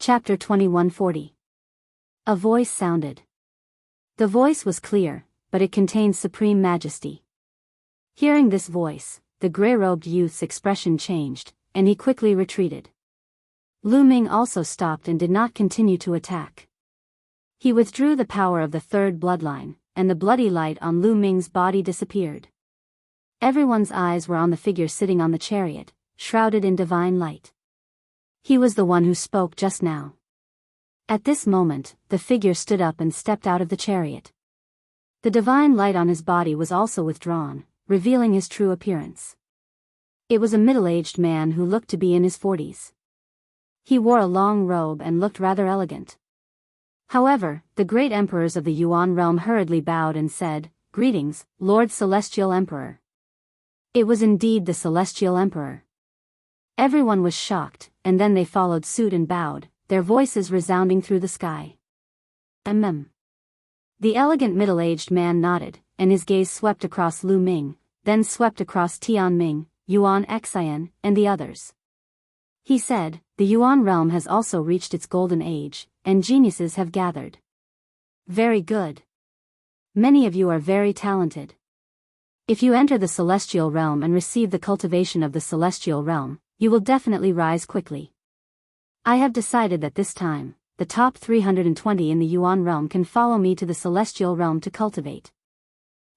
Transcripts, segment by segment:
Chapter 2140. A voice sounded. The voice was clear, but it contained supreme majesty. Hearing this voice, the gray-robed youth's expression changed, and he quickly retreated. Lu Ming also stopped and did not continue to attack. He withdrew the power of the third bloodline, and the bloody light on Lu Ming's body disappeared. Everyone's eyes were on the figure sitting on the chariot, shrouded in divine light. He was the one who spoke just now. At this moment, the figure stood up and stepped out of the chariot. The divine light on his body was also withdrawn, revealing his true appearance. It was a middle-aged man who looked to be in his 40s. He wore a long robe and looked rather elegant. However, the great emperors of the Yuan realm hurriedly bowed and said, "Greetings, Lord Celestial Emperor." It was indeed the Celestial Emperor. Everyone was shocked, and then they followed suit and bowed, their voices resounding through the sky. The elegant middle-aged man nodded, and his gaze swept across Lu Ming, then swept across Tianming, Yuan Xian, and the others. He said, "The Yuan realm has also reached its golden age, and geniuses have gathered. Very good. Many of you are very talented. If you enter the celestial realm and receive the cultivation of the celestial realm, you will definitely rise quickly. I have decided that this time, the top 320 in the Yuan realm can follow me to the celestial realm to cultivate.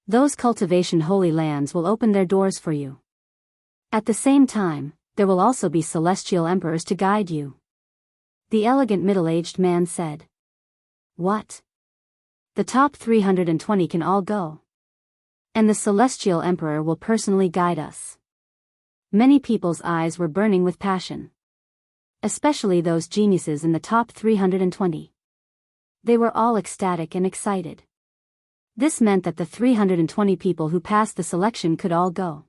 Those cultivation holy lands will open their doors for you. At the same time, there will also be celestial emperors to guide you." The elegant middle-aged man said. "What? The top 320 can all go? And the celestial emperor will personally guide us?" Many people's eyes were burning with passion. Especially those geniuses in the top 320. They were all ecstatic and excited. This meant that the 320 people who passed the selection could all go.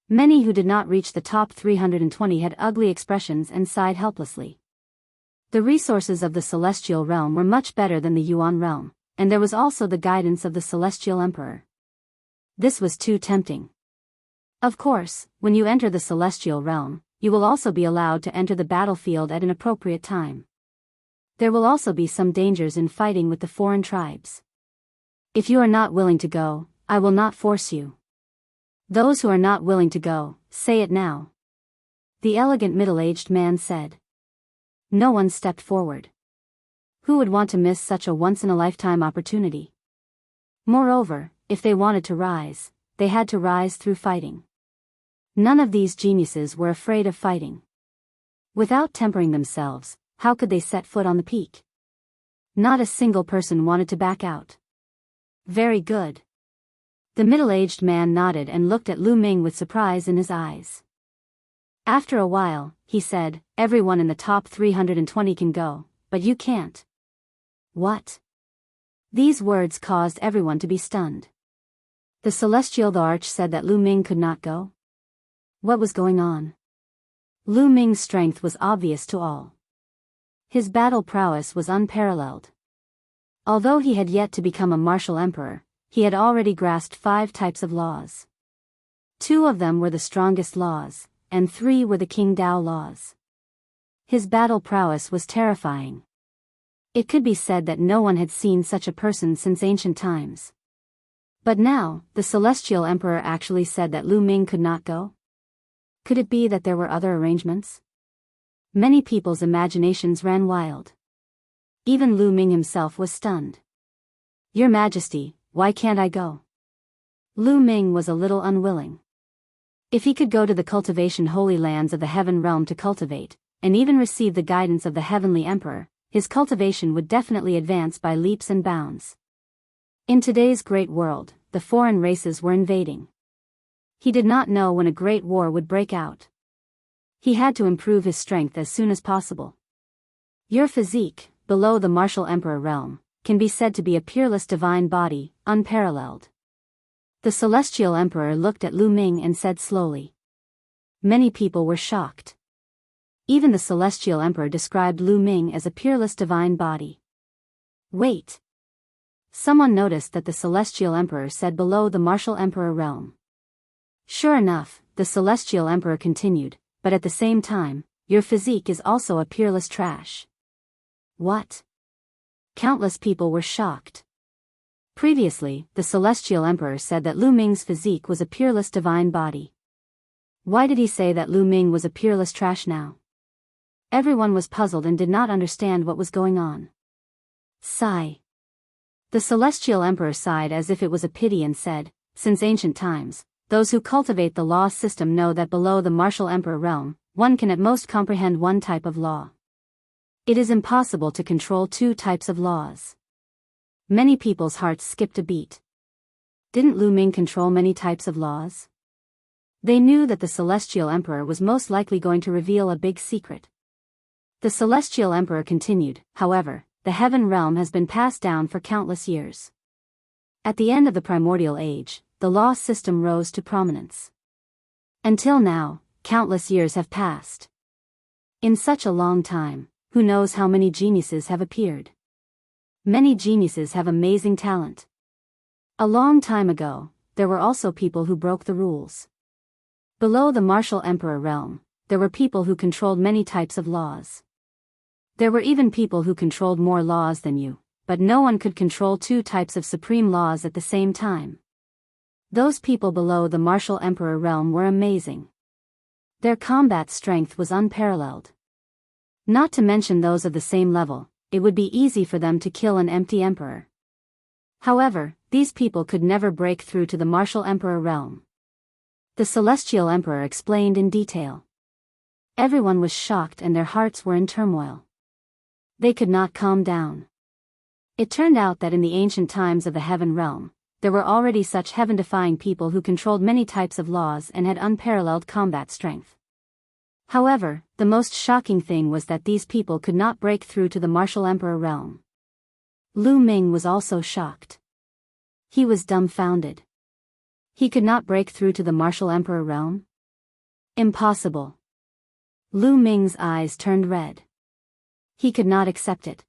Many who did not reach the top 320 had ugly expressions and sighed helplessly. The resources of the celestial realm were much better than the Yuan realm, and there was also the guidance of the celestial emperor. This was too tempting. Of course, when you enter the celestial realm, you will also be allowed to enter the battlefield at an appropriate time. There will also be some dangers in fighting with the foreign tribes. If you are not willing to go, I will not force you. Those who are not willing to go, say it now." The elegant middle-aged man said. No one stepped forward. Who would want to miss such a once-in-a-lifetime opportunity? Moreover, if they wanted to rise, they had to rise through fighting. None of these geniuses were afraid of fighting. Without tempering themselves, how could they set foot on the peak? Not a single person wanted to back out. Very good. The middle-aged man nodded and looked at Lu Ming with surprise in his eyes. After a while, he said, "Everyone in the top 320 can go, but you can't." What? These words caused everyone to be stunned. The Celestial Arch said that Lu Ming could not go? What was going on? Lu Ming's strength was obvious to all. His battle prowess was unparalleled. Although he had yet to become a martial emperor, he had already grasped 5 types of laws. 2 of them were the strongest laws, and 3 were the King Dao laws. His battle prowess was terrifying. It could be said that no one had seen such a person since ancient times. But now, the Celestial Emperor actually said that Lu Ming could not go? Could it be that there were other arrangements? Many people's imaginations ran wild. Even Lu Ming himself was stunned. "Your Majesty, why can't I go?" Lu Ming was a little unwilling. If he could go to the cultivation holy lands of the heaven realm to cultivate, and even receive the guidance of the heavenly emperor, his cultivation would definitely advance by leaps and bounds. In today's great world, the foreign races were invading. He did not know when a great war would break out. He had to improve his strength as soon as possible. Your physique, below the martial emperor realm, can be said to be a peerless divine body, unparalleled. The celestial emperor looked at Lu Ming and said slowly. Many people were shocked. Even the celestial emperor described Lu Ming as a peerless divine body. Wait. Someone noticed that the celestial emperor said below the martial emperor realm. Sure enough, the celestial emperor continued, but at the same time, your physique is also a peerless trash. What? Countless people were shocked. Previously, the Celestial Emperor said that Lu Ming's physique was a peerless divine body. Why did he say that Lu Ming was a peerless trash now? Everyone was puzzled and did not understand what was going on. Sigh. The Celestial Emperor sighed as if it was a pity and said, since ancient times, those who cultivate the law system know that below the martial emperor realm, one can at most comprehend one type of law. It is impossible to control two types of laws. Many people's hearts skipped a beat. Didn't Lu Ming control many types of laws? They knew that the Celestial Emperor was most likely going to reveal a big secret. The Celestial Emperor continued, however, the heaven realm has been passed down for countless years. At the end of the primordial age, the law system rose to prominence. Until now, countless years have passed. In such a long time, who knows how many geniuses have appeared? Many geniuses have amazing talent. A long time ago, there were also people who broke the rules. Below the martial emperor realm, there were people who controlled many types of laws. There were even people who controlled more laws than you, but no one could control two types of supreme laws at the same time. Those people below the martial emperor realm were amazing. Their combat strength was unparalleled. Not to mention those of the same level, it would be easy for them to kill an empty emperor. However, these people could never break through to the martial emperor realm. The Celestial Emperor explained in detail. Everyone was shocked and their hearts were in turmoil. They could not calm down. It turned out that in the ancient times of the heaven realm, there were already such heaven-defying people who controlled many types of laws and had unparalleled combat strength. However, the most shocking thing was that these people could not break through to the martial emperor realm. Lu Ming was also shocked. He was dumbfounded. He could not break through to the martial emperor realm? Impossible. Lu Ming's eyes turned red. He could not accept it.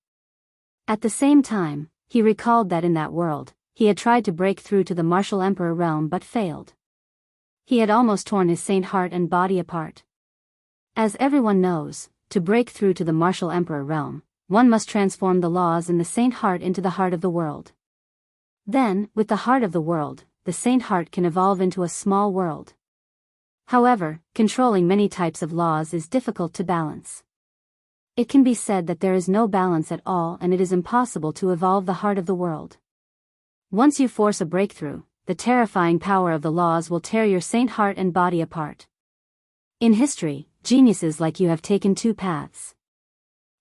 At the same time, he recalled that in that world, he had tried to break through to the martial emperor realm but failed. He had almost torn his saint heart and body apart. As everyone knows, to break through to the martial emperor realm, one must transform the laws in the saint heart into the heart of the world. Then, with the heart of the world, the saint heart can evolve into a small world. However, controlling many types of laws is difficult to balance. It can be said that there is no balance at all and it is impossible to evolve the heart of the world. Once you force a breakthrough, the terrifying power of the laws will tear your saint heart and body apart. In history, geniuses like you have taken two paths.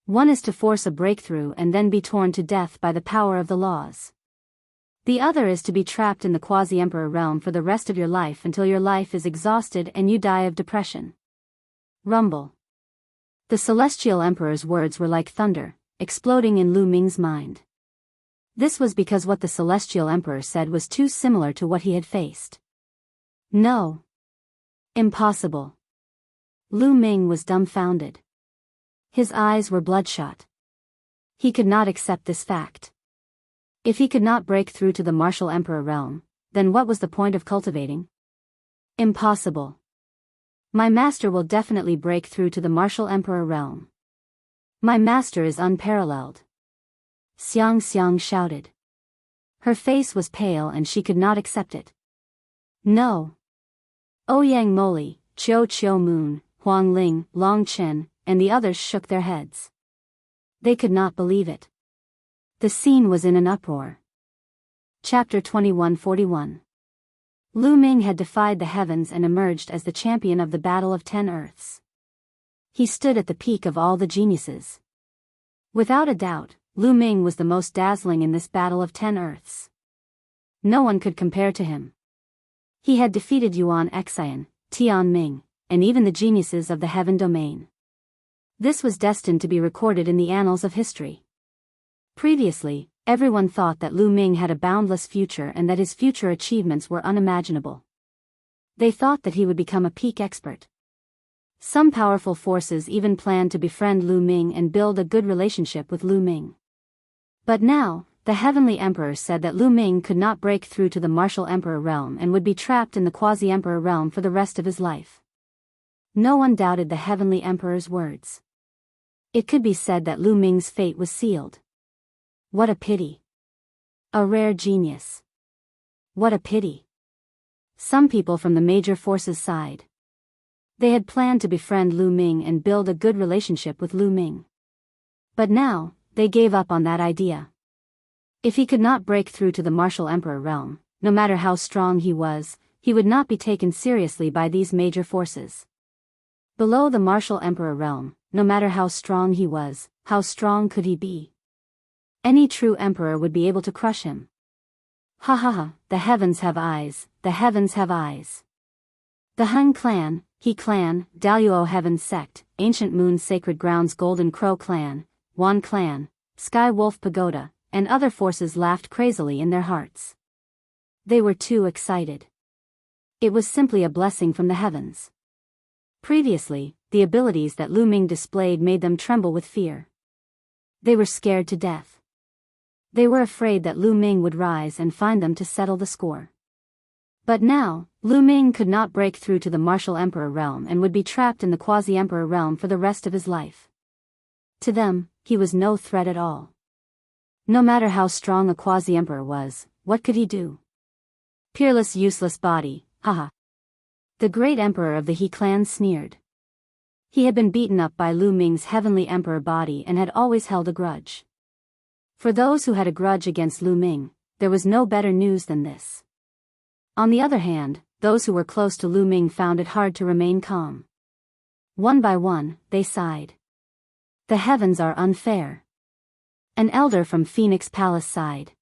One is to force a breakthrough and then be torn to death by the power of the laws. The other is to be trapped in the quasi-emperor realm for the rest of your life until your life is exhausted and you die of depression. Rumble. The Celestial Emperor's words were like thunder, exploding in Lu Ming's mind. This was because what the Celestial Emperor said was too similar to what he had faced. No. Impossible. Lu Ming was dumbfounded. His eyes were bloodshot. He could not accept this fact. If he could not break through to the martial emperor realm, then what was the point of cultivating? Impossible. My master will definitely break through to the martial emperor realm. My master is unparalleled. Xiang Xiang shouted. Her face was pale and she could not accept it. No. Ouyang Moli, Chiu Chiu Moon, Huang Ling, Long Chen, and the others shook their heads. They could not believe it. The scene was in an uproar. Chapter 2141. Lu Ming had defied the heavens and emerged as the champion of the Battle of 10 Earths. He stood at the peak of all the geniuses. Without a doubt, Lu Ming was the most dazzling in this Battle of 10 Earths. No one could compare to him. He had defeated Yuan Xian, Tian Ming, and even the geniuses of the heaven domain. This was destined to be recorded in the annals of history. Previously, everyone thought that Lu Ming had a boundless future and that his future achievements were unimaginable. They thought that he would become a peak expert. Some powerful forces even planned to befriend Lu Ming and build a good relationship with Lu Ming. But now, the Heavenly Emperor said that Lu Ming could not break through to the martial emperor realm and would be trapped in the quasi-emperor realm for the rest of his life. No one doubted the Heavenly Emperor's words. It could be said that Lu Ming's fate was sealed. What a pity. A rare genius. What a pity. Some people from the major forces sighed. They had planned to befriend Lu Ming and build a good relationship with Lu Ming. But now, they gave up on that idea. If he could not break through to the Martial Emperor realm, no matter how strong he was, he would not be taken seriously by these major forces. Below the Martial Emperor realm, no matter how strong he was, how strong could he be? Any true emperor would be able to crush him. Ha ha ha, the heavens have eyes, the heavens have eyes. The Han clan, He clan, Daluo Heaven sect, Ancient Moon Sacred Grounds Golden Crow clan, Wan clan, Sky Wolf Pagoda, and other forces laughed crazily in their hearts. They were too excited. It was simply a blessing from the heavens. Previously, the abilities that Lu Ming displayed made them tremble with fear. They were scared to death. They were afraid that Lu Ming would rise and find them to settle the score. But now, Lu Ming could not break through to the Martial Emperor realm and would be trapped in the Quasi-Emperor realm for the rest of his life. To them, he was no threat at all. No matter how strong a Quasi-Emperor was, what could he do? Peerless useless body, haha. The great emperor of the He clan sneered. He had been beaten up by Lu Ming's heavenly emperor body and had always held a grudge. For those who had a grudge against Lu Ming, there was no better news than this. On the other hand, those who were close to Lu Ming found it hard to remain calm. One by one, they sighed. The heavens are unfair. An elder from Phoenix Palace sighed.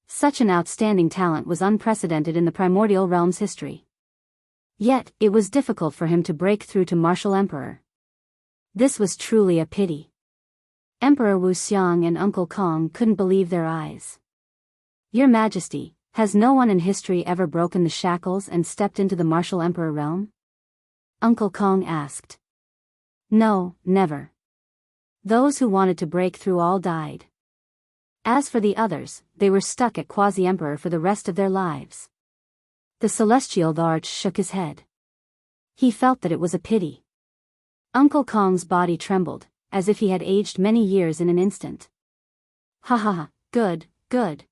Such an outstanding talent was unprecedented in the primordial realm's history. Yet, it was difficult for him to break through to Martial Emperor. This was truly a pity. Emperor Wu Xiang and Uncle Kong couldn't believe their eyes. Your Majesty, has no one in history ever broken the shackles and stepped into the Martial Emperor realm? Uncle Kong asked. No, never. Those who wanted to break through all died. As for the others, they were stuck at Quasi-Emperor for the rest of their lives. The Celestial Larch shook his head. He felt that it was a pity. Uncle Kong's body trembled, as if he had aged many years in an instant. Ha ha ha, good, good.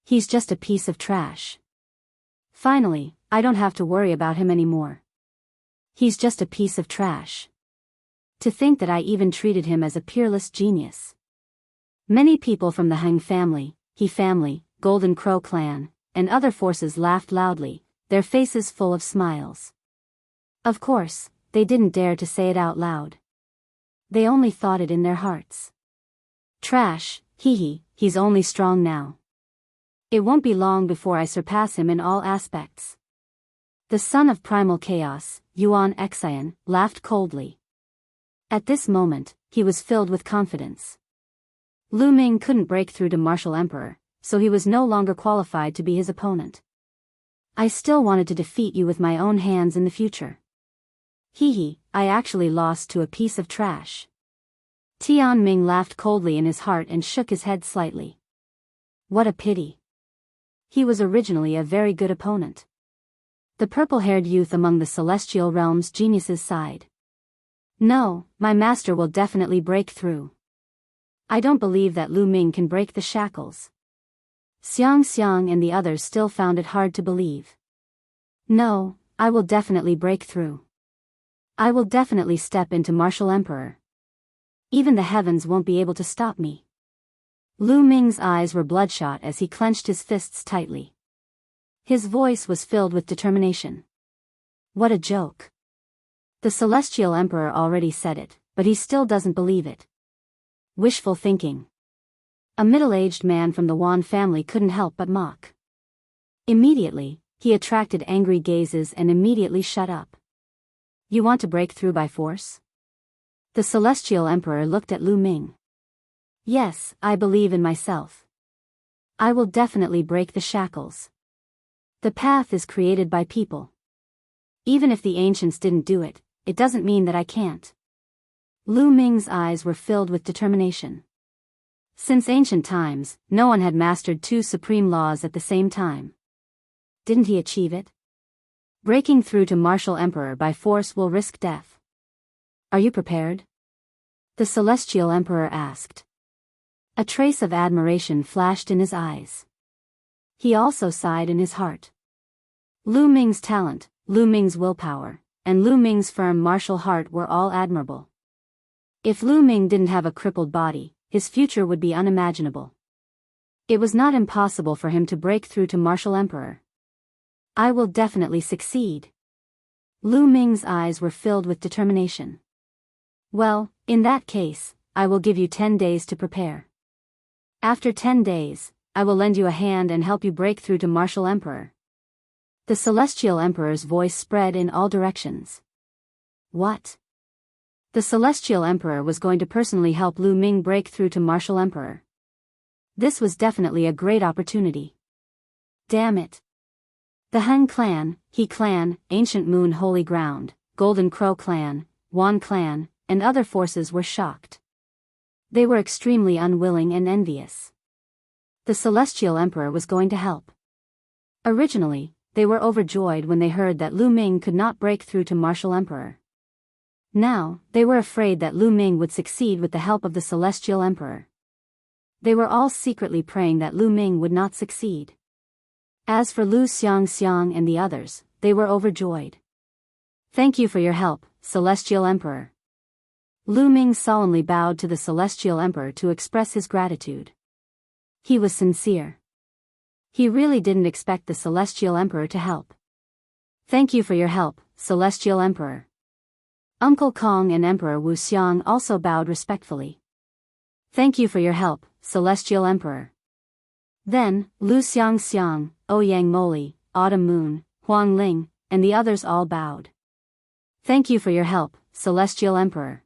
He's just a piece of trash. Finally, I don't have to worry about him anymore. He's just a piece of trash. To think that I even treated him as a peerless genius. Many people from the Heng family, He family, Golden Crow clan, and other forces laughed loudly, their faces full of smiles. Of course, they didn't dare to say it out loud. They only thought it in their hearts. Trash, hee, he's only strong now. It won't be long before I surpass him in all aspects. The son of primal chaos, Yuan Xian, laughed coldly. At this moment, he was filled with confidence. Lu Ming couldn't break through to Martial Emperor, so he was no longer qualified to be his opponent. I still wanted to defeat you with my own hands in the future. Hee, I actually lost to a piece of trash. Tian Ming laughed coldly in his heart and shook his head slightly. What a pity. He was originally a very good opponent. The purple-haired youth among the celestial realm's geniuses sighed. No, my master will definitely break through. I don't believe that Lu Ming can break the shackles. Xiang and the others still found it hard to believe. No, I will definitely break through. I will definitely step into Martial Emperor. Even the heavens won't be able to stop me. Lu Ming's eyes were bloodshot as he clenched his fists tightly. His voice was filled with determination. What a joke. The Celestial Emperor already said it, but he still doesn't believe it. Wishful thinking. A middle-aged man from the Wan family couldn't help but mock. Immediately, he attracted angry gazes and immediately shut up. You want to break through by force? The Celestial Emperor looked at Lu Ming. Yes, I believe in myself. I will definitely break the shackles. The path is created by people. Even if the ancients didn't do it, it doesn't mean that I can't. Lu Ming's eyes were filled with determination. Since ancient times, no one had mastered two supreme laws at the same time. Didn't he achieve it? Breaking through to Martial Emperor by force will risk death. Are you prepared? the Celestial Emperor asked. A trace of admiration flashed in his eyes. He also sighed in his heart. Lu Ming's talent, Lu Ming's willpower, and Lu Ming's firm martial heart were all admirable. If Lu Ming didn't have a crippled body, his future would be unimaginable. It was not impossible for him to break through to Martial Emperor. I will definitely succeed. Lu Ming's eyes were filled with determination. Well, in that case, I will give you 10 days to prepare. After 10 days, I will lend you a hand and help you break through to Martial Emperor. The Celestial Emperor's voice spread in all directions. What? The Celestial Emperor was going to personally help Lu Ming break through to Martial Emperor. This was definitely a great opportunity. Damn it. The Han clan, He clan, Ancient Moon Holy Ground, Golden Crow clan, Wan clan, and other forces were shocked. They were extremely unwilling and envious. The Celestial Emperor was going to help. Originally, they were overjoyed when they heard that Lu Ming could not break through to Martial Emperor. Now, they were afraid that Lu Ming would succeed with the help of the Celestial Emperor. They were all secretly praying that Lu Ming would not succeed. As for Lu Xiang and the others, they were overjoyed. Thank you for your help, Celestial Emperor. Lu Ming solemnly bowed to the Celestial Emperor to express his gratitude. He was sincere. He really didn't expect the Celestial Emperor to help. Thank you for your help, Celestial Emperor. Uncle Kong and Emperor Wu Xiang also bowed respectfully. Thank you for your help, Celestial Emperor. Then, Lu Xiang, Ouyang Moli, Autumn Moon, Huang Ling, and the others all bowed. Thank you for your help, Celestial Emperor.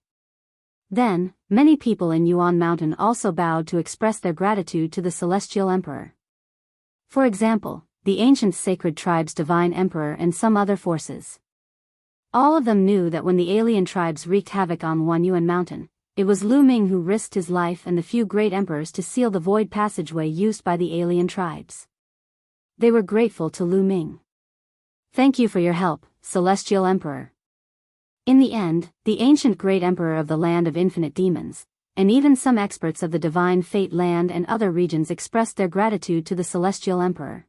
Then, many people in Yuan Mountain also bowed to express their gratitude to the Celestial Emperor. For example, the ancient sacred tribe's divine emperor and some other forces. All of them knew that when the alien tribes wreaked havoc on Yuan Mountain, it was Lu Ming who risked his life and the few great emperors to seal the void passageway used by the alien tribes. They were grateful to Lu Ming. Thank you for your help, Celestial Emperor. In the end, the ancient great emperor of the land of infinite demons, and even some experts of the divine fate land and other regions expressed their gratitude to the Celestial Emperor.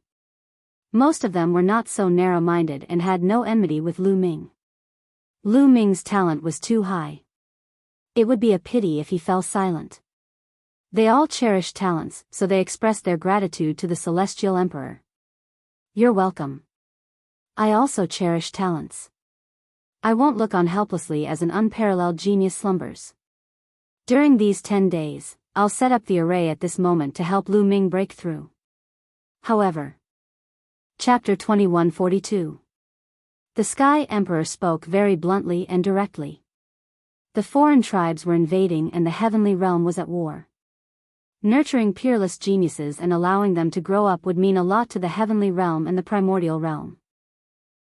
Most of them were not so narrow-minded and had no enmity with Lu Ming. Lu Ming's talent was too high. It would be a pity if he fell silent. They all cherished talents, so they expressed their gratitude to the Celestial Emperor. You're welcome. I also cherish talents. I won't look on helplessly as an unparalleled genius slumbers. During these 10 days, I'll set up the array at this moment to help Lu Ming break through. However. Chapter 2142. The Sky Emperor spoke very bluntly and directly. The foreign tribes were invading and the heavenly realm was at war. Nurturing peerless geniuses and allowing them to grow up would mean a lot to the heavenly realm and the primordial realm.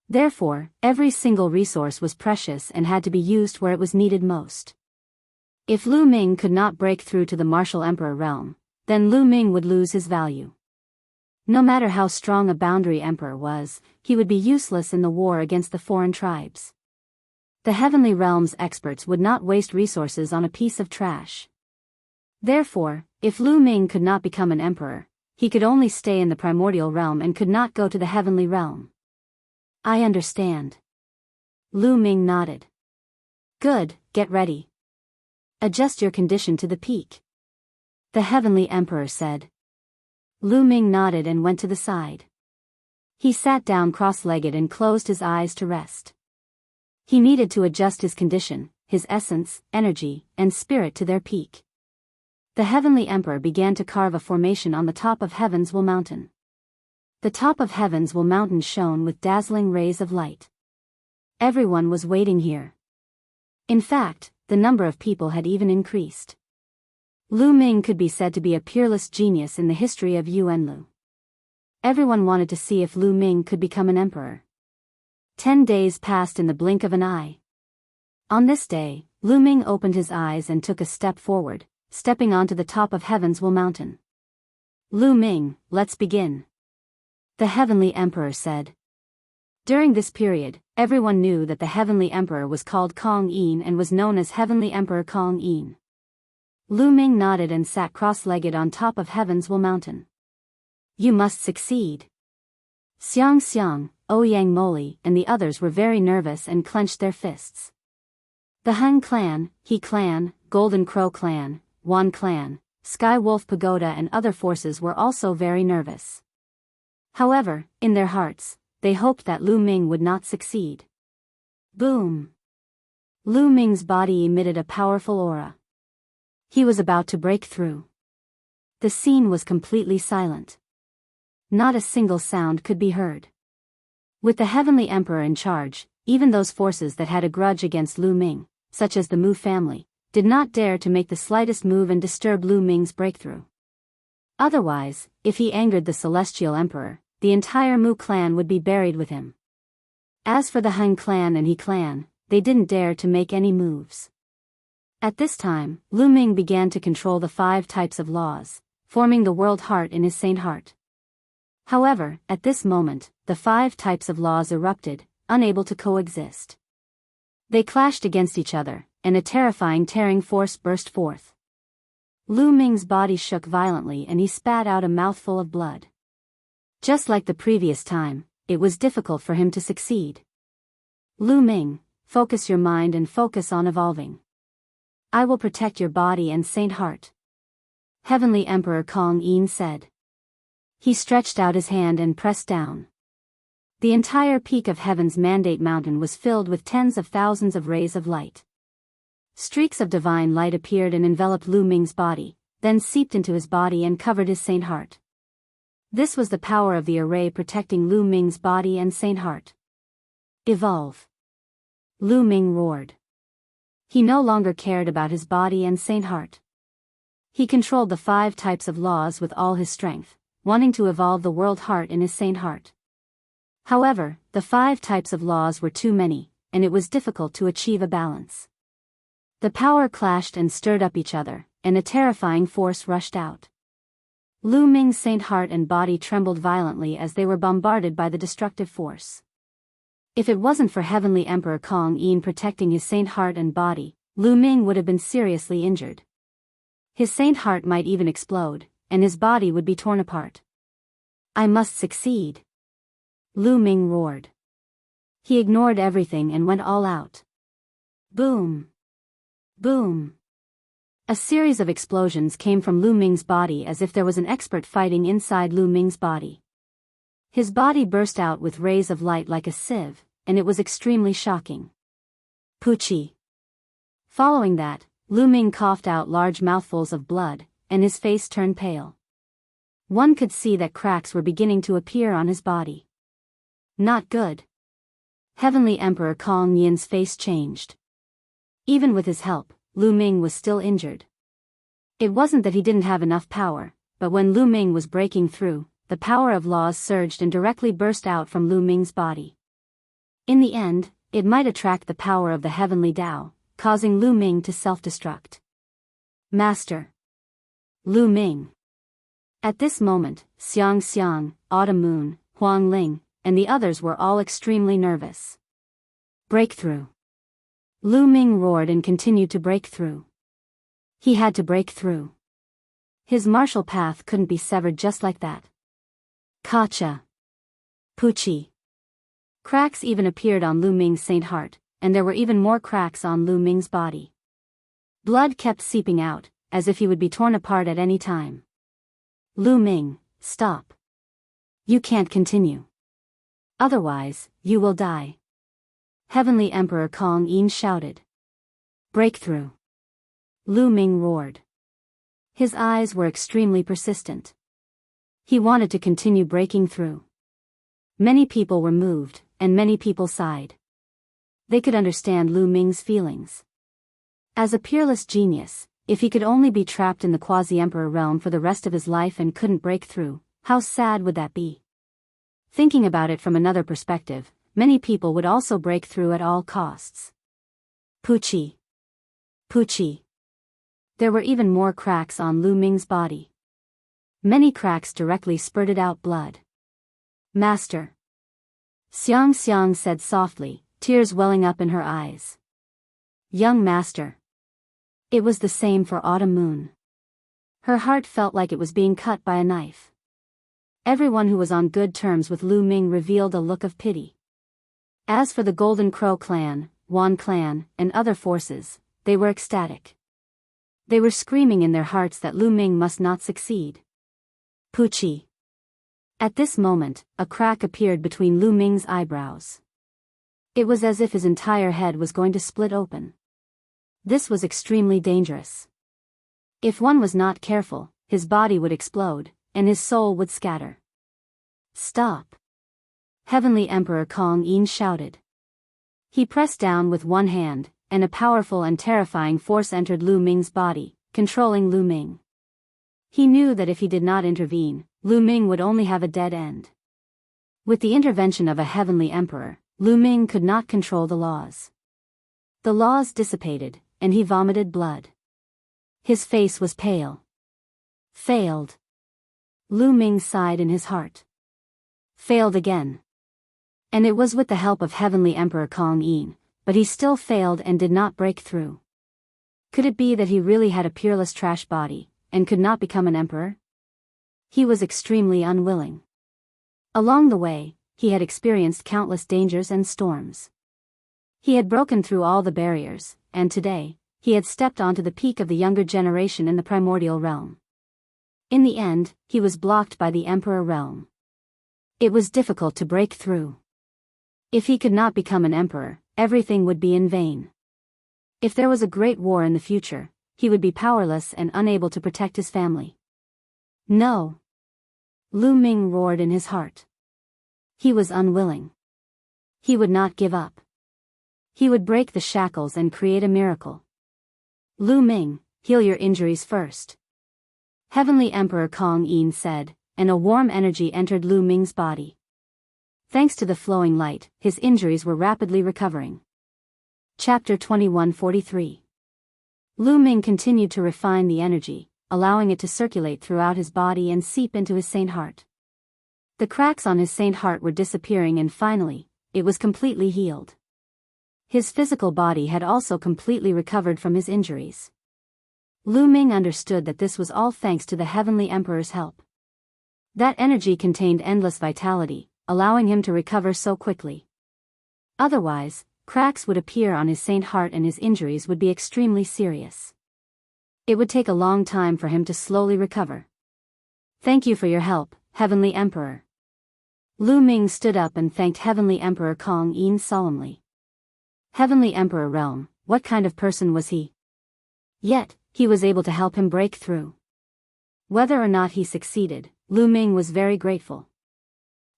Therefore, every single resource was precious and had to be used where it was needed most. If Lu Ming could not break through to the Martial Emperor realm, then Lu Ming would lose his value. No matter how strong a boundary emperor was, he would be useless in the war against the foreign tribes. The heavenly realm's experts would not waste resources on a piece of trash. Therefore, if Lu Ming could not become an emperor, he could only stay in the primordial realm and could not go to the heavenly realm. I understand. Lu Ming nodded. Good, get ready. Adjust your condition to the peak. The heavenly emperor said. Lu Ming nodded and went to the side. He sat down cross-legged and closed his eyes to rest. He needed to adjust his condition, his essence, energy, and spirit to their peak. The heavenly emperor began to carve a formation on the top of Heavenswell Mountain. The top of Heavenswell Mountain shone with dazzling rays of light. Everyone was waiting here. In fact, the number of people had even increased. Lu Ming could be said to be a peerless genius in the history of Yuanlu. Everyone wanted to see if Lu Ming could become an emperor. 10 days passed in the blink of an eye. On this day, Lu Ming opened his eyes and took a step forward, stepping onto the top of Heavenswell Mountain. Lu Ming, let's begin. The heavenly emperor said. During this period, everyone knew that the heavenly emperor was called Kong Yin and was known as Heavenly Emperor Kong Yin. Lu Ming nodded and sat cross-legged on top of Heaven's Will Mountain. You must succeed. Xiang Xiang, Ouyang Moli, and the others were very nervous and clenched their fists. The Han clan, He clan, Golden Crow clan, Wan clan, Sky Wolf Pagoda and other forces were also very nervous. However, in their hearts, they hoped that Lu Ming would not succeed. Boom! Lu Ming's body emitted a powerful aura. He was about to break through. The scene was completely silent. Not a single sound could be heard. With the Heavenly Emperor in charge, even those forces that had a grudge against Lu Ming, such as the Mu family, did not dare to make the slightest move and disturb Lu Ming's breakthrough. Otherwise, if he angered the Celestial Emperor, the entire Mu clan would be buried with him. As for the Han clan and He clan, they didn't dare to make any moves. At this time, Lu Ming began to control the 5 types of laws, forming the world heart in his saint heart. However, at this moment, the 5 types of laws erupted, unable to coexist. They clashed against each other, and a terrifying tearing force burst forth. Lu Ming's body shook violently and he spat out a mouthful of blood. Just like the previous time, it was difficult for him to succeed. Lu Ming, focus your mind and focus on evolving. I will protect your body and saint heart. Heavenly Emperor Kong Yin said. He stretched out his hand and pressed down. The entire peak of Heaven's Mandate Mountain was filled with tens of thousands of rays of light. Streaks of divine light appeared and enveloped Lu Ming's body, then seeped into his body and covered his saint heart. This was the power of the array protecting Lu Ming's body and saint heart. Evolve! Lu Ming roared. He no longer cared about his body and saint heart. He controlled the 5 types of laws with all his strength, wanting to evolve the world heart in his saint heart. However, the 5 types of laws were too many, and it was difficult to achieve a balance. The power clashed and stirred up each other, and a terrifying force rushed out. Lu Ming's saint heart and body trembled violently as they were bombarded by the destructive force. If it wasn't for Heavenly Emperor Kong Yin protecting his saint heart and body, Lu Ming would have been seriously injured. His saint heart might even explode, and his body would be torn apart. I must succeed! Lu Ming roared. He ignored everything and went all out. Boom! Boom! A series of explosions came from Lu Ming's body as if there was an expert fighting inside Lu Ming's body. His body burst out with rays of light like a sieve, and it was extremely shocking. Poochie! Following that, Lu Ming coughed out large mouthfuls of blood, and his face turned pale. One could see that cracks were beginning to appear on his body. Not good. Heavenly Emperor Kong Yin's face changed. Even with his help, Lu Ming was still injured. It wasn't that he didn't have enough power, but when Lu Ming was breaking through, the power of laws surged and directly burst out from Lu Ming's body. In the end, it might attract the power of the heavenly Tao, causing Lu Ming to self-destruct. Master! Lu Ming! At this moment, Xiang Xiang, Autumn Moon, Huang Ling, and the others were all extremely nervous. Breakthrough! Lu Ming roared and continued to break through. He had to break through. His martial path couldn't be severed just like that. Kacha! Poochie! Cracks even appeared on Lu Ming's saint heart, and there were even more cracks on Lu Ming's body. Blood kept seeping out, as if he would be torn apart at any time. Lu Ming, stop. You can't continue. Otherwise, you will die. Heavenly Emperor Kong Yin shouted. Breakthrough! Lu Ming roared. His eyes were extremely persistent. He wanted to continue breaking through. Many people were moved, and many people sighed. They could understand Lu Ming's feelings. As a peerless genius, if he could only be trapped in the quasi-emperor realm for the rest of his life and couldn't break through, how sad would that be? Thinking about it from another perspective, many people would also break through at all costs. Poochie! Poochie! There were even more cracks on Lu Ming's body. Many cracks directly spurted out blood. Master! Xiang Xiang said softly, tears welling up in her eyes. Young master! It was the same for Autumn Moon. Her heart felt like it was being cut by a knife. Everyone who was on good terms with Lu Ming revealed a look of pity. As for the Golden Crow clan, Wan clan, and other forces, they were ecstatic. They were screaming in their hearts that Lu Ming must not succeed. Pucci. At this moment, a crack appeared between Lu Ming's eyebrows. It was as if his entire head was going to split open. This was extremely dangerous. If one was not careful, his body would explode, and his soul would scatter. Stop! Heavenly Emperor Kong Yin shouted. He pressed down with one hand, and a powerful and terrifying force entered Lu Ming's body, controlling Lu Ming. He knew that if he did not intervene, Lu Ming would only have a dead end. With the intervention of a heavenly emperor, Lu Ming could not control the laws. The laws dissipated, and he vomited blood. His face was pale. Failed. Lu Ming sighed in his heart. Failed again. And it was with the help of Heavenly Emperor Kong Yin, but he still failed and did not break through. Could it be that he really had a peerless trash body, and could not become an emperor? He was extremely unwilling. Along the way, he had experienced countless dangers and storms. He had broken through all the barriers, and today, he had stepped onto the peak of the younger generation in the primordial realm. In the end, he was blocked by the Emperor realm. It was difficult to break through. If he could not become an emperor, everything would be in vain. If there was a great war in the future, he would be powerless and unable to protect his family. No! Lu Ming roared in his heart. He was unwilling. He would not give up. He would break the shackles and create a miracle. Lu Ming, heal your injuries first. Heavenly Emperor Kong Yin said, and a warm energy entered Lu Ming's body. Thanks to the flowing light, his injuries were rapidly recovering. Chapter 2143. Lu Ming continued to refine the energy, allowing it to circulate throughout his body and seep into his saint heart. The cracks on his saint heart were disappearing and finally, it was completely healed. His physical body had also completely recovered from his injuries. Lu Ming understood that this was all thanks to the Heavenly Emperor's help. That energy contained endless vitality, allowing him to recover so quickly. Otherwise, cracks would appear on his saint heart and his injuries would be extremely serious. It would take a long time for him to slowly recover. Thank you for your help, Heavenly Emperor. Lu Ming stood up and thanked Heavenly Emperor Kong Yin solemnly. Heavenly Emperor realm, what kind of person was he? Yet, he was able to help him break through. Whether or not he succeeded, Lu Ming was very grateful.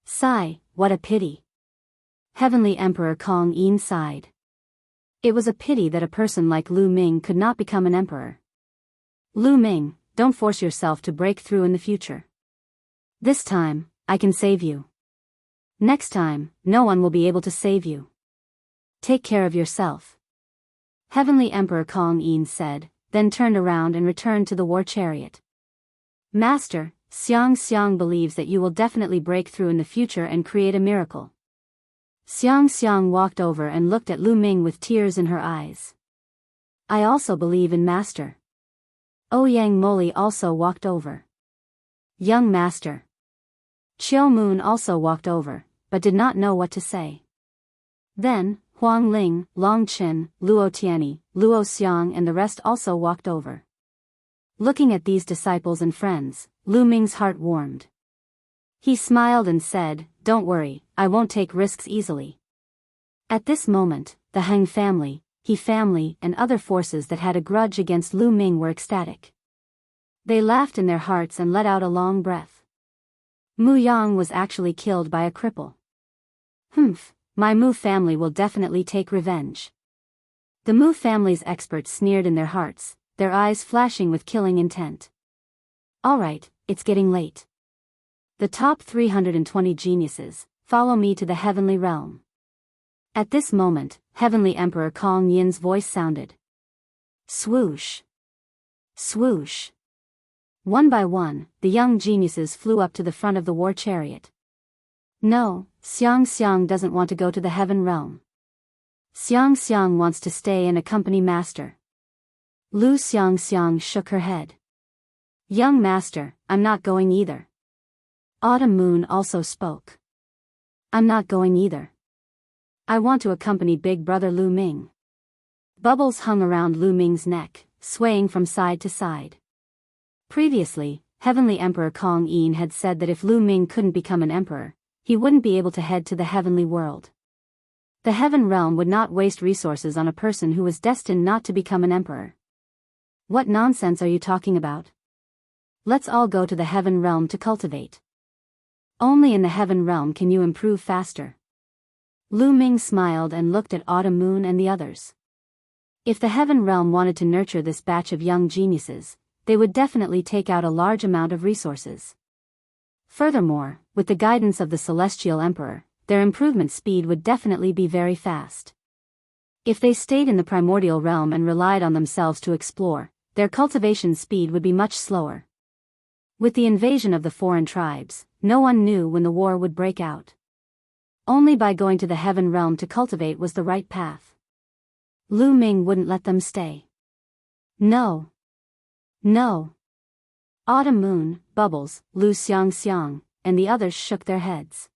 Sigh, what a pity. Heavenly Emperor Kong Yin sighed. It was a pity that a person like Lu Ming could not become an emperor. Lu Ming, don't force yourself to break through in the future. This time, I can save you. Next time, no one will be able to save you. Take care of yourself. Heavenly Emperor Kong Yin said, then turned around and returned to the war chariot. Master, Xiang believes that you will definitely break through in the future and create a miracle. Xiang walked over and looked at Lu Ming with tears in her eyes. I also believe in Master. Ouyang Moli also walked over. Young Master. Chiao Moon also walked over, but did not know what to say. Then, Huang Ling, Long Qin, Luo Tianyi, Luo Xiang and the rest also walked over. Looking at these disciples and friends, Lu Ming's heart warmed. He smiled and said, don't worry, I won't take risks easily. At this moment, the Heng family, He family and other forces that had a grudge against Lu Ming were ecstatic. They laughed in their hearts and let out a long breath. Mu Yang was actually killed by a cripple. Humph, my Mu family will definitely take revenge. The Mu family's experts sneered in their hearts, their eyes flashing with killing intent. Alright, it's getting late. The top 320 geniuses, follow me to the heavenly realm. At this moment, Heavenly Emperor Kong Yin's voice sounded. Swoosh. Swoosh. One by one, the young geniuses flew up to the front of the war chariot. No, Xiang doesn't want to go to the heaven realm. Xiang wants to stay and accompany Master. Lu Xiangxiang shook her head. Young master, I'm not going either. Autumn Moon also spoke. I'm not going either. I want to accompany big brother Lu Ming. Bubbles hung around Lu Ming's neck, swaying from side to side. Previously, Heavenly Emperor Kong Yin had said that if Lu Ming couldn't become an emperor, he wouldn't be able to head to the heavenly world. The heaven realm would not waste resources on a person who was destined not to become an emperor. What nonsense are you talking about? Let's all go to the heaven realm to cultivate. Only in the heaven realm can you improve faster. Lu Ming smiled and looked at Autumn Moon and the others. If the heaven realm wanted to nurture this batch of young geniuses, they would definitely take out a large amount of resources. Furthermore, with the guidance of the Celestial Emperor, their improvement speed would definitely be very fast. If they stayed in the primordial realm and relied on themselves to explore, their cultivation speed would be much slower. With the invasion of the foreign tribes, no one knew when the war would break out. Only by going to the heaven realm to cultivate was the right path. Lu Ming wouldn't let them stay. No. No. Autumn Moon, Bubbles, Lu Xiangxiang, and the others shook their heads.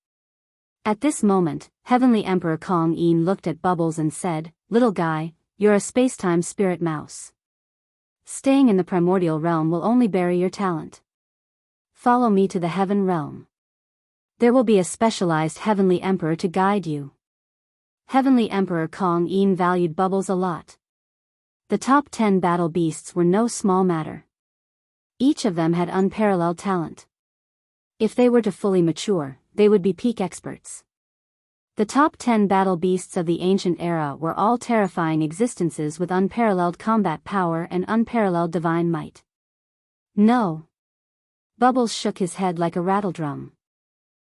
At this moment, Heavenly Emperor Kong Yin looked at Bubbles and said, "Little guy, you're a space-time spirit mouse. Staying in the primordial realm will only bury your talent. Follow me to the heaven realm. There will be a specialized Heavenly Emperor to guide you." Heavenly Emperor Kong Yin valued Bubbles a lot. The top 10 battle beasts were no small matter. Each of them had unparalleled talent. If they were to fully mature, they would be peak experts. The top 10 battle beasts of the ancient era were all terrifying existences with unparalleled combat power and unparalleled divine might. No. Bubbles shook his head like a rattledrum.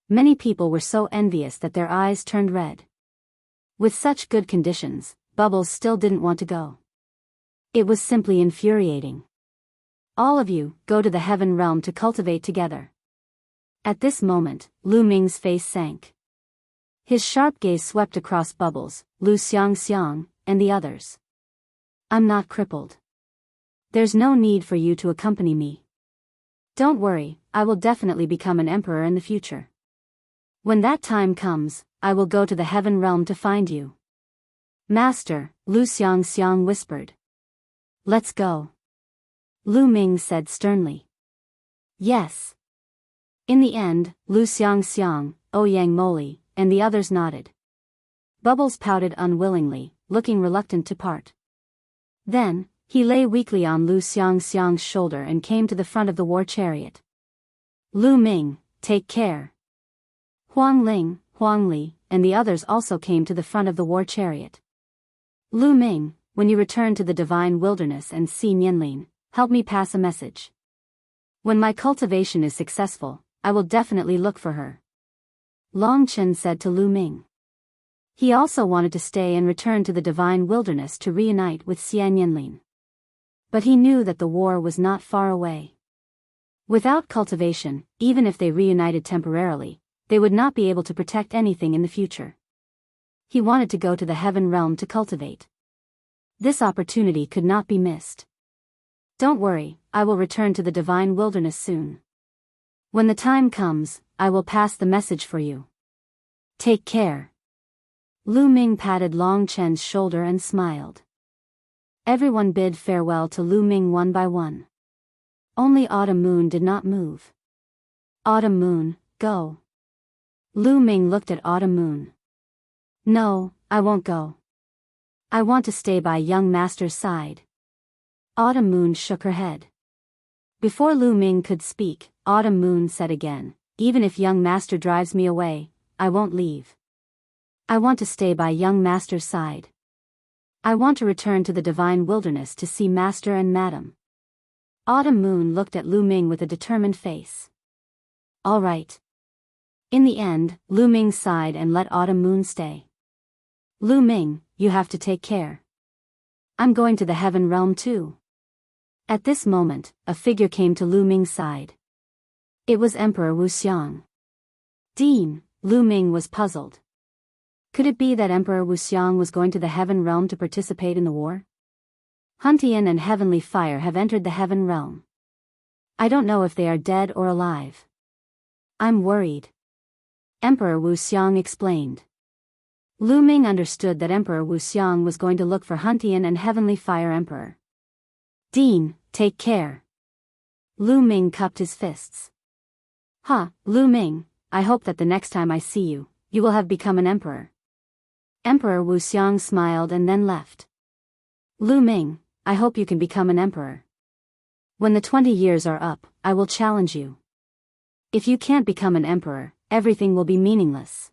Many people were so envious that their eyes turned red. With such good conditions, Bubbles still didn't want to go. It was simply infuriating. All of you, go to the heaven realm to cultivate together. At this moment, Lu Ming's face sank. His sharp gaze swept across Bubbles, Lu Xiangxiang, and the others. I'm not crippled. There's no need for you to accompany me. Don't worry, I will definitely become an emperor in the future. When that time comes, I will go to the heaven realm to find you. Master, Lu Xiangxiang whispered. Let's go. Lu Ming said sternly. Yes. In the end, Lu Xiangxiang, Ouyang Moli, and the others nodded. Bubbles pouted unwillingly, looking reluctant to part. Then, he lay weakly on Lu Xiangxiang's shoulder and came to the front of the war chariot. Lu Ming, take care. Huang Ling, Huang Li, and the others also came to the front of the war chariot. Lu Ming, when you return to the divine wilderness and see Nianlin, help me pass a message. When my cultivation is successful, I will definitely look for her. Long Chen said to Lu Ming. He also wanted to stay and return to the divine wilderness to reunite with Xian Nianlin. But he knew that the war was not far away. Without cultivation, even if they reunited temporarily, they would not be able to protect anything in the future. He wanted to go to the heaven realm to cultivate. This opportunity could not be missed. Don't worry, I will return to the divine wilderness soon. When the time comes, I will pass the message for you. Take care. Lu Ming patted Long Chen's shoulder and smiled. Everyone bid farewell to Lu Ming one by one. Only Autumn Moon did not move. Autumn Moon, go. Lu Ming looked at Autumn Moon. No, I won't go. I want to stay by young master's side. Autumn Moon shook her head. Before Lu Ming could speak, Autumn Moon said again, even if young master drives me away, I won't leave. I want to stay by young master's side. I want to return to the divine wilderness to see master and madam. Autumn Moon looked at Lu Ming with a determined face. All right. In the end, Lu Ming sighed and let Autumn Moon stay. Lu Ming, you have to take care. I'm going to the heaven realm too. At this moment, a figure came to Lu Ming's side. It was Emperor Wuxiang. Dean, Lu Ming was puzzled. Could it be that Emperor Wuxiang was going to the heaven realm to participate in the war? Huntian and Heavenly Fire have entered the Heaven Realm. I don't know if they are dead or alive. I'm worried. Emperor Wu Xiang explained. Lu Ming understood that Emperor Wu Xiang was going to look for Huntian and Heavenly Fire Emperor. Dean, take care. Lu Ming cupped his fists. Lu Ming, I hope that the next time I see you, you will have become an emperor. Emperor Wu Xiang smiled and then left. Lu Ming, I hope you can become an emperor. When the 20 years are up, I will challenge you. If you can't become an emperor, everything will be meaningless.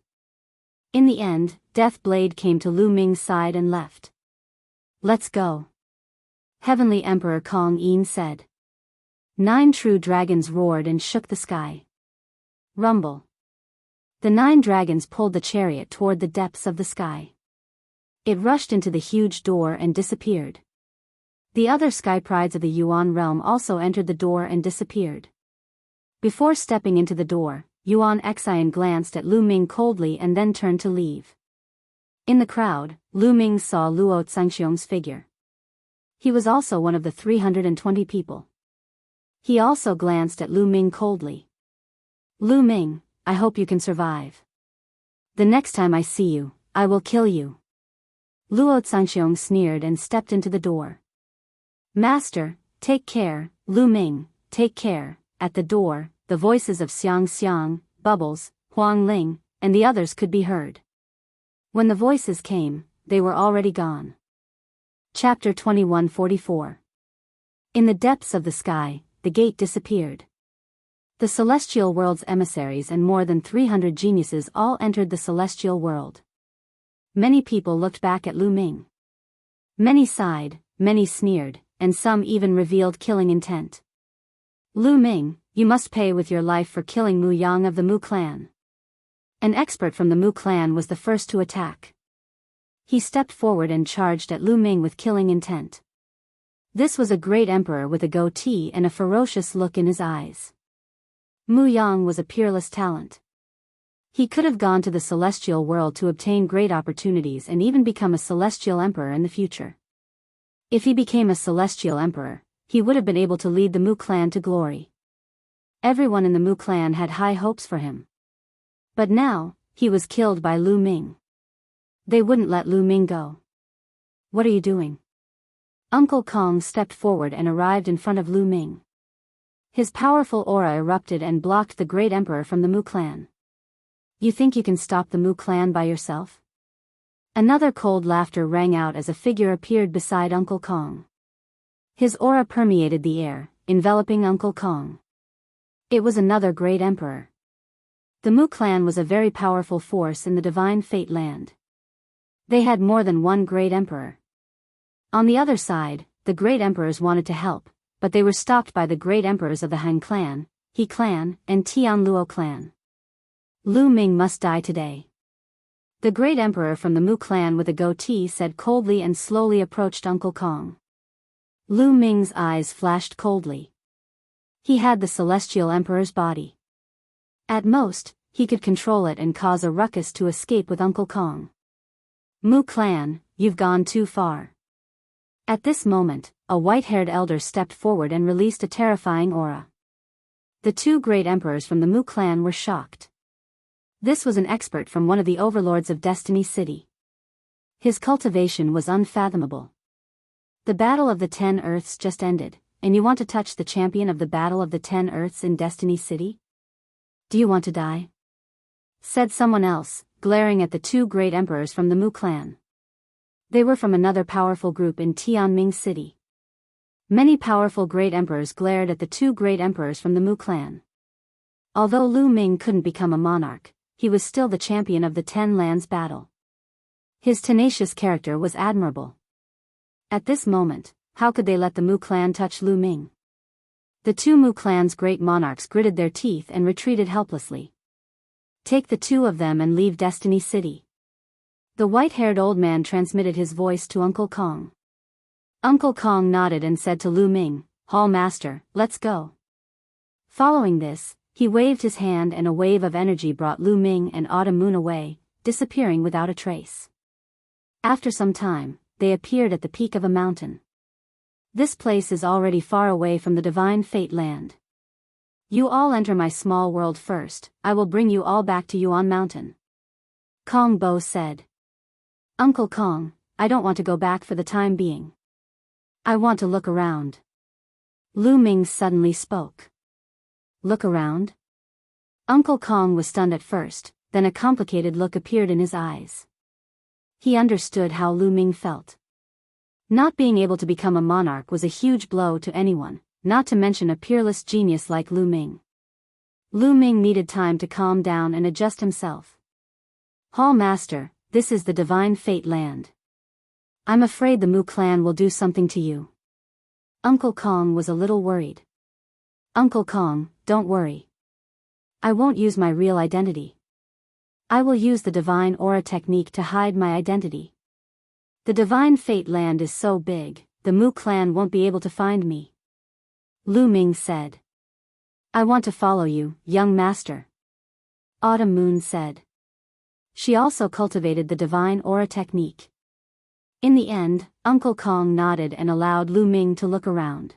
In the end, Death Blade came to Lu Ming's side and left. Let's go. Heavenly Emperor Kong Yin said. 9 true dragons roared and shook the sky. Rumble. The 9 dragons pulled the chariot toward the depths of the sky. It rushed into the huge door and disappeared. The other sky prides of the Yuan realm also entered the door and disappeared. Before stepping into the door, Yuan Xian glanced at Lu Ming coldly and then turned to leave. In the crowd, Lu Ming saw Luo Zhangxiong's figure. He was also one of the 320 people. He also glanced at Lu Ming coldly. Lu Ming, I hope you can survive. The next time I see you, I will kill you. Luo Zhangxiong sneered and stepped into the door. Master, take care, Lu Ming, take care. At the door, the voices of Xiang Xiang, Bubbles, Huang Ling, and the others could be heard. When the voices came, they were already gone. Chapter 2144. In the depths of the sky, the gate disappeared. The celestial world's emissaries and more than 300 geniuses all entered the celestial world. Many people looked back at Lu Ming. Many sighed, many sneered, and some even revealed killing intent. Lu Ming, you must pay with your life for killing Mu Yang of the Mu clan. An expert from the Mu clan was the first to attack. He stepped forward and charged at Lu Ming with killing intent. This was a great emperor with a goatee and a ferocious look in his eyes. Mu Yang was a peerless talent. He could have gone to the celestial world to obtain great opportunities and even become a celestial emperor in the future. If he became a celestial emperor, he would have been able to lead the Mu clan to glory. Everyone in the Mu clan had high hopes for him. But now, he was killed by Lu Ming. They wouldn't let Lu Ming go. What are you doing? Uncle Kong stepped forward and arrived in front of Lu Ming. His powerful aura erupted and blocked the great emperor from the Mu clan. You think you can stop the Mu clan by yourself? Another cold laughter rang out as a figure appeared beside Uncle Kong. His aura permeated the air, enveloping Uncle Kong. It was another great emperor. The Mu clan was a very powerful force in the divine fate land. They had more than one great emperor. On the other side, the great emperors wanted to help, but they were stopped by the great emperors of the Han clan, He clan, and Tian Luo clan. Lu Ming must die today. The great emperor from the Mu clan with a goatee said coldly and slowly approached Uncle Kong. Lu Ming's eyes flashed coldly. He had the celestial emperor's body. At most, he could control it and cause a ruckus to escape with Uncle Kong. Mu clan, you've gone too far. At this moment, a white-haired elder stepped forward and released a terrifying aura. The 2 great emperors from the Mu clan were shocked. This was an expert from one of the overlords of Destiny City. His cultivation was unfathomable. The Battle of the 10 Earths just ended, and you want to touch the champion of the Battle of the 10 Earths in Destiny City? Do you want to die? Said someone else, glaring at the 2 great emperors from the Mu clan. They were from another powerful group in Tianming City. Many powerful great emperors glared at the 2 great emperors from the Mu clan. Although Lu Ming couldn't become a monarch, he was still the champion of the 10 lands battle. His tenacious character was admirable. At this moment, how could they let the Mu clan touch Lu Ming? The 2 Mu clan's great monarchs gritted their teeth and retreated helplessly. Take the 2 of them and leave Destiny City. The white-haired old man transmitted his voice to Uncle Kong. Uncle Kong nodded and said to Lu Ming, Hall Master, let's go. Following this, he waved his hand and a wave of energy brought Lu Ming and Autumn Moon away, disappearing without a trace. After some time, they appeared at the peak of a mountain. This place is already far away from the divine fate land. You all enter my small world first, I will bring you all back to Yuan Mountain. Kong Bo said. Uncle Kong, I don't want to go back for the time being. I want to look around. Lu Ming suddenly spoke. Look around? Uncle Kong was stunned at first, then a complicated look appeared in his eyes. He understood how Lu Ming felt. Not being able to become a monarch was a huge blow to anyone, not to mention a peerless genius like Lu Ming. Lu Ming needed time to calm down and adjust himself. Hall Master, this is the divine fate land. I'm afraid the Mu clan will do something to you. Uncle Kong was a little worried. Uncle Kong, don't worry. I won't use my real identity. I will use the divine aura technique to hide my identity. The divine fate land is so big, the Mu clan won't be able to find me. Lu Ming said. I want to follow you, young master. Autumn Moon said. She also cultivated the divine aura technique. In the end, Uncle Kong nodded and allowed Lu Ming to look around.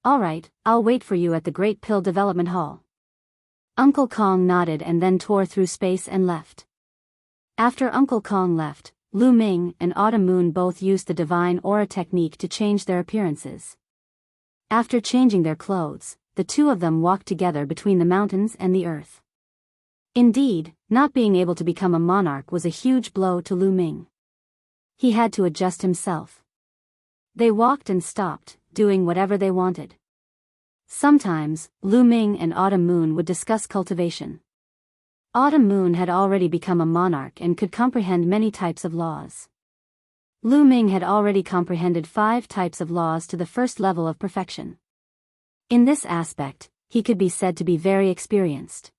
Alright, I'll wait for you at the Great Pill Development Hall. Uncle Kong nodded and then tore through space and left. After Uncle Kong left, Lu Ming and Autumn Moon both used the divine aura technique to change their appearances. After changing their clothes, the two of them walked together between the mountains and the earth. Indeed, not being able to become a monarch was a huge blow to Lu Ming. He had to adjust himself. They walked and stopped, doing whatever they wanted. Sometimes, Lu Ming and Autumn Moon would discuss cultivation. Autumn Moon had already become a monarch and could comprehend many types of laws. Lu Ming had already comprehended 5 types of laws to the first level of perfection. In this aspect, he could be said to be very experienced.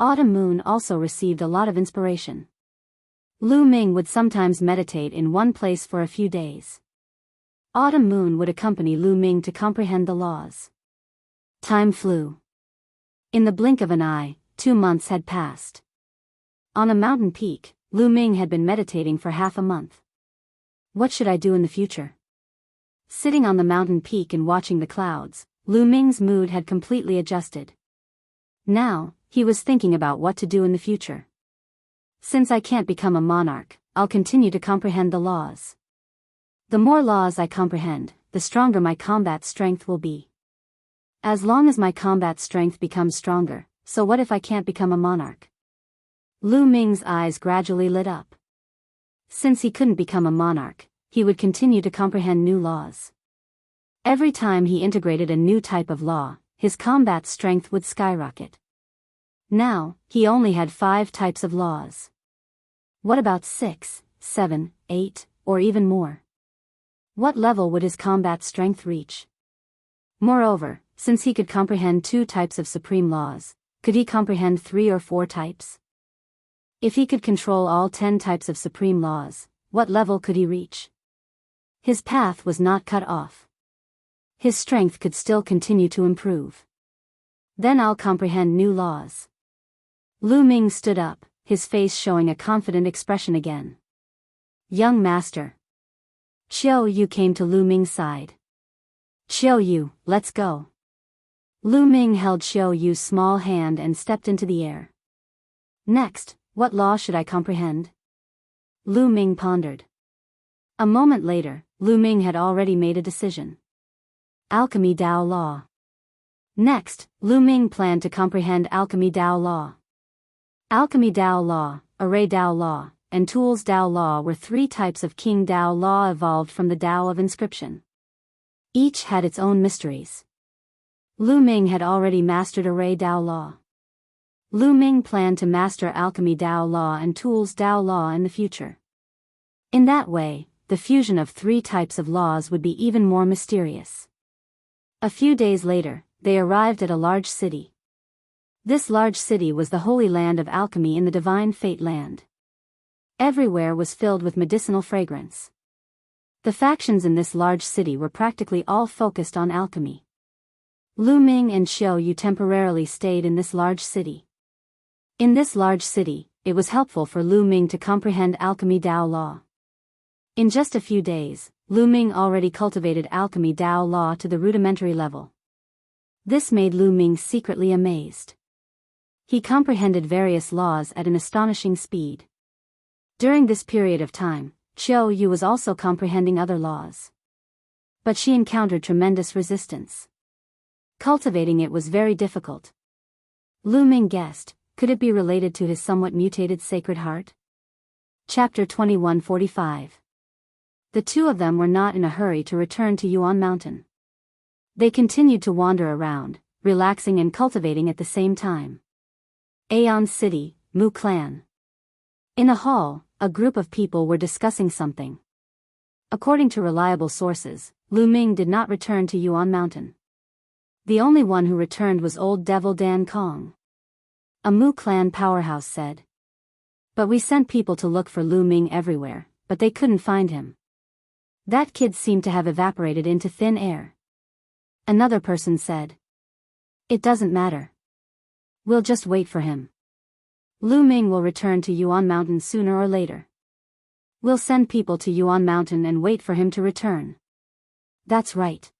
Autumn Moon also received a lot of inspiration. Lu Ming would sometimes meditate in one place for a few days. Autumn Moon would accompany Lu Ming to comprehend the laws. Time flew. In the blink of an eye, 2 months had passed. On a mountain peak, Lu Ming had been meditating for half a month. What should I do in the future? Sitting on the mountain peak and watching the clouds, Lu Ming's mood had completely adjusted. Now, he was thinking about what to do in the future. Since I can't become a monarch, I'll continue to comprehend the laws. The more laws I comprehend, the stronger my combat strength will be. As long as my combat strength becomes stronger, so what if I can't become a monarch? Lu Ming's eyes gradually lit up. Since he couldn't become a monarch, he would continue to comprehend new laws. Every time he integrated a new type of law, his combat strength would skyrocket. Now, he only had 5 types of laws. What about 6, 7, 8, or even more? What level would his combat strength reach? Moreover, since he could comprehend 2 types of supreme laws, could he comprehend 3 or 4 types? If he could control all 10 types of supreme laws, what level could he reach? His path was not cut off. His strength could still continue to improve. Then I'll comprehend new laws. Lu Ming stood up, his face showing a confident expression again. Young master. Xiao Yu came to Lu Ming's side. Xiao Yu, let's go. Lu Ming held Xiao Yu's small hand and stepped into the air. Next, what law should I comprehend? Lu Ming pondered. A moment later, Lu Ming had already made a decision. Alchemy Dao Law. Next, Lu Ming planned to comprehend Alchemy Dao Law. Alchemy Dao Law, Array Dao Law, and Tools Dao Law were 3 types of King Dao Law evolved from the Dao of Inscription. Each had its own mysteries. Lu Ming had already mastered Array Dao Law. Lu Ming planned to master Alchemy Dao Law and Tools Dao Law in the future. In that way, the fusion of 3 types of laws would be even more mysterious. A few days later, they arrived at a large city. This large city was the holy land of alchemy in the divine fate land. Everywhere was filled with medicinal fragrance. The factions in this large city were practically all focused on alchemy. Lu Ming and Xiao Yu temporarily stayed in this large city. In this large city, it was helpful for Lu Ming to comprehend Alchemy Dao Law. In just a few days, Lu Ming already cultivated alchemy Dao law to the rudimentary level. This made Lu Ming secretly amazed. He comprehended various laws at an astonishing speed. During this period of time, Qiu Yu was also comprehending other laws. But she encountered tremendous resistance. Cultivating it was very difficult. Lu Ming guessed, could it be related to his somewhat mutated Sacred Heart? Chapter 2145. The two of them were not in a hurry to return to Yuan Mountain. They continued to wander around, relaxing and cultivating at the same time. Aeon City, Mu Clan. In a hall, a group of people were discussing something. According to reliable sources, Lu Ming did not return to Yuan Mountain. The only one who returned was Old Devil Dan Kong. A Mu Clan powerhouse said. But we sent people to look for Lu Ming everywhere, but they couldn't find him. That kid seemed to have evaporated into thin air. Another person said. It doesn't matter. We'll just wait for him. Lu Ming will return to Yuan Mountain sooner or later. We'll send people to Yuan Mountain and wait for him to return. That's right.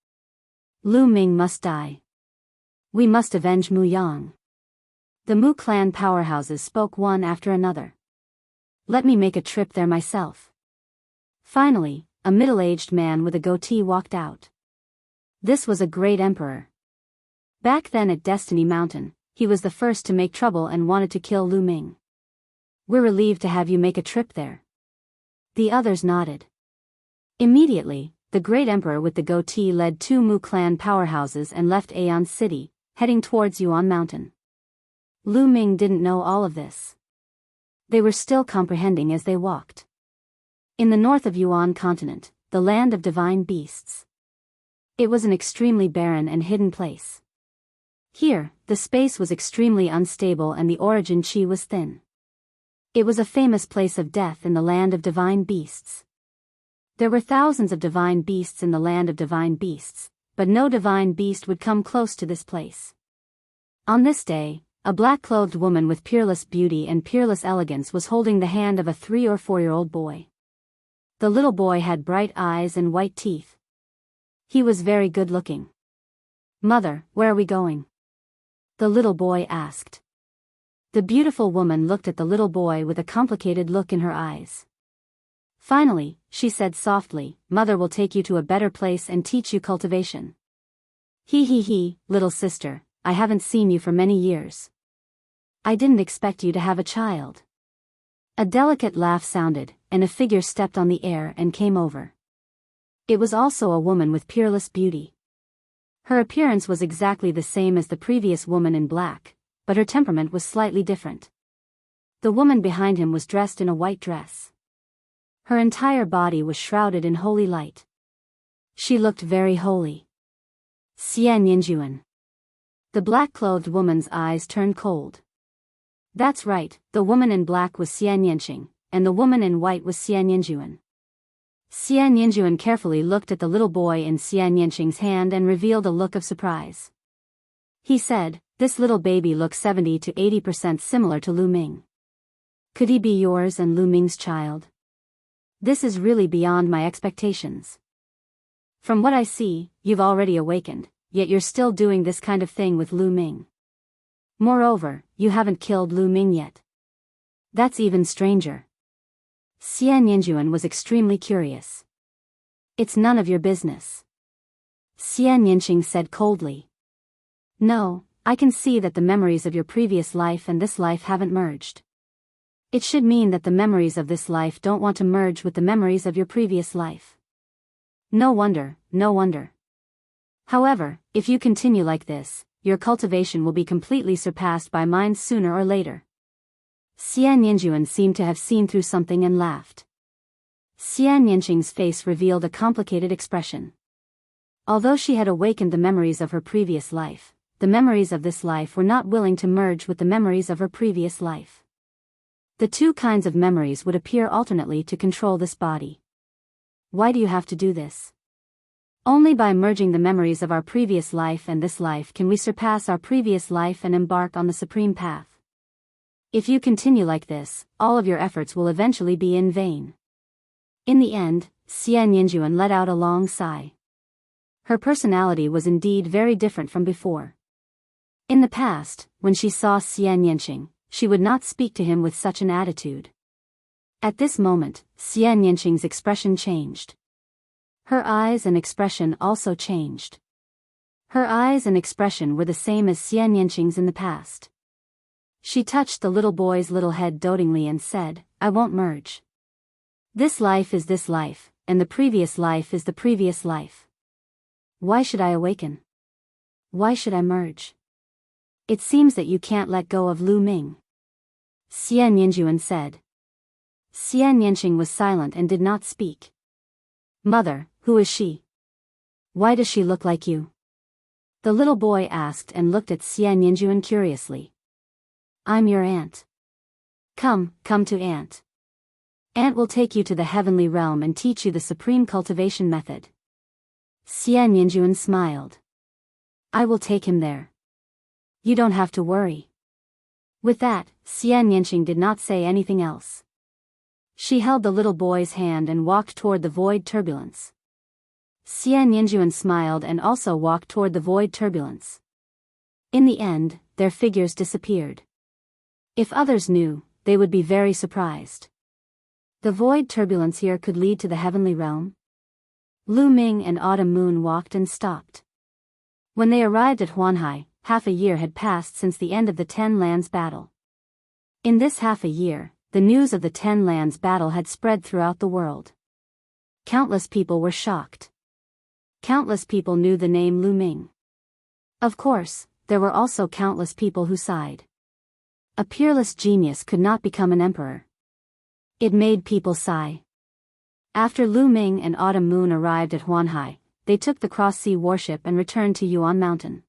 Lu Ming must die. We must avenge Mu Yang. The Mu Clan powerhouses spoke one after another. Let me make a trip there myself. Finally, a middle-aged man with a goatee walked out. This was a great emperor. Back then at Destiny Mountain, he was the first to make trouble and wanted to kill Lu Ming. We're relieved to have you make a trip there. The others nodded. Immediately, the great emperor with the goatee led two Mu Clan powerhouses and left Aeon City, heading towards Yuan Mountain. Lu Ming didn't know all of this. They were still comprehending as they walked. In the north of Yuan continent, the land of divine beasts. It was an extremely barren and hidden place. Here, the space was extremely unstable and the origin chi was thin. It was a famous place of death in the land of divine beasts. There were thousands of divine beasts in the land of divine beasts, but no divine beast would come close to this place. On this day, a black-clothed woman with peerless beauty and peerless elegance was holding the hand of a 3- or 4-year-old boy. The little boy had bright eyes and white teeth. He was very good-looking. Mother, where are we going? The little boy asked. The beautiful woman looked at the little boy with a complicated look in her eyes. Finally, she said softly, Mother will take you to a better place and teach you cultivation. He, little sister, I haven't seen you for many years. I didn't expect you to have a child. A delicate laugh sounded, and a figure stepped on the air and came over. It was also a woman with peerless beauty. Her appearance was exactly the same as the previous woman in black, but her temperament was slightly different. The woman behind him was dressed in a white dress. Her entire body was shrouded in holy light. She looked very holy. Xian Yinjuan. The black-clothed woman's eyes turned cold. That's right, the woman in black was Xian Yanqing, and the woman in white was Xian Yinjuan. Xian Yinjuan carefully looked at the little boy in Xian Yanqing's hand and revealed a look of surprise. He said, this little baby looks 70 to 80% similar to Lu Ming. Could he be yours and Lu Ming's child? This is really beyond my expectations. From what I see, you've already awakened, yet you're still doing this kind of thing with Lu Ming. Moreover, you haven't killed Lu Ming yet. That's even stranger. Xian Yinjuan was extremely curious. It's none of your business. Xian Yinqing said coldly. No, I can see that the memories of your previous life and this life haven't merged. It should mean that the memories of this life don't want to merge with the memories of your previous life. No wonder, no wonder. However, if you continue like this, your cultivation will be completely surpassed by mine sooner or later. Xian Yinjuan seemed to have seen through something and laughed. Xian Yinqing's face revealed a complicated expression. Although she had awakened the memories of her previous life, the memories of this life were not willing to merge with the memories of her previous life. The two kinds of memories would appear alternately to control this body. Why do you have to do this? Only by merging the memories of our previous life and this life can we surpass our previous life and embark on the supreme path. If you continue like this, all of your efforts will eventually be in vain. In the end, Xian Yinjuan let out a long sigh. Her personality was indeed very different from before. In the past, when she saw Xian Yanqing, she would not speak to him with such an attitude. At this moment, Xian Yanqing's expression changed. Her eyes and expression also changed. Her eyes and expression were the same as Xian Yanqing's in the past. She touched the little boy's little head dotingly and said, "I won't merge. This life is this life, and the previous life is the previous life. Why should I awaken? Why should I merge? It seems that you can't let go of Lu Ming," Xian Yinjuan said. Xian Yanqing was silent and did not speak. "Mother, who is she? Why does she look like you?" the little boy asked and looked at Xian Yinjuan curiously. "I'm your aunt. Come to aunt. Aunt will take you to the heavenly realm and teach you the supreme cultivation method." Xian Yinjuan smiled. "I will take him there. You don't have to worry." With that, Xian Yanqing did not say anything else. She held the little boy's hand and walked toward the void turbulence. Xian Yinjuan smiled and also walked toward the void turbulence. In the end, their figures disappeared. If others knew, they would be very surprised. The void turbulence here could lead to the heavenly realm? Lu Ming and Autumn Moon walked and stopped. When they arrived at Huanhai, half a year had passed since the end of the Ten Lands battle. In this half a year, the news of the Ten Lands battle had spread throughout the world. Countless people were shocked. Countless people knew the name Lu Ming. Of course, there were also countless people who sighed. A peerless genius could not become an emperor. It made people sigh. After Lu Ming and Autumn Moon arrived at Huanhai, they took the cross-sea warship and returned to Yuan Mountain.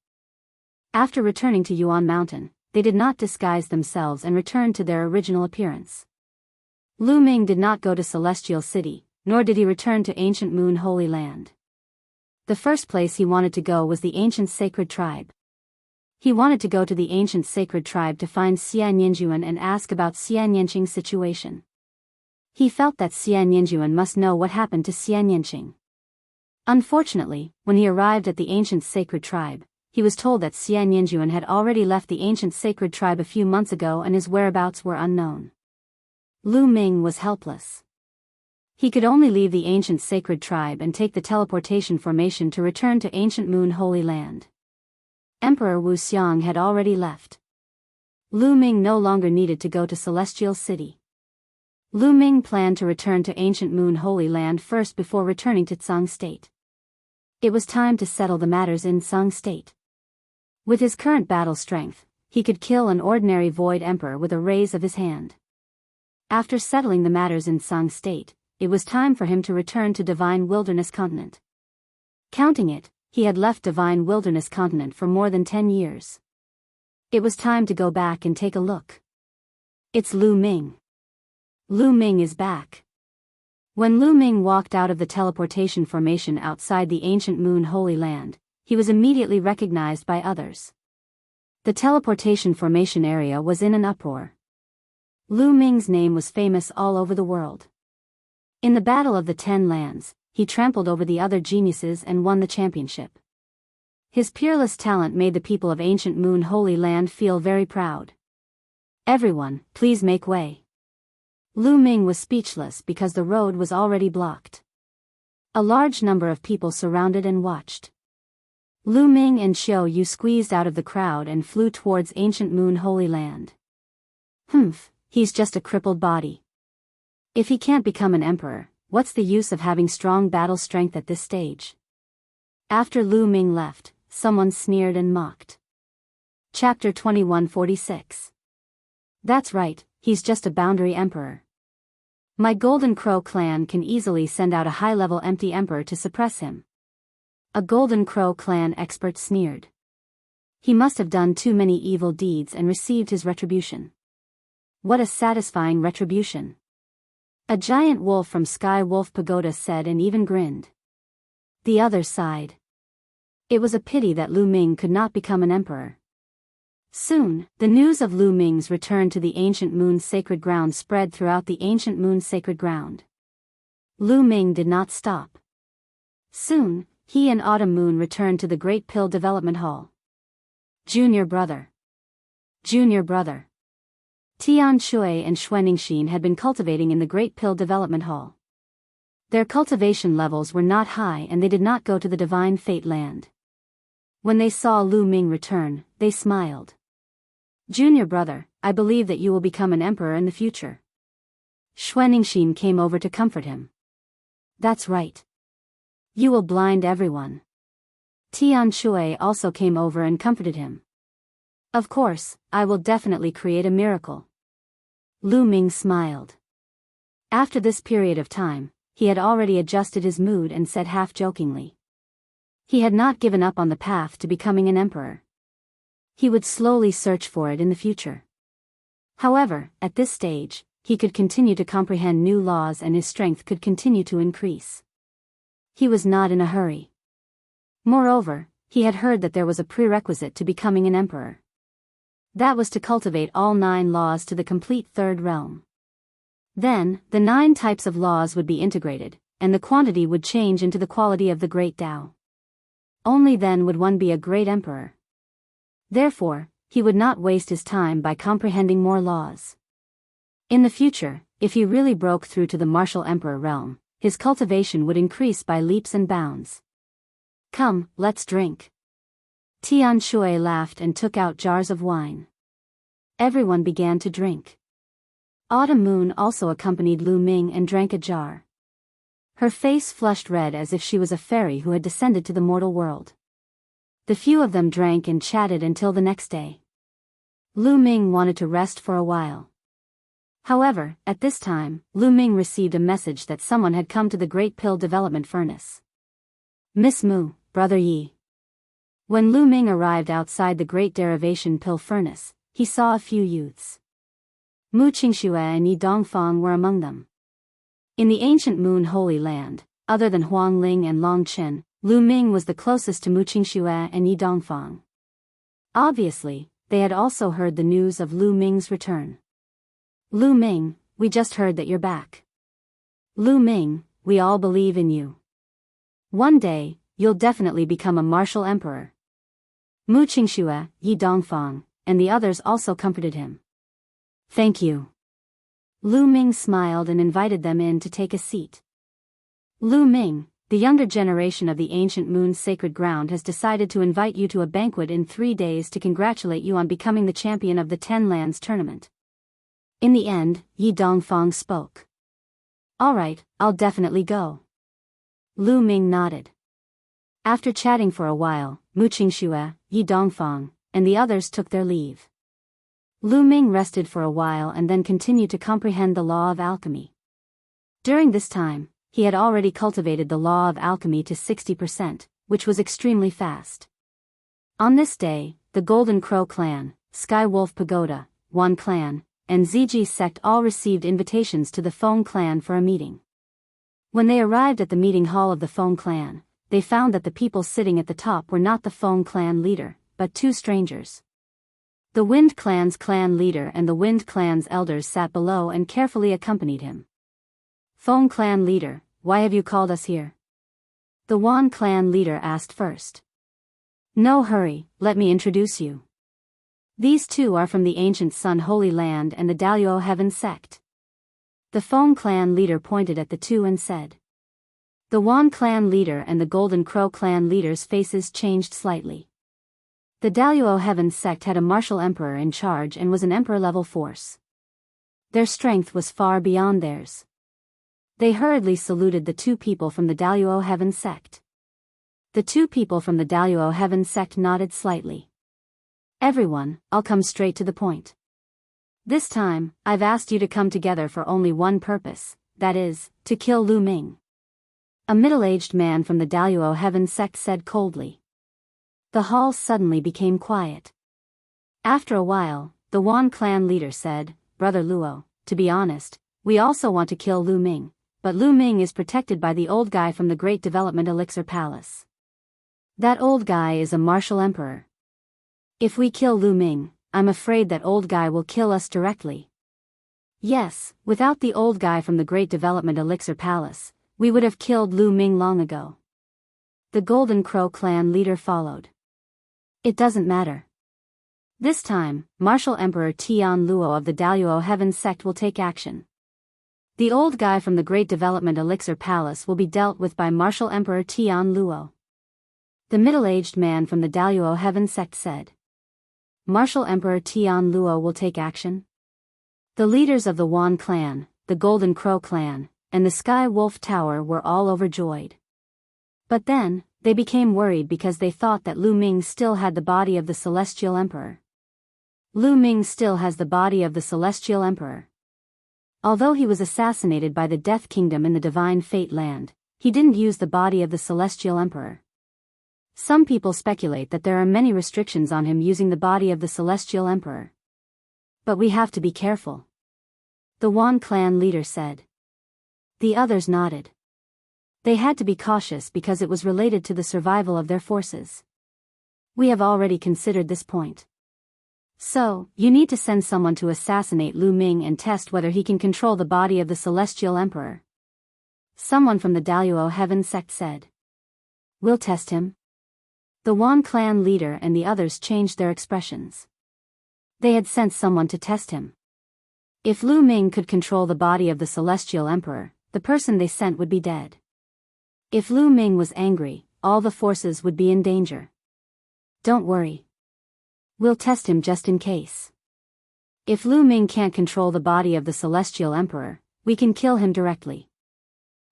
After returning to Yuan Mountain, they did not disguise themselves and returned to their original appearance. Lu Ming did not go to Celestial City, nor did he return to Ancient Moon Holy Land. The first place he wanted to go was the Ancient Sacred Tribe. He wanted to go to the Ancient Sacred Tribe to find Xian Yinjuan and ask about Xian Yanqing's situation. He felt that Xian Yinjuan must know what happened to Xian Yanqing. Unfortunately, when he arrived at the Ancient Sacred Tribe, he was told that Xian Yinjuan had already left the Ancient Sacred Tribe a few months ago and his whereabouts were unknown. Lu Ming was helpless. He could only leave the Ancient Sacred Tribe and take the teleportation formation to return to Ancient Moon Holy Land. Emperor Wu Xiang had already left. Lu Ming no longer needed to go to Celestial City. Lu Ming planned to return to Ancient Moon Holy Land first before returning to Tsang State. It was time to settle the matters in Tsang State. With his current battle strength, he could kill an ordinary Void Emperor with a raise of his hand. After settling the matters in Tsang State, it was time for him to return to Divine Wilderness Continent. Counting it, he had left Divine Wilderness Continent for more than 10 years. It was time to go back and take a look. It's Lu Ming. Lu Ming is back. When Lu Ming walked out of the teleportation formation outside the Ancient Moon Holy Land, he was immediately recognized by others. The teleportation formation area was in an uproar. Lu Ming's name was famous all over the world. In the Battle of the Ten Lands, he trampled over the other geniuses and won the championship. His peerless talent made the people of Ancient Moon Holy Land feel very proud. "Everyone, please make way." Lu Ming was speechless because the road was already blocked. A large number of people surrounded and watched. Lu Ming and Xiao Yu squeezed out of the crowd and flew towards Ancient Moon Holy Land. He's just a crippled body. If he can't become an emperor, what's the use of having strong battle strength at this stage? After Lu Ming left, someone sneered and mocked. Chapter 2146. That's right, he's just a boundary emperor. My Golden Crow clan can easily send out a high-level empty emperor to suppress him. A Golden Crow clan expert sneered. He must have done too many evil deeds and received his retribution. What a satisfying retribution. A giant wolf from Sky Wolf Pagoda said and even grinned. The others sighed. It was a pity that Lu Ming could not become an emperor. Soon, the news of Lu Ming's return to the Ancient Moon Sacred Ground spread throughout the Ancient Moon Sacred Ground. Lu Ming did not stop. Soon, he and Autumn Moon returned to the Great Pill Development Hall. Junior brother. Junior brother. Tian Shui and Xuaningxin had been cultivating in the Great Pill Development Hall. Their cultivation levels were not high and they did not go to the Divine Fate Land. When they saw Lu Ming return, they smiled. Junior brother, I believe that you will become an emperor in the future. Xuaningxin came over to comfort him. That's right. You will blind everyone. Tian Shui also came over and comforted him. Of course, I will definitely create a miracle. Lu Ming smiled. After this period of time, he had already adjusted his mood and said half-jokingly. He had not given up on the path to becoming an emperor. He would slowly search for it in the future. However, at this stage, he could continue to comprehend new laws and his strength could continue to increase. He was not in a hurry. Moreover, he had heard that there was a prerequisite to becoming an emperor. That was to cultivate all 9 laws to the complete third realm. Then, the 9 types of laws would be integrated, and the quantity would change into the quality of the great Tao. Only then would one be a great emperor. Therefore, he would not waste his time by comprehending more laws. In the future, if he really broke through to the martial emperor realm, his cultivation would increase by leaps and bounds. Come, let's drink. Tian Shui laughed and took out jars of wine. Everyone began to drink. Autumn Moon also accompanied Lu Ming and drank a jar. Her face flushed red as if she was a fairy who had descended to the mortal world. The few of them drank and chatted until the next day. Lu Ming wanted to rest for a while. However, at this time, Lu Ming received a message that someone had come to the Great Pill Development Furnace. Miss Mu, Brother Yi. When Lu Ming arrived outside the Great Derivation Pill Furnace, he saw a few youths. Mu Qingxue and Yi Dongfang were among them. In the ancient Moon Holy Land, other than Huang Ling and Long Chen, Lu Ming was the closest to Mu Qingxue and Yi Dongfang. Obviously, they had also heard the news of Lu Ming's return. Lu Ming, we just heard that you're back. Lu Ming, we all believe in you. One day, you'll definitely become a martial emperor. Mu Qingxue, Yi Dongfang, and the others also comforted him. Thank you. Lu Ming smiled and invited them in to take a seat. Lu Ming, the younger generation of the ancient Moon's sacred ground has decided to invite you to a banquet in 3 days to congratulate you on becoming the champion of the 10 Lands tournament. In the end, Yi Dongfang spoke. Alright, I'll definitely go. Lu Ming nodded. After chatting for a while, Mu Qingxue, Yi Dongfang, and the others took their leave. Lu Ming rested for a while and then continued to comprehend the law of alchemy. During this time, he had already cultivated the law of alchemy to 60%, which was extremely fast. On this day, the Golden Crow clan, Sky Wolf Pagoda, Wan clan, and Ziji sect all received invitations to the Feng clan for a meeting. When they arrived at the meeting hall of the Feng clan, they found that the people sitting at the top were not the Feng clan leader, but 2 strangers. The Wind clan's clan leader and the Wind clan's elders sat below and carefully accompanied him. Feng clan leader, why have you called us here? The Wan clan leader asked first. No hurry, let me introduce you. These 2 are from the ancient Sun Holy Land and the Daluo Heaven sect. The Feng clan leader pointed at the 2 and said. The Wan clan leader and the Golden Crow clan leader's faces changed slightly. The Daluo Heaven sect had a martial emperor in charge and was an emperor-level force. Their strength was far beyond theirs. They hurriedly saluted the 2 people from the Daluo Heaven sect. The 2 people from the Daluo Heaven sect nodded slightly. Everyone, I'll come straight to the point. This time, I've asked you to come together for only one purpose, that is, to kill Lu Ming. A middle-aged man from the Daluo Heaven sect said coldly. The hall suddenly became quiet. After a while, the Wan clan leader said, Brother Luo, to be honest, we also want to kill Lu Ming, but Lu Ming is protected by the old guy from the Great Development Elixir Palace. That old guy is a martial emperor. If we kill Lu Ming, I'm afraid that old guy will kill us directly. Yes, without the old guy from the Great Development Elixir Palace, We would have killed Lu Ming long ago. The Golden Crow clan leader followed. It doesn't matter. This time, Martial Emperor Tian Luo of the Daluo Heaven sect will take action. The old guy from the Great Development Elixir Palace will be dealt with by Martial Emperor Tian Luo. The middle-aged man from the Daluo Heaven sect said. Martial Emperor Tian Luo will take action? The leaders of the Wan clan, the Golden Crow clan, and the Sky Wolf Tower were all overjoyed. But then, they became worried because they thought that Lu Ming still had the body of the Celestial Emperor. Lu Ming still has the body of the Celestial Emperor. Although he was assassinated by the Death Kingdom in the Divine Fate Land, he didn't use the body of the Celestial Emperor. Some people speculate that there are many restrictions on him using the body of the Celestial Emperor. But we have to be careful. The Wan clan leader said. The others nodded. They had to be cautious because it was related to the survival of their forces. We have already considered this point. So, you need to send someone to assassinate Lu Ming and test whether he can control the body of the Celestial Emperor. Someone from the Daluo Heaven sect said. We'll test him. The Wan clan leader and the others changed their expressions. They had sent someone to test him. If Lu Ming could control the body of the Celestial Emperor, the person they sent would be dead. If Lu Ming was angry, all the forces would be in danger. Don't worry. We'll test him just in case. If Lu Ming can't control the body of the Celestial Emperor, we can kill him directly.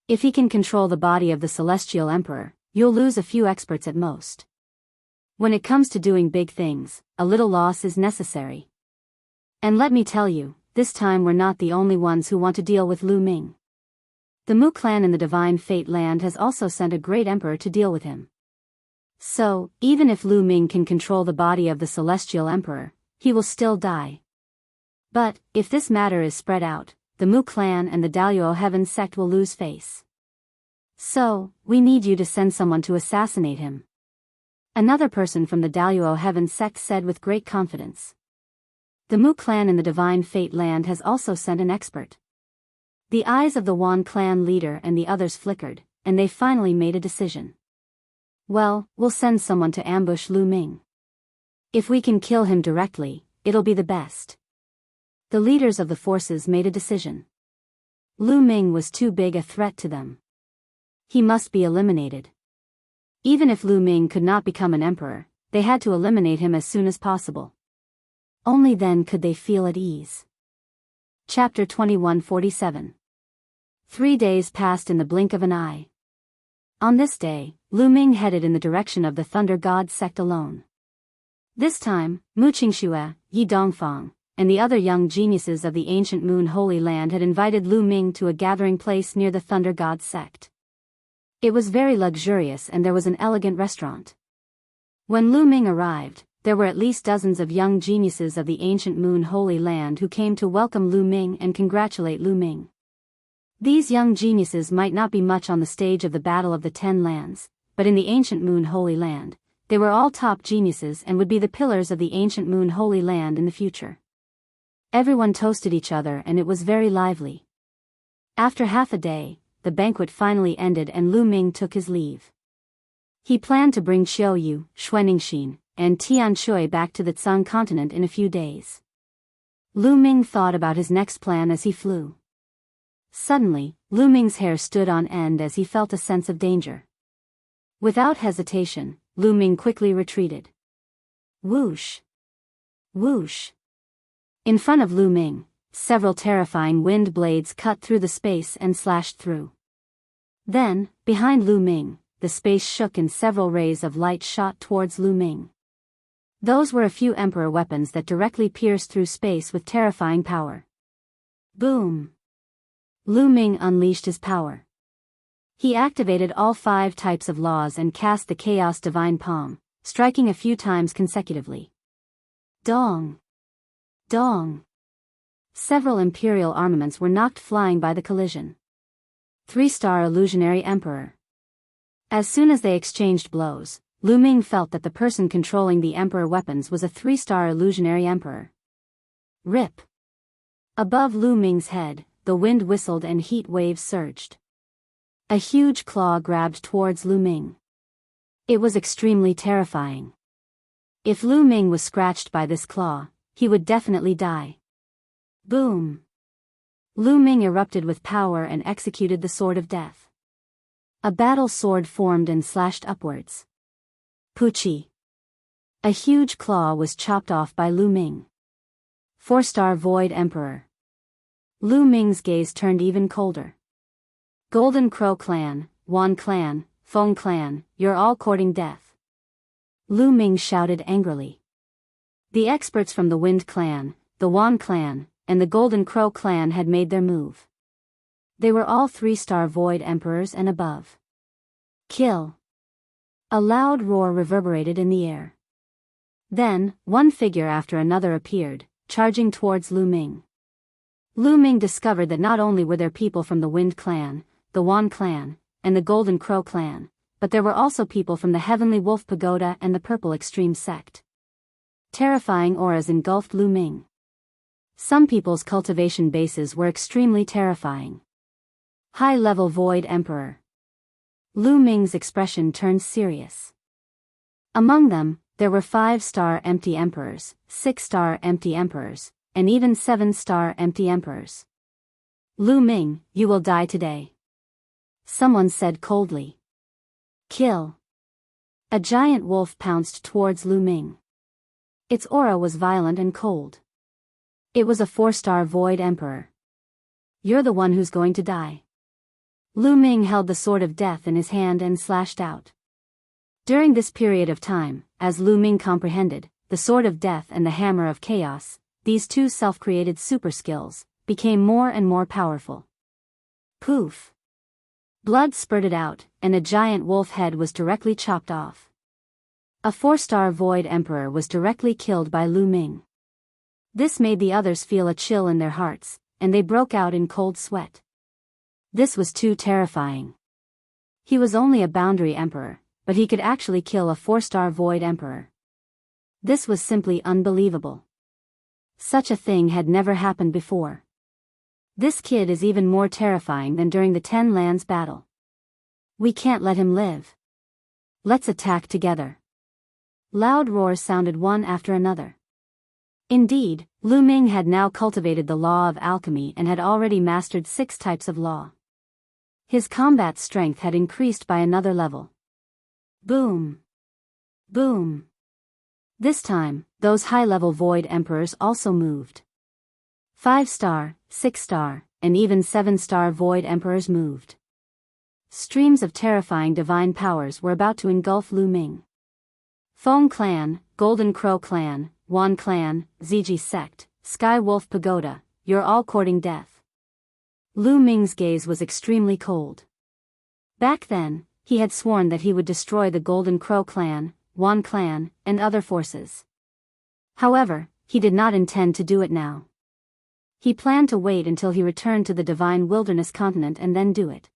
If he can control the body of the Celestial Emperor, you'll lose a few experts at most. When it comes to doing big things, a little loss is necessary. And let me tell you, this time we're not the only ones who want to deal with Lu Ming. The Mu clan in the Divine Fate Land has also sent a great emperor to deal with him. So, even if Lu Ming can control the body of the Celestial Emperor, he will still die. But, if this matter is spread out, the Mu clan and the Daluo Heaven sect will lose face. So, we need you to send someone to assassinate him. Another person from the Daluo Heaven sect said with great confidence. The Mu clan in the Divine Fate Land has also sent an expert. The eyes of the Wan clan leader and the others flickered, and they finally made a decision. Well, we'll send someone to ambush Lu Ming. If we can kill him directly, it'll be the best. The leaders of the forces made a decision. Lu Ming was too big a threat to them. He must be eliminated. Even if Lu Ming could not become an emperor, they had to eliminate him as soon as possible. Only then could they feel at ease. Chapter 2147. 3 days passed in the blink of an eye. On this day, Lu Ming headed in the direction of the Thunder God sect alone. This time, Mu Qingxue, Yi Dongfang, and the other young geniuses of the ancient Moon Holy Land had invited Lu Ming to a gathering place near the Thunder God sect. It was very luxurious and there was an elegant restaurant. When Lu Ming arrived, there were at least dozens of young geniuses of the ancient Moon Holy Land who came to welcome Lu Ming and congratulate Lu Ming. These young geniuses might not be much on the stage of the Battle of the Ten Lands, but in the ancient Moon Holy Land, they were all top geniuses and would be the pillars of the ancient Moon Holy Land in the future. Everyone toasted each other and it was very lively. After half a day, the banquet finally ended and Lu Ming took his leave. He planned to bring Xiao Yu, Xuaningxin, and Tian Shui back to the Tsang continent in a few days. Lu Ming thought about his next plan as he flew. Suddenly, Lu Ming's hair stood on end as he felt a sense of danger. Without hesitation, Lu Ming quickly retreated. Whoosh! Whoosh! In front of Lu Ming, several terrifying wind blades cut through the space and slashed through. Then, behind Lu Ming, the space shook and several rays of light shot towards Lu Ming. Those were a few emperor weapons that directly pierced through space with terrifying power. Boom! Lu Ming unleashed his power. He activated all 5 types of laws and cast the Chaos Divine Palm, striking a few times consecutively. Dong! Dong! Several imperial armaments were knocked flying by the collision. 3-star illusionary emperor. As soon as they exchanged blows, Lu Ming felt that the person controlling the emperor weapons was a 3-star illusionary emperor. Rip! Above Lu Ming's head, the wind whistled and heat waves surged. A huge claw grabbed towards Lu Ming. It was extremely terrifying. If Lu Ming was scratched by this claw, he would definitely die. Boom! Lu Ming erupted with power and executed the Sword of Death. A battle sword formed and slashed upwards. Poochie! A huge claw was chopped off by Lu Ming. 4-star Void Emperor. Lu Ming's gaze turned even colder. Golden Crow Clan, Wan Clan, Feng Clan, you're all courting death. Lu Ming shouted angrily. The experts from the Wind Clan, the Wan Clan, and the Golden Crow Clan had made their move. They were all 3-star Void Emperors and above. Kill! A loud roar reverberated in the air. Then, one figure after another appeared, charging towards Lu Ming. Lu Ming discovered that not only were there people from the Wind Clan, the Wan Clan, and the Golden Crow Clan, but there were also people from the Heavenly Wolf Pagoda and the Purple Extreme Sect. Terrifying auras engulfed Lu Ming. Some people's cultivation bases were extremely terrifying. High-level Void Emperor. Lu Ming's expression turned serious. Among them, there were 5-star Empty Emperors, 6-star Empty Emperors, and even 7-star Empty Emperors. Lu Ming, you will die today. Someone said coldly. Kill. A giant wolf pounced towards Lu Ming. Its aura was violent and cold. It was a 4-star Void Emperor. You're the one who's going to die. Lu Ming held the Sword of Death in his hand and slashed out. During this period of time, as Lu Ming comprehended, the Sword of Death and the Hammer of Chaos, these two self-created super skills, became more and more powerful. Poof! Blood spurted out, and a giant wolf head was directly chopped off. A 4-star Void Emperor was directly killed by Lu Ming. This made the others feel a chill in their hearts, and they broke out in cold sweat. This was too terrifying. He was only a boundary emperor, but he could actually kill a 4-star Void Emperor. This was simply unbelievable. Such a thing had never happened before. This kid is even more terrifying than during the 10 Lands battle. We can't let him live. Let's attack together. Loud roars sounded one after another. Indeed, Lu Ming had now cultivated the law of alchemy and had already mastered 6 types of law. His combat strength had increased by another level. Boom! Boom! This time, those high-level Void Emperors also moved. 5-star, 6-star, and even 7-star Void Emperors moved. Streams of terrifying divine powers were about to engulf Lu Ming. Feng Clan, Golden Crow Clan, Wan Clan, Ziji Sect, Sky Wolf Pagoda, you're all courting death. Lu Ming's gaze was extremely cold. Back then, he had sworn that he would destroy the Golden Crow Clan, Wan Clan, and other forces. However, he did not intend to do it now. He planned to wait until he returned to the Divine Wilderness continent and then do it.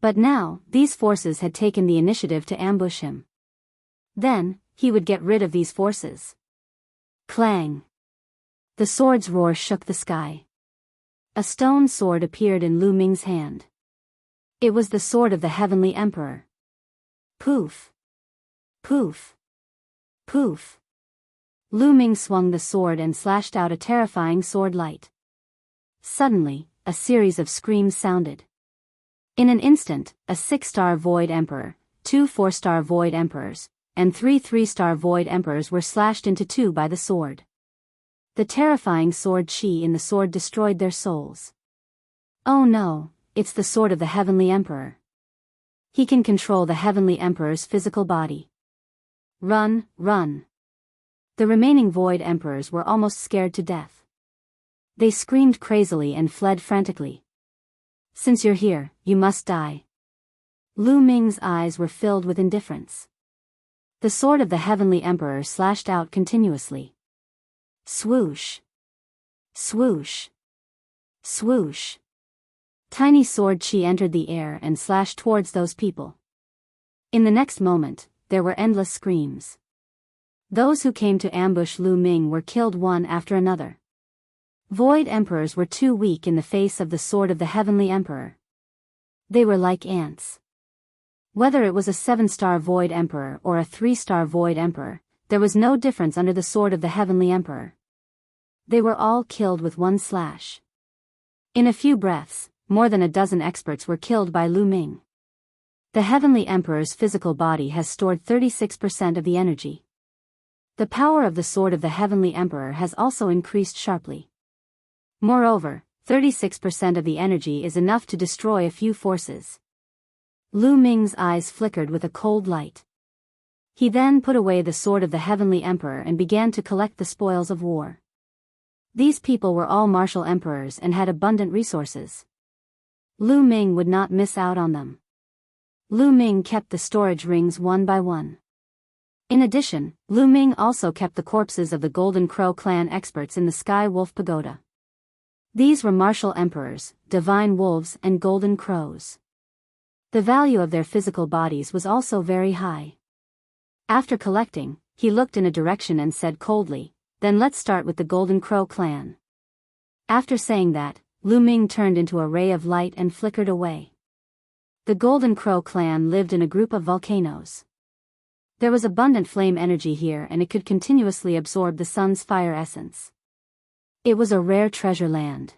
But now, these forces had taken the initiative to ambush him. Then, he would get rid of these forces. Clang! The sword's roar shook the sky. A stone sword appeared in Lu Ming's hand. It was the sword of the Heavenly Emperor. Poof! Poof! Poof! Lu Ming swung the sword and slashed out a terrifying sword light. Suddenly, a series of screams sounded. In an instant, a 6-star Void Emperor, 2 4-star Void Emperors, and 3 3-star Void Emperors were slashed into 2 by the sword. The terrifying sword chi in the sword destroyed their souls. Oh no, it's the sword of the Heavenly Emperor. He can control the Heavenly Emperor's physical body. Run, run. The remaining Void Emperors were almost scared to death. They screamed crazily and fled frantically. Since you're here, you must die. Lu Ming's eyes were filled with indifference. The sword of the Heavenly Emperor slashed out continuously. Swoosh! Swoosh! Swoosh! Tiny sword chi entered the air and slashed towards those people. In the next moment, there were endless screams. Those who came to ambush Lu Ming were killed one after another. Void Emperors were too weak in the face of the sword of the Heavenly Emperor. They were like ants. Whether it was a 7-star Void Emperor or a 3-star Void Emperor, there was no difference under the sword of the Heavenly Emperor. They were all killed with one slash. In a few breaths, more than a dozen experts were killed by Lu Ming. The Heavenly Emperor's physical body has stored 36% of the energy. The power of the sword of the Heavenly Emperor has also increased sharply. Moreover, 36% of the energy is enough to destroy a few forces. Lu Ming's eyes flickered with a cold light. He then put away the sword of the Heavenly Emperor and began to collect the spoils of war. These people were all martial emperors and had abundant resources. Lu Ming would not miss out on them. Lu Ming kept the storage rings one by one. In addition, Lu Ming also kept the corpses of the Golden Crow clan experts in the Sky Wolf Pagoda. These were martial emperors, divine wolves and golden crows. The value of their physical bodies was also very high. After collecting, he looked in a direction and said coldly, "Then let's start with the Golden Crow clan." After saying that, Lu Ming turned into a ray of light and flickered away. The Golden Crow clan lived in a group of volcanoes. There was abundant flame energy here and it could continuously absorb the sun's fire essence. It was a rare treasure land.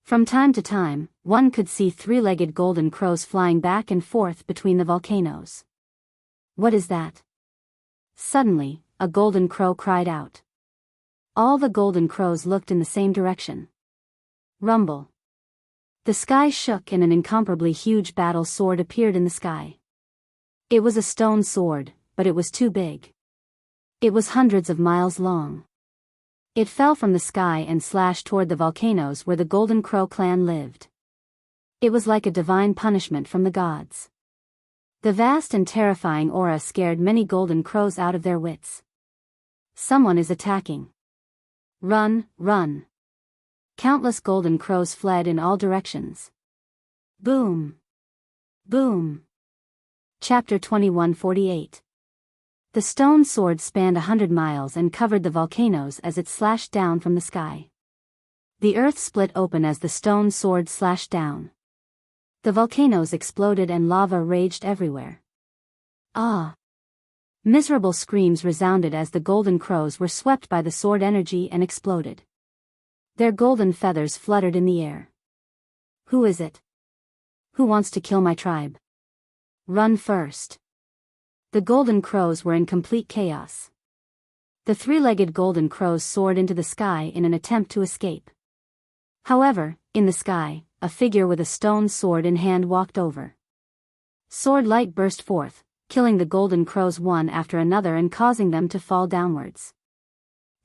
From time to time, one could see 3-legged golden crows flying back and forth between the volcanoes. "What is that?" Suddenly, a golden crow cried out. All the golden crows looked in the same direction. Rumble. The sky shook and an incomparably huge battle sword appeared in the sky. It was a stone sword, but it was too big. It was hundreds of miles long. It fell from the sky and slashed toward the volcanoes where the Golden Crow clan lived. It was like a divine punishment from the gods. The vast and terrifying aura scared many golden crows out of their wits. Someone is attacking. Run, run. Countless golden crows fled in all directions. Boom. Boom. Chapter 2148. The stone sword spanned 100 miles and covered the volcanoes as it slashed down from the sky. The earth split open as the stone sword slashed down. The volcanoes exploded and lava raged everywhere. Ah! Miserable screams resounded as the golden crows were swept by the sword energy and exploded. Their golden feathers fluttered in the air. Who is it? Who wants to kill my tribe? Run first. The golden crows were in complete chaos. The 3-legged golden crows soared into the sky in an attempt to escape. However, in the sky, a figure with a stone sword in hand walked over. Sword light burst forth, killing the golden crows one after another and causing them to fall downwards.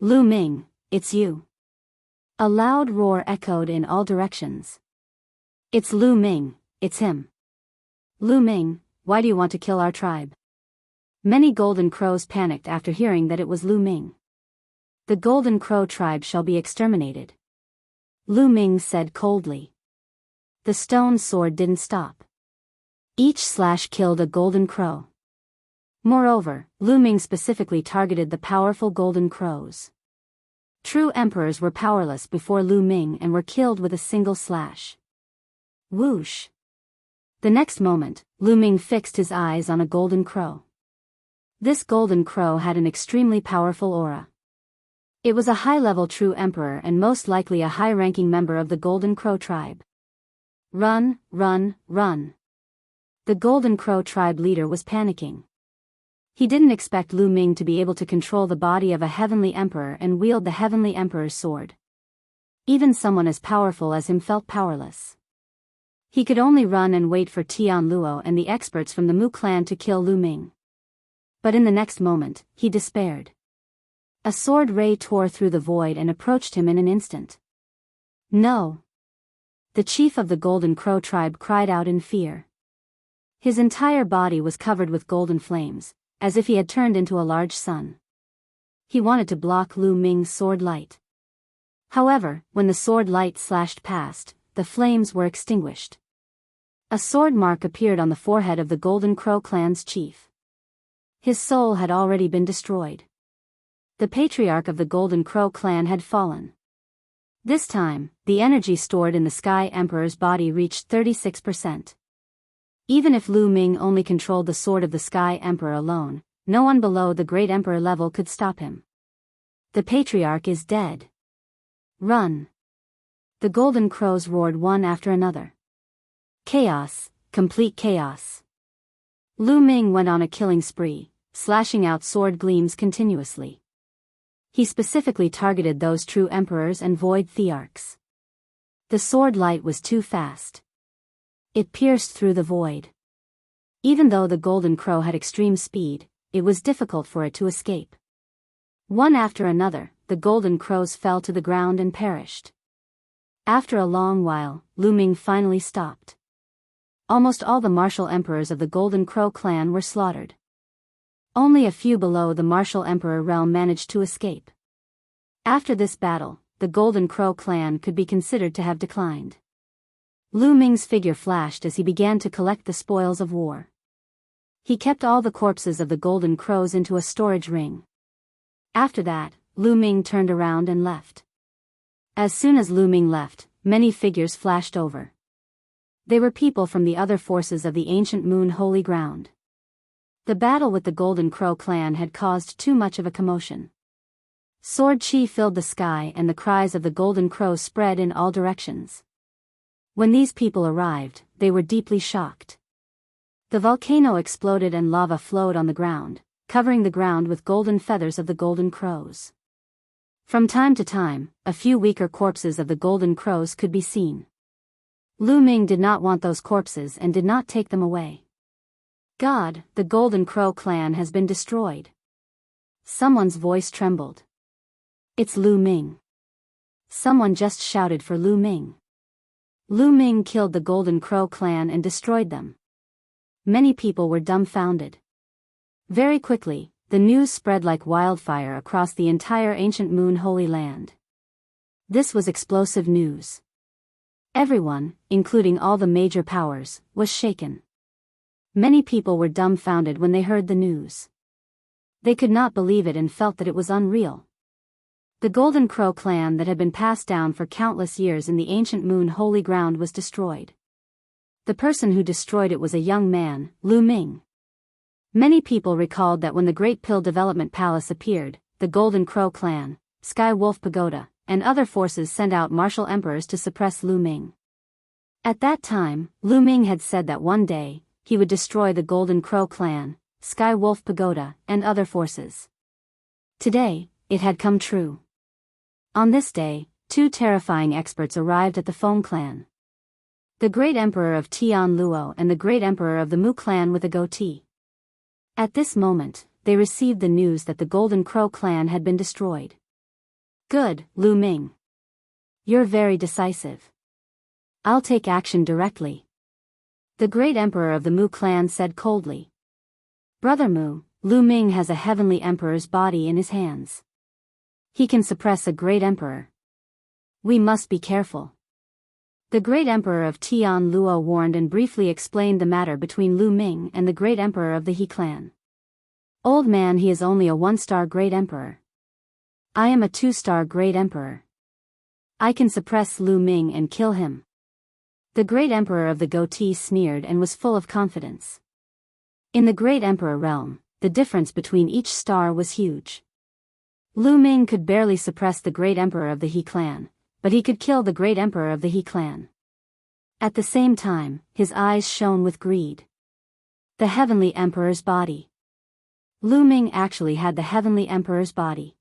Lu Ming, it's you. A loud roar echoed in all directions. It's Lu Ming, it's him. Lu Ming, why do you want to kill our tribe? Many golden crows panicked after hearing that it was Lu Ming. The Golden Crow tribe shall be exterminated. Lu Ming said coldly. The stone sword didn't stop. Each slash killed a golden crow. Moreover, Lu Ming specifically targeted the powerful golden crows. True emperors were powerless before Lu Ming and were killed with a single slash. Whoosh! The next moment, Lu Ming fixed his eyes on a golden crow. This golden crow had an extremely powerful aura. It was a high-level true emperor and most likely a high-ranking member of the Golden Crow tribe. Run, run, run. The Golden Crow tribe leader was panicking. He didn't expect Lu Ming to be able to control the body of a heavenly emperor and wield the heavenly emperor's sword. Even someone as powerful as him felt powerless. He could only run and wait for Tian Luo and the experts from the Mu clan to kill Lu Ming. But in the next moment, he despaired. A sword ray tore through the void and approached him in an instant. No! The chief of the Golden Crow tribe cried out in fear. His entire body was covered with golden flames, as if he had turned into a large sun. He wanted to block Lu Ming's sword light. However, when the sword light slashed past, the flames were extinguished. A sword mark appeared on the forehead of the Golden Crow clan's chief. His soul had already been destroyed. The patriarch of the Golden Crow clan had fallen. This time, the energy stored in the Sky Emperor's body reached 36%. Even if Lu Ming only controlled the Sword of the Sky Emperor alone, no one below the Great Emperor level could stop him. The Patriarch is dead. Run! The Golden Crows roared one after another. Chaos, complete chaos. Lu Ming went on a killing spree, slashing out sword gleams continuously. He specifically targeted those true emperors and void thearchs. The sword light was too fast. It pierced through the void. Even though the Golden Crow had extreme speed, it was difficult for it to escape. One after another, the Golden Crows fell to the ground and perished. After a long while, Lu Ming finally stopped. Almost all the martial emperors of the Golden Crow clan were slaughtered. Only a few below the martial emperor realm managed to escape. After this battle, the Golden Crow clan could be considered to have declined. Lu Ming's figure flashed as he began to collect the spoils of war. He kept all the corpses of the Golden Crows into a storage ring. After that, Lu Ming turned around and left. As soon as Lu Ming left, many figures flashed over. They were people from the other forces of the ancient Moon Holy Ground. The battle with the Golden Crow clan had caused too much of a commotion. Sword chi filled the sky and the cries of the Golden Crow spread in all directions. When these people arrived, they were deeply shocked. The volcano exploded and lava flowed on the ground, covering the ground with golden feathers of the Golden Crows. From time to time, a few weaker corpses of the Golden Crows could be seen. Lu Ming did not want those corpses and did not take them away. God, the Golden Crow clan has been destroyed. Someone's voice trembled. It's Lu Ming. Someone just shouted for Lu Ming. Lu Ming killed the Golden Crow clan and destroyed them. Many people were dumbfounded. Very quickly, the news spread like wildfire across the entire ancient Moon Holy Land. This was explosive news. Everyone, including all the major powers, was shaken. Many people were dumbfounded when they heard the news. They could not believe it and felt that it was unreal. The Golden Crow clan that had been passed down for countless years in the ancient Moon Holy Ground was destroyed. The person who destroyed it was a young man, Lu Ming. Many people recalled that when the Great Pill Development Palace appeared, the Golden Crow clan, Sky Wolf Pagoda, and other forces sent out martial emperors to suppress Lu Ming. At that time, Lu Ming had said that one day, he would destroy the Golden Crow clan, Sky Wolf Pagoda, and other forces. Today, it had come true. On this day, two terrifying experts arrived at the Feng clan. The Great Emperor of Tian Luo and the Great Emperor of the Mu clan with a goatee. At this moment, they received the news that the Golden Crow clan had been destroyed. Good, Lu Ming. You're very decisive. I'll take action directly. The Great Emperor of the Mu clan said coldly. Brother Mu, Lu Ming has a heavenly emperor's body in his hands. He can suppress a great emperor. We must be careful. The Great Emperor of Tian Luo warned and briefly explained the matter between Lu Ming and the Great Emperor of the He clan. Old man, he is only a 1-star Great Emperor. I am a 2-star Great Emperor. I can suppress Lu Ming and kill him. The Great Emperor of the goatee sneered and was full of confidence. In the Great Emperor realm, the difference between each star was huge. Lu Ming could barely suppress the Great Emperor of the He clan, but he could kill the Great Emperor of the He clan. At the same time, his eyes shone with greed. The Heavenly Emperor's body. Lu Ming actually had the Heavenly Emperor's body.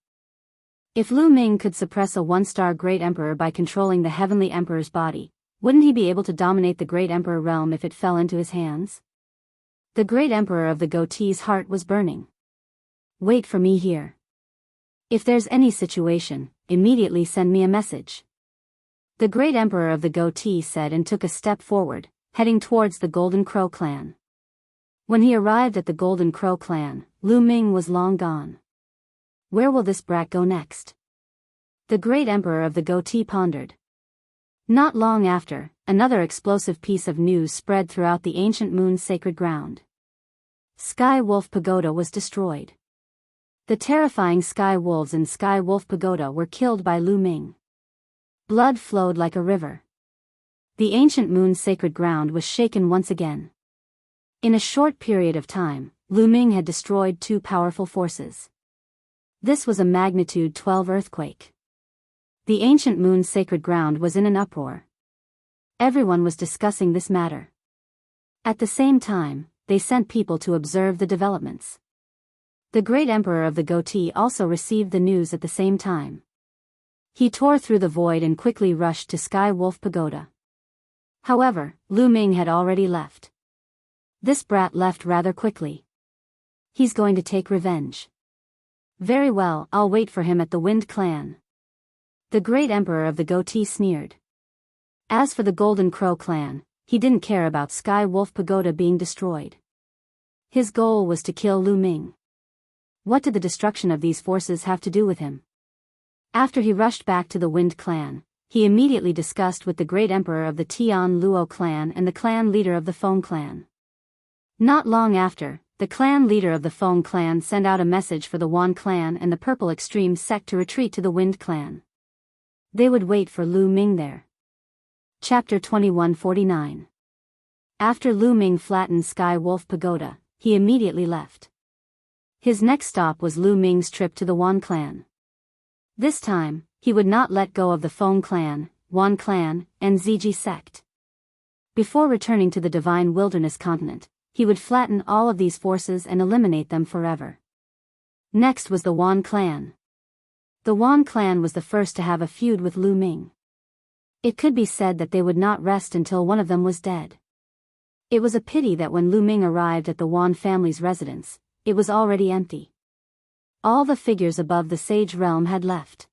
If Lu Ming could suppress a 1-star Great Emperor by controlling the Heavenly Emperor's body, wouldn't he be able to dominate the Great Emperor realm if it fell into his hands? The Great Emperor of the goatee's heart was burning. Wait for me here. If there's any situation, immediately send me a message. The Great Emperor of the goatee said and took a step forward, heading towards the Golden Crow clan. When he arrived at the Golden Crow clan, Lu Ming was long gone. Where will this brat go next? The Great Emperor of the goatee pondered. Not long after, another explosive piece of news spread throughout the ancient Moon's sacred ground. Sky Wolf Pagoda was destroyed. The terrifying Sky Wolves in Sky Wolf Pagoda were killed by Lu Ming. Blood flowed like a river. The ancient Moon's sacred ground was shaken once again. In a short period of time, Lu Ming had destroyed 2 powerful forces. This was a magnitude 12 earthquake. The ancient moon's sacred ground was in an uproar. Everyone was discussing this matter. At the same time, they sent people to observe the developments. The great emperor of the Goatee also received the news at the same time. He tore through the void and quickly rushed to Sky Wolf Pagoda. However, Lu Ming had already left. This brat left rather quickly. He's going to take revenge. Very well, I'll wait for him at the Wind Clan. The great emperor of the Goatee sneered. As for the Golden Crow clan, he didn't care about Sky Wolf Pagoda being destroyed. His goal was to kill Lu Ming. What did the destruction of these forces have to do with him? After he rushed back to the Wind Clan, he immediately discussed with the great emperor of the Tian Luo clan and the clan leader of the Feng clan. Not long after, the clan leader of the Feng clan sent out a message for the Wan clan and the Purple Extreme sect to retreat to the Wind clan. They would wait for Lu Ming there. Chapter 2149. After Lu Ming flattened Sky Wolf Pagoda, he immediately left. His next stop was Lu Ming's trip to the Wan clan. This time, he would not let go of the Feng clan, Wan clan, and Ziji sect. Before returning to the Divine Wilderness continent, he would flatten all of these forces and eliminate them forever. Next was the Wan clan. The Wan clan was the first to have a feud with Lu Ming. It could be said that they would not rest until one of them was dead. It was a pity that when Lu Ming arrived at the Wan family's residence, it was already empty. All the figures above the Sage Realm had left.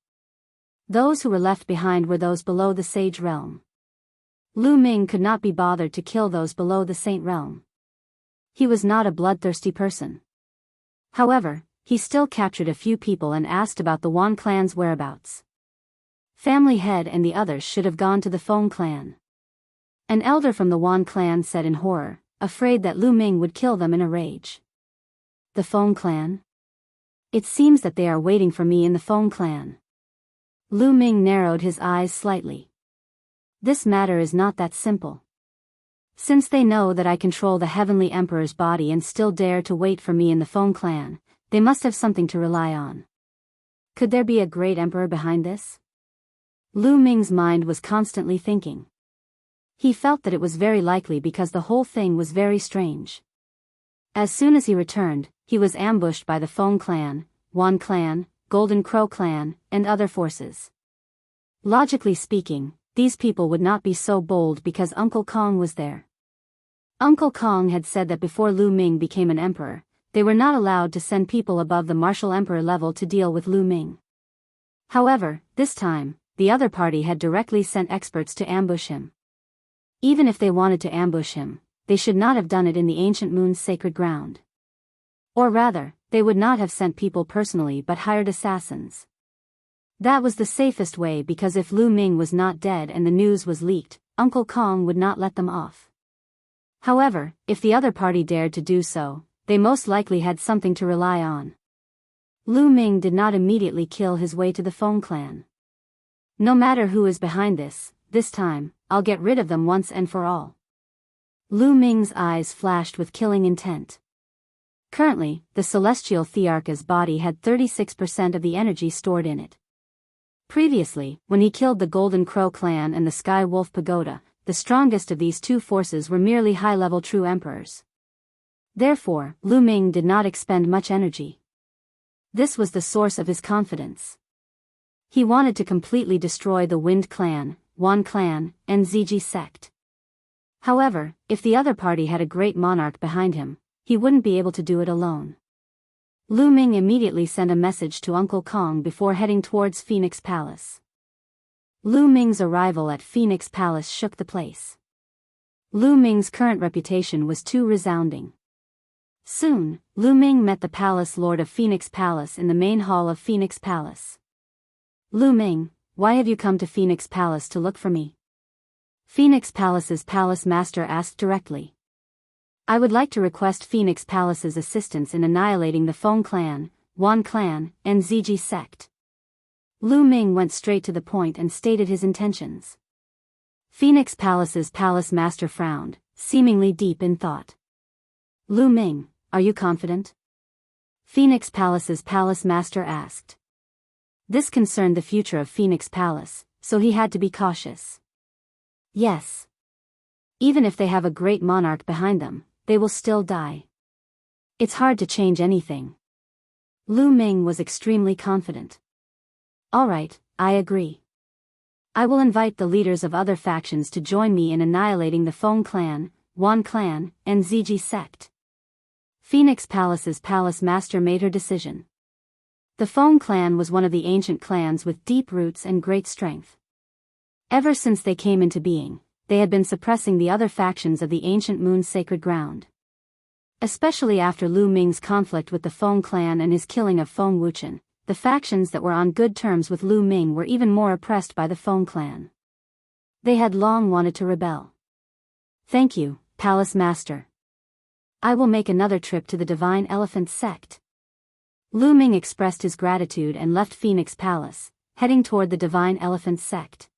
Those who were left behind were those below the Sage Realm. Lu Ming could not be bothered to kill those below the Saint Realm. He was not a bloodthirsty person. However, he still captured a few people and asked about the Wan clan's whereabouts. Family Head and the others should have gone to the Feng clan. An elder from the Wan clan said in horror, afraid that Lu Ming would kill them in a rage. The Feng clan? It seems that they are waiting for me in the Feng clan. Lu Ming narrowed his eyes slightly. This matter is not that simple. Since they know that I control the Heavenly Emperor's body and still dare to wait for me in the Feng clan, they must have something to rely on. Could there be a great emperor behind this? Lu Ming's mind was constantly thinking. He felt that it was very likely because the whole thing was very strange. As soon as he returned, he was ambushed by the Feng clan, Wan clan, Golden Crow clan, and other forces. Logically speaking, these people would not be so bold because Uncle Kong was there. Uncle Kong had said that before Lu Ming became an emperor, they were not allowed to send people above the martial emperor level to deal with Lu Ming. However, this time, the other party had directly sent experts to ambush him. Even if they wanted to ambush him, they should not have done it in the ancient moon's sacred ground. Or rather, they would not have sent people personally but hired assassins. That was the safest way because if Lu Ming was not dead and the news was leaked, Uncle Kong would not let them off. However, if the other party dared to do so, they most likely had something to rely on. Lu Ming did not immediately kill his way to the Feng clan. No matter who is behind this time, I'll get rid of them once and for all. Lu Ming's eyes flashed with killing intent. Currently, the Celestial Thearcha's body had 36% of the energy stored in it. Previously, when he killed the Golden Crow clan and the Sky Wolf Pagoda, the strongest of these two forces were merely high-level true emperors. Therefore, Lu Ming did not expend much energy. This was the source of his confidence. He wanted to completely destroy the Wind clan, Wan clan, and Ziji sect. However, if the other party had a great monarch behind him, he wouldn't be able to do it alone. Lu Ming immediately sent a message to Uncle Kong before heading towards Phoenix Palace. Lu Ming's arrival at Phoenix Palace shook the place. Lu Ming's current reputation was too resounding. Soon, Lu Ming met the Palace Lord of Phoenix Palace in the main hall of Phoenix Palace. Lu Ming, why have you come to Phoenix Palace to look for me? Phoenix Palace's palace master asked directly. I would like to request Phoenix Palace's assistance in annihilating the Feng clan, Wan clan, and Ziji sect. Lu Ming went straight to the point and stated his intentions. Phoenix Palace's palace master frowned, seemingly deep in thought. Lu Ming, are you confident? Phoenix Palace's palace master asked. This concerned the future of Phoenix Palace, so he had to be cautious. Yes. Even if they have a great monarch behind them, they will still die. It's hard to change anything. Lu Ming was extremely confident. All right, I agree. I will invite the leaders of other factions to join me in annihilating the Feng clan, Wan clan, and Ziji sect. Phoenix Palace's palace master made her decision. The Feng clan was one of the ancient clans with deep roots and great strength. Ever since they came into being, they had been suppressing the other factions of the ancient moon's sacred ground. Especially after Lu Ming's conflict with the Feng clan and his killing of Feng Wuchen, the factions that were on good terms with Lu Ming were even more oppressed by the Feng clan. They had long wanted to rebel. Thank you, Palace Master. I will make another trip to the Divine Elephant sect. Lu Ming expressed his gratitude and left Phoenix Palace, heading toward the Divine Elephant sect.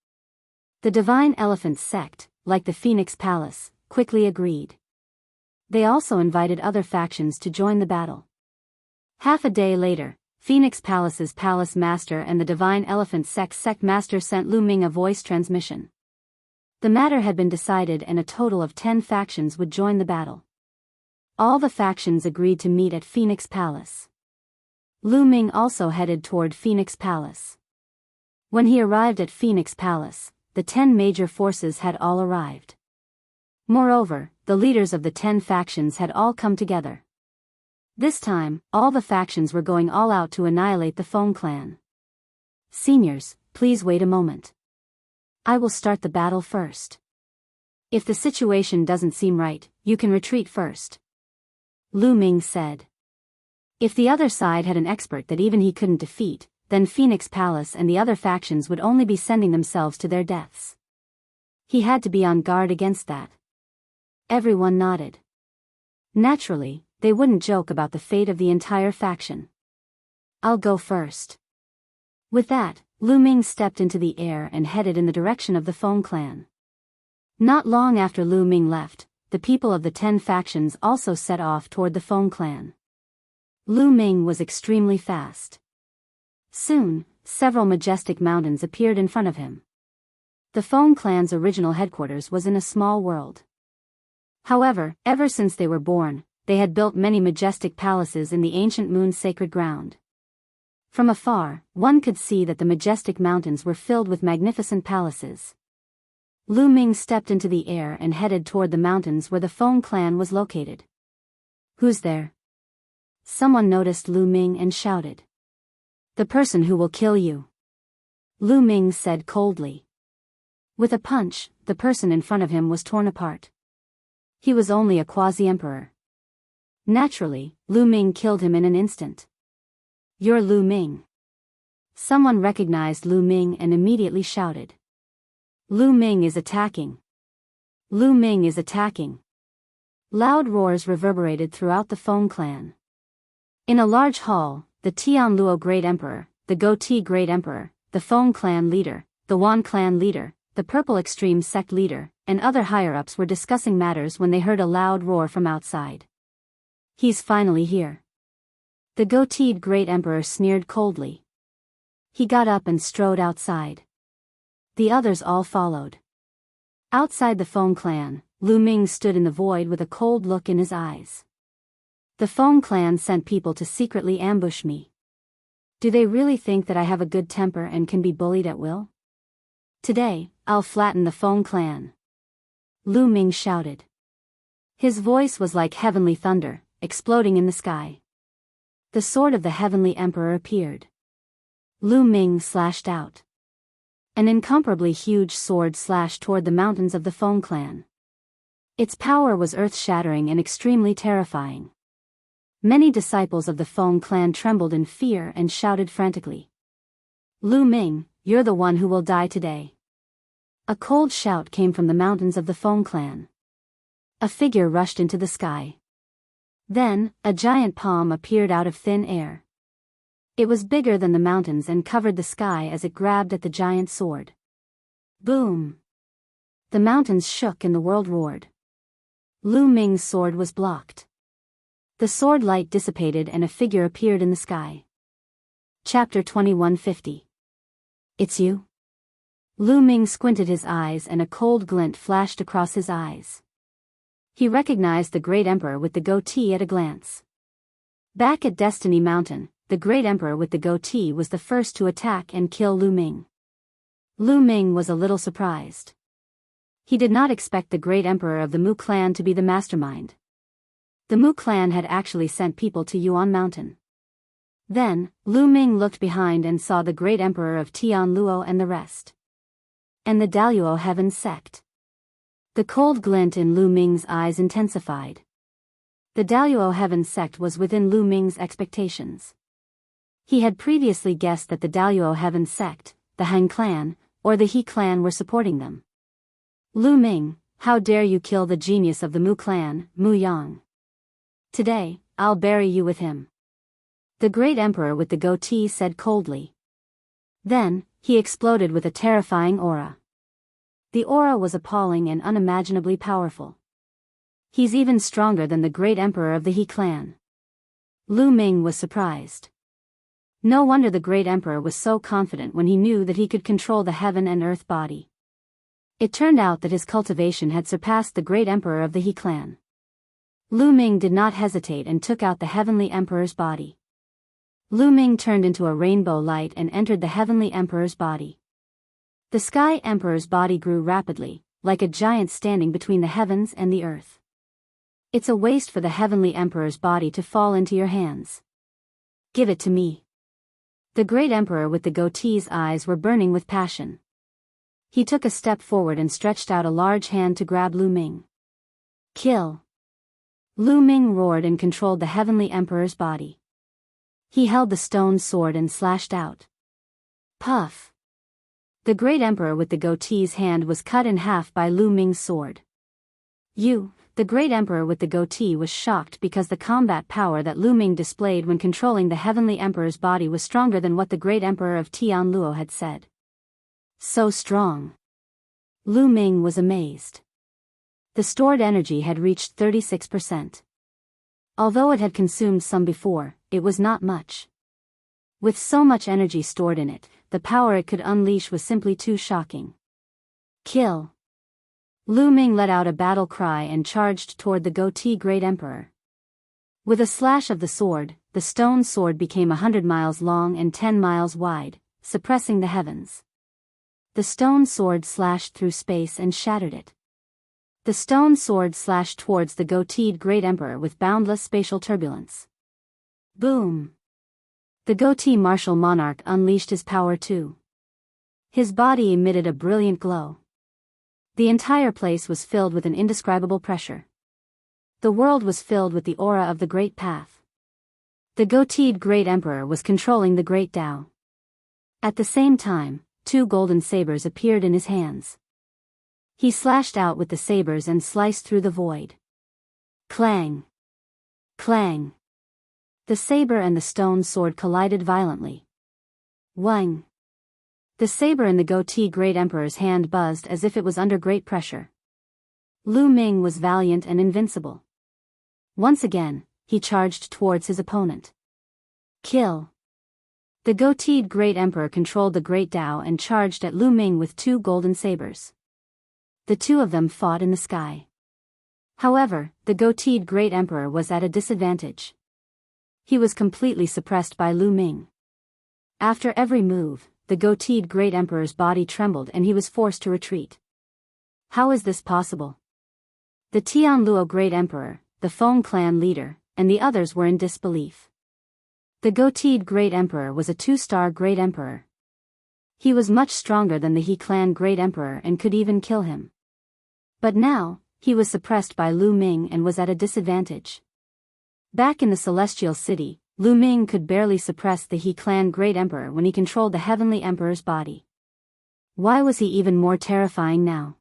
The Divine Elephant sect, like the Phoenix Palace, quickly agreed. They also invited other factions to join the battle. Half a day later, Phoenix Palace's palace master and the Divine Elephant sect master sent Lu Ming a voice transmission. The matter had been decided and a total of 10 factions would join the battle. All the factions agreed to meet at Phoenix Palace. Lu Ming also headed toward Phoenix Palace. When he arrived at Phoenix Palace, the 10 major forces had all arrived. Moreover, the leaders of the 10 factions had all come together. This time, all the factions were going all out to annihilate the Feng clan. Seniors, please wait a moment. I will start the battle first. If the situation doesn't seem right, you can retreat first. Lu Ming said. If the other side had an expert that even he couldn't defeat, then Phoenix Palace and the other factions would only be sending themselves to their deaths. He had to be on guard against that. Everyone nodded. Naturally, they wouldn't joke about the fate of the entire faction. I'll go first. With that, Lu Ming stepped into the air and headed in the direction of the Feng clan. Not long after Lu Ming left, the people of the 10 factions also set off toward the Feng clan. Lu Ming was extremely fast. Soon, several majestic mountains appeared in front of him. The Feng clan's original headquarters was in a small world. However, ever since they were born, they had built many majestic palaces in the ancient moon's sacred ground. From afar, one could see that the majestic mountains were filled with magnificent palaces. Lu Ming stepped into the air and headed toward the mountains where the Feng clan was located. Who's there? Someone noticed Lu Ming and shouted. The person who will kill you. Lu Ming said coldly. With a punch, the person in front of him was torn apart. He was only a quasi-emperor. Naturally, Lu Ming killed him in an instant. You're Lu Ming. Someone recognized Lu Ming and immediately shouted. Lu Ming is attacking. Lu Ming is attacking. Loud roars reverberated throughout the Feng clan. In a large hall, the Tian Luo Great Emperor, the Goatee Great Emperor, the Feng clan leader, the Wan clan leader, the Purple Extreme sect leader, and other higher-ups were discussing matters when they heard a loud roar from outside. He's finally here. The Goateed Great Emperor sneered coldly. He got up and strode outside. The others all followed. Outside the Feng clan, Lu Ming stood in the void with a cold look in his eyes. The Feng clan sent people to secretly ambush me. Do they really think that I have a good temper and can be bullied at will? Today, I'll flatten the Feng clan. Lu Ming shouted. His voice was like heavenly thunder, exploding in the sky. The sword of the heavenly emperor appeared. Lu Ming slashed out. An incomparably huge sword slashed toward the mountains of the Feng clan. Its power was earth-shattering and extremely terrifying. Many disciples of the Feng clan trembled in fear and shouted frantically. Lu Ming, you're the one who will die today. A cold shout came from the mountains of the Feng clan. A figure rushed into the sky. Then, a giant palm appeared out of thin air. It was bigger than the mountains and covered the sky as it grabbed at the giant sword. Boom! The mountains shook and the world roared. Lu Ming's sword was blocked. The sword light dissipated and a figure appeared in the sky. Chapter 2150. It's you? Lu Ming squinted his eyes and a cold glint flashed across his eyes. He recognized the Great Emperor with the goatee at a glance. Back at Destiny Mountain, the Great Emperor with the goatee was the first to attack and kill Lu Ming. Lu Ming was a little surprised. He did not expect the Great Emperor of the Mu clan to be the mastermind. The Mu clan had actually sent people to Yuan Mountain. Then, Lu Ming looked behind and saw the Great Emperor of Tian Luo and the rest. And the Daluo Heaven sect. The cold glint in Lu Ming's eyes intensified. The Daluo Heaven sect was within Lu Ming's expectations. He had previously guessed that the Daluo Heaven sect, the Han clan, or the He clan were supporting them. Lu Ming, how dare you kill the genius of the Mu clan, Mu Yang. Today, I'll bury you with him. The Great Emperor with the goatee said coldly. Then, he exploded with a terrifying aura. The aura was appalling and unimaginably powerful. He's even stronger than the Great Emperor of the He clan. Lu Ming was surprised. No wonder the Great Emperor was so confident when he knew that he could control the heaven and earth body. It turned out that his cultivation had surpassed the Great Emperor of the He clan. Lu Ming did not hesitate and took out the Heavenly Emperor's body. Lu Ming turned into a rainbow light and entered the Heavenly Emperor's body. The Sky Emperor's body grew rapidly, like a giant standing between the heavens and the earth. It's a waste for the Heavenly Emperor's body to fall into your hands. Give it to me. The Great Emperor with the goatee's eyes were burning with passion. He took a step forward and stretched out a large hand to grab Lu Ming. Kill! Lu Ming roared and controlled the Heavenly Emperor's body. He held the stone sword and slashed out. Puff! The Great Emperor with the goatee's hand was cut in half by Lu Ming's sword. The Great Emperor with the goatee was shocked because the combat power that Lu Ming displayed when controlling the Heavenly Emperor's body was stronger than what the Great Emperor of Tian Luo had said. So strong. Lu Ming was amazed. The stored energy had reached 36%. Although it had consumed some before, it was not much. With so much energy stored in it, the power it could unleash was simply too shocking. Kill! Lu Ming let out a battle cry and charged toward the goatee Great Emperor. With a slash of the sword, the stone sword became 100 miles long and 10 miles wide, suppressing the heavens. The stone sword slashed through space and shattered it. The stone sword slashed towards the goateed Great Emperor with boundless spatial turbulence. Boom! The goatee martial monarch unleashed his power too. His body emitted a brilliant glow. The entire place was filled with an indescribable pressure. The world was filled with the aura of the Great Path. The goateed Great Emperor was controlling the Great Tao. At the same time, 2 golden sabers appeared in his hands. He slashed out with the sabers and sliced through the void. Clang! Clang! The saber and the stone sword collided violently. Wang! The saber in the goatee Great Emperor's hand buzzed as if it was under great pressure. Lu Ming was valiant and invincible. Once again, he charged towards his opponent. Kill! The goateed Great Emperor controlled the Great Tao and charged at Lu Ming with 2 golden sabers. The 2 of them fought in the sky. However, the goateed Great Emperor was at a disadvantage. He was completely suppressed by Lu Ming. After every move, the goateed Great Emperor's body trembled and he was forced to retreat. How is this possible? The Tian Luo Great Emperor, the Feng clan leader, and the others were in disbelief. The goateed Great Emperor was a 2-star Great Emperor. He was much stronger than the He clan Great Emperor and could even kill him. But now, he was suppressed by Lu Ming and was at a disadvantage. Back in the Celestial City, Lu Ming could barely suppress the He clan Great Emperor when he controlled the Heavenly Emperor's body. Why was he even more terrifying now?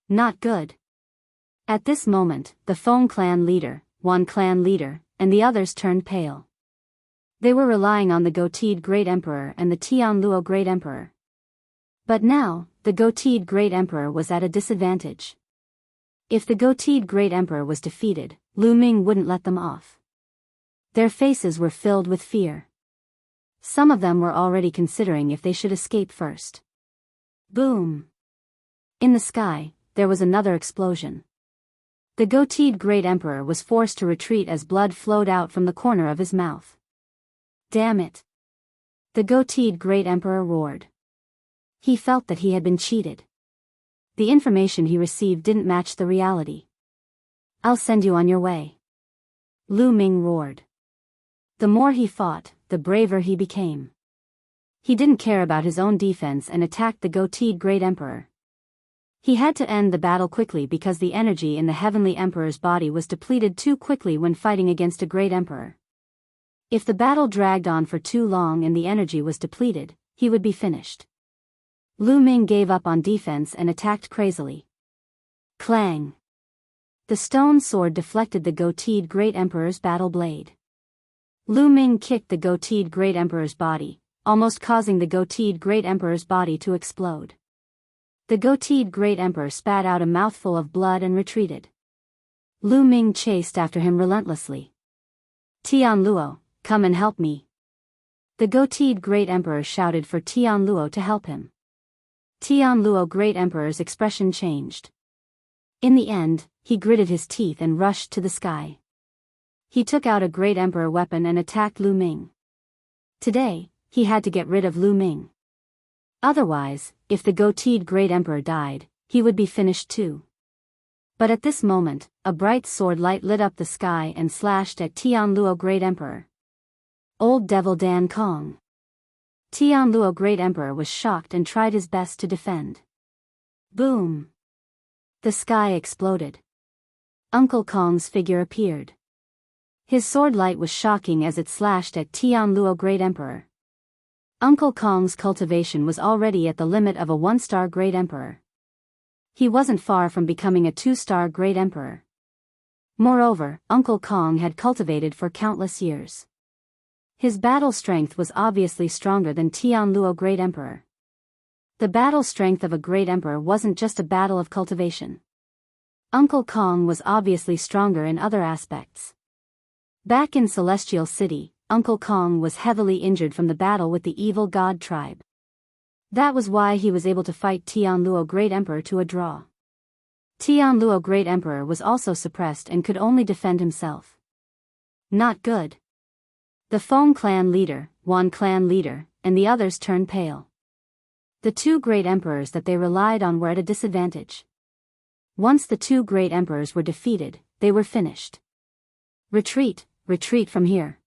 Not good. At this moment, the Feng clan leader, Wan clan leader, and the others turned pale. They were relying on the goateed Great Emperor and the Tian Luo Great Emperor. But now, the goateed Great Emperor was at a disadvantage. If the goateed Great Emperor was defeated, Lu Ming wouldn't let them off. Their faces were filled with fear. Some of them were already considering if they should escape first. Boom! In the sky, there was another explosion. The goateed Great Emperor was forced to retreat as blood flowed out from the corner of his mouth. Damn it! The goateed Great Emperor roared. He felt that he had been cheated. The information he received didn't match the reality. I'll send you on your way. Lu Ming roared. The more he fought, the braver he became. He didn't care about his own defense and attacked the goateed Great Emperor. He had to end the battle quickly because the energy in the Heavenly Emperor's body was depleted too quickly when fighting against a Great Emperor. If the battle dragged on for too long and the energy was depleted, he would be finished. Lu Ming gave up on defense and attacked crazily. Clang! The stone sword deflected the goateed Great Emperor's battle blade. Lu Ming kicked the goateed Great Emperor's body, almost causing the goateed Great Emperor's body to explode. The goateed Great Emperor spat out a mouthful of blood and retreated. Lu Ming chased after him relentlessly. Tian Luo, come and help me. The goateed Great Emperor shouted for Tian Luo to help him. Tian Luo Great Emperor's expression changed. In the end, he gritted his teeth and rushed to the sky. He took out a Great Emperor weapon and attacked Lu Ming. Today, he had to get rid of Lu Ming. Otherwise, if the goateed Great Emperor died, he would be finished too. But at this moment, a bright sword light lit up the sky and slashed at Tian Luo Great Emperor. Old Devil Dan Kong. Tian Luo Great Emperor was shocked and tried his best to defend. Boom! The sky exploded. Uncle Kong's figure appeared. His sword light was shocking as it slashed at Tian Luo Great Emperor. Uncle Kong's cultivation was already at the limit of a 1-star Great Emperor. He wasn't far from becoming a 2-star Great Emperor. Moreover, Uncle Kong had cultivated for countless years. His battle strength was obviously stronger than Tian Luo Great Emperor. The battle strength of a Great Emperor wasn't just a battle of cultivation. Uncle Kong was obviously stronger in other aspects. Back in Celestial City, Uncle Kong was heavily injured from the battle with the evil god tribe. That was why he was able to fight Tian Luo Great Emperor to a draw. Tian Luo Great Emperor was also suppressed and could only defend himself. Not good. The Feng clan leader, Wan clan leader, and the others turned pale. The 2 great emperors that they relied on were at a disadvantage. Once the 2 great emperors were defeated, they were finished. Retreat, retreat from here.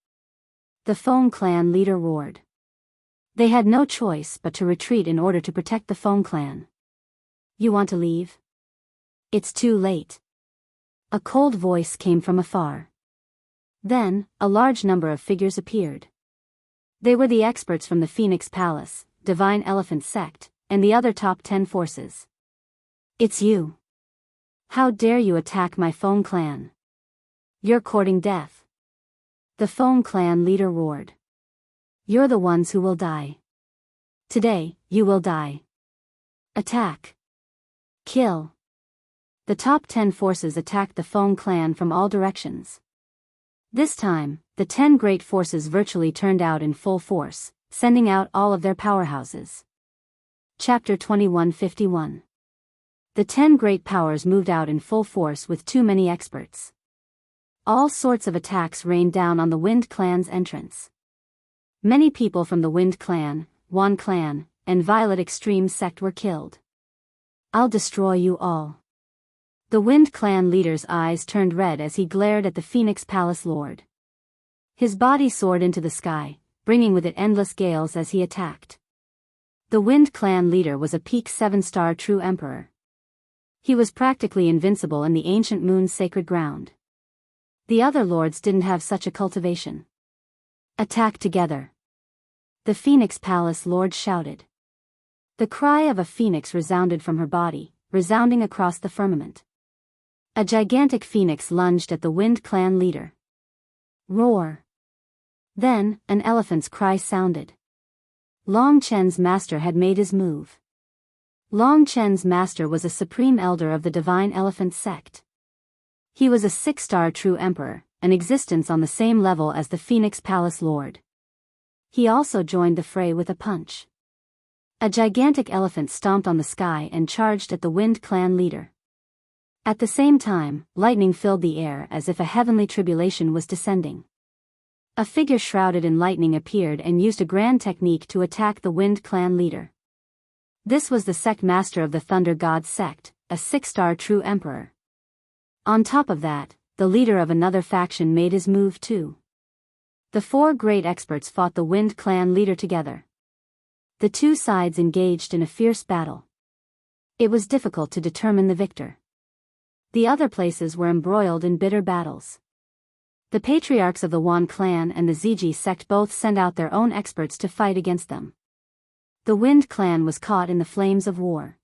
The Feng clan leader roared. They had no choice but to retreat in order to protect the Feng clan. You want to leave? It's too late. A cold voice came from afar. Then, a large number of figures appeared. They were the experts from the Phoenix Palace, Divine Elephant Sect, and the other top 10 forces. It's you. How dare you attack my Feng clan? You're courting death. The Feng clan leader roared. You're the ones who will die. Today, you will die. Attack. Kill. The top 10 forces attacked the Feng clan from all directions. This time, the 10 great forces virtually turned out in full force, sending out all of their powerhouses. Chapter 2151. The 10 great powers moved out in full force with too many experts. All sorts of attacks rained down on the Wind Clan's entrance. Many people from the Wind Clan, Wan Clan, and Violet Extreme Sect were killed. I'll destroy you all. The Wind Clan leader's eyes turned red as he glared at the Phoenix Palace Lord. His body soared into the sky, bringing with it endless gales as he attacked. The Wind Clan leader was a peak 7-star true emperor. He was practically invincible in the ancient moon's sacred ground. The other lords didn't have such a cultivation. Attack together. The Phoenix Palace Lord shouted. The cry of a phoenix resounded from her body, resounding across the firmament. A gigantic phoenix lunged at the Wind Clan leader. Roar. Then, an elephant's cry sounded. Long Chen's master had made his move. Long Chen's master was a supreme elder of the Divine Elephant Sect. He was a 6-star true emperor, an existence on the same level as the Phoenix Palace Lord. He also joined the fray with a punch. A gigantic elephant stomped on the sky and charged at the Wind Clan leader. At the same time, lightning filled the air as if a heavenly tribulation was descending. A figure shrouded in lightning appeared and used a grand technique to attack the Wind Clan leader. This was the sect master of the Thunder God sect, a 6-star true emperor. On top of that, the leader of another faction made his move too. The 4 great experts fought the Wind Clan leader together. The two sides engaged in a fierce battle. It was difficult to determine the victor. The other places were embroiled in bitter battles. The patriarchs of the Wan clan and the Ziji sect both sent out their own experts to fight against them. The Wind Clan was caught in the flames of war.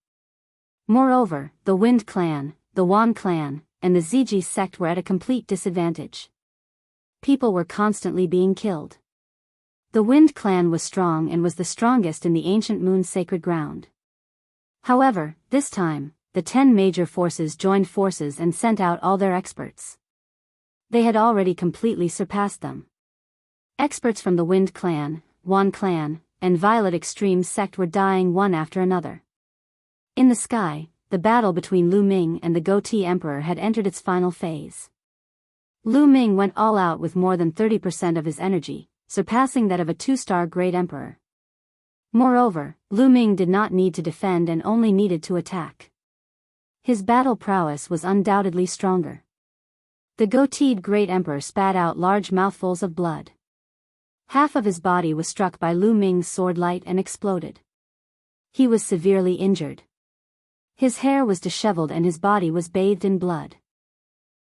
Moreover, the Wind Clan, the Wan clan, and the Ziji sect were at a complete disadvantage. People were constantly being killed. The Wind Clan was strong and was the strongest in the ancient moon's sacred ground. However, this time, the 10 major forces joined forces and sent out all their experts. They had already completely surpassed them. Experts from the Wind Clan, Wan clan, and Violet Extreme sect were dying one after another. In the sky, the battle between Lu Ming and the Goatee Emperor had entered its final phase. Lu Ming went all out with more than 30% of his energy, surpassing that of a 2-star Great Emperor. Moreover, Lu Ming did not need to defend and only needed to attack. His battle prowess was undoubtedly stronger. The goateed Great Emperor spat out large mouthfuls of blood. Half of his body was struck by Lu Ming's sword light and exploded. He was severely injured. His hair was disheveled and his body was bathed in blood.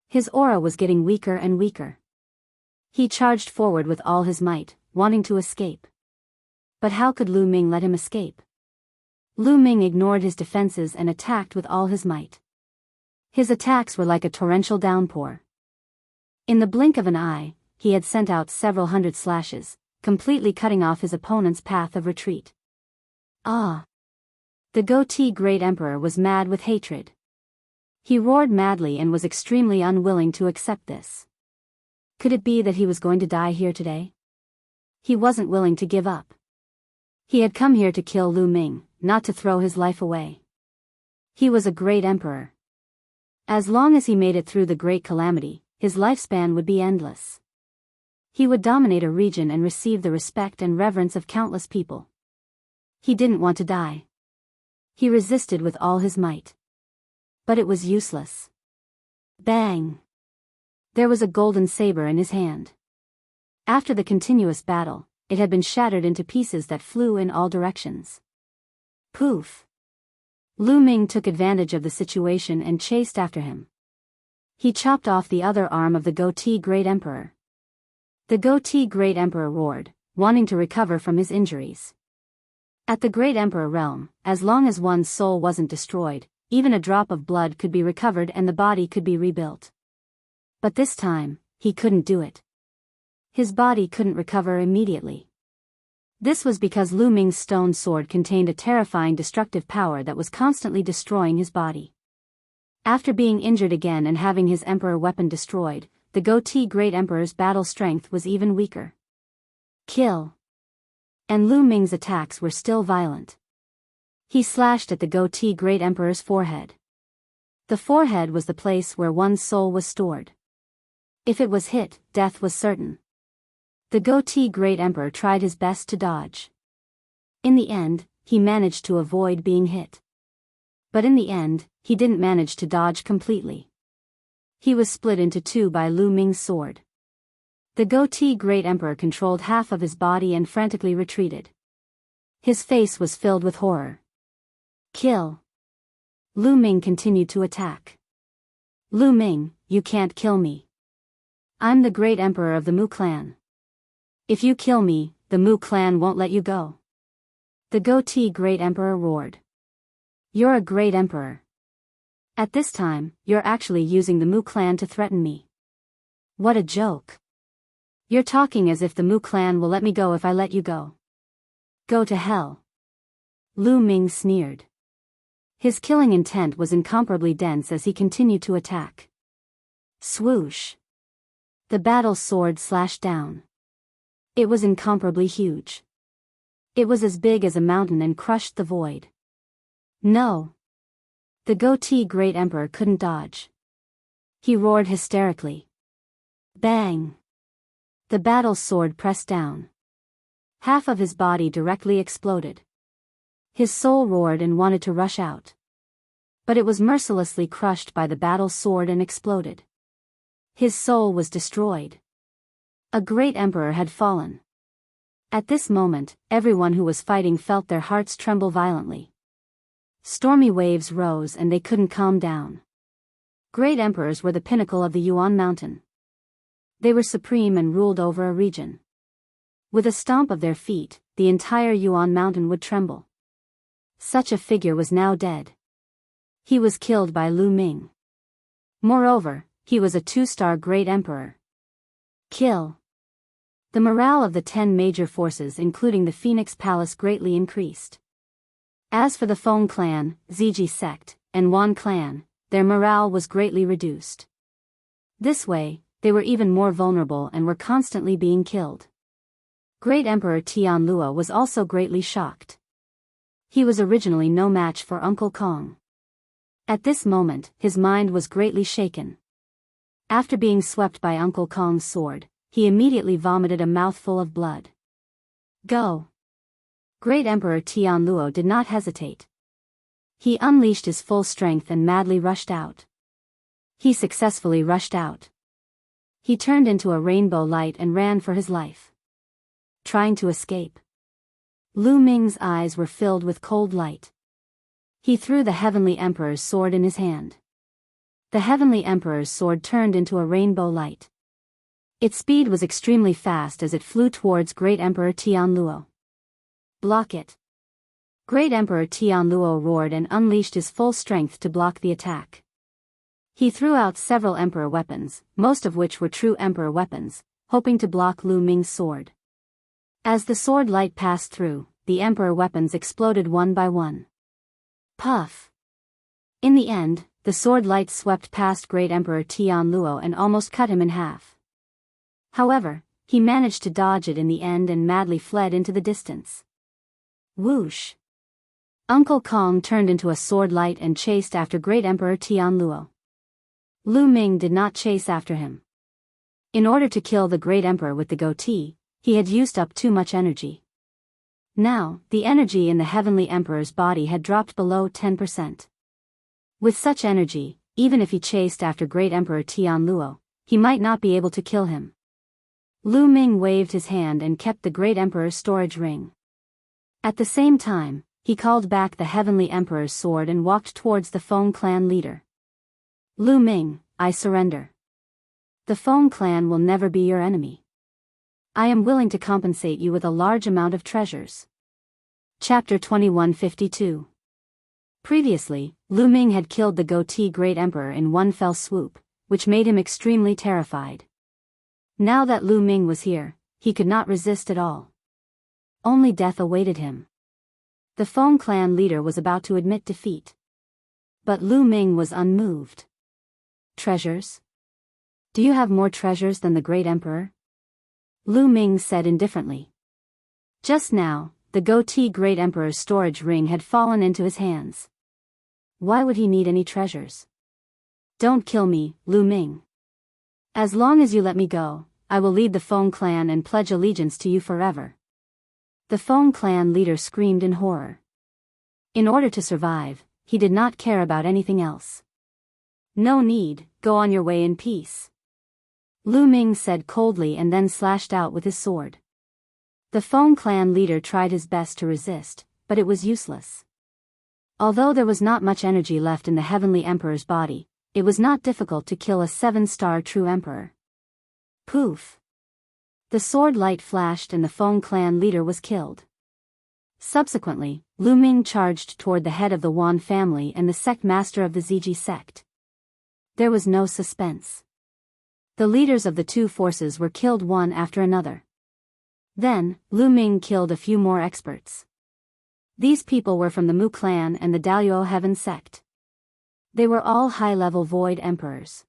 His aura was getting weaker and weaker. He charged forward with all his might, wanting to escape. But how could Lu Ming let him escape? Lu Ming ignored his defenses and attacked with all his might. His attacks were like a torrential downpour. In the blink of an eye, he had sent out several hundred slashes, completely cutting off his opponent's path of retreat. Ah! The goatee Great Emperor was mad with hatred. He roared madly and was extremely unwilling to accept this. Could it be that he was going to die here today? He wasn't willing to give up. He had come here to kill Lu Ming, not to throw his life away. He was a great emperor. As long as he made it through the great calamity, his lifespan would be endless. He would dominate a region and receive the respect and reverence of countless people. He didn't want to die. He resisted with all his might. But it was useless. Bang! There was a golden saber in his hand. After the continuous battle, it had been shattered into pieces that flew in all directions. Poof! Lu Ming took advantage of the situation and chased after him. He chopped off the other arm of the goatee Great Emperor. The goatee Great Emperor roared, wanting to recover from his injuries. At the Great Emperor realm, as long as one's soul wasn't destroyed, even a drop of blood could be recovered and the body could be rebuilt. But this time, he couldn't do it. His body couldn't recover immediately. This was because Lu Ming's stone sword contained a terrifying destructive power that was constantly destroying his body. After being injured again and having his emperor weapon destroyed, the goatee Great Emperor's battle strength was even weaker. Kill! And Lu Ming's attacks were still violent. He slashed at the goatee Great Emperor's forehead. The forehead was the place where one's soul was stored. If it was hit, death was certain. The goatee Great Emperor tried his best to dodge. In the end, he managed to avoid being hit. But in the end, he didn't manage to dodge completely. He was split into two by Lu Ming's sword. The goatee Great Emperor controlled half of his body and frantically retreated. His face was filled with horror. Kill! Lu Ming continued to attack. Lu Ming, you can't kill me. I'm the Great Emperor of the Mu clan. If you kill me, the Mu clan won't let you go. The goatee Great Emperor roared. You're a great emperor. At this time, you're actually using the Mu clan to threaten me. What a joke. You're talking as if the Mu clan will let me go if I let you go. Go to hell. Lu Ming sneered. His killing intent was incomparably dense as he continued to attack. Swoosh. The battle sword slashed down. It was incomparably huge. It was as big as a mountain and crushed the void. No. The goatee Great Emperor couldn't dodge. He roared hysterically. Bang! The battle sword pressed down. Half of his body directly exploded. His soul roared and wanted to rush out. But it was mercilessly crushed by the battle sword and exploded. His soul was destroyed. A great emperor had fallen. At this moment, everyone who was fighting felt their hearts tremble violently. Stormy waves rose and they couldn't calm down. Great emperors were the pinnacle of the Yuan mountain. They were supreme and ruled over a region. With a stomp of their feet, the entire Yuan mountain would tremble. Such a figure was now dead. He was killed by Lu Ming. Moreover, he was a 2-star great emperor. Kill. The morale of the 10 major forces including the Phoenix Palace greatly increased. As for the Feng clan, Ziji sect, and Wan clan, their morale was greatly reduced. This way, they were even more vulnerable and were constantly being killed. Great Emperor Tianluo was also greatly shocked. He was originally no match for Uncle Kong. At this moment, his mind was greatly shaken. After being swept by Uncle Kong's sword, he immediately vomited a mouthful of blood. Go! Great Emperor Tianluo did not hesitate. He unleashed his full strength and madly rushed out. He successfully rushed out. He turned into a rainbow light and ran for his life. Trying to escape. Lu Ming's eyes were filled with cold light. He threw the Heavenly Emperor's sword in his hand. The Heavenly Emperor's sword turned into a rainbow light. Its speed was extremely fast as it flew towards Great Emperor Tianluo. Block it. Great Emperor Tianluo roared and unleashed his full strength to block the attack. He threw out several Emperor weapons, most of which were true Emperor weapons, hoping to block Lu Ming's sword. As the sword light passed through, the Emperor weapons exploded one by one. Puff! In the end, the sword light swept past Great Emperor Tianluo and almost cut him in half. However, he managed to dodge it in the end and madly fled into the distance. Whoosh! Uncle Kong turned into a sword light and chased after Great Emperor Tianluo. Lu Ming did not chase after him. In order to kill the Great Emperor with the goatee, he had used up too much energy. Now, the energy in the Heavenly Emperor's body had dropped below 10%. With such energy, even if he chased after Great Emperor Tianluo, he might not be able to kill him. Lu Ming waved his hand and kept the Great Emperor's storage ring. At the same time, he called back the Heavenly Emperor's sword and walked towards the Feng clan leader. Lu Ming, I surrender. The Feng clan will never be your enemy. I am willing to compensate you with a large amount of treasures. Chapter 2152. Previously, Lu Ming had killed the goatee Great Emperor in one fell swoop, which made him extremely terrified. Now that Lu Ming was here, he could not resist at all. Only death awaited him. The Feng clan leader was about to admit defeat. But Lu Ming was unmoved. Treasures? Do you have more treasures than the Great Emperor? Lu Ming said indifferently. Just now, the goatee Great Emperor's storage ring had fallen into his hands. Why would he need any treasures? Don't kill me, Lu Ming. As long as you let me go, I will lead the Feng clan and pledge allegiance to you forever. The Feng clan leader screamed in horror. In order to survive, he did not care about anything else. No need, go on your way in peace. Lu Ming said coldly and then slashed out with his sword. The Feng clan leader tried his best to resist, but it was useless. Although there was not much energy left in the Heavenly Emperor's body, it was not difficult to kill a 7-star true emperor. Poof! The sword light flashed and the Feng clan leader was killed. Subsequently, Lu Ming charged toward the head of the Wan family and the sect master of the Ziji sect. There was no suspense. The leaders of the two forces were killed one after another. Then, Lu Ming killed a few more experts. These people were from the Mu clan and the Daluo Heaven sect. They were all high-level void emperors.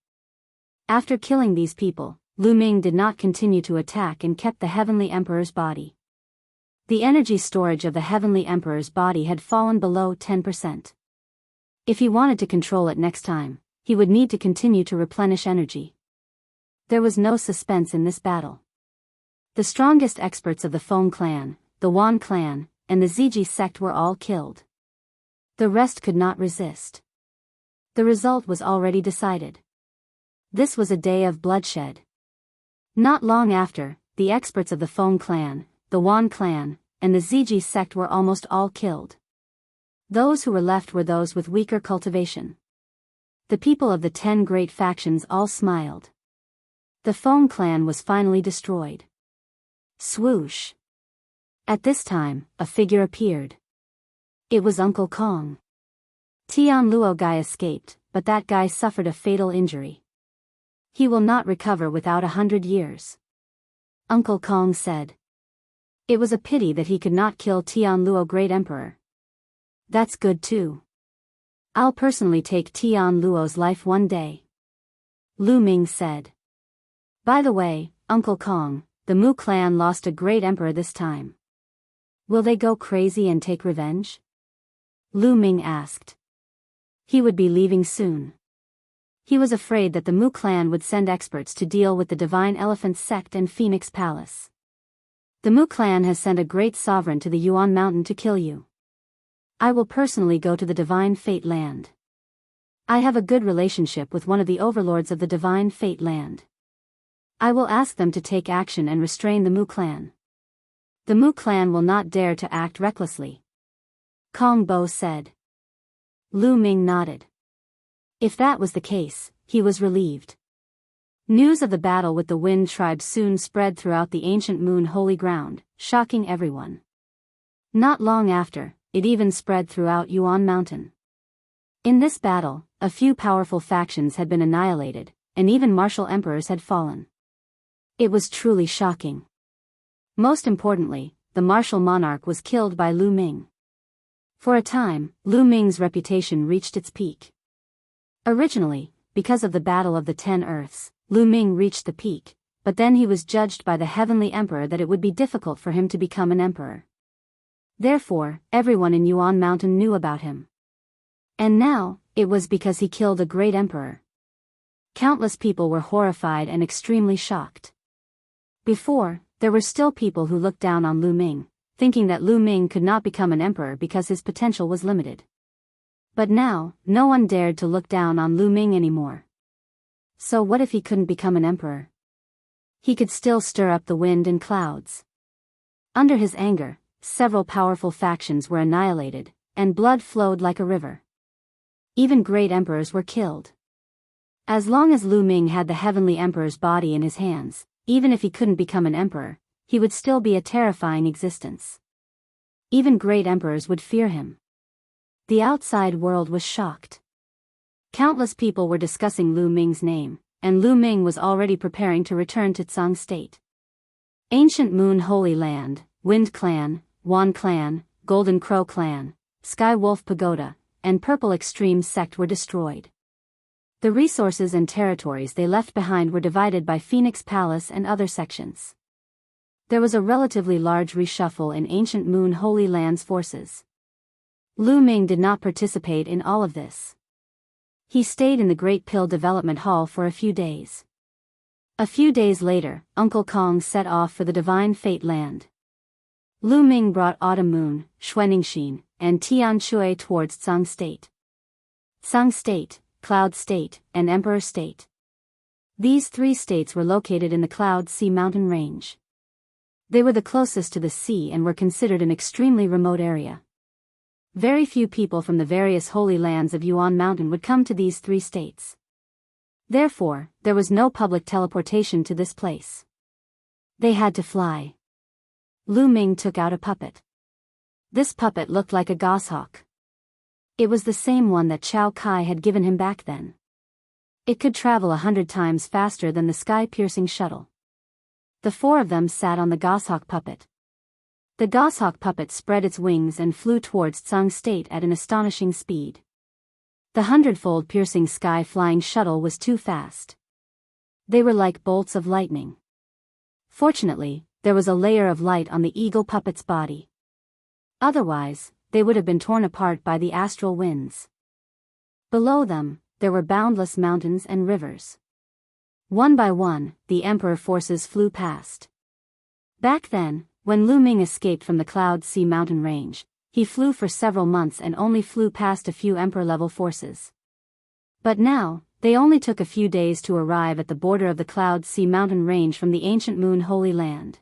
After killing these people, Lu Ming did not continue to attack and kept the Heavenly Emperor's body. The energy storage of the Heavenly Emperor's body had fallen below 10%. If he wanted to control it next time, he would need to continue to replenish energy. There was no suspense in this battle. The strongest experts of the Feng clan, the Wan clan, and the Ziji sect were all killed. The rest could not resist. The result was already decided. This was a day of bloodshed. Not long after, the experts of the Feng clan, the Wan clan, and the Ziji sect were almost all killed. Those who were left were those with weaker cultivation. The people of the 10 great factions all smiled. The Feng clan was finally destroyed. Swoosh! At this time, a figure appeared. It was Uncle Kong. Tian Luo guy escaped, but that guy suffered a fatal injury. He will not recover without 100 years. Uncle Kong said. It was a pity that he could not kill Tian Luo Great Emperor. That's good too. I'll personally take Tian Luo's life one day. Lu Ming said. By the way, Uncle Kong, the Mu clan lost a great emperor this time. Will they go crazy and take revenge? Lu Ming asked. He would be leaving soon. He was afraid that the Mu clan would send experts to deal with the Divine Elephant sect and Phoenix Palace. The Mu clan has sent a great sovereign to the Yuan Mountain to kill you. I will personally go to the Divine Fate Land. I have a good relationship with one of the overlords of the Divine Fate Land. I will ask them to take action and restrain the Mu clan. The Mu clan will not dare to act recklessly. Kong Bo said. Lu Ming nodded. If that was the case, he was relieved. News of the battle with the Wind tribe soon spread throughout the ancient Moon holy ground, shocking everyone. Not long after, it even spread throughout Yuan Mountain. In this battle, a few powerful factions had been annihilated, and even martial emperors had fallen. It was truly shocking. Most importantly, the martial monarch was killed by Lu Ming. For a time, Lu Ming's reputation reached its peak. Originally, because of the Battle of the 10 Earths, Lu Ming reached the peak, but then he was judged by the Heavenly Emperor that it would be difficult for him to become an emperor. Therefore, everyone in Yuan Mountain knew about him. And now, it was because he killed a great emperor. Countless people were horrified and extremely shocked. Before, there were still people who looked down on Lu Ming, thinking that Lu Ming could not become an emperor because his potential was limited. But now, no one dared to look down on Lu Ming anymore. So what if he couldn't become an emperor? He could still stir up the wind and clouds. Under his anger, several powerful factions were annihilated, and blood flowed like a river. Even great emperors were killed. As long as Lu Ming had the Heavenly Emperor's body in his hands, even if he couldn't become an emperor, he would still be a terrifying existence. Even great emperors would fear him. The outside world was shocked. Countless people were discussing Lu Ming's name, and Lu Ming was already preparing to return to Tsang State. Ancient Moon Holy Land, Wind Clan, Wan Clan, Golden Crow Clan, Sky Wolf Pagoda, and Purple Extreme Sect were destroyed. The resources and territories they left behind were divided by Phoenix Palace and other sections. There was a relatively large reshuffle in Ancient Moon Holy Land's forces. Lu Ming did not participate in all of this. He stayed in the Great Pill Development Hall for a few days. A few days later, Uncle Kong set off for the Divine Fate Land. Lu Ming brought Autumn Moon, Xuanixin, and Tian Shui towards Tsang State. Tsang State, Cloud State, and Emperor State. These three states were located in the Cloud Sea mountain range. They were the closest to the sea and were considered an extremely remote area. Very few people from the various holy lands of Yuan Mountain would come to these three states. Therefore, there was no public teleportation to this place. They had to fly. Lu Ming took out a puppet. This puppet looked like a goshawk. It was the same one that Chao Kai had given him back then. It could travel 100 times faster than the sky-piercing shuttle. The four of them sat on the goshawk puppet. The goshawk puppet spread its wings and flew towards Tsang State at an astonishing speed. The hundredfold piercing sky-flying shuttle was too fast. They were like bolts of lightning. Fortunately, there was a layer of light on the eagle puppet's body. Otherwise, they would have been torn apart by the astral winds. Below them, there were boundless mountains and rivers. One by one, the emperor forces flew past. Back then, when Lu Ming escaped from the Cloud Sea mountain range, he flew for several months and only flew past a few emperor-level forces. But now, they only took a few days to arrive at the border of the Cloud Sea mountain range from the ancient Moon Holy Land.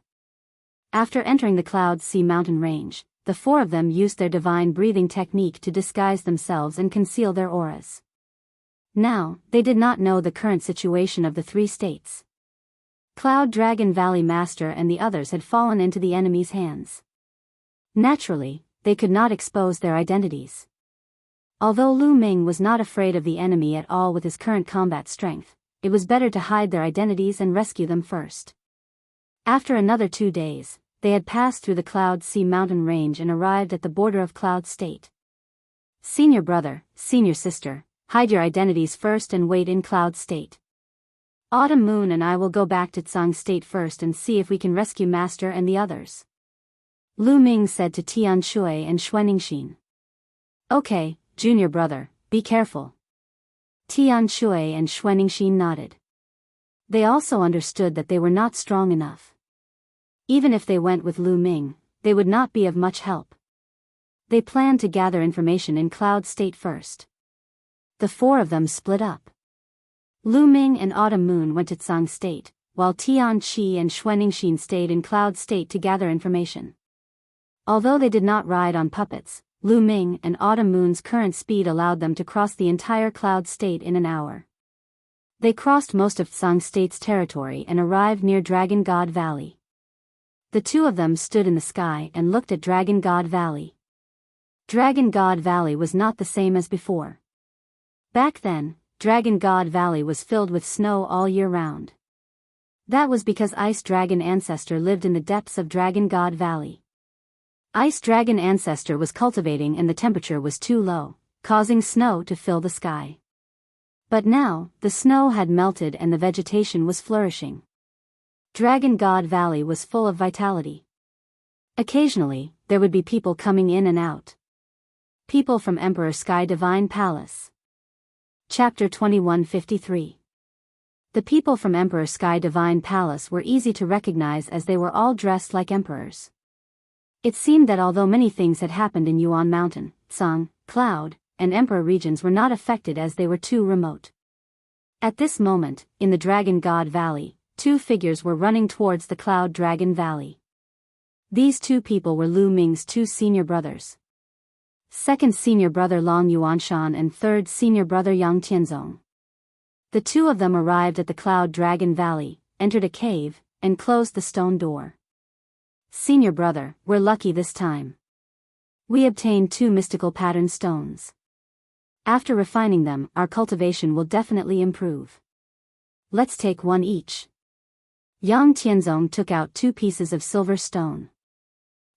After entering the Cloud Sea mountain range, the four of them used their divine breathing technique to disguise themselves and conceal their auras. Now, they did not know the current situation of the three states. Cloud Dragon Valley Master and the others had fallen into the enemy's hands. Naturally, they could not expose their identities. Although Lu Ming was not afraid of the enemy at all with his current combat strength, it was better to hide their identities and rescue them first. After another 2 days, they had passed through the Cloud Sea mountain range and arrived at the border of Cloud State. Senior brother, senior sister, hide your identities first and wait in Cloud State. Autumn Moon and I will go back to Tsang State first and see if we can rescue Master and the others. Lu Ming said to Tian Shui and Xuanixin. Okay, junior brother, be careful. Tian Shui and Xuanixin nodded. They also understood that they were not strong enough. Even if they went with Lu Ming, they would not be of much help. They planned to gather information in Cloud State first. The four of them split up. Lu Ming and Autumn Moon went to Tsang State, while Tian Qi and Xuanixin stayed in Cloud State to gather information. Although they did not ride on puppets, Lu Ming and Autumn Moon's current speed allowed them to cross the entire Cloud State in an hour. They crossed most of Tsang State's territory and arrived near Dragon God Valley. The two of them stood in the sky and looked at Dragon God Valley. Dragon God Valley was not the same as before. Back then, Dragon God Valley was filled with snow all year round. That was because Ice Dragon Ancestor lived in the depths of Dragon God Valley. Ice Dragon Ancestor was cultivating and the temperature was too low, causing snow to fill the sky. But now, the snow had melted and the vegetation was flourishing. Dragon God Valley was full of vitality. Occasionally, there would be people coming in and out. People from Emperor Sky Divine Palace. Chapter 2153. The people from Emperor Sky Divine Palace were easy to recognize as they were all dressed like emperors. It seemed that although many things had happened in Yuan Mountain, Tsang, Cloud, and Emperor regions were not affected as they were too remote. At this moment, in the Dragon God Valley, two figures were running towards the Cloud Dragon Valley. These two people were Lu Ming's two senior brothers. Second senior brother Long Yuanshan and third senior brother Yang Tianzong. The two of them arrived at the Cloud Dragon Valley, entered a cave, and closed the stone door. Senior brother, we're lucky this time. We obtained 2 mystical pattern stones. After refining them, our cultivation will definitely improve. Let's take one each. Yang Tianzong took out 2 pieces of silver stone.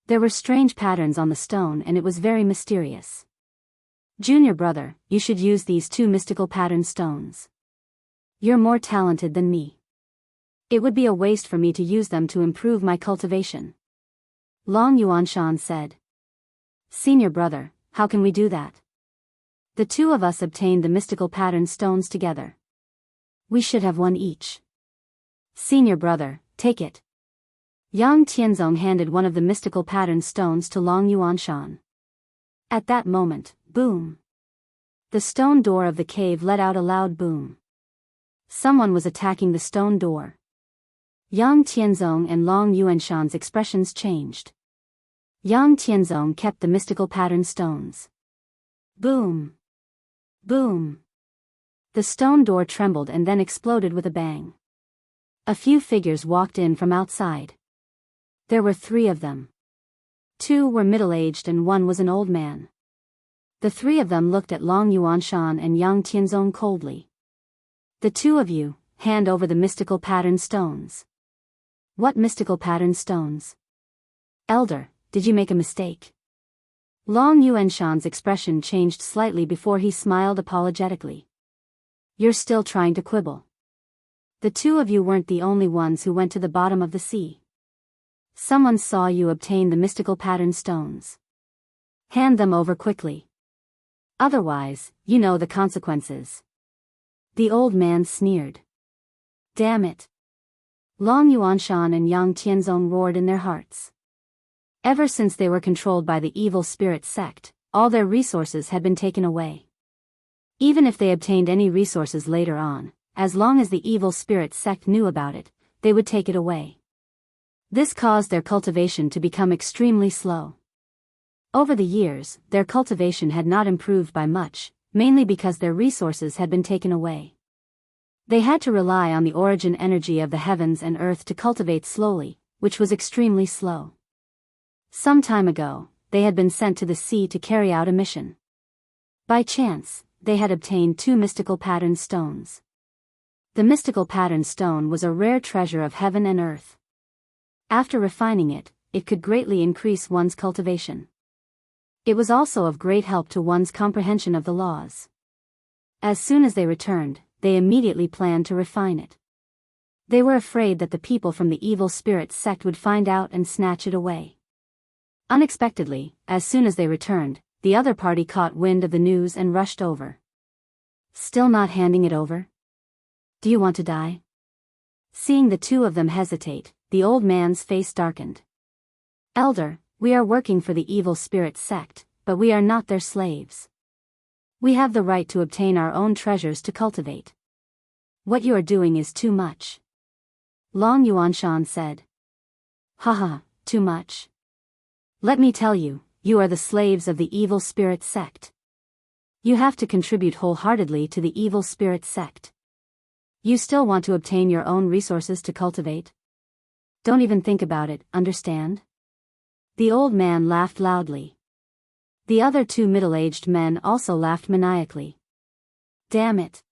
There were strange patterns on the stone and it was very mysterious. Junior brother, you should use these 2 mystical pattern stones. You're more talented than me. It would be a waste for me to use them to improve my cultivation. Long Yuanshan said. Senior brother, how can we do that? The two of us obtained the mystical pattern stones together. We should have one each. Senior brother, take it. Yang Tianzong handed one of the mystical pattern stones to Long Yuanshan. At that moment, boom. The stone door of the cave let out a loud boom. Someone was attacking the stone door. Yang Tianzong and Long Yuanshan's expressions changed. Yang Tianzong kept the mystical pattern stones. Boom. Boom. The stone door trembled and then exploded with a bang. A few figures walked in from outside. There were 3 of them. 2 were middle-aged and 1 was an old man. The 3 of them looked at Long Yuanshan and Yang Tianzong coldly. The 2 of you, hand over the mystical pattern stones. What mystical pattern stones? Elder, did you make a mistake? Long Yuanshan's expression changed slightly before he smiled apologetically. You're still trying to quibble. The two of you weren't the only ones who went to the bottom of the sea. Someone saw you obtain the mystical pattern stones. Hand them over quickly. Otherwise, you know the consequences. The old man sneered. Damn it. Long Yuanshan and Yang Tianzong roared in their hearts. Ever since they were controlled by the evil spirit sect, all their resources had been taken away. Even if they obtained any resources later on, as long as the evil spirit sect knew about it, they would take it away. This caused their cultivation to become extremely slow. Over the years, their cultivation had not improved by much, mainly because their resources had been taken away. They had to rely on the origin energy of the heavens and earth to cultivate slowly, which was extremely slow. Some time ago, they had been sent to the sea to carry out a mission. By chance, they had obtained 2 mystical pattern stones. The mystical pattern stone was a rare treasure of heaven and earth. After refining it, it could greatly increase one's cultivation. It was also of great help to one's comprehension of the laws. As soon as they returned, they immediately planned to refine it. They were afraid that the people from the evil spirit sect would find out and snatch it away. Unexpectedly, as soon as they returned, the other party caught wind of the news and rushed over. Still not handing it over? Do you want to die? Seeing the two of them hesitate, the old man's face darkened. Elder, we are working for the evil spirit sect, but we are not their slaves. We have the right to obtain our own treasures to cultivate. What you are doing is too much. Long Yuanshan said. Haha, too much? Let me tell you, you are the slaves of the evil spirit sect. You have to contribute wholeheartedly to the evil spirit sect. You still want to obtain your own resources to cultivate? Don't even think about it, understand? The old man laughed loudly. The other 2 middle-aged men also laughed maniacally. Damn it!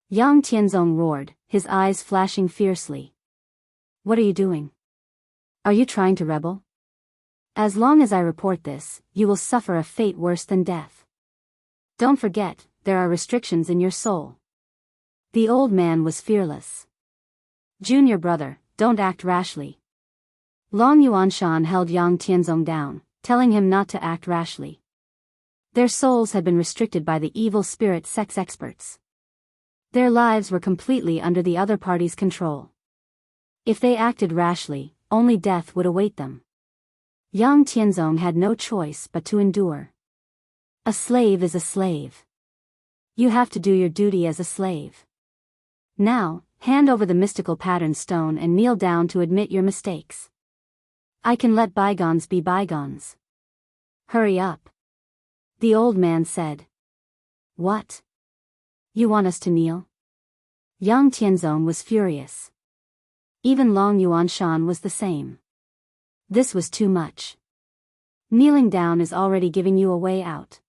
Yang Tianzong roared, his eyes flashing fiercely. What are you doing? Are you trying to rebel? As long as I report this, you will suffer a fate worse than death. Don't forget, there are restrictions in your soul. The old man was fearless. Junior brother, don't act rashly. Long Yuanshan held Yang Tianzong down, telling him not to act rashly. Their souls had been restricted by the evil spirit sex experts. Their lives were completely under the other party's control. If they acted rashly, only death would await them. Yang Tianzong had no choice but to endure. A slave is a slave. You have to do your duty as a slave. Now, hand over the mystical pattern stone and kneel down to admit your mistakes. I can let bygones be bygones. Hurry up. The old man said. What? You want us to kneel? Yang Tianzong was furious. Even Long Yuanshan was the same. This was too much. Kneeling down is already giving you a way out.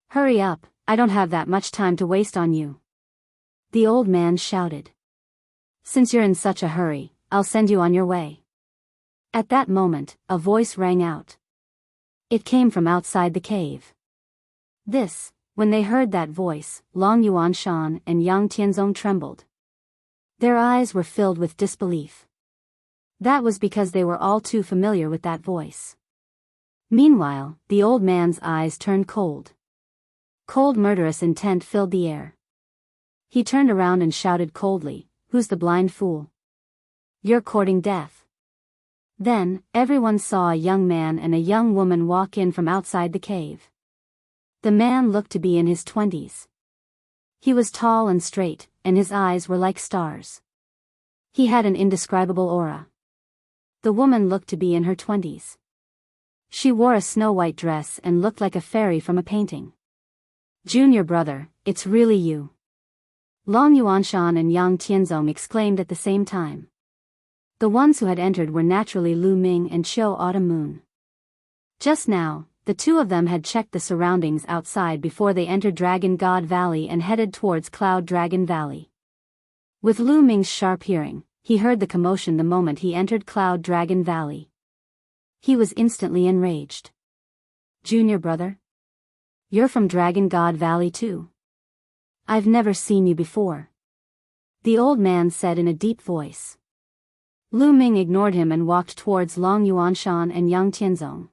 Hurry up, I don't have that much time to waste on you. The old man shouted. Since you're in such a hurry, I'll send you on your way. At that moment, a voice rang out. It came from outside the cave. When they heard that voice, Long Yuanshan and Yang Tianzong trembled. Their eyes were filled with disbelief. That was because they were all too familiar with that voice. Meanwhile, the old man's eyes turned cold. Cold murderous intent filled the air. He turned around and shouted coldly, "Who's the blind fool? You're courting death." Then, everyone saw a young man and a young woman walk in from outside the cave. The man looked to be in his 20s. He was tall and straight, and his eyes were like stars. He had an indescribable aura. The woman looked to be in her 20s. She wore a snow-white dress and looked like a fairy from a painting. Junior brother, it's really you. Long Yuanshan and Yang Tianzong exclaimed at the same time. The ones who had entered were naturally Lu Ming and Qiu Autumn Moon. Just now, the two of them had checked the surroundings outside before they entered Dragon God Valley and headed towards Cloud Dragon Valley. With Lu Ming's sharp hearing, he heard the commotion the moment he entered Cloud Dragon Valley. He was instantly enraged. Junior brother? You're from Dragon God Valley too? I've never seen you before. the old man said in a deep voice. Lu Ming ignored him and walked towards Long Yuanshan and Yang Tianzong.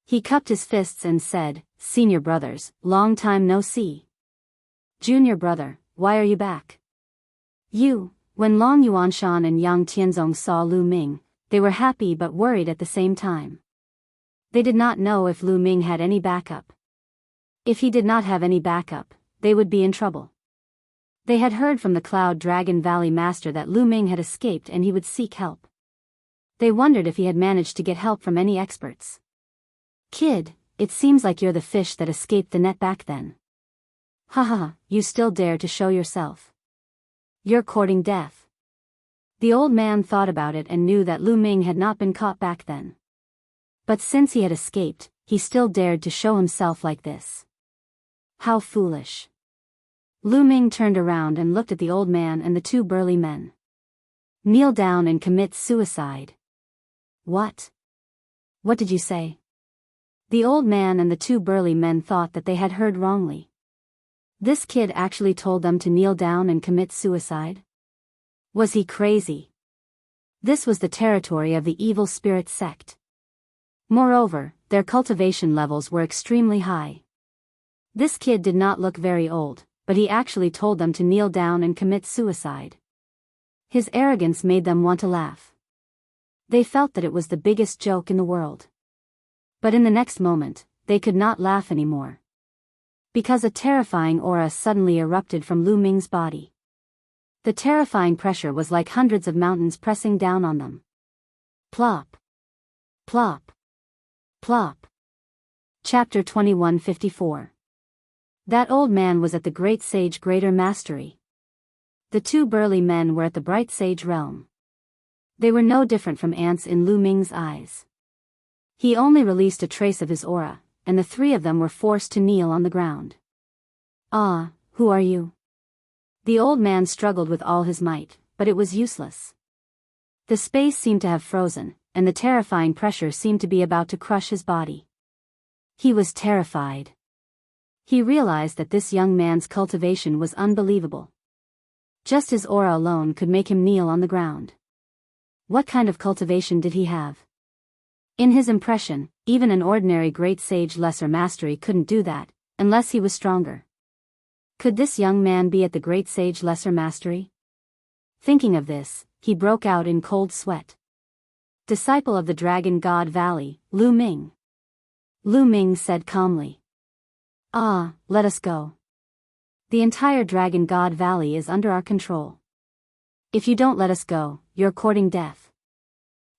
He cupped his fists and said, "Senior brothers, long time no see. Junior brother, why are you back?" When Long Yuanshan and Yang Tianzong saw Lu Ming, they were happy but worried at the same time. They did not know if Lu Ming had any backup. If he did not have any backup, they would be in trouble. They had heard from the Cloud Dragon Valley Master that Lu Ming had escaped and he would seek help. They wondered if he had managed to get help from any experts. "Kid, it seems like you're the fish that escaped the net back then. Haha, you still dare to show yourself. You're courting death." The old man thought about it and knew that Lu Ming had not been caught back then. But since he had escaped, he still dared to show himself like this. How foolish. Lu Ming turned around and looked at the old man and the two burly men. "Kneel down and commit suicide." "What? What did you say?" The old man and the two burly men thought that they had heard wrongly. This kid actually told them to kneel down and commit suicide? Was he crazy? This was the territory of the evil spirit sect. Moreover, their cultivation levels were extremely high. This kid did not look very old, but he actually told them to kneel down and commit suicide. His arrogance made them want to laugh. They felt that it was the biggest joke in the world. But in the next moment, they could not laugh anymore. Because a terrifying aura suddenly erupted from Lu Ming's body. The terrifying pressure was like hundreds of mountains pressing down on them. Plop. Plop. Plop. Chapter 2154. That old man was at the Great Sage Greater Mastery. The two burly men were at the Bright Sage Realm. They were no different from ants in Lu Ming's eyes. He only released a trace of his aura, and the three of them were forced to kneel on the ground. "Ah, who are you?" The old man struggled with all his might, but it was useless. The space seemed to have frozen, and the terrifying pressure seemed to be about to crush his body. He was terrified. He realized that this young man's cultivation was unbelievable. Just his aura alone could make him kneel on the ground. What kind of cultivation did he have? In his impression, even an ordinary great sage lesser mastery couldn't do that, unless he was stronger. Could this young man be at the great sage lesser mastery? Thinking of this, he broke out in cold sweat. Disciple of the Dragon God Valley, Lu Ming. Lu Ming said calmly. "Ah, let us go. The entire Dragon God Valley is under our control. If you don't let us go, you're courting death.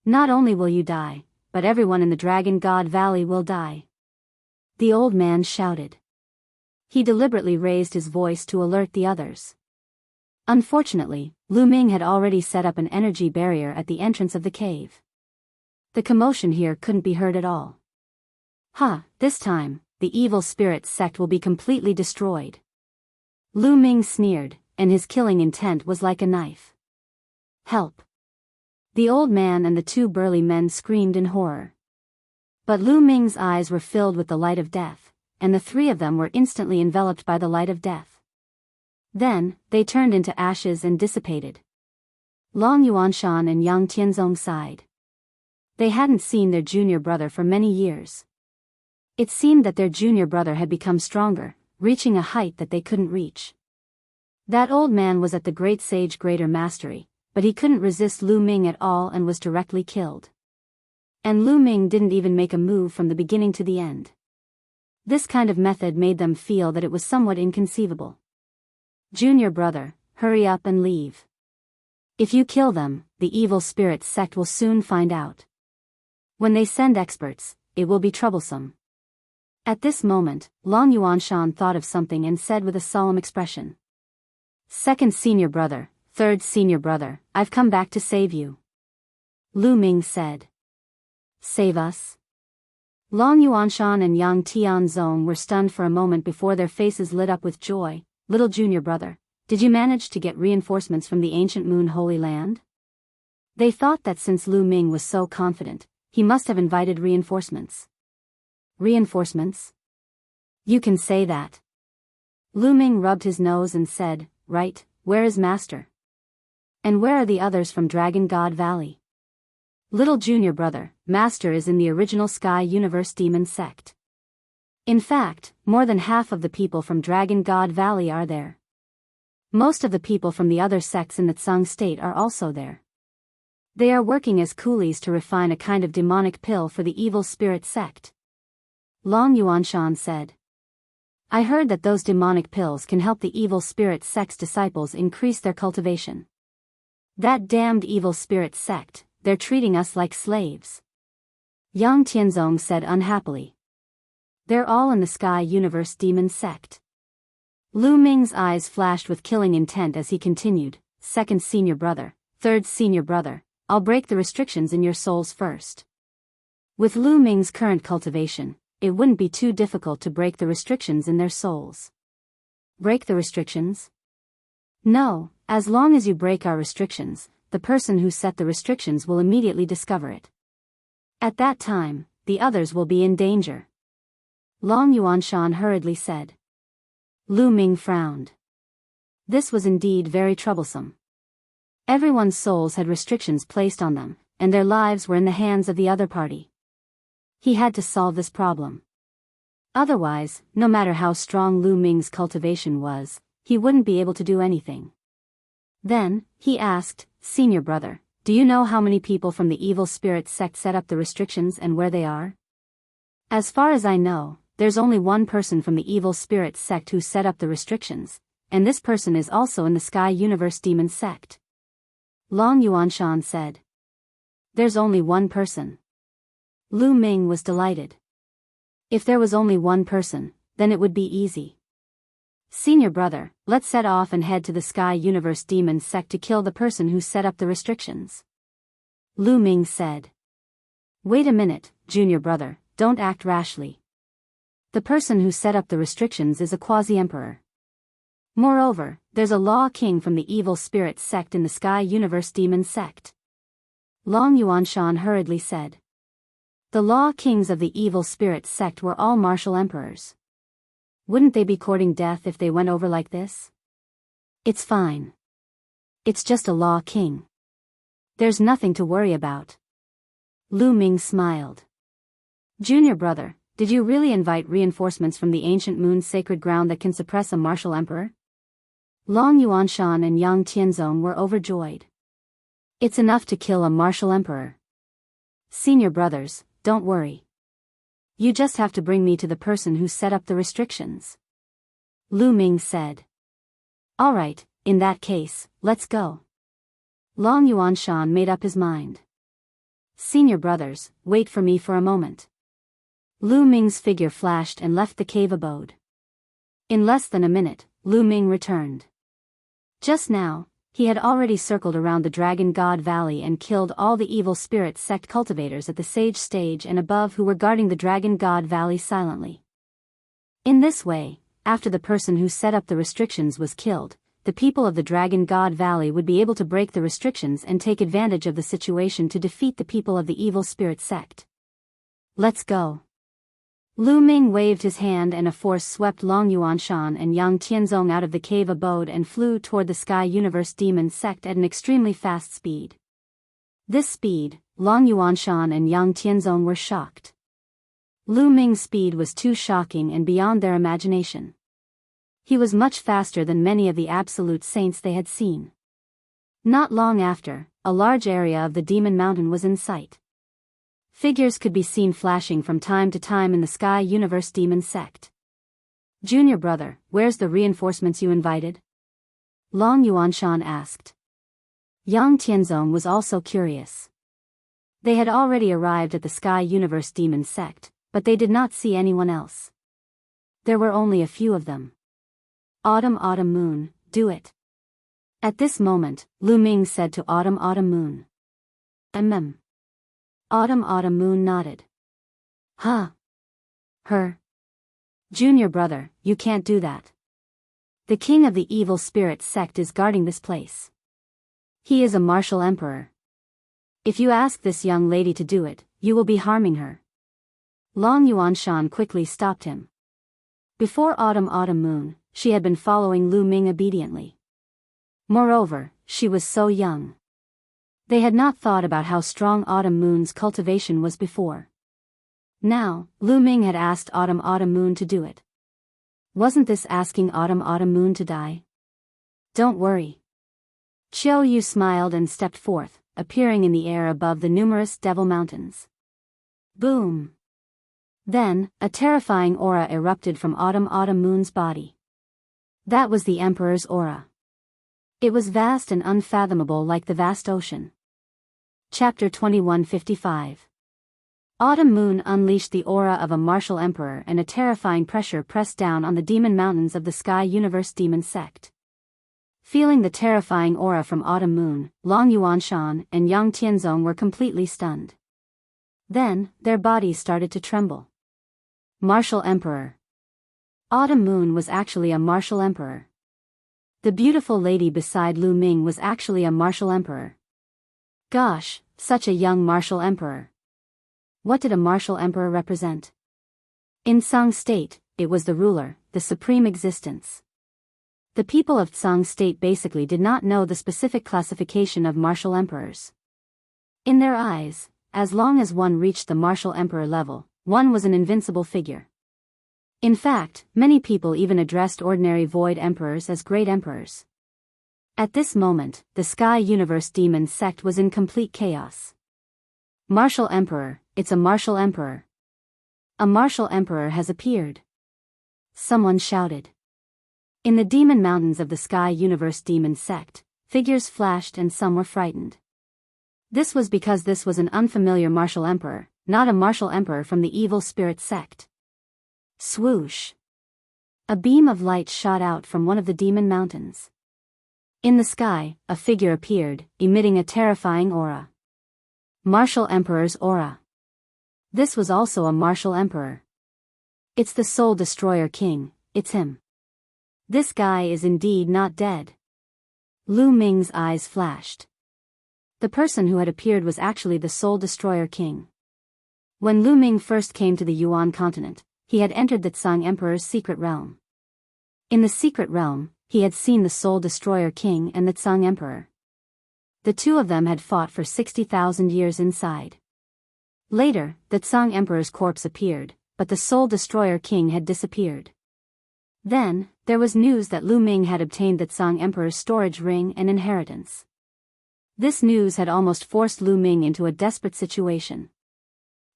Not only will you die, but everyone in the Dragon God Valley will die." The old man shouted. He deliberately raised his voice to alert the others. Unfortunately, Lu Ming had already set up an energy barrier at the entrance of the cave. The commotion here couldn't be heard at all. This time, the evil spirit sect will be completely destroyed. Lu Ming sneered, and his killing intent was like a knife. "Help!" The old man and the two burly men screamed in horror. But Lu Ming's eyes were filled with the light of death, and the three of them were instantly enveloped by the light of death. Then, they turned into ashes and dissipated. Long Yuanshan and Yang Tianzong sighed. They hadn't seen their junior brother for many years. It seemed that their junior brother had become stronger, reaching a height that they couldn't reach. That old man was at the Great Sage Greater Mastery, but he couldn't resist Lu Ming at all and was directly killed. And Lu Ming didn't even make a move from the beginning to the end. This kind of method made them feel that it was somewhat inconceivable. "Junior brother, hurry up and leave. If you kill them, the evil spirit sect will soon find out. When they send experts, it will be troublesome." At this moment, Long Yuanshan thought of something and said with a solemn expression. "Second senior brother, third senior brother, I've come back to save you." Lu Ming said. "Save us?" Long Yuanshan and Yang Tianzong were stunned for a moment before their faces lit up with joy. "Little junior brother, did you manage to get reinforcements from the ancient Moon Holy Land?" They thought that since Lu Ming was so confident, he must have invited reinforcements. "Reinforcements? You can say that." Lu Ming rubbed his nose and said, "Right, where is Master?" And where are the others from Dragon God Valley? Little junior brother, Master is in the original Sky Universe Demon sect. In fact, more than half of the people from Dragon God Valley are there. Most of the people from the other sects in the Tsung state are also there. They are working as coolies to refine a kind of demonic pill for the evil spirit sect. Long Yuanshan said. I heard that those demonic pills can help the evil spirit sect's disciples increase their cultivation. That damned evil spirit sect, they're treating us like slaves. Yang Tianzong said unhappily. They're all in the Sky Universe Demon sect. Lu Ming's eyes flashed with killing intent as he continued, second senior brother, third senior brother, I'll break the restrictions in your souls first. With Lu Ming's current cultivation, it wouldn't be too difficult to break the restrictions in their souls. Break the restrictions? No, as long as you break our restrictions, the person who set the restrictions will immediately discover it. At that time, the others will be in danger. Long Yuanshan hurriedly said. Lu Ming frowned. This was indeed very troublesome. Everyone's souls had restrictions placed on them, and their lives were in the hands of the other party. He had to solve this problem. Otherwise, no matter how strong Lu Ming's cultivation was, he wouldn't be able to do anything. Then, he asked, Senior brother, do you know how many people from the evil spirit sect set up the restrictions and where they are? As far as I know, there's only one person from the evil spirit sect who set up the restrictions, and this person is also in the Sky Universe Demon sect. Long Yuanshan said. There's only one person. Lu Ming was delighted. If there was only one person, then it would be easy. Senior brother, let's set off and head to the Sky Universe Demon sect to kill the person who set up the restrictions. Lu Ming said. Wait a minute, junior brother, don't act rashly. The person who set up the restrictions is a quasi-emperor. Moreover, there's a law king from the evil spirit sect in the Sky Universe Demon sect. Long Yuanshan hurriedly said. The law kings of the evil spirit sect were all martial emperors. Wouldn't they be courting death if they went over like this? It's fine. It's just a law king. There's nothing to worry about. Lu Ming smiled. Junior brother, did you really invite reinforcements from the ancient moon's sacred ground that can suppress a martial emperor? Long Yuanshan and Yang Tianzong were overjoyed. It's enough to kill a martial emperor. Senior brothers, don't worry. You just have to bring me to the person who set up the restrictions. Lu Ming said. All right, in that case, let's go. Long Yuanshan made up his mind. Senior brothers, wait for me for a moment. Lu Ming's figure flashed and left the cave abode. In less than a minute, Lu Ming returned. Just now, he had already circled around the Dragon God Valley and killed all the evil spirit sect cultivators at the Sage stage and above who were guarding the Dragon God Valley silently. In this way, after the person who set up the restrictions was killed, the people of the Dragon God Valley would be able to break the restrictions and take advantage of the situation to defeat the people of the evil spirit sect. Let's go. Lu Ming waved his hand and a force swept Long Yuanshan and Yang Tianzong out of the cave abode and flew toward the Sky Universe Demon sect at an extremely fast speed. This speed, Long Yuanshan and Yang Tianzong were shocked. Lu Ming's speed was too shocking and beyond their imagination. He was much faster than many of the absolute saints they had seen. Not long after, a large area of the Demon Mountain was in sight. Figures could be seen flashing from time to time in the Sky Universe Demon sect. Junior brother, where's the reinforcements you invited? Long Yuanshan asked. Yang Tianzong was also curious. They had already arrived at the Sky Universe Demon sect, but they did not see anyone else. There were only a few of them. Autumn Moon, do it. At this moment, Lu Ming said to Autumn Moon. Autumn Moon nodded. Huh? Her? Junior brother, you can't do that. The king of the evil spirit sect is guarding this place. He is a martial emperor. If you ask this young lady to do it, you will be harming her. Long Yuanshan quickly stopped him. Before Autumn Moon, she had been following Lu Ming obediently. Moreover, she was so young. They had not thought about how strong Autumn Moon's cultivation was before. Now, Lu Ming had asked Autumn Moon to do it. Wasn't this asking Autumn Moon to die? Don't worry. Chiao Yu smiled and stepped forth, appearing in the air above the numerous Devil Mountains. Boom! Then, a terrifying aura erupted from Autumn Moon's body. That was the Emperor's aura. It was vast and unfathomable like the vast ocean. Chapter 2155. Autumn Moon unleashed the aura of a martial emperor, and a terrifying pressure pressed down on the demon mountains of the Sky Universe Demon Sect. Feeling the terrifying aura from Autumn Moon, Long Yuanshan and Yang Tianzong were completely stunned. Then, their bodies started to tremble. Martial Emperor. Autumn Moon was actually a martial emperor. The beautiful lady beside Lu Ming was actually a martial emperor. Gosh, such a young martial emperor. What did a martial emperor represent? In Tsang State, it was the ruler, the supreme existence. The people of Tsang State basically did not know the specific classification of martial emperors. In their eyes, as long as one reached the martial emperor level, one was an invincible figure. In fact, many people even addressed ordinary void emperors as great emperors. At this moment, the Sky Universe Demon Sect was in complete chaos. Martial Emperor, it's a martial emperor. A martial emperor has appeared. Someone shouted. In the demon mountains of the Sky Universe Demon Sect, figures flashed and some were frightened. This was because this was an unfamiliar martial emperor, not a martial emperor from the evil spirit sect. Swoosh! A beam of light shot out from one of the demon mountains. In the sky, a figure appeared, emitting a terrifying aura. Martial Emperor's aura. This was also a martial emperor. It's the Soul Destroyer King, it's him. This guy is indeed not dead. Lu Ming's eyes flashed. The person who had appeared was actually the Soul Destroyer King. When Lu Ming first came to the Yuan continent, he had entered the Tsang Emperor's secret realm. In the secret realm, he had seen the Soul Destroyer King and the Tsang Emperor. The two of them had fought for 60,000 years inside. Later, the Tsang Emperor's corpse appeared, but the Soul Destroyer King had disappeared. Then, there was news that Lu Ming had obtained the Tsang Emperor's storage ring and inheritance. This news had almost forced Lu Ming into a desperate situation.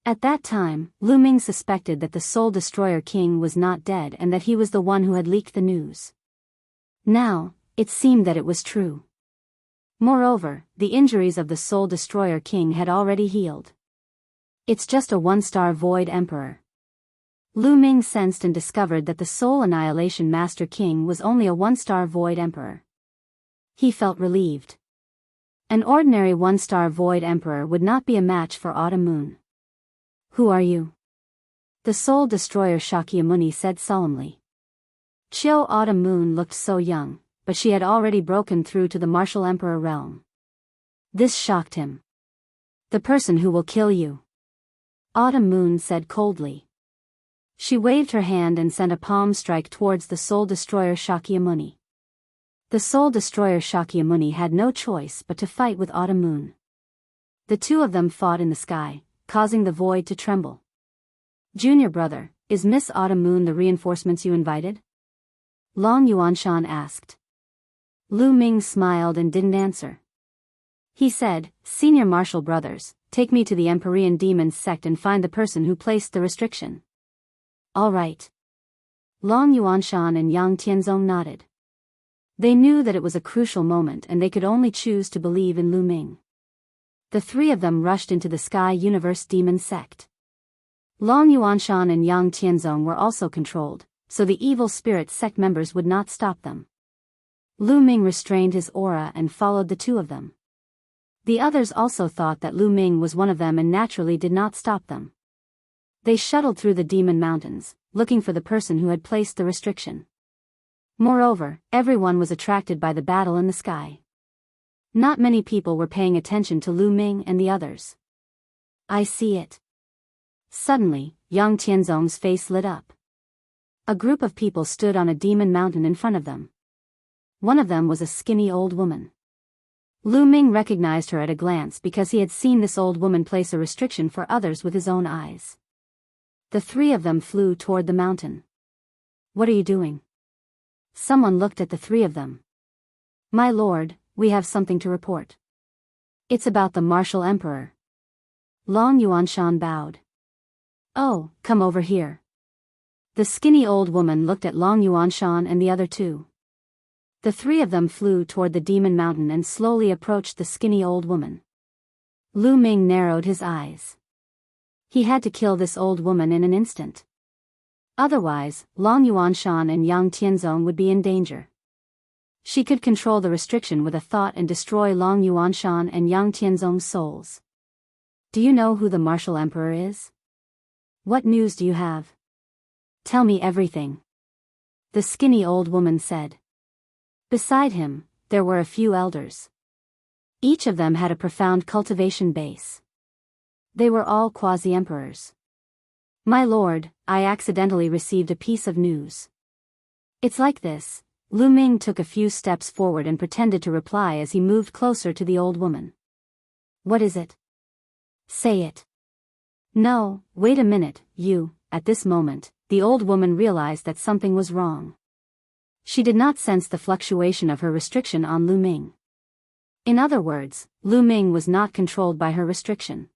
At that time, Lu Ming suspected that the Soul Destroyer King was not dead and that he was the one who had leaked the news. Now, it seemed that it was true. Moreover, the injuries of the Soul Destroyer King had already healed. It's just a one-star Void Emperor. Lu Ming sensed and discovered that the Soul Annihilation Master King was only a one-star Void Emperor. He felt relieved. An ordinary one-star Void Emperor would not be a match for Autumn Moon. Who are you? The Soul Destroyer Shakyamuni said solemnly. Chiao Autumn Moon looked so young, but she had already broken through to the martial emperor realm. This shocked him. The person who will kill you. Autumn Moon said coldly. She waved her hand and sent a palm strike towards the Soul Destroyer Shakyamuni. The Soul Destroyer Shakyamuni had no choice but to fight with Autumn Moon. The two of them fought in the sky, causing the void to tremble. Junior brother, is Miss Autumn Moon the reinforcements you invited? Long Yuanshan asked. Lu Ming smiled and didn't answer. He said, Senior Martial Brothers, take me to the Empyrean Demons sect and find the person who placed the restriction. All right. Long Yuanshan and Yang Tianzong nodded. They knew that it was a crucial moment and they could only choose to believe in Lu Ming. The three of them rushed into the Sky Universe Demon Sect. Long Yuanshan and Yang Tianzong were also controlled, so the evil spirit sect members would not stop them. Lu Ming restrained his aura and followed the two of them. The others also thought that Lu Ming was one of them and naturally did not stop them. They shuttled through the demon mountains, looking for the person who had placed the restriction. Moreover, everyone was attracted by the battle in the sky. Not many people were paying attention to Lu Ming and the others. I see it. Suddenly, Yang Tianzong's face lit up. A group of people stood on a demon mountain in front of them. One of them was a skinny old woman. Lu Ming recognized her at a glance because he had seen this old woman place a restriction for others with his own eyes. The three of them flew toward the mountain. "What are you doing?" Someone looked at the three of them. "My lord, we have something to report." "It's about the martial emperor." Long Yuanshan bowed. "Oh, come over here." The skinny old woman looked at Long Yuanshan and the other two. The three of them flew toward the demon mountain and slowly approached the skinny old woman. Lu Ming narrowed his eyes. He had to kill this old woman in an instant. Otherwise, Long Yuanshan and Yang Tianzong would be in danger. She could control the restriction with a thought and destroy Long Yuanshan and Yang Tianzong's souls. "Do you know who the martial emperor is? What news do you have? Tell me everything," the skinny old woman said. Beside him, there were a few elders. Each of them had a profound cultivation base. They were all quasi-emperors. "My lord, I accidentally received a piece of news." "It's like this." Lu Ming took a few steps forward and pretended to reply as he moved closer to the old woman. "What is it? Say it." "No, wait a minute, you." At this moment, the old woman realized that something was wrong. She did not sense the fluctuation of her restriction on Lu Ming. In other words, Lu Ming was not controlled by her restriction.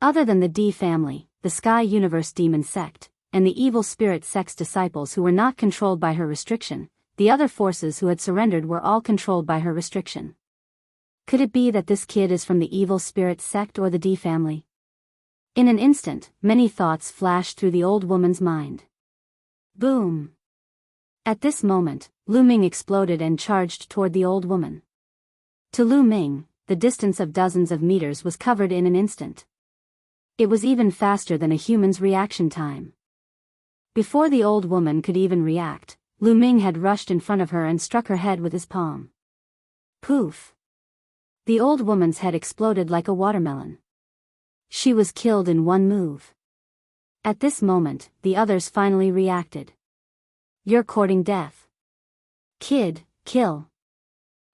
Other than the D family, the Sky Universe Demon Sect, and the Evil Spirit Sect's disciples who were not controlled by her restriction, the other forces who had surrendered were all controlled by her restriction. Could it be that this kid is from the Evil Spirit Sect or the D family? In an instant, many thoughts flashed through the old woman's mind. Boom! At this moment, Lu Ming exploded and charged toward the old woman. To Lu Ming, the distance of dozens of meters was covered in an instant. It was even faster than a human's reaction time. Before the old woman could even react, Lu Ming had rushed in front of her and struck her head with his palm. Poof! The old woman's head exploded like a watermelon. She was killed in one move. At this moment, the others finally reacted. "You're courting death. Kid, kill."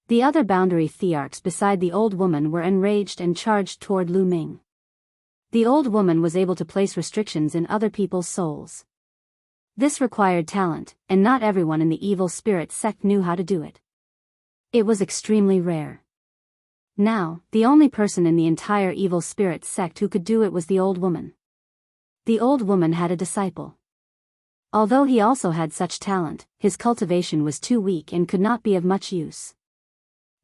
The other boundary thearchs beside the old woman were enraged and charged toward Lu Ming. The old woman was able to place restrictions in other people's souls. This required talent, and not everyone in the Evil Spirit Sect knew how to do it. It was extremely rare. Now, the only person in the entire Evil Spirit Sect who could do it was the old woman. The old woman had a disciple. Although he also had such talent, his cultivation was too weak and could not be of much use.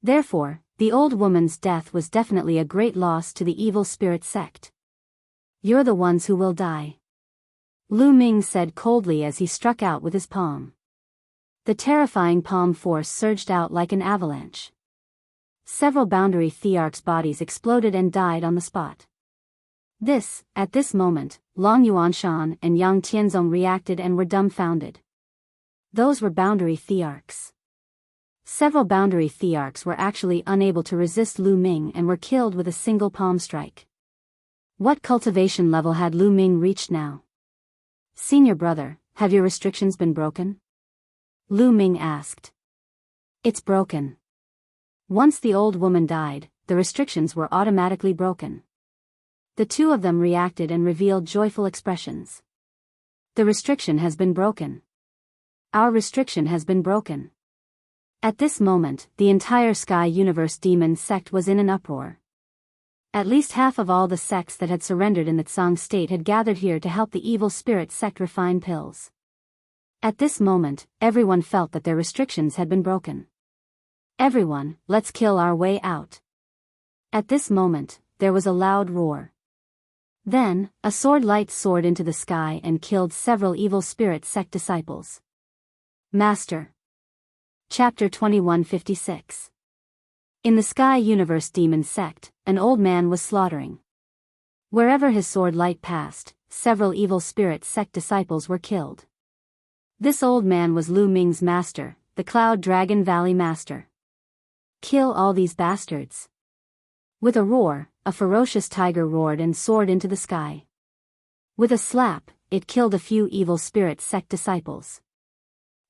Therefore, the old woman's death was definitely a great loss to the Evil Spirit Sect. "You're the ones who will die," Lu Ming said coldly as he struck out with his palm. The terrifying palm force surged out like an avalanche. Several boundary thearchs' bodies exploded and died on the spot. At this moment, Long Yuanshan and Yang Tianzong reacted and were dumbfounded. Those were boundary thearchs. Several boundary thearchs were actually unable to resist Lu Ming and were killed with a single palm strike. What cultivation level had Lu Ming reached now? "Senior brother, have your restrictions been broken?" Lu Ming asked. "It's broken." Once the old woman died, the restrictions were automatically broken. The two of them reacted and revealed joyful expressions. "The restriction has been broken. Our restriction has been broken." At this moment, the entire Sky Universe Demon Sect was in an uproar. At least half of all the sects that had surrendered in the Tsang state had gathered here to help the Evil Spirit Sect refine pills. At this moment, everyone felt that their restrictions had been broken. "Everyone, let's kill our way out." At this moment, there was a loud roar. Then, a sword light soared into the sky and killed several Evil Spirit Sect disciples. Master. Chapter 2156. In the Sky Universe Demon Sect, an old man was slaughtering. Wherever his sword light passed, several Evil Spirit Sect disciples were killed. This old man was Lu Ming's master, the Cloud Dragon Valley Master. "Kill all these bastards." With a roar, a ferocious tiger roared and soared into the sky. With a slap, it killed a few Evil Spirit Sect disciples.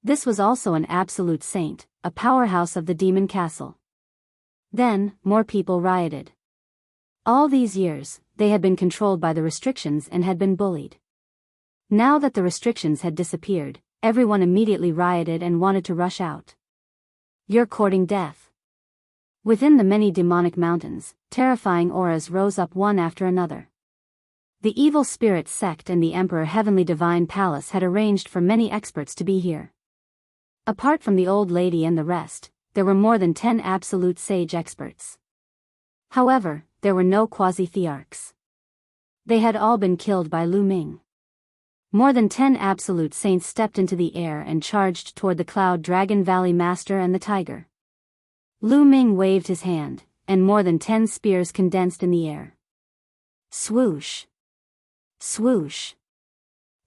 This was also an absolute saint, a powerhouse of the demon castle. Then, more people rioted. All these years, they had been controlled by the restrictions and had been bullied. Now that the restrictions had disappeared, everyone immediately rioted and wanted to rush out. You're courting death. Within the many demonic mountains, terrifying auras rose up one after another. The evil spirit sect and the Emperor Heavenly Divine Palace had arranged for many experts to be here. Apart from the old lady and the rest, there were more than 10 absolute sage experts. However, there were no quasi-thearchs. They had all been killed by Lu Ming. More than 10 absolute saints stepped into the air and charged toward the Cloud Dragon Valley Master and the tiger. Lu Ming waved his hand, and more than 10 spears condensed in the air. Swoosh! Swoosh!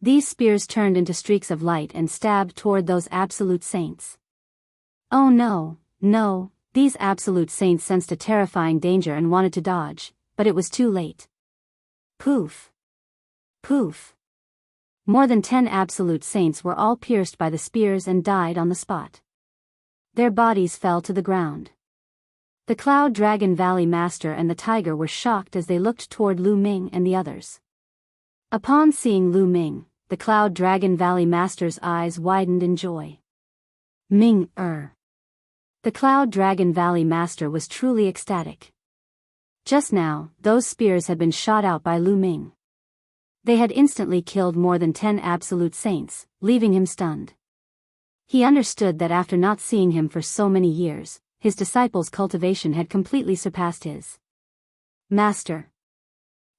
These spears turned into streaks of light and stabbed toward those absolute saints. Oh no, no, these absolute saints sensed a terrifying danger and wanted to dodge, but it was too late. Poof! Poof! More than 10 absolute saints were all pierced by the spears and died on the spot. Their bodies fell to the ground. The Cloud Dragon Valley Master and the tiger were shocked as they looked toward Lu Ming and the others. Upon seeing Lu Ming, the Cloud Dragon Valley Master's eyes widened in joy. Ming-er. The Cloud Dragon Valley Master was truly ecstatic. Just now, those spears had been shot out by Lu Ming. They had instantly killed more than 10 absolute saints, leaving him stunned. He understood that after not seeing him for so many years, his disciple's cultivation had completely surpassed his. Master.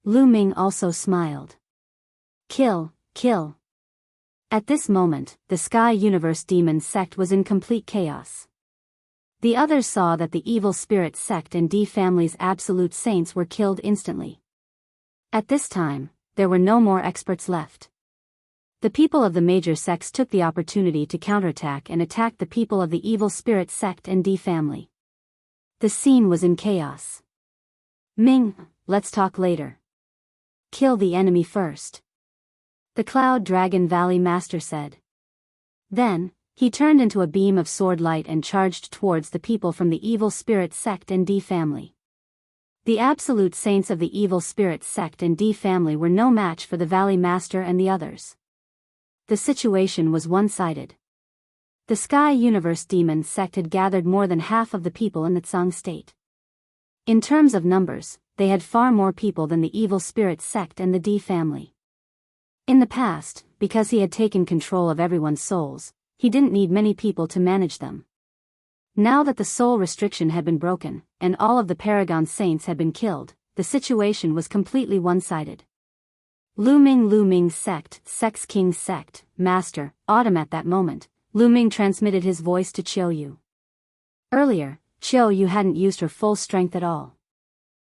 Lu Ming also smiled. Kill, kill. At this moment, the Sky Universe Demon sect was in complete chaos. The others saw that the evil spirit sect and D family's absolute saints were killed instantly. At this time, there were no more experts left. The people of the major sects took the opportunity to counterattack and attack the people of the evil spirit sect and D family. The scene was in chaos. Ming, let's talk later. Kill the enemy first. The Cloud Dragon Valley Master said. Then, he turned into a beam of sword light and charged towards the people from the evil spirit sect and D family. The absolute saints of the evil spirit sect and D family were no match for the Valley Master and the others. The situation was one-sided. The Sky Universe Demon sect had gathered more than half of the people in the Tsang state. In terms of numbers, they had far more people than the evil spirit sect and the D family. In the past, because he had taken control of everyone's souls, he didn't need many people to manage them. Now that the soul restriction had been broken, and all of the Paragon Saints had been killed, the situation was completely one-sided. Lu Ming's sect, Sex King's sect, Master, Autumn. At that moment, Lu Ming transmitted his voice to Qiu Yu. Earlier, Qiu Yu hadn't used her full strength at all.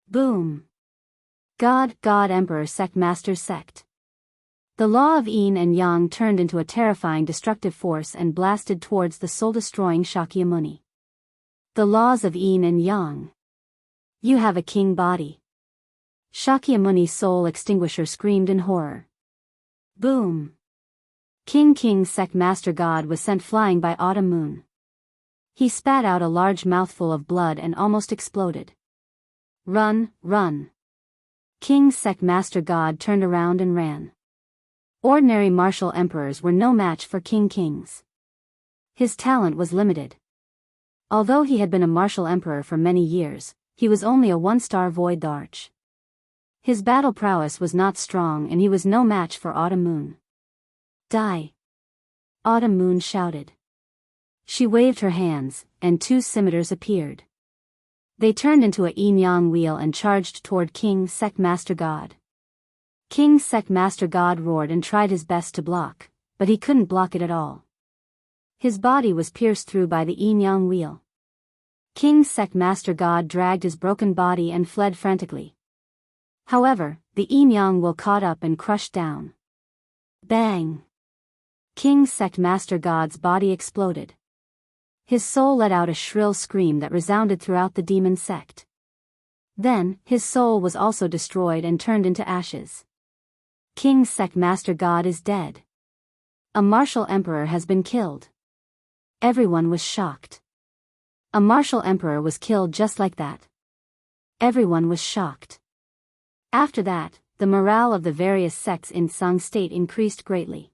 Boom! God Emperor Sect Master Sect. The law of yin and yang turned into a terrifying destructive force and blasted towards the soul-destroying Shakyamuni. The laws of yin and yang. You have a king body. Shakyamuni's soul extinguisher screamed in horror. Boom! King Sect Master God was sent flying by Autumn Moon. He spat out a large mouthful of blood and almost exploded. Run, run! King Sect Master God turned around and ran. Ordinary martial emperors were no match for Kings. His talent was limited. Although he had been a martial emperor for many years, he was only a one-star void arch. His battle prowess was not strong and he was no match for Autumn Moon. Die! Autumn Moon shouted. She waved her hands, and 2 scimitars appeared. They turned into a yin-yang wheel and charged toward King Sect Master God. King Sect Master God roared and tried his best to block, but he couldn't block it at all. His body was pierced through by the yin-yang wheel. King Sect Master God dragged his broken body and fled frantically. However, the yin-yang wheel caught up and crushed down. Bang! King Sect Master God's body exploded. His soul let out a shrill scream that resounded throughout the demon sect. Then, his soul was also destroyed and turned into ashes. King Sect Master God is dead. A martial emperor has been killed. Everyone was shocked. A martial emperor was killed just like that. Everyone was shocked. After that, the morale of the various sects in Sung State increased greatly.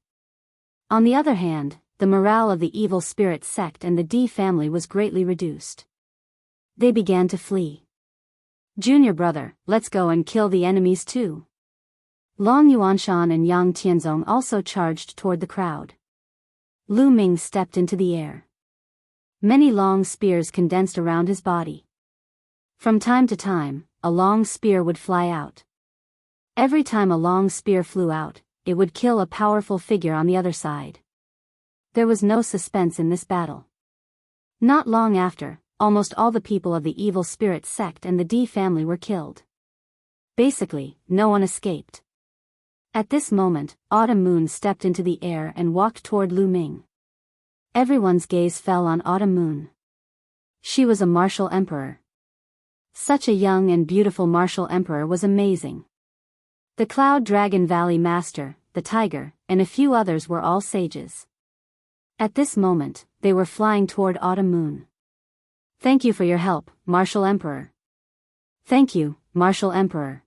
On the other hand, the morale of the evil spirit sect and the D family was greatly reduced. They began to flee. Junior brother, let's go and kill the enemies too. Long Yuanshan and Yang Tianzong also charged toward the crowd. Lu Ming stepped into the air. Many long spears condensed around his body. From time to time, a long spear would fly out. Every time a long spear flew out, it would kill a powerful figure on the other side. There was no suspense in this battle. Not long after, almost all the people of the evil spirit sect and the D family were killed. Basically, no one escaped. At this moment, Autumn Moon stepped into the air and walked toward Lu Ming. Everyone's gaze fell on Autumn Moon. She was a martial emperor. Such a young and beautiful martial emperor was amazing. The Cloud Dragon Valley Master, the Tiger, and a few others were all sages. At this moment, they were flying toward Autumn Moon. Thank you for your help, Martial Emperor. Thank you, Martial Emperor.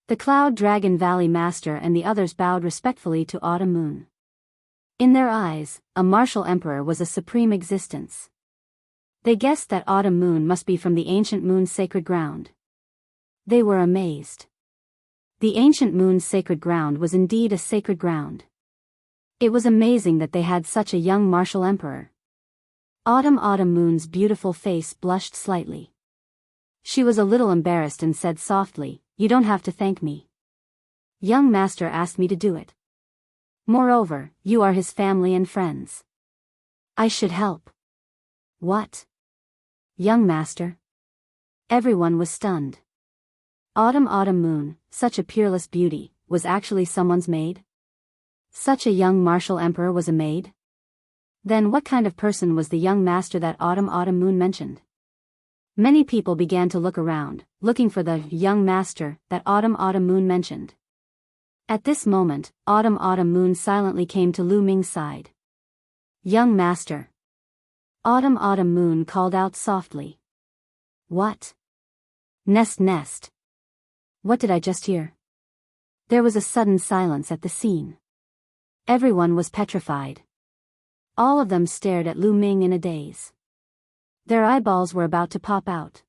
The Cloud Dragon Valley Master and the others bowed respectfully to Autumn Moon. In their eyes, a martial emperor was a supreme existence. They guessed that Autumn Moon must be from the ancient moon's sacred ground. They were amazed. The ancient moon's sacred ground was indeed a sacred ground. It was amazing that they had such a young martial emperor. Autumn Moon's beautiful face blushed slightly. She was a little embarrassed and said softly, "You don't have to thank me. Young master asked me to do it. Moreover, you are his family and friends. I should help." What? Young master? Everyone was stunned. Autumn Moon, such a peerless beauty, was actually someone's maid? Such a young martial emperor was a maid? Then what kind of person was the young master that Autumn Moon mentioned? Many people began to look around, looking for the young master that Autumn Moon mentioned. At this moment, Autumn Moon silently came to Lu Ming's side. Young master. Autumn Moon called out softly. What? Nest. What did I just hear? There was a sudden silence at the scene. Everyone was petrified. All of them stared at Lu Ming in a daze. Their eyeballs were about to pop out.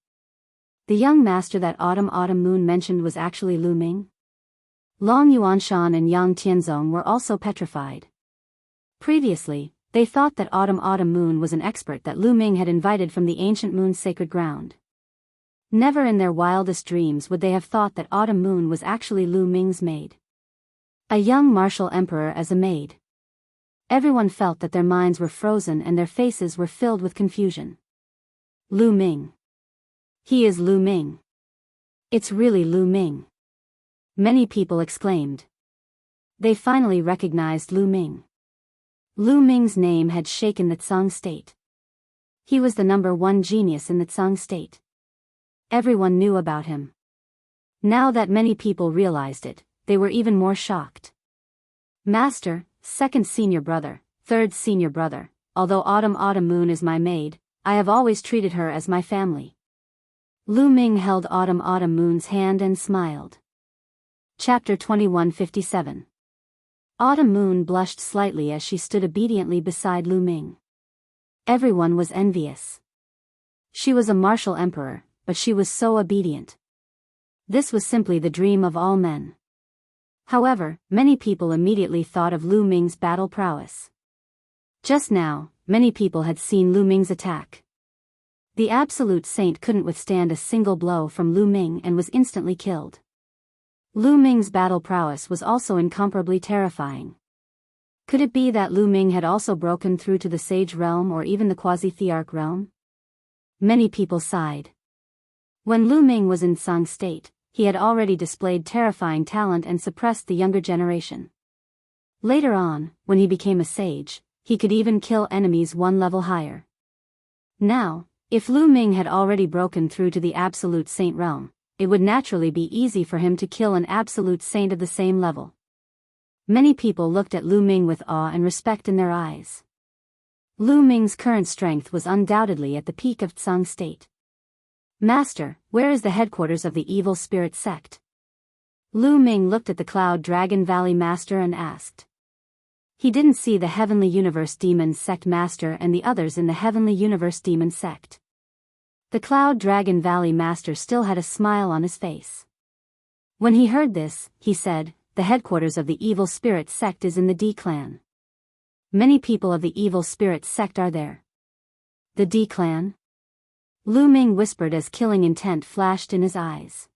The young master that Autumn Moon mentioned was actually Lu Ming? Long Yuanshan and Yang Tianzong were also petrified. Previously, they thought that Autumn Moon was an expert that Lu Ming had invited from the ancient moon's sacred ground. Never in their wildest dreams would they have thought that Autumn Moon was actually Lu Ming's maid. A young martial emperor as a maid. Everyone felt that their minds were frozen and their faces were filled with confusion. Lu Ming. He is Lu Ming. It's really Lu Ming. Many people exclaimed. They finally recognized Lu Ming. Lu Ming's name had shaken the Tsang state. He was the #1 genius in the Tsang state. Everyone knew about him. Now that many people realized it, they were even more shocked. Master, second senior brother, third senior brother, although Autumn Moon is my maid, I have always treated her as my family. Lu Ming held Autumn Moon's hand and smiled. Chapter 2157. Autumn Moon blushed slightly as she stood obediently beside Lu Ming. Everyone was envious. She was a martial emperor, but she was so obedient. This was simply the dream of all men. However, many people immediately thought of Lu Ming's battle prowess. Just now, many people had seen Lu Ming's attack. The absolute saint couldn't withstand a single blow from Lu Ming and was instantly killed. Lu Ming's battle prowess was also incomparably terrifying. Could it be that Lu Ming had also broken through to the Sage realm or even the Quasi-Thearch realm? Many people sighed. When Lu Ming was in Tsang state, he had already displayed terrifying talent and suppressed the younger generation. Later on, when he became a sage, he could even kill enemies one level higher. Now, if Lu Ming had already broken through to the absolute saint realm, it would naturally be easy for him to kill an absolute saint of the same level. Many people looked at Lu Ming with awe and respect in their eyes. Lu Ming's current strength was undoubtedly at the peak of Tsang state. Master, where is the headquarters of the evil spirit sect? Lu Ming looked at the Cloud Dragon Valley Master and asked. He didn't see the Heavenly Universe Demon Sect Master and the others in the Heavenly Universe Demon Sect. The Cloud Dragon Valley Master still had a smile on his face. When he heard this, he said, the headquarters of the Evil Spirit Sect is in the D Clan. Many people of the Evil Spirit Sect are there. The D Clan? Lu Ming whispered as killing intent flashed in his eyes.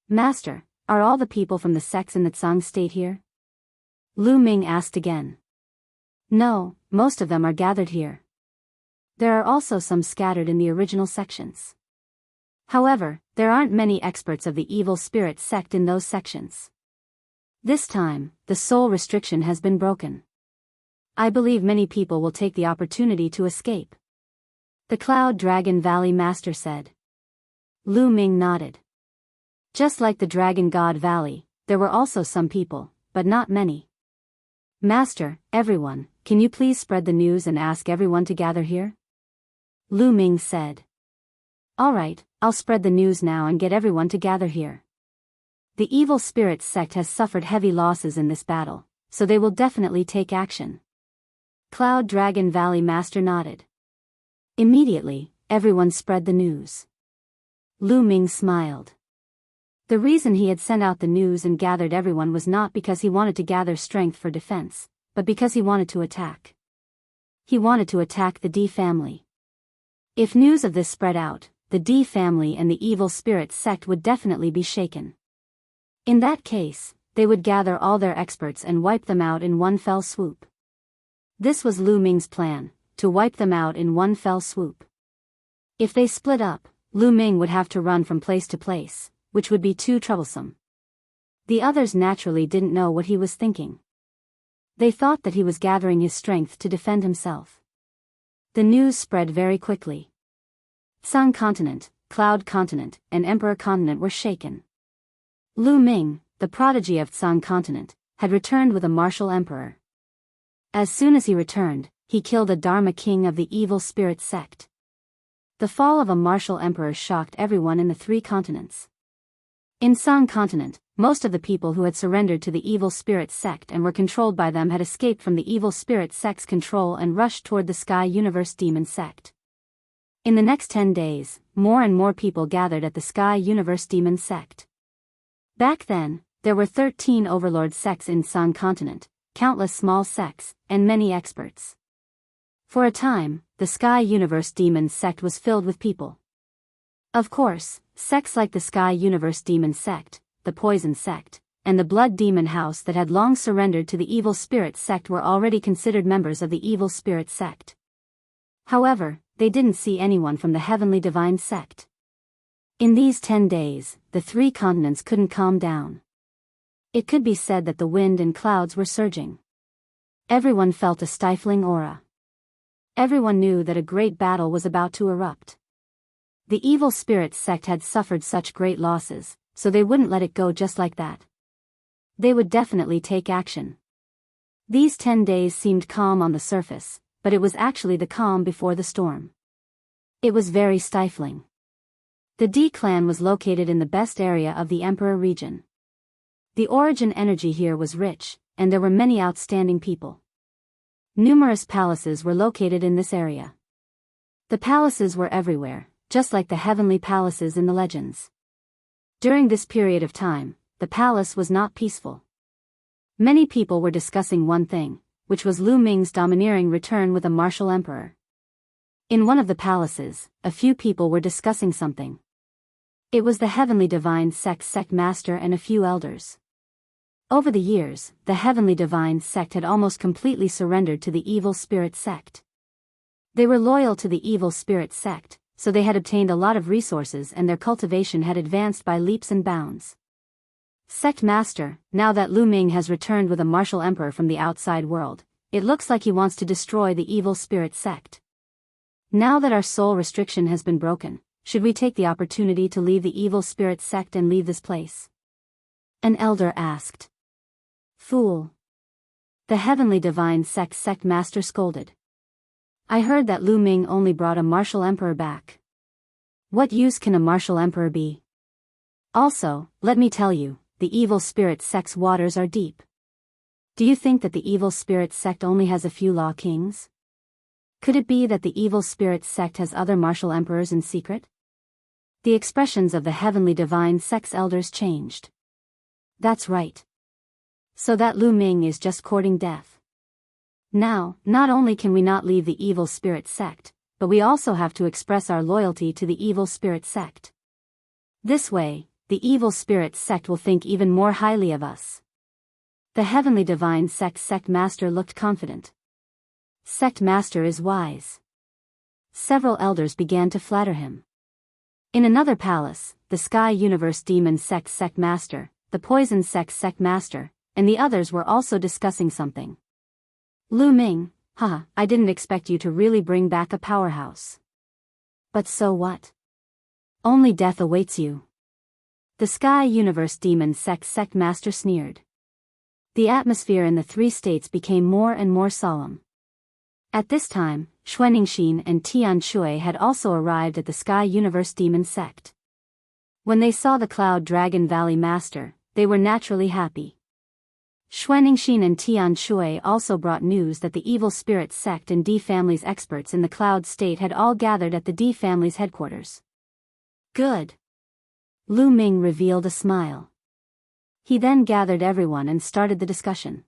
Master, are all the people from the sects in the Tsang state here? Lu Ming asked again. No, most of them are gathered here. There are also some scattered in the original sections. However, there aren't many experts of the Evil Spirit Sect in those sections. This time, the soul restriction has been broken. I believe many people will take the opportunity to escape. The Cloud Dragon Valley Master said. Lu Ming nodded. Just like the Dragon God Valley, there were also some people, but not many. Master, everyone, can you please spread the news and ask everyone to gather here? Lu Ming said. Alright, I'll spread the news now and get everyone to gather here. The Evil Spirit Sect has suffered heavy losses in this battle, so they will definitely take action. Cloud Dragon Valley Master nodded. Immediately, everyone spread the news. Lu Ming smiled. The reason he had sent out the news and gathered everyone was not because he wanted to gather strength for defense, but because he wanted to attack. He wanted to attack the D family. If news of this spread out, the D family and the Evil Spirit Sect would definitely be shaken. In that case, they would gather all their experts and wipe them out in one fell swoop. This was Lu Ming's plan, to wipe them out in one fell swoop. If they split up, Lu Ming would have to run from place to place, which would be too troublesome. The others naturally didn't know what he was thinking. They thought that he was gathering his strength to defend himself. The news spread very quickly. Tsang Continent, Cloud Continent, and Emperor Continent were shaken. Lu Ming, the prodigy of Tsang Continent, had returned with a martial emperor. As soon as he returned, he killed a Dharma king of the Evil Spirit Sect. The fall of a martial emperor shocked everyone in the 3 continents. In Tsang Continent, most of the people who had surrendered to the Evil Spirit Sect and were controlled by them had escaped from the Evil Spirit Sect's control and rushed toward the Sky Universe Demon Sect. In the next 10 days, more and more people gathered at the Sky Universe Demon Sect. Back then, there were 13 overlord sects in Tsang Continent, countless small sects, and many experts. For a time, the Sky Universe Demon Sect was filled with people. Of course, sects like the Sky Universe Demon Sect, the Poison Sect, and the Blood Demon House that had long surrendered to the Evil Spirit Sect were already considered members of the Evil Spirit Sect. However, they didn't see anyone from the Heavenly Divine Sect. In these 10 days, the 3 continents couldn't calm down. It could be said that the wind and clouds were surging. Everyone felt a stifling aura. Everyone knew that a great battle was about to erupt. The Evil Spirit Sect had suffered such great losses, so they wouldn't let it go just like that. They would definitely take action. These 10 days seemed calm on the surface, but it was actually the calm before the storm. It was very stifling. The D clan was located in the best area of the Emperor region. The origin energy here was rich, and there were many outstanding people. Numerous palaces were located in this area. The palaces were everywhere, just like the heavenly palaces in the legends. During this period of time, the palace was not peaceful. Many people were discussing one thing, which was Lu Ming's domineering return with a martial emperor. In one of the palaces, a few people were discussing something. It was the Heavenly Divine Sect Master and a few elders. Over the years, the Heavenly Divine Sect had almost completely surrendered to the Evil Spirit Sect. They were loyal to the Evil Spirit Sect, so they had obtained a lot of resources and their cultivation had advanced by leaps and bounds. Sect Master, now that Lu Ming has returned with a martial emperor from the outside world, it looks like he wants to destroy the Evil Spirit Sect. Now that our soul restriction has been broken, should we take the opportunity to leave the Evil Spirit Sect and leave this place? An elder asked. Fool. The Heavenly Divine Sect Master scolded. I heard that Lu Ming only brought a martial emperor back. What use can a martial emperor be? Also, let me tell you, the evil spirit sect's waters are deep. Do you think that the evil spirit sect only has a few law kings? Could it be that the evil spirit sect has other martial emperors in secret? The expressions of the heavenly divine sect's elders changed. That's right. So that Lu Ming is just courting death. Now, not only can we not leave the evil spirit sect, but we also have to express our loyalty to the evil spirit sect. This way, the evil spirit sect will think even more highly of us. The heavenly divine sect master looked confident. Sect master is wise. Several elders began to flatter him. In another palace, the Sky Universe Demon sect master, the Poison sect master, and the others were also discussing something. Lu Ming, haha, I didn't expect you to really bring back a powerhouse. But so what? Only death awaits you. The Sky Universe Demon sect master sneered. The atmosphere in the three states became more and more solemn. At this time, Xuanixin and Tian Shui had also arrived at the Sky Universe Demon sect. When they saw the Cloud Dragon Valley Master, they were naturally happy. Xuanixin and Tian Shui also brought news that the Evil Spirit sect and D family's experts in the Cloud State had all gathered at the D family's headquarters. Good. Lu Ming revealed a smile. He then gathered everyone and started the discussion.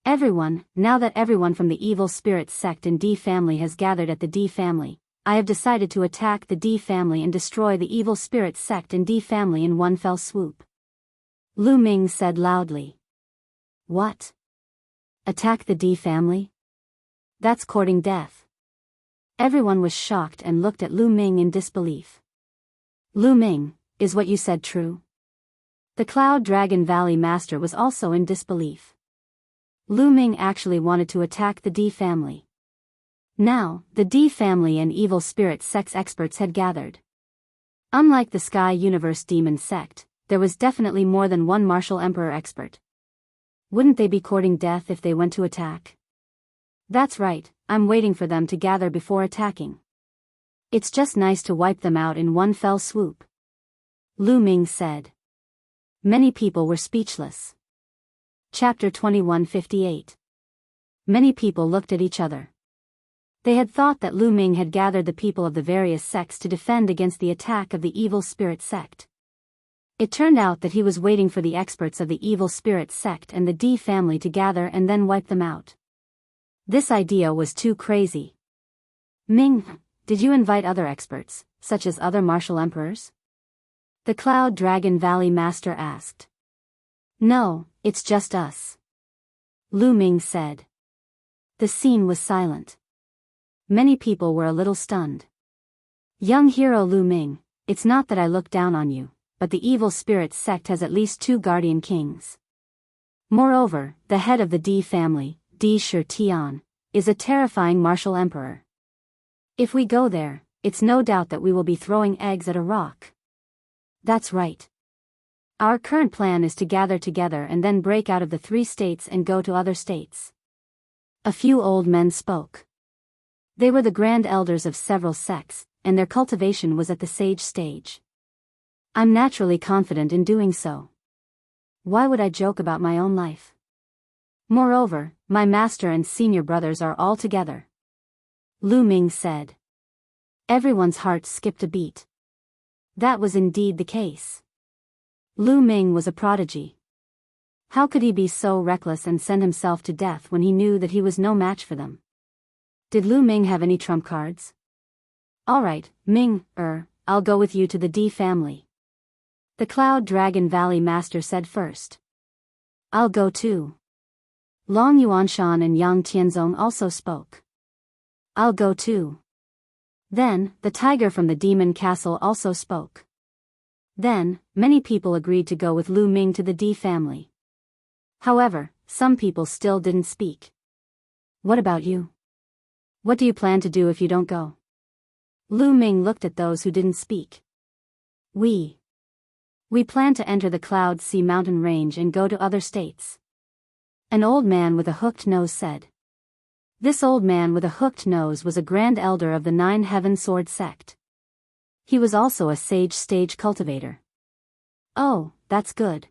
Everyone, now that everyone from the Evil Spirit sect and D family has gathered at the D family, I have decided to attack the D family and destroy the Evil Spirit sect and D family in one fell swoop. Lu Ming said loudly. What? Attack the D family? That's courting death. Everyone was shocked and looked at Lu Ming in disbelief. Lu Ming, is what you said true? The Cloud Dragon Valley Master was also in disbelief. Lu Ming actually wanted to attack the D family. Now, the D family and Evil Spirit sect's experts had gathered. Unlike the Sky Universe Demon sect, there was definitely more than one martial emperor expert. Wouldn't they be courting death if they went to attack? That's right, I'm waiting for them to gather before attacking. It's just nice to wipe them out in one fell swoop. Lu Ming said. Many people were speechless. Chapter 2158. Many people looked at each other. They had thought that Lu Ming had gathered the people of the various sects to defend against the attack of the Evil Spirit sect. It turned out that he was waiting for the experts of the Evil Spirit sect and the D family to gather and then wipe them out. This idea was too crazy. Ming, did you invite other experts, such as other martial emperors? The Cloud Dragon Valley Master asked. No, it's just us. Lu Ming said. The scene was silent. Many people were a little stunned. Young hero Lu Ming, it's not that I look down on you, but the Evil Spirit sect has at least 2 guardian kings. Moreover, the head of the D family, D Shi Tian, is a terrifying martial emperor. If we go there, it's no doubt that we will be throwing eggs at a rock. That's right. Our current plan is to gather together and then break out of the 3 states and go to other states. A few old men spoke. They were the grand elders of several sects, and their cultivation was at the sage stage. I'm naturally confident in doing so. Why would I joke about my own life? Moreover, my master and senior brothers are all together. Lu Ming said. Everyone's heart skipped a beat. That was indeed the case. Lu Ming was a prodigy. How could he be so reckless and send himself to death when he knew that he was no match for them? Did Lu Ming have any trump cards? Alright, Ming, I'll go with you to the D family. The Cloud Dragon Valley Master said first. I'll go too. Long Yuanshan and Yang Tianzong also spoke. I'll go too. Then, the tiger from the demon castle also spoke. Then, many people agreed to go with Lu Ming to the D family. However, some people still didn't speak. What about you? What do you plan to do if you don't go? Lu Ming looked at those who didn't speak. We plan to enter the Cloud Sea mountain range and go to other states. An old man with a hooked nose said. This old man with a hooked nose was a grand elder of the Nine Heaven Sword sect. He was also a sage stage cultivator. Oh, that's good.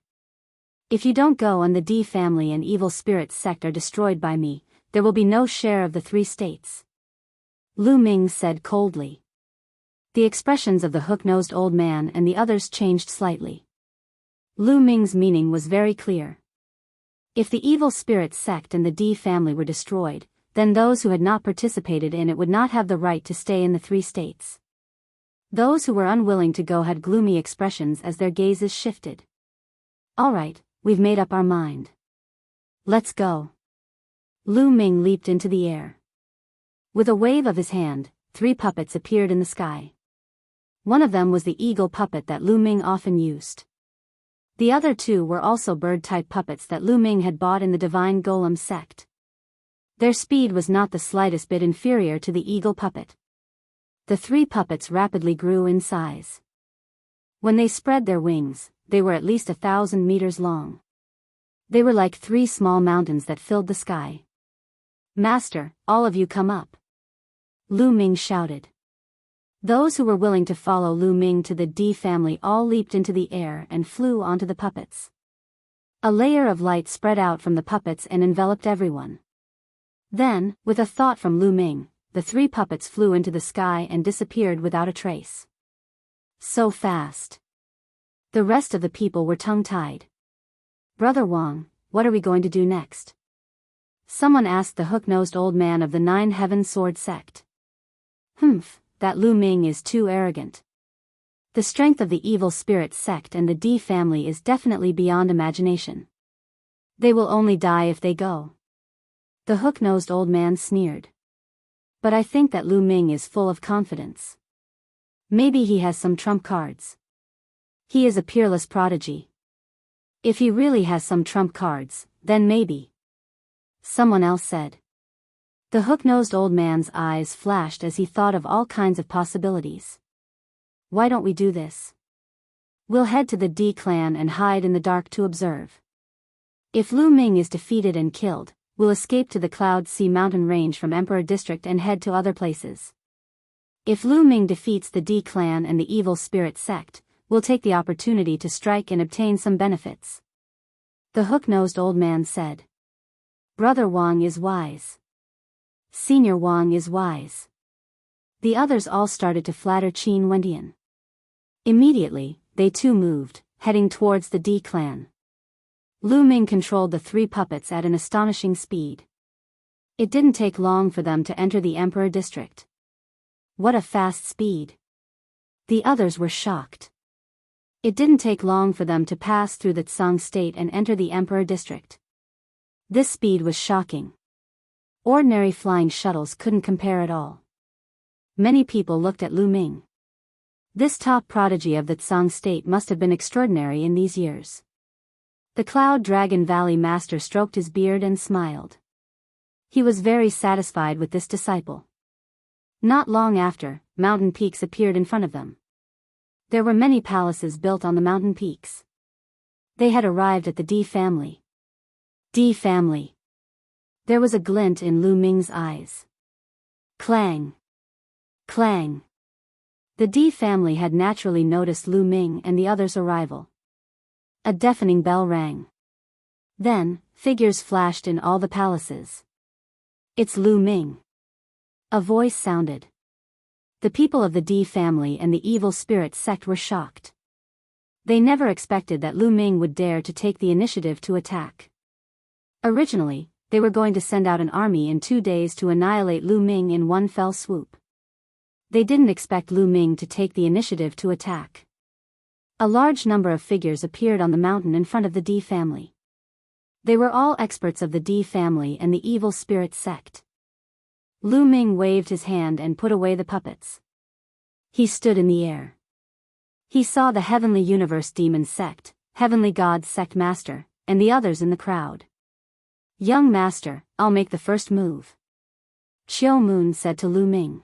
If you don't go and the D family and evil spirits sect are destroyed by me, there will be no share of the 3 states. Lu Ming said coldly. The expressions of the hook-nosed old man and the others changed slightly. Lu Ming's meaning was very clear. If the evil spirit sect and the D family were destroyed, then those who had not participated in it would not have the right to stay in the 3 states. Those who were unwilling to go had gloomy expressions as their gazes shifted. All right, we've made up our mind. Let's go. Lu Ming leaped into the air. With a wave of his hand, 3 puppets appeared in the sky. One of them was the eagle puppet that Lu Ming often used. The other 2 were also bird-type puppets that Lu Ming had bought in the Divine Golem sect. Their speed was not the slightest bit inferior to the eagle puppet. The 3 puppets rapidly grew in size. When they spread their wings, they were at least 1,000 meters long. They were like 3 small mountains that filled the sky. Master, all of you come up. Lu Ming shouted. Those who were willing to follow Lu Ming to the D family all leaped into the air and flew onto the puppets. A layer of light spread out from the puppets and enveloped everyone. Then, with a thought from Lu Ming, the 3 puppets flew into the sky and disappeared without a trace. So fast. The rest of the people were tongue-tied. Brother Wang, what are we going to do next? Someone asked the hook-nosed old man of the Nine Heaven Sword sect. Humph, that Lu Ming is too arrogant. The strength of the evil spirit sect and the D family is definitely beyond imagination. They will only die if they go. The hook-nosed old man sneered. But I think that Lu Ming is full of confidence. Maybe he has some trump cards. He is a peerless prodigy. If he really has some trump cards, then maybe. Someone else said. The hook-nosed old man's eyes flashed as he thought of all kinds of possibilities. Why don't we do this? We'll head to the D clan and hide in the dark to observe. If Lu Ming is defeated and killed, we'll escape to the Cloud Sea mountain range from Emperor District and head to other places. If Lu Ming defeats the D clan and the evil spirit sect, we'll take the opportunity to strike and obtain some benefits. The hook-nosed old man said. Brother Wang is wise. Senior Wang is wise. The others all started to flatter Qin Wendian. Immediately, they too moved, heading towards the D clan. Lu Ming controlled the 3 puppets at an astonishing speed. It didn't take long for them to enter the Emperor District. What a fast speed. The others were shocked. It didn't take long for them to pass through the Tsang state and enter the Emperor District. This speed was shocking. Ordinary flying shuttles couldn't compare at all. Many people looked at Lu Ming. This top prodigy of the Tsang state must have been extraordinary in these years. The Cloud Dragon Valley master stroked his beard and smiled. He was very satisfied with this disciple. Not long after, mountain peaks appeared in front of them. There were many palaces built on the mountain peaks. They had arrived at the D family. D family. There was a glint in Lu Ming's eyes. Clang. Clang. The D family had naturally noticed Lu Ming and the others' arrival. A deafening bell rang. Then, figures flashed in all the palaces. It's Lu Ming. A voice sounded. The people of the D family and the evil spirit sect were shocked. They never expected that Lu Ming would dare to take the initiative to attack. Originally, they were going to send out an army in 2 days to annihilate Lu Ming in one fell swoop. They didn't expect Lu Ming to take the initiative to attack. A large number of figures appeared on the mountain in front of the D family. They were all experts of the D family and the evil spirit sect. Lu Ming waved his hand and put away the puppets. He stood in the air. He saw the Heavenly Universe Demon sect, Heavenly God sect master, and the others in the crowd. Young master, I'll make the first move. Qiu Moon said to Lu Ming.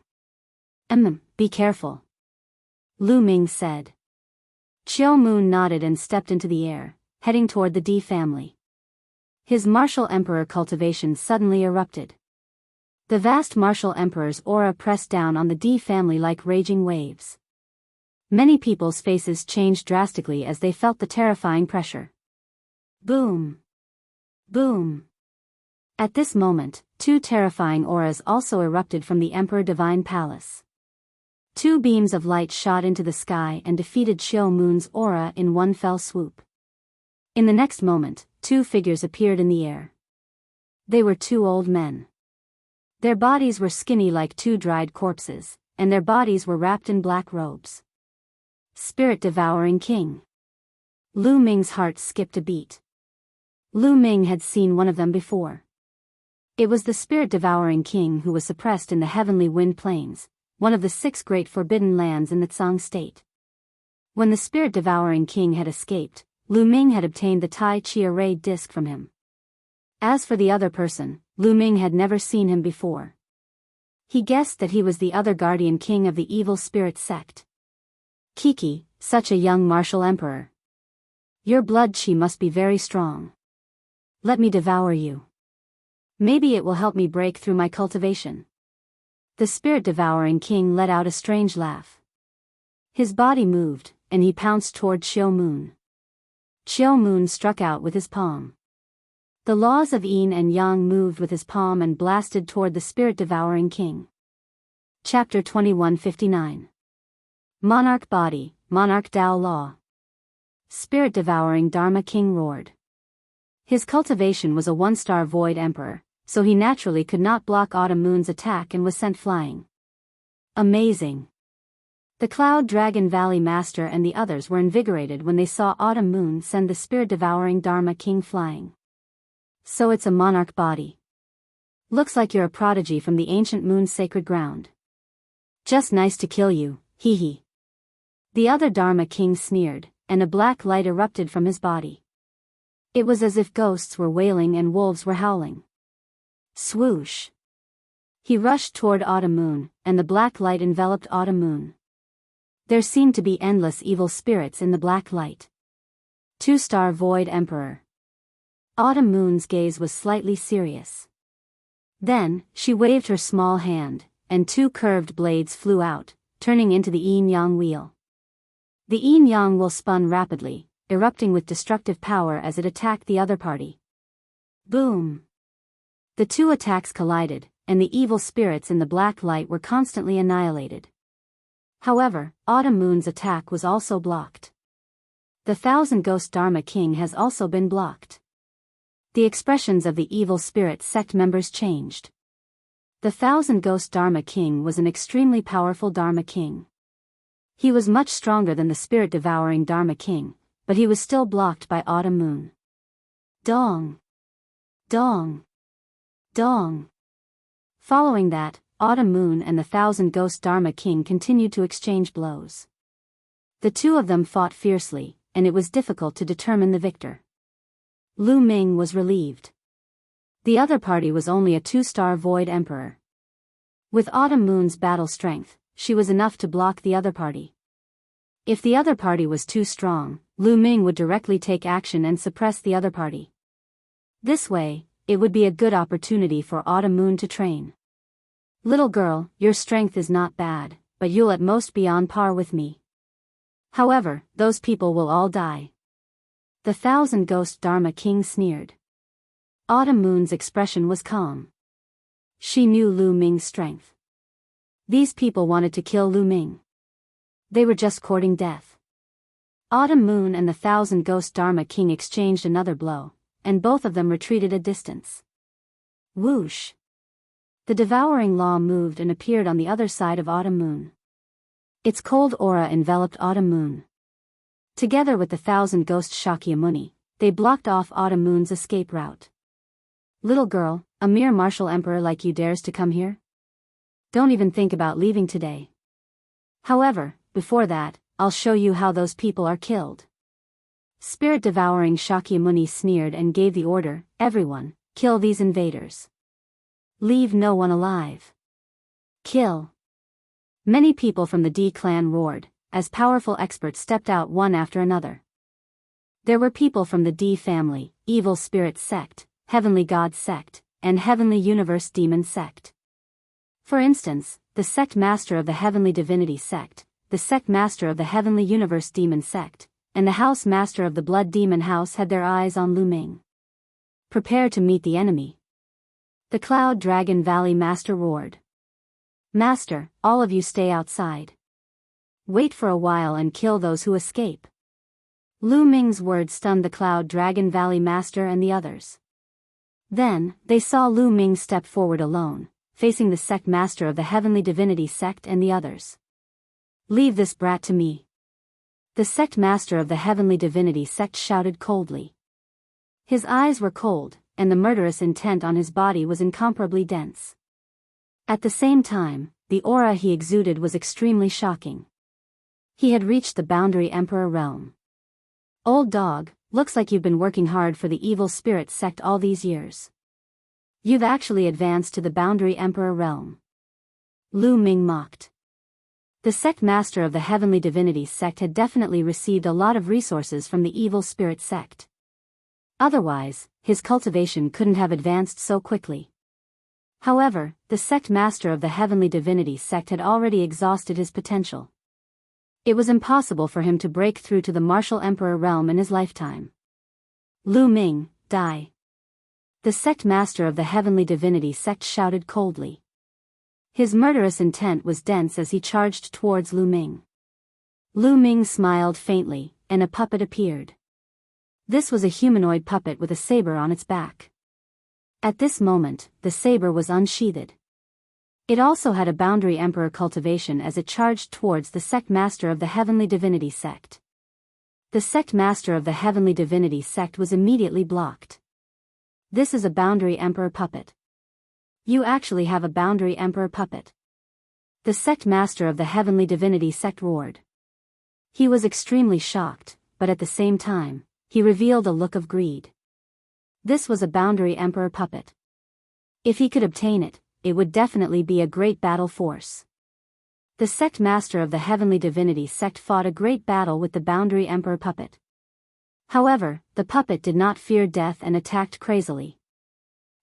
Be careful. Lu Ming said. Qiu Moon nodded and stepped into the air, heading toward the D family. His martial emperor cultivation suddenly erupted. The vast martial emperor's aura pressed down on the D family like raging waves. Many people's faces changed drastically as they felt the terrifying pressure. Boom! Boom! At this moment, two terrifying auras also erupted from the Emperor Divine Palace. Two beams of light shot into the sky and defeated Xiao Moon's aura in one fell swoop. In the next moment, two figures appeared in the air. They were two old men. Their bodies were skinny like two dried corpses, and their bodies were wrapped in black robes. Spirit-devouring king. Lu Ming's heart skipped a beat. Lu Ming had seen one of them before. It was the spirit-devouring king who was suppressed in the heavenly wind plains, one of the 6 great forbidden lands in the Tsang state. When the spirit-devouring king had escaped, Lu Ming had obtained the Tai Chi array disc from him. As for the other person, Lu Ming had never seen him before. He guessed that he was the other guardian king of the evil spirit sect. Kiki, such a young martial emperor. Your blood chi must be very strong. Let me devour you. Maybe it will help me break through my cultivation. The spirit-devouring king let out a strange laugh. His body moved, and he pounced toward Xiao Moon. Xiao Moon struck out with his palm. The laws of yin and yang moved with his palm and blasted toward the spirit-devouring king. Chapter 2159. Monarch Body, Monarch Dao Law. Spirit-devouring Dharma King roared. His cultivation was a 1-star void emperor, so he naturally could not block Autumn Moon's attack and was sent flying. Amazing. The Cloud Dragon Valley Master and the others were invigorated when they saw Autumn Moon send the spirit-devouring Dharma King flying. So it's a monarch body. Looks like you're a prodigy from the ancient moon's sacred ground. Just nice to kill you, hee hee. The other Dharma King sneered, and a black light erupted from his body. It was as if ghosts were wailing and wolves were howling. Swoosh! He rushed toward Autumn Moon, and the black light enveloped Autumn Moon. There seemed to be endless evil spirits in the black light. 2-star Void Emperor. Autumn Moon's gaze was slightly serious. Then, she waved her small hand, and 2 curved blades flew out, turning into the yin-yang wheel. The yin-yang wheel spun rapidly, erupting with destructive power as it attacked the other party. Boom! The 2 attacks collided, and the evil spirits in the black light were constantly annihilated. However, Autumn Moon's attack was also blocked. The 1,000-ghost Dharma King has also been blocked. The expressions of the evil spirit sect members changed. The 1,000-ghost Dharma King was an extremely powerful Dharma King. He was much stronger than the spirit-devouring Dharma King, but he was still blocked by Autumn Moon. Dong! Dong! Dong! Following that, Autumn Moon and the 1,000-ghost Dharma King continued to exchange blows. The 2 of them fought fiercely, and it was difficult to determine the victor. Lu Ming was relieved. The other party was only a 2-star Void Emperor. With Autumn Moon's battle strength, she was enough to block the other party. If the other party was too strong, Lu Ming would directly take action and suppress the other party. This way, it would be a good opportunity for Autumn Moon to train. Little girl, your strength is not bad, but you'll at most be on par with me. However, those people will all die. The 1,000-ghost Dharma King sneered. Autumn Moon's expression was calm. She knew Lu Ming's strength. These people wanted to kill Lu Ming. They were just courting death. Autumn Moon and the 1,000-ghost Dharma King exchanged another blow, and both of them retreated a distance. Whoosh! The devouring law moved and appeared on the other side of Autumn Moon. Its cold aura enveloped Autumn Moon. Together with the 1,000-ghost Shakyamuni, they blocked off Autumn Moon's escape route. Little girl, a mere martial emperor like you dares to come here? Don't even think about leaving today. However, before that, I'll show you how those people are killed. Spirit-devouring Shakyamuni sneered and gave the order, everyone, kill these invaders. Leave no one alive. Kill. Many people from the D clan roared, as powerful experts stepped out one after another. There were people from the D family, Evil Spirit Sect, Heavenly God Sect, and Heavenly Universe Demon Sect. For instance, the sect master of the Heavenly Divinity sect, the sect master of the Heavenly Universe Demon sect, and the house master of the Blood Demon house had their eyes on Lu Ming. Prepare to meet the enemy. The Cloud Dragon Valley Master roared. Master, all of you stay outside. Wait for a while and kill those who escape. Lu Ming's words stunned the Cloud Dragon Valley Master and the others. Then, they saw Lu Ming step forward alone, facing the sect master of the Heavenly Divinity sect and the others. Leave this brat to me. The sect master of the Heavenly Divinity sect shouted coldly. His eyes were cold, and the murderous intent on his body was incomparably dense. At the same time, the aura he exuded was extremely shocking. He had reached the Boundary Emperor realm. Old dog, looks like you've been working hard for the evil spirit sect all these years. You've actually advanced to the Boundary Emperor realm. Lu Ming mocked. The sect master of the Heavenly Divinity sect had definitely received a lot of resources from the evil spirit sect. Otherwise, his cultivation couldn't have advanced so quickly. However, the sect master of the Heavenly Divinity sect had already exhausted his potential. It was impossible for him to break through to the Martial Emperor realm in his lifetime. Lu Ming, die. The sect master of the Heavenly Divinity sect shouted coldly. His murderous intent was dense as he charged towards Lu Ming. Lu Ming smiled faintly, and a puppet appeared. This was a humanoid puppet with a saber on its back. At this moment, the saber was unsheathed. It also had a Boundary Emperor cultivation as it charged towards the sect master of the Heavenly Divinity sect. The sect master of the Heavenly Divinity sect was immediately blocked. This is a Boundary Emperor puppet. You actually have a Boundary Emperor puppet. The sect master of the Heavenly Divinity sect roared. He was extremely shocked, but at the same time, he revealed a look of greed. This was a Boundary Emperor puppet. If he could obtain it, it would definitely be a great battle force. The sect master of the Heavenly Divinity sect fought a great battle with the Boundary Emperor puppet. However, the puppet did not fear death and attacked crazily.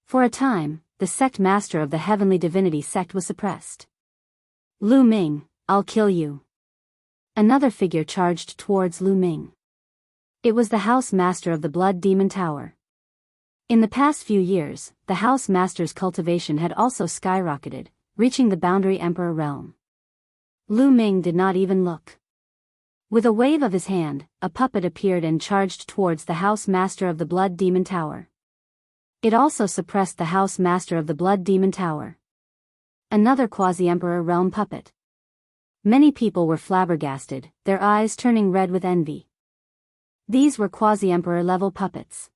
For a time, the sect master of the Heavenly Divinity sect was suppressed. Lu Ming, I'll kill you. Another figure charged towards Lu Ming. It was the house master of the Blood Demon Tower. In the past few years, the house master's cultivation had also skyrocketed, reaching the Boundary Emperor realm. Lu Ming did not even look. With a wave of his hand, a puppet appeared and charged towards the house master of the Blood Demon Tower. It also suppressed the house master of the Blood Demon Tower. Another quasi-emperor realm puppet. Many people were flabbergasted, their eyes turning red with envy. These were quasi-emperor level puppets.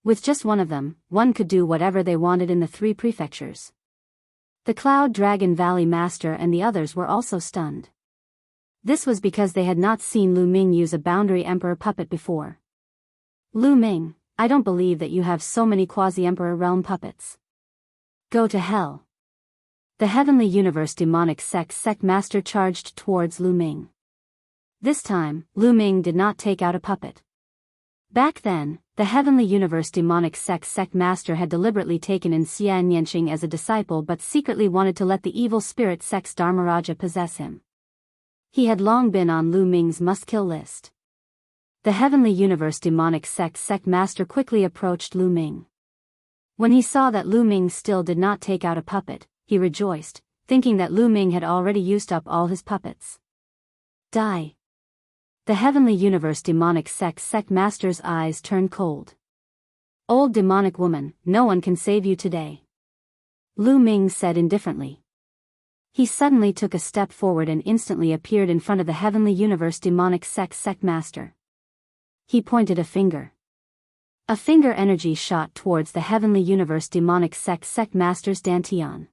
With just one of them, one could do whatever they wanted in the 3 prefectures. The Cloud Dragon Valley Master and the others were also stunned. This was because they had not seen Lu Ming use a Boundary Emperor puppet before. Lu Ming, I don't believe that you have so many quasi-emperor realm puppets. Go to hell. The Heavenly Universe Demonic Sect Master charged towards Lu Ming. This time, Lu Ming did not take out a puppet. Back then, the Heavenly Universe Demonic Sect Master had deliberately taken in Xian Yanqing as a disciple but secretly wanted to let the evil spirit sect's Dharmaraja possess him. He had long been on Lu Ming's must-kill list. The Heavenly Universe Demonic Sect Master quickly approached Lu Ming. When he saw that Lu Ming still did not take out a puppet, he rejoiced, thinking that Lu Ming had already used up all his puppets. Die. The Heavenly Universe Demonic Sect Master's eyes turned cold. Old demonic woman, no one can save you today. Lu Ming said indifferently. He suddenly took a step forward and instantly appeared in front of the Heavenly Universe Demonic Sect Master. He pointed a finger. A finger energy shot towards the Heavenly Universe Demonic Sect Master's dantian.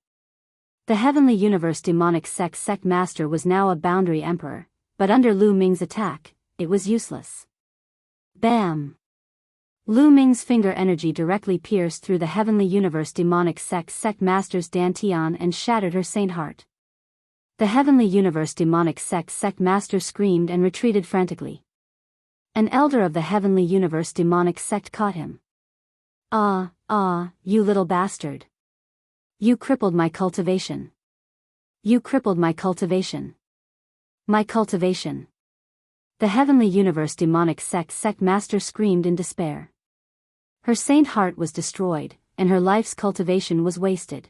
The Heavenly Universe Demonic Sect Master was now a Boundary Emperor, but under Lu Ming's attack, it was useless. Bam! Lu Ming's finger energy directly pierced through the Heavenly Universe Demonic Sect Master's dantian and shattered her saint heart. The Heavenly Universe Demonic Sect Master screamed and retreated frantically. An elder of the Heavenly Universe Demonic Sect caught him. You little bastard. You crippled my cultivation. You crippled my cultivation. My cultivation. The heavenly universe demonic sect master screamed in despair. Her saint heart was destroyed, and her life's cultivation was wasted.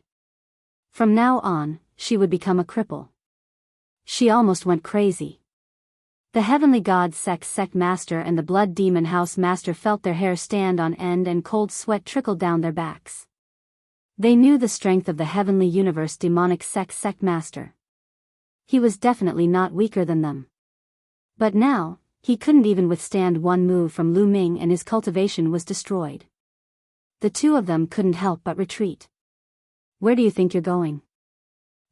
From now on, she would become a cripple. She almost went crazy. The heavenly god sect master and the blood demon house master felt their hair stand on end and cold sweat trickled down their backs. They knew the strength of the heavenly universe demonic sect master. He was definitely not weaker than them. But now, he couldn't even withstand one move from Lu Ming and his cultivation was destroyed. The two of them couldn't help but retreat. Where do you think you're going?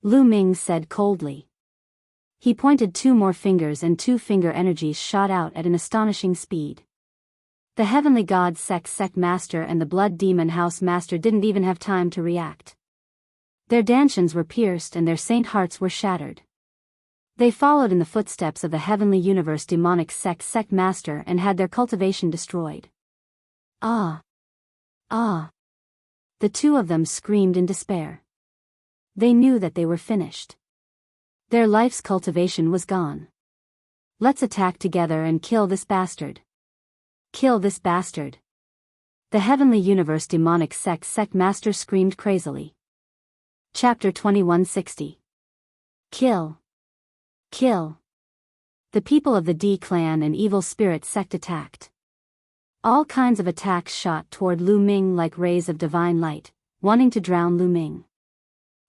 Lu Ming said coldly. He pointed two more fingers and two finger energies shot out at an astonishing speed. The heavenly god sect master and the blood demon house master didn't even have time to react. Their dantians were pierced and their saint hearts were shattered. They followed in the footsteps of the heavenly universe demonic sect master and had their cultivation destroyed. Ah! Ah! The two of them screamed in despair. They knew that they were finished. Their life's cultivation was gone. Let's attack together and kill this bastard. Kill this bastard. The heavenly universe demonic sect master screamed crazily. Chapter 2160. Kill. Kill. The people of the D clan and evil spirit sect attacked. All kinds of attacks shot toward Lu Ming like rays of divine light, wanting to drown Lu Ming.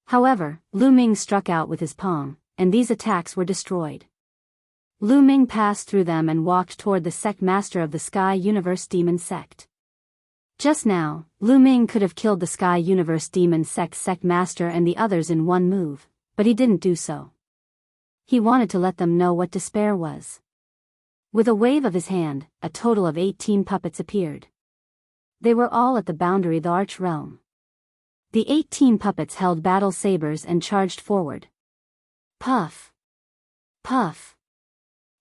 However, Lu Ming struck out with his palm, and these attacks were destroyed. Lu Ming passed through them and walked toward the sect master of the Sky Universe Demon Sect. Just now, Lu Ming could have killed the Sky Universe Demon Sect master and the others in one move, but he didn't do so. He wanted to let them know what despair was. With a wave of his hand, a total of 18 puppets appeared. They were all at the boundary of the Arch Realm. The 18 puppets held battle sabers and charged forward. Puff! Puff!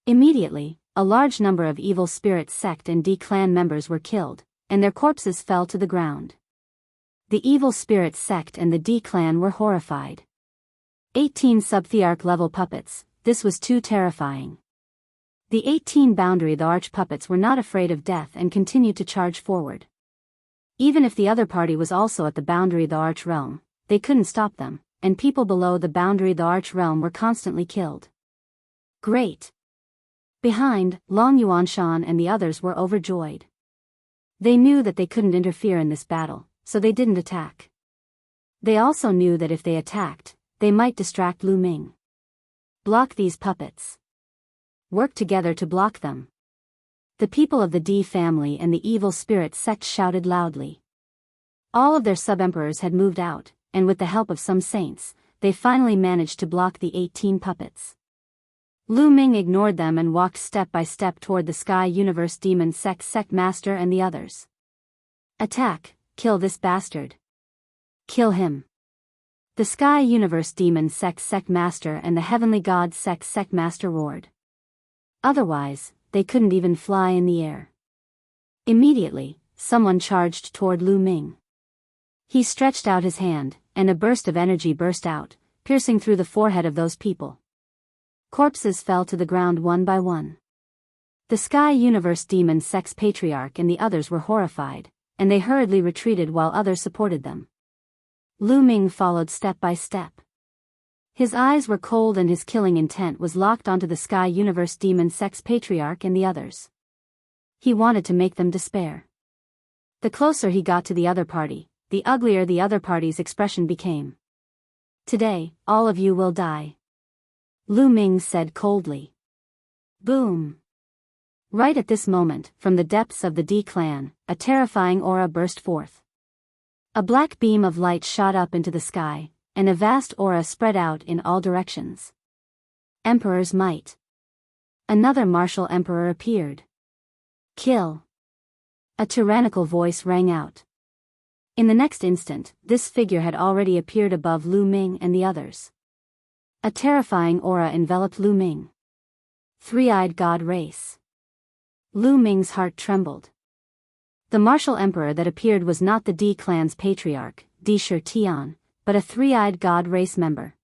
Immediately, a large number of evil spirit sect and D clan members were killed, and their corpses fell to the ground. The evil spirit sect and the D clan were horrified. 18 sub-thearch level puppets, this was too terrifying. The 18 boundary the arch puppets were not afraid of death and continued to charge forward. Even if the other party was also at the boundary the arch realm, they couldn't stop them, and people below the boundary the arch realm were constantly killed. Great! Behind, Long Yuanshan and the others were overjoyed. They knew that they couldn't interfere in this battle, so they didn't attack. They also knew that if they attacked, they might distract Lu Ming. Block these puppets. Work together to block them. The people of the D family and the evil spirit sect shouted loudly. All of their sub-emperors had moved out, and with the help of some saints, they finally managed to block the 18 puppets. Lu Ming ignored them and walked step by step toward the Sky Universe Demon Sect master and the others. Attack, kill this bastard. Kill him. The Sky Universe Demon Sect master and the Heavenly God Sect master roared. Otherwise, they couldn't even fly in the air. Immediately, someone charged toward Lu Ming. He stretched out his hand, and a burst of energy burst out, piercing through the forehead of those people. Corpses fell to the ground one by one. The Sky Universe Demon Sect Patriarch and the others were horrified, and they hurriedly retreated while others supported them. Lu Ming followed step by step. His eyes were cold and his killing intent was locked onto the Sky Universe Demon Sect Patriarch and the others. He wanted to make them despair. The closer he got to the other party, the uglier the other party's expression became. Today, all of you will die. Lu Ming said coldly. Boom! Right at this moment, from the depths of the D clan, a terrifying aura burst forth. A black beam of light shot up into the sky, and a vast aura spread out in all directions. Emperor's might. Another martial emperor appeared. Kill! A tyrannical voice rang out. In the next instant, this figure had already appeared above Lu Ming and the others. A terrifying aura enveloped Lu Ming. Three-eyed god race. Lu Ming's heart trembled. The martial emperor that appeared was not the D clan's patriarch, Di Shi Tian, but a three-eyed god race member.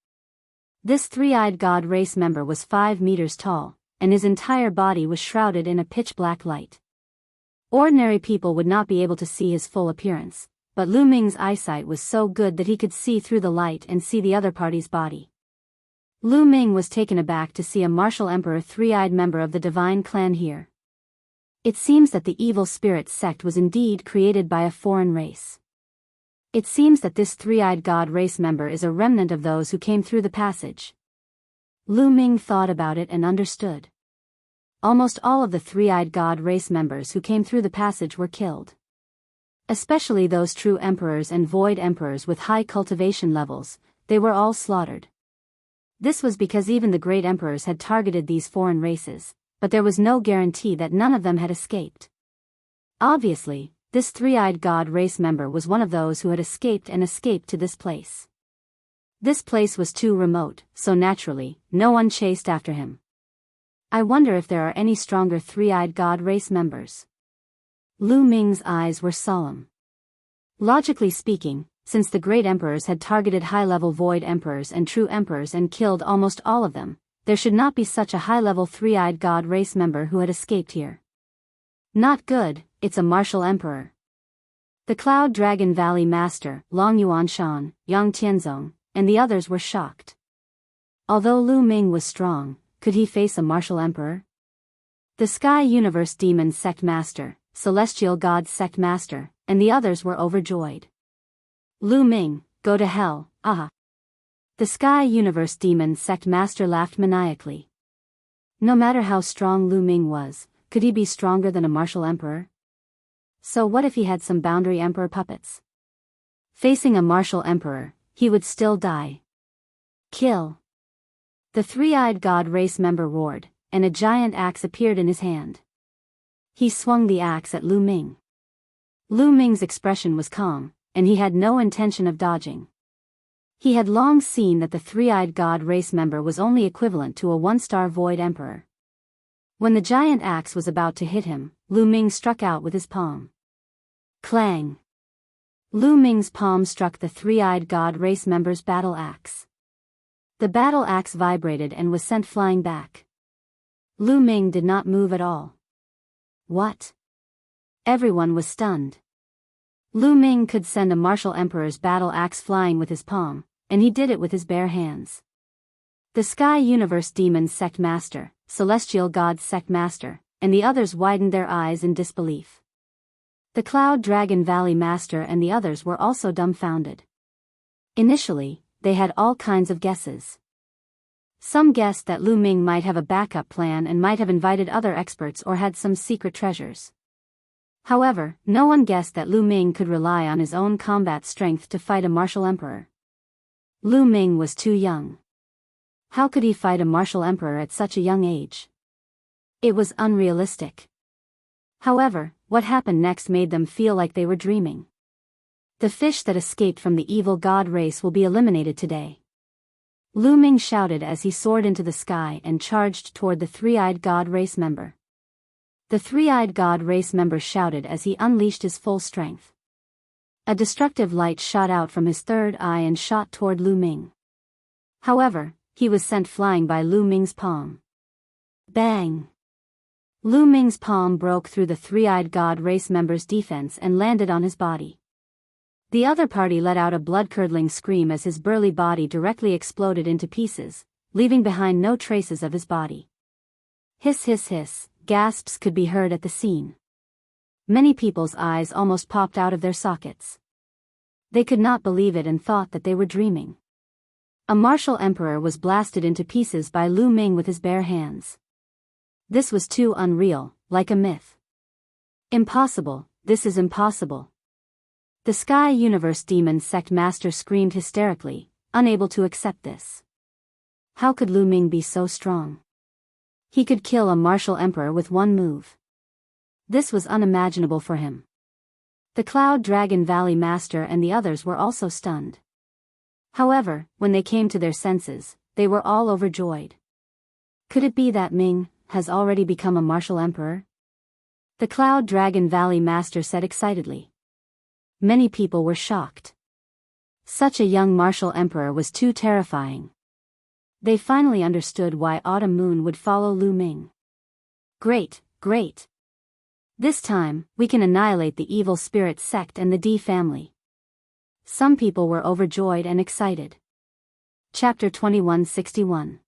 This three-eyed god race member was 5 meters tall, and his entire body was shrouded in a pitch-black light. Ordinary people would not be able to see his full appearance, but Lu Ming's eyesight was so good that he could see through the light and see the other party's body. Lu Ming was taken aback to see a martial emperor three-eyed member of the divine clan here. It seems that the evil spirit sect was indeed created by a foreign race. It seems that this three-eyed god race member is a remnant of those who came through the passage. Lu Ming thought about it and understood. Almost all of the three-eyed god race members who came through the passage were killed. Especially those true emperors and void emperors with high cultivation levels, they were all slaughtered. This was because even the great emperors had targeted these foreign races, but there was no guarantee that none of them had escaped. Obviously, this three-eyed god race member was one of those who had escaped to this place. This place was too remote, so naturally, no one chased after him. I wonder if there are any stronger three-eyed god race members. Lu Ming's eyes were solemn. Logically speaking, since the great emperors had targeted high-level void emperors and true emperors and killed almost all of them, there should not be such a high-level three-eyed god race member who had escaped here. Not good, it's a martial emperor. The Cloud Dragon Valley Master, Long Yuanshan, Yang Tianzong, and the others were shocked. Although Lu Ming was strong, could he face a martial emperor? The Sky Universe Demon Sect Master, Celestial God Sect Master, and the others were overjoyed. Lu Ming, go to hell, aha. The Sky Universe Demon Sect Master laughed maniacally. No matter how strong Lu Ming was, could he be stronger than a martial emperor? So what if he had some boundary emperor puppets? Facing a martial emperor, he would still die. Kill. The three-eyed god race member roared, and a giant axe appeared in his hand. He swung the axe at Lu Ming. Lu Ming's expression was calm, and he had no intention of dodging. He had long seen that the three-eyed god race member was only equivalent to a one-star void emperor. When the giant axe was about to hit him, Lu Ming struck out with his palm. Clang! Lu Ming's palm struck the three-eyed god race member's battle axe. The battle axe vibrated and was sent flying back. Lu Ming did not move at all. What? Everyone was stunned. Lu Ming could send a martial emperor's battle axe flying with his palm, and he did it with his bare hands. The Sky Universe Demon Sect Master, Celestial God Sect Master, and the others widened their eyes in disbelief. The Cloud Dragon Valley Master and the others were also dumbfounded. Initially, they had all kinds of guesses. Some guessed that Lu Ming might have a backup plan and might have invited other experts or had some secret treasures. However, no one guessed that Lu Ming could rely on his own combat strength to fight a martial emperor. Lu Ming was too young. How could he fight a martial emperor at such a young age? It was unrealistic. However, what happened next made them feel like they were dreaming. The fish that escaped from the evil god race will be eliminated today. Lu Ming shouted as he soared into the sky and charged toward the three-eyed god race member. The three-eyed god race member shouted as he unleashed his full strength. A destructive light shot out from his third eye and shot toward Lu Ming. However, he was sent flying by Lu Ming's palm. Bang! Lu Ming's palm broke through the three-eyed god race member's defense and landed on his body. The other party let out a blood-curdling scream as his burly body directly exploded into pieces, leaving behind no traces of his body. Hiss hiss hiss, gasps could be heard at the scene. Many people's eyes almost popped out of their sockets. They could not believe it and thought that they were dreaming. A martial emperor was blasted into pieces by Lu Ming with his bare hands. This was too unreal, like a myth. Impossible, this is impossible. The Sky Universe Demon Sect Master screamed hysterically, unable to accept this. How could Lu Ming be so strong? He could kill a martial emperor with one move. This was unimaginable for him. The Cloud Dragon Valley Master and the others were also stunned. However, when they came to their senses, they were all overjoyed. Could it be that Ming has already become a martial emperor? The Cloud Dragon Valley Master said excitedly. Many people were shocked. Such a young martial emperor was too terrifying. They finally understood why Autumn Moon would follow Lu Ming. Great, great. This time, we can annihilate the evil spirit sect and the D family. Some people were overjoyed and excited. Chapter 2161.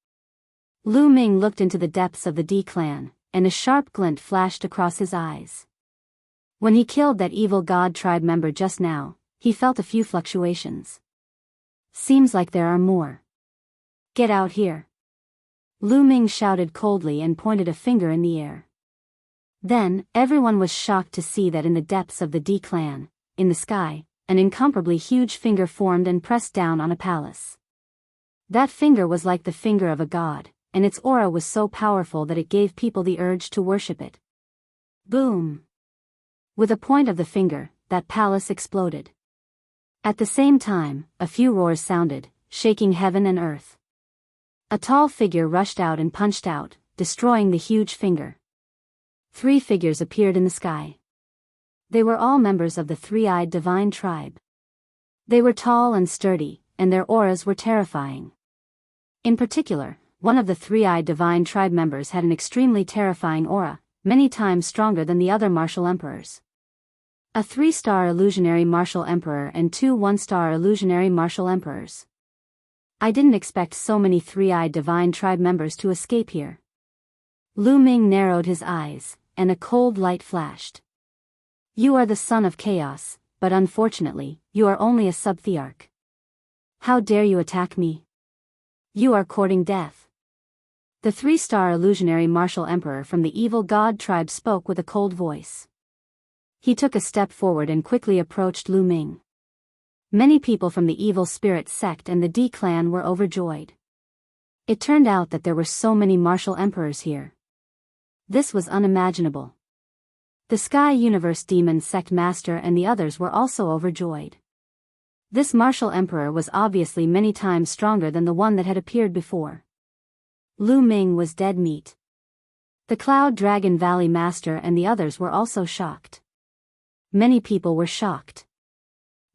Lu Ming looked into the depths of the D clan, and a sharp glint flashed across his eyes. When he killed that evil god tribe member just now, he felt a few fluctuations. Seems like there are more. Get out here. Lu Ming shouted coldly and pointed a finger in the air. Then, everyone was shocked to see that in the depths of the D clan, in the sky, an incomparably huge finger formed and pressed down on a palace. That finger was like the finger of a god, and its aura was so powerful that it gave people the urge to worship it. Boom! With a point of the finger, that palace exploded. At the same time, a few roars sounded, shaking heaven and earth. A tall figure rushed out and punched out, destroying the huge finger. 3 figures appeared in the sky. They were all members of the three-eyed divine tribe. They were tall and sturdy, and their auras were terrifying. In particular, one of the three-eyed divine tribe members had an extremely terrifying aura, many times stronger than the other martial emperors. A 3-star illusionary martial emperor and 2 1-star illusionary martial emperors. I didn't expect so many three-eyed divine tribe members to escape here. Lu Ming narrowed his eyes, and a cold light flashed. You are the son of chaos, but unfortunately, you are only a sub-thearch. How dare you attack me? You are courting death. The 3-star illusionary martial emperor from the evil god tribe spoke with a cold voice. He took a step forward and quickly approached Lu Ming. Many people from the evil spirit sect and the D clan were overjoyed. It turned out that there were so many martial emperors here. This was unimaginable. The Sky Universe Demon Sect Master and the others were also overjoyed. This martial emperor was obviously many times stronger than the one that had appeared before. Lu Ming was dead meat. The Cloud Dragon Valley Master and the others were also shocked. Many people were shocked.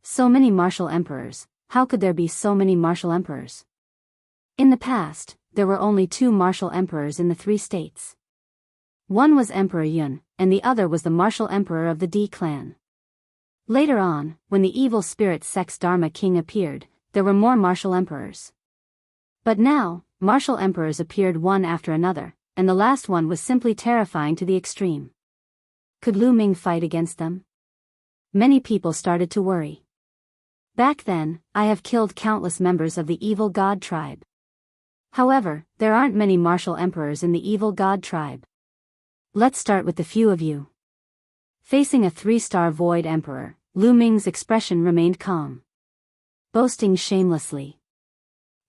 So many martial emperors, how could there be so many martial emperors? In the past, there were only 2 martial emperors in the 3 states. One was Emperor Yun, and the other was the martial emperor of the D clan. Later on, when the evil spirit sect's Dharma King appeared, there were more martial emperors. But now, martial emperors appeared one after another, and the last one was simply terrifying to the extreme. Could Lu Ming fight against them? Many people started to worry. Back then, I have killed countless members of the evil god tribe. However, there aren't many martial emperors in the evil god tribe. Let's start with the few of you. Facing a 3-star void emperor, Lu Ming's expression remained calm. Boasting shamelessly.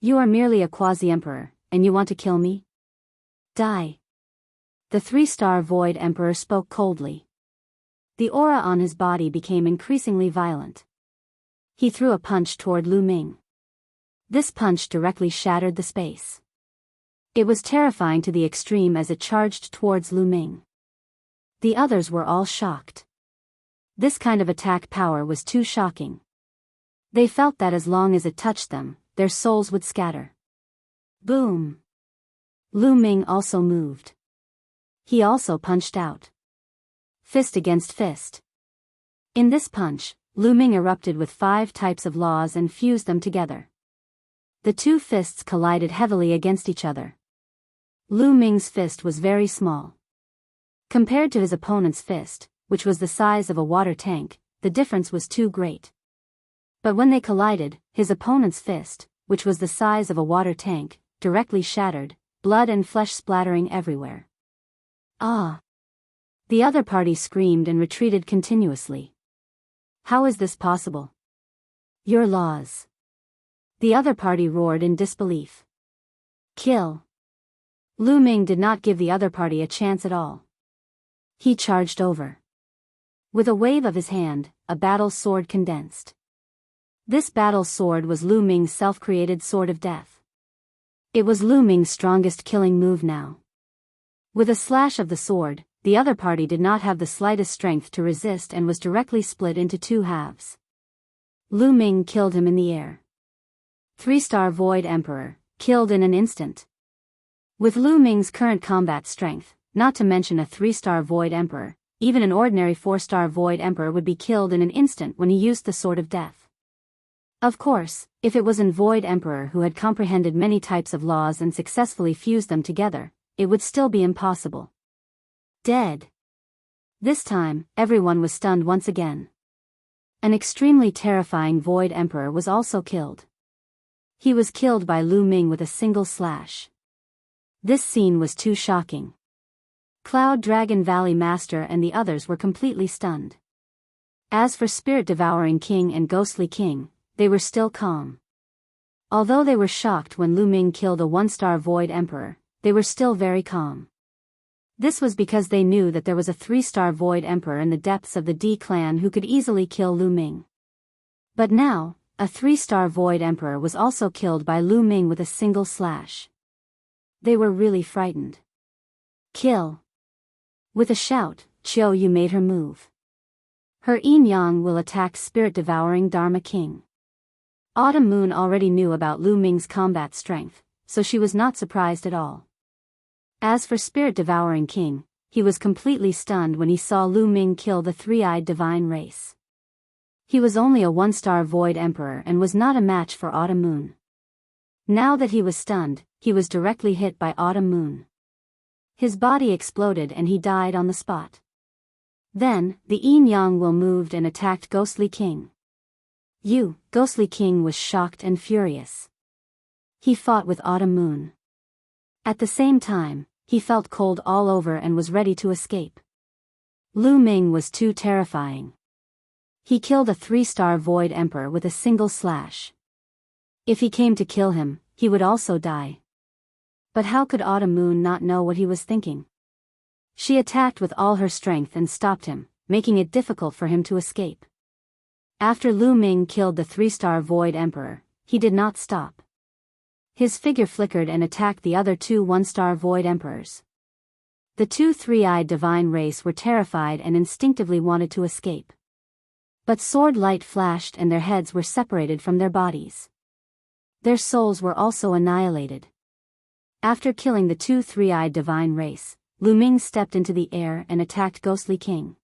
You are merely a quasi-emperor, and you want to kill me? Die. The 3-star void emperor spoke coldly. The aura on his body became increasingly violent. He threw a punch toward Lu Ming. This punch directly shattered the space. It was terrifying to the extreme as it charged towards Lu Ming. The others were all shocked. This kind of attack power was too shocking. They felt that as long as it touched them, their souls would scatter. Boom! Lu Ming also moved. He also punched out. Fist against fist. In this punch, Lu Ming erupted with 5 types of laws and fused them together. The 2 fists collided heavily against each other. Lu Ming's fist was very small. Compared to his opponent's fist, which was the size of a water tank, the difference was too great. But when they collided, his opponent's fist, which was the size of a water tank, directly shattered, blood and flesh splattering everywhere. Ah! The other party screamed and retreated continuously. How is this possible? Your laws. The other party roared in disbelief. Kill. Lu Ming did not give the other party a chance at all. He charged over. With a wave of his hand, a battle sword condensed. This battle sword was Lu Ming's self-created sword of death. It was Lu Ming's strongest killing move now. With a slash of the sword, the other party did not have the slightest strength to resist and was directly split into 2 halves. Lu Ming killed him in the air. 3-star Void Emperor, killed in an instant. With Lu Ming's current combat strength, not to mention a 3-star Void Emperor, even an ordinary 4-star Void Emperor would be killed in an instant when he used the Sword of Death. Of course, if it was an Void Emperor who had comprehended many types of laws and successfully fused them together, it would still be impossible. Dead. This time, everyone was stunned once again. An extremely terrifying Void Emperor was also killed. He was killed by Lu Ming with a single slash. This scene was too shocking. Cloud Dragon Valley Master and the others were completely stunned. As for Spirit-Devouring King and Ghostly King, they were still calm. Although they were shocked when Lu Ming killed a 1-star Void Emperor, they were still very calm. This was because they knew that there was a 3-star Void Emperor in the depths of the D clan who could easily kill Lu Ming. But now, a 3-star Void Emperor was also killed by Lu Ming with a single slash. They were really frightened. Kill. With a shout, Chiao Yu made her move. Her Yin Yang will attack Spirit-Devouring Dharma King. Autumn Moon already knew about Lu Ming's combat strength, so she was not surprised at all. As for Spirit-Devouring King, he was completely stunned when he saw Lu Ming kill the 3-eyed divine race. He was only a 1-star Void Emperor and was not a match for Autumn Moon. Now that he was stunned, he was directly hit by Autumn Moon. His body exploded and he died on the spot. Then, the Yin Yang will moved and attacked Ghostly King. Ghostly King was shocked and furious. He fought with Autumn Moon. At the same time, he felt cold all over and was ready to escape. Lu Ming was too terrifying. He killed a 3-star Void Emperor with a single slash. If he came to kill him, he would also die. But how could Autumn Moon not know what he was thinking? She attacked with all her strength and stopped him, making it difficult for him to escape. After Lu Ming killed the 3-star Void Emperor, he did not stop. His figure flickered and attacked the other 2 1-star Void Emperors. The 2 3-eyed divine race were terrified and instinctively wanted to escape. But sword light flashed and their heads were separated from their bodies. Their souls were also annihilated. After killing the 2 3-eyed divine race, Lu Ming stepped into the air and attacked Ghostly King.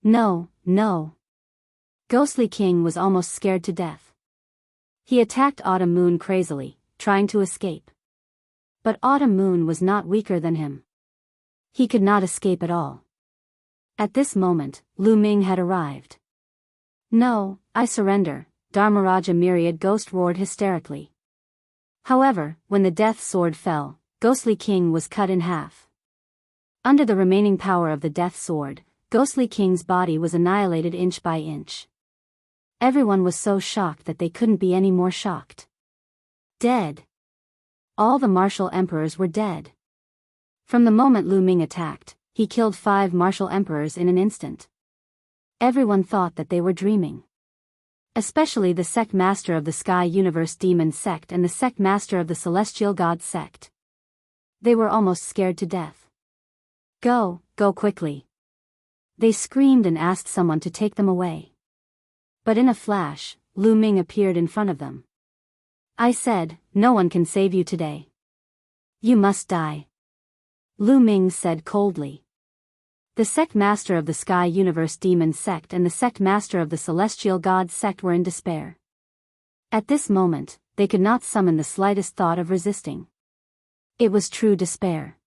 No. Ghostly King was almost scared to death. He attacked Autumn Moon crazily, trying to escape. But Autumn Moon was not weaker than him. He could not escape at all. At this moment, Lu Ming had arrived. No, I surrender, Dharmaraja Myriad Ghost roared hysterically. However, when the death sword fell, Ghostly King was cut in half. Under the remaining power of the death sword, Ghostly King's body was annihilated inch by inch. Everyone was so shocked that they couldn't be any more shocked. Dead. All the martial emperors were dead. From the moment Lu Ming attacked, he killed 5 martial emperors in an instant. Everyone thought that they were dreaming. Especially the sect master of the Sky Universe Demon sect and the sect master of the Celestial God sect. They were almost scared to death. Go quickly. They screamed and asked someone to take them away. But in a flash, Lu Ming appeared in front of them. I said, no one can save you today. You must die. Lu Ming said coldly. The sect master of the Sky Universe Demon sect and the sect master of the Celestial God sect were in despair. At this moment, they could not summon the slightest thought of resisting. It was true despair.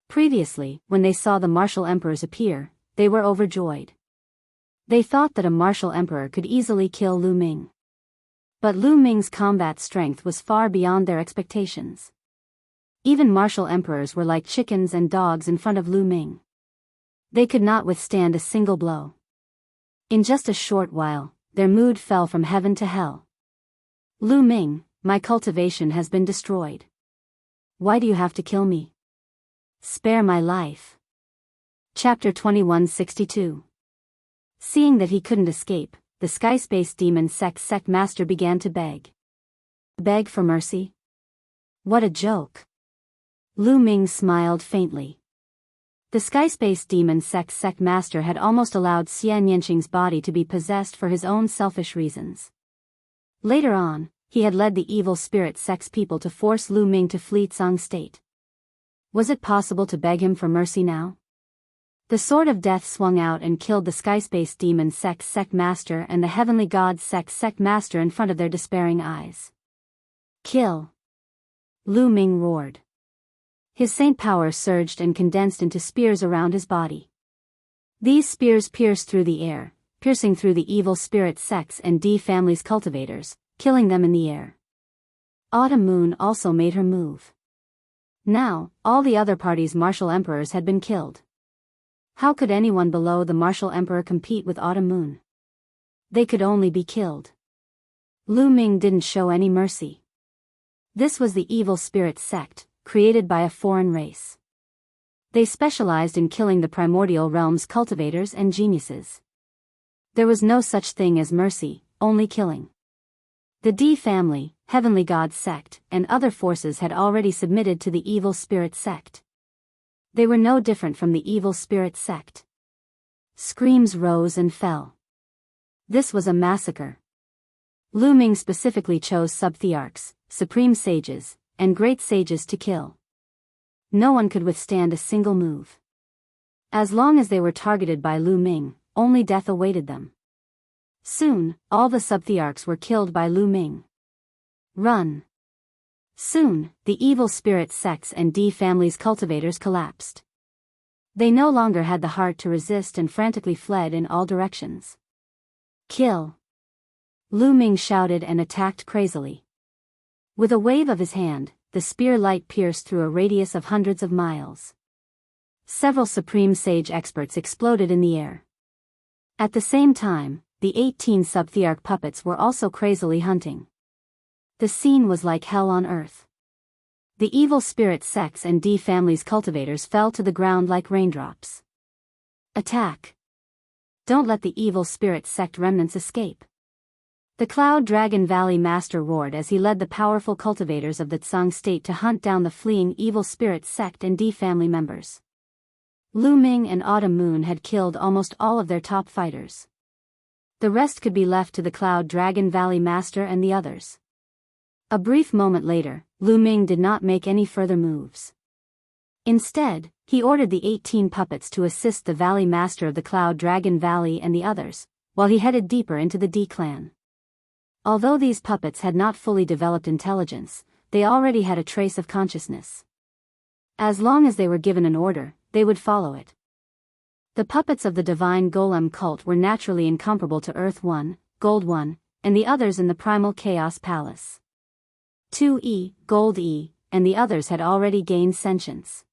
Previously, when they saw the martial emperors appear, they were overjoyed. They thought that a martial emperor could easily kill Lu Ming. But Lu Ming's combat strength was far beyond their expectations. Even martial emperors were like chickens and dogs in front of Lu Ming. They could not withstand a single blow. In just a short while, their mood fell from heaven to hell. Lu Ming, my cultivation has been destroyed. Why do you have to kill me? Spare my life. Chapter 2162. Seeing that he couldn't escape, the Sky Space Demon sect master began to beg. Beg for mercy? What a joke. Lu Ming smiled faintly. The Sky Space Demon sect master had almost allowed Xian Yanqing's body to be possessed for his own selfish reasons. Later on, he had led the evil spirit sect's people to force Lu Ming to flee Tsang State. Was it possible to beg him for mercy now? The sword of death swung out and killed the Skyspace Demon sect master and the Heavenly God sect master in front of their despairing eyes. Kill! Lu Ming roared. His saint power surged and condensed into spears around his body. These spears pierced through the air, piercing through the evil spirit sects and D family's cultivators, killing them in the air. Autumn Moon also made her move. Now, all the other party's martial emperors had been killed. How could anyone below the martial emperor compete with Autumn Moon? They could only be killed. Lu Ming didn't show any mercy. This was the evil spirit sect, created by a foreign race. They specialized in killing the primordial realm's cultivators and geniuses. There was no such thing as mercy, only killing. The D family, Heavenly God sect, and other forces had already submitted to the evil spirit sect. They were no different from the evil spirit sect. Screams rose and fell. This was a massacre. Lu Ming specifically chose sub-thearchs, supreme sages, and great sages to kill. No one could withstand a single move. As long as they were targeted by Lu Ming, only death awaited them. Soon, all the sub-thearchs were killed by Lu Ming. Run! Soon, the evil spirit sects and D family's cultivators collapsed. They no longer had the heart to resist and frantically fled in all directions. Kill! Lu Ming shouted and attacked crazily. With a wave of his hand, the spear light pierced through a radius of hundreds of miles. Several supreme sage experts exploded in the air. At the same time, the 18 sub-thearch puppets were also crazily hunting. The scene was like hell on earth. The evil spirit sects and D family's cultivators fell to the ground like raindrops. Attack! Don't let the evil spirit sect remnants escape. The Cloud Dragon Valley Master roared as he led the powerful cultivators of the Tsang State to hunt down the fleeing evil spirit sect and D family members. Lu Ming and Autumn Moon had killed almost all of their top fighters. The rest could be left to the Cloud Dragon Valley Master and the others. A brief moment later, Lu Ming did not make any further moves. Instead, he ordered the 18 puppets to assist the Valley Master of the Cloud Dragon Valley and the others, while he headed deeper into the D clan. Although these puppets had not fully developed intelligence, they already had a trace of consciousness. As long as they were given an order, they would follow it. The puppets of the Divine Golem cult were naturally incomparable to Earth 1, Gold 1, and the others in the Primal Chaos Palace. 2E, Gold E, and the others had already gained sentience.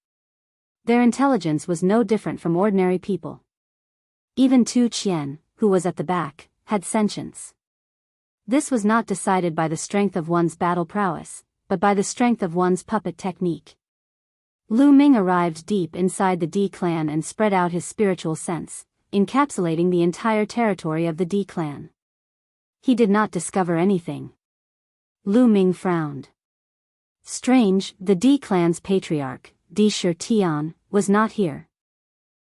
Their intelligence was no different from ordinary people. Even Tu Qian, who was at the back, had sentience. This was not decided by the strength of one's battle prowess, but by the strength of one's puppet technique. Lu Ming arrived deep inside the D clan and spread out his spiritual sense, encapsulating the entire territory of the D clan. He did not discover anything. Lu Ming frowned. Strange, the D clan's patriarch, Di Shi Tian, was not here.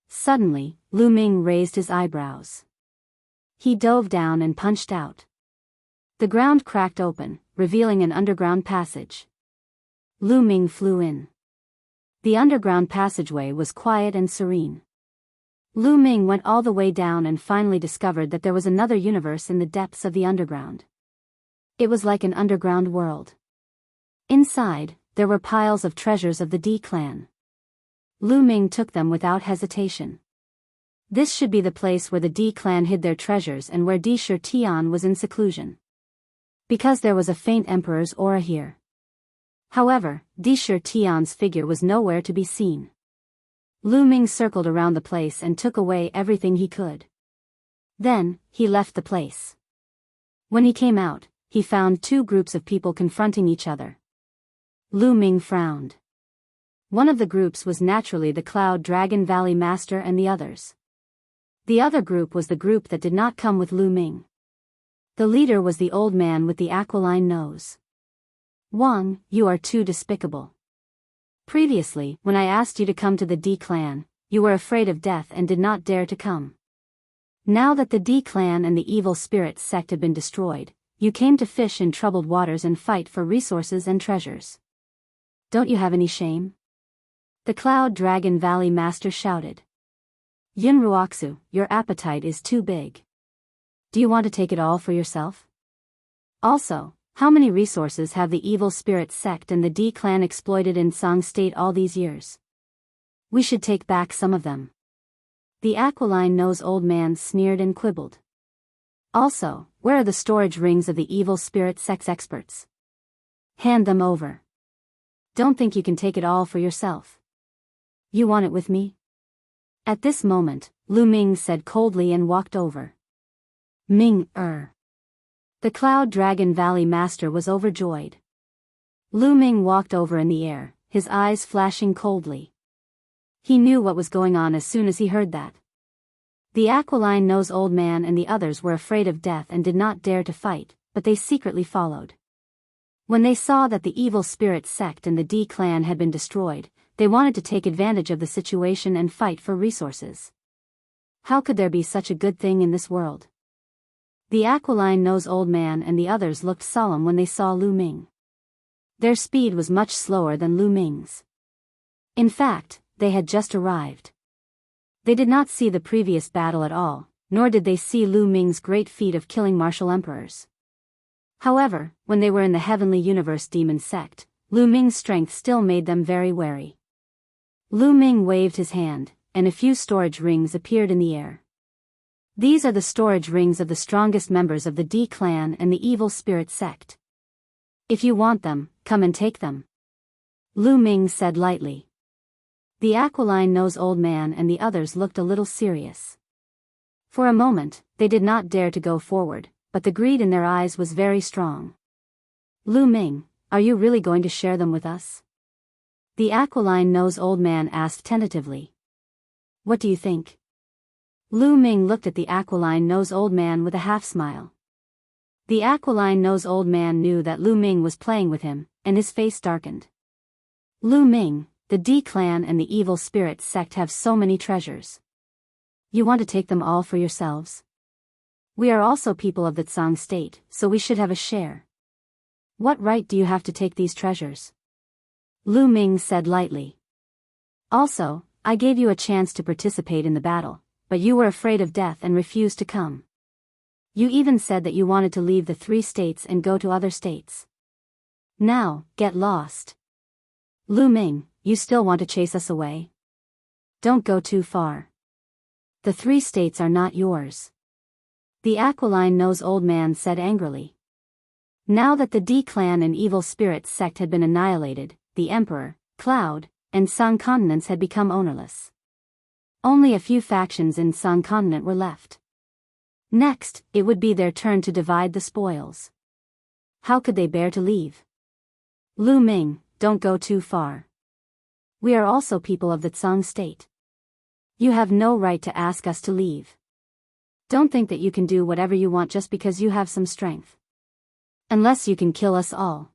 Suddenly, Lu Ming raised his eyebrows. He dove down and punched out. The ground cracked open, revealing an underground passage. Lu Ming flew in. The underground passageway was quiet and serene. Lu Ming went all the way down and finally discovered that there was another universe in the depths of the underground. It was like an underground world. Inside, there were piles of treasures of the D clan. Lu Ming took them without hesitation. This should be the place where the D clan hid their treasures and where Di Shi Tian was in seclusion. Because there was a faint emperor's aura here. However, Di Shi Tian's figure was nowhere to be seen. Lu Ming circled around the place and took away everything he could. Then, he left the place. When he came out, he found two groups of people confronting each other. Lu Ming frowned. One of the groups was naturally the Cloud Dragon Valley Master and the others. The other group was the group that did not come with Lu Ming. The leader was the old man with the aquiline nose. Wang, you are too despicable. Previously, when I asked you to come to the D clan, you were afraid of death and did not dare to come. Now that the D clan and the evil spirit sect have been destroyed, you came to fish in troubled waters and fight for resources and treasures. Don't you have any shame? The Cloud Dragon Valley Master shouted. Yunruoxu, your appetite is too big. Do you want to take it all for yourself? Also, how many resources have the evil spirit sect and the D clan exploited in Song State all these years? We should take back some of them. The aquiline-nosed old man sneered and quibbled. Also, where are the storage rings of the evil spirit sect's experts? Hand them over. Don't think you can take it all for yourself. You want it with me? At this moment, Lu Ming said coldly and walked over. The Cloud Dragon Valley Master was overjoyed. Lu Ming walked over in the air, his eyes flashing coldly. He knew what was going on as soon as he heard that. The aquiline-nosed old man and the others were afraid of death and did not dare to fight, but they secretly followed. When they saw that the evil spirit sect and the D clan had been destroyed, they wanted to take advantage of the situation and fight for resources. How could there be such a good thing in this world? The aquiline-nosed old man and the others looked solemn when they saw Lu Ming. Their speed was much slower than Lu Ming's. In fact, they had just arrived. They did not see the previous battle at all, nor did they see Lu Ming's great feat of killing martial emperors. However, when they were in the Heavenly Universe Demon Sect, Lu Ming's strength still made them very wary. Lu Ming waved his hand, and a few storage rings appeared in the air. These are the storage rings of the strongest members of the D clan and the evil spirit sect. If you want them, come and take them. Lu Ming said lightly. The aquiline-nosed old man and the others looked a little serious. For a moment, they did not dare to go forward, but the greed in their eyes was very strong. Lu Ming, are you really going to share them with us? The aquiline-nosed old man asked tentatively. What do you think? Lu Ming looked at the aquiline-nosed old man with a half-smile. The aquiline-nosed old man knew that Lu Ming was playing with him, and his face darkened. Lu Ming, the D clan and the evil spirit sect have so many treasures. You want to take them all for yourselves? We are also people of the Tsang state, so we should have a share. What right do you have to take these treasures? Lu Ming said lightly. Also, I gave you a chance to participate in the battle, but you were afraid of death and refused to come. You even said that you wanted to leave the 3 states and go to other states. Now, get lost. Lu Ming, you still want to chase us away? Don't go too far. The 3 states are not yours. The aquiline-nosed old man said angrily. Now that the D clan and evil spirit sect had been annihilated, the Emperor, Cloud, and Song continents had become ownerless. Only a few factions in Song continent were left. Next, it would be their turn to divide the spoils. How could they bear to leave? Lu Ming, don't go too far. We are also people of the Tsang state. You have no right to ask us to leave. Don't think that you can do whatever you want just because you have some strength. Unless you can kill us all.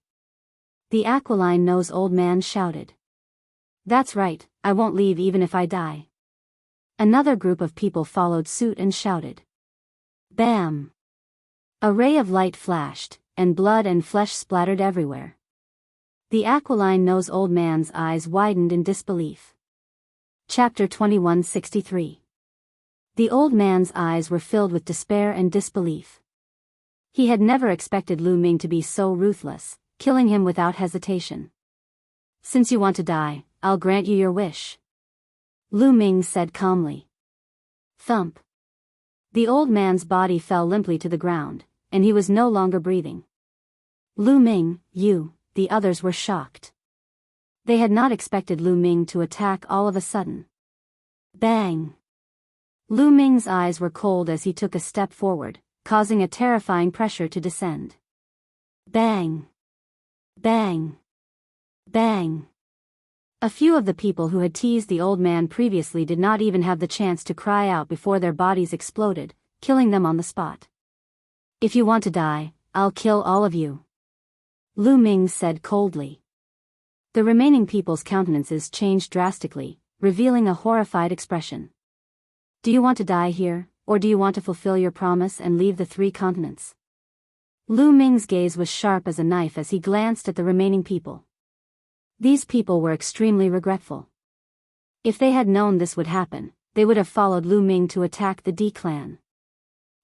The aquiline-nosed old man shouted. That's right, I won't leave even if I die. Another group of people followed suit and shouted. Bam! A ray of light flashed, and blood and flesh splattered everywhere. The aquiline-nosed old man's eyes widened in disbelief. Chapter 2163. The old man's eyes were filled with despair and disbelief. He had never expected Lu Ming to be so ruthless, killing him without hesitation. Since you want to die, I'll grant you your wish. Lu Ming said calmly. Thump. The old man's body fell limply to the ground, and he was no longer breathing. Lu Ming, you. The others were shocked. They had not expected Lu Ming to attack all of a sudden. Bang! Lu Ming's eyes were cold as he took a step forward, causing a terrifying pressure to descend. Bang! Bang! Bang! A few of the people who had teased the old man previously did not even have the chance to cry out before their bodies exploded, killing them on the spot. If you want to die, I'll kill all of you. Lu Ming said coldly. The remaining people's countenances changed drastically, revealing a horrified expression. Do you want to die here, or do you want to fulfill your promise and leave the 3 continents? Lu Ming's gaze was sharp as a knife as he glanced at the remaining people. These people were extremely regretful. If they had known this would happen, they would have followed Lu Ming to attack the D clan.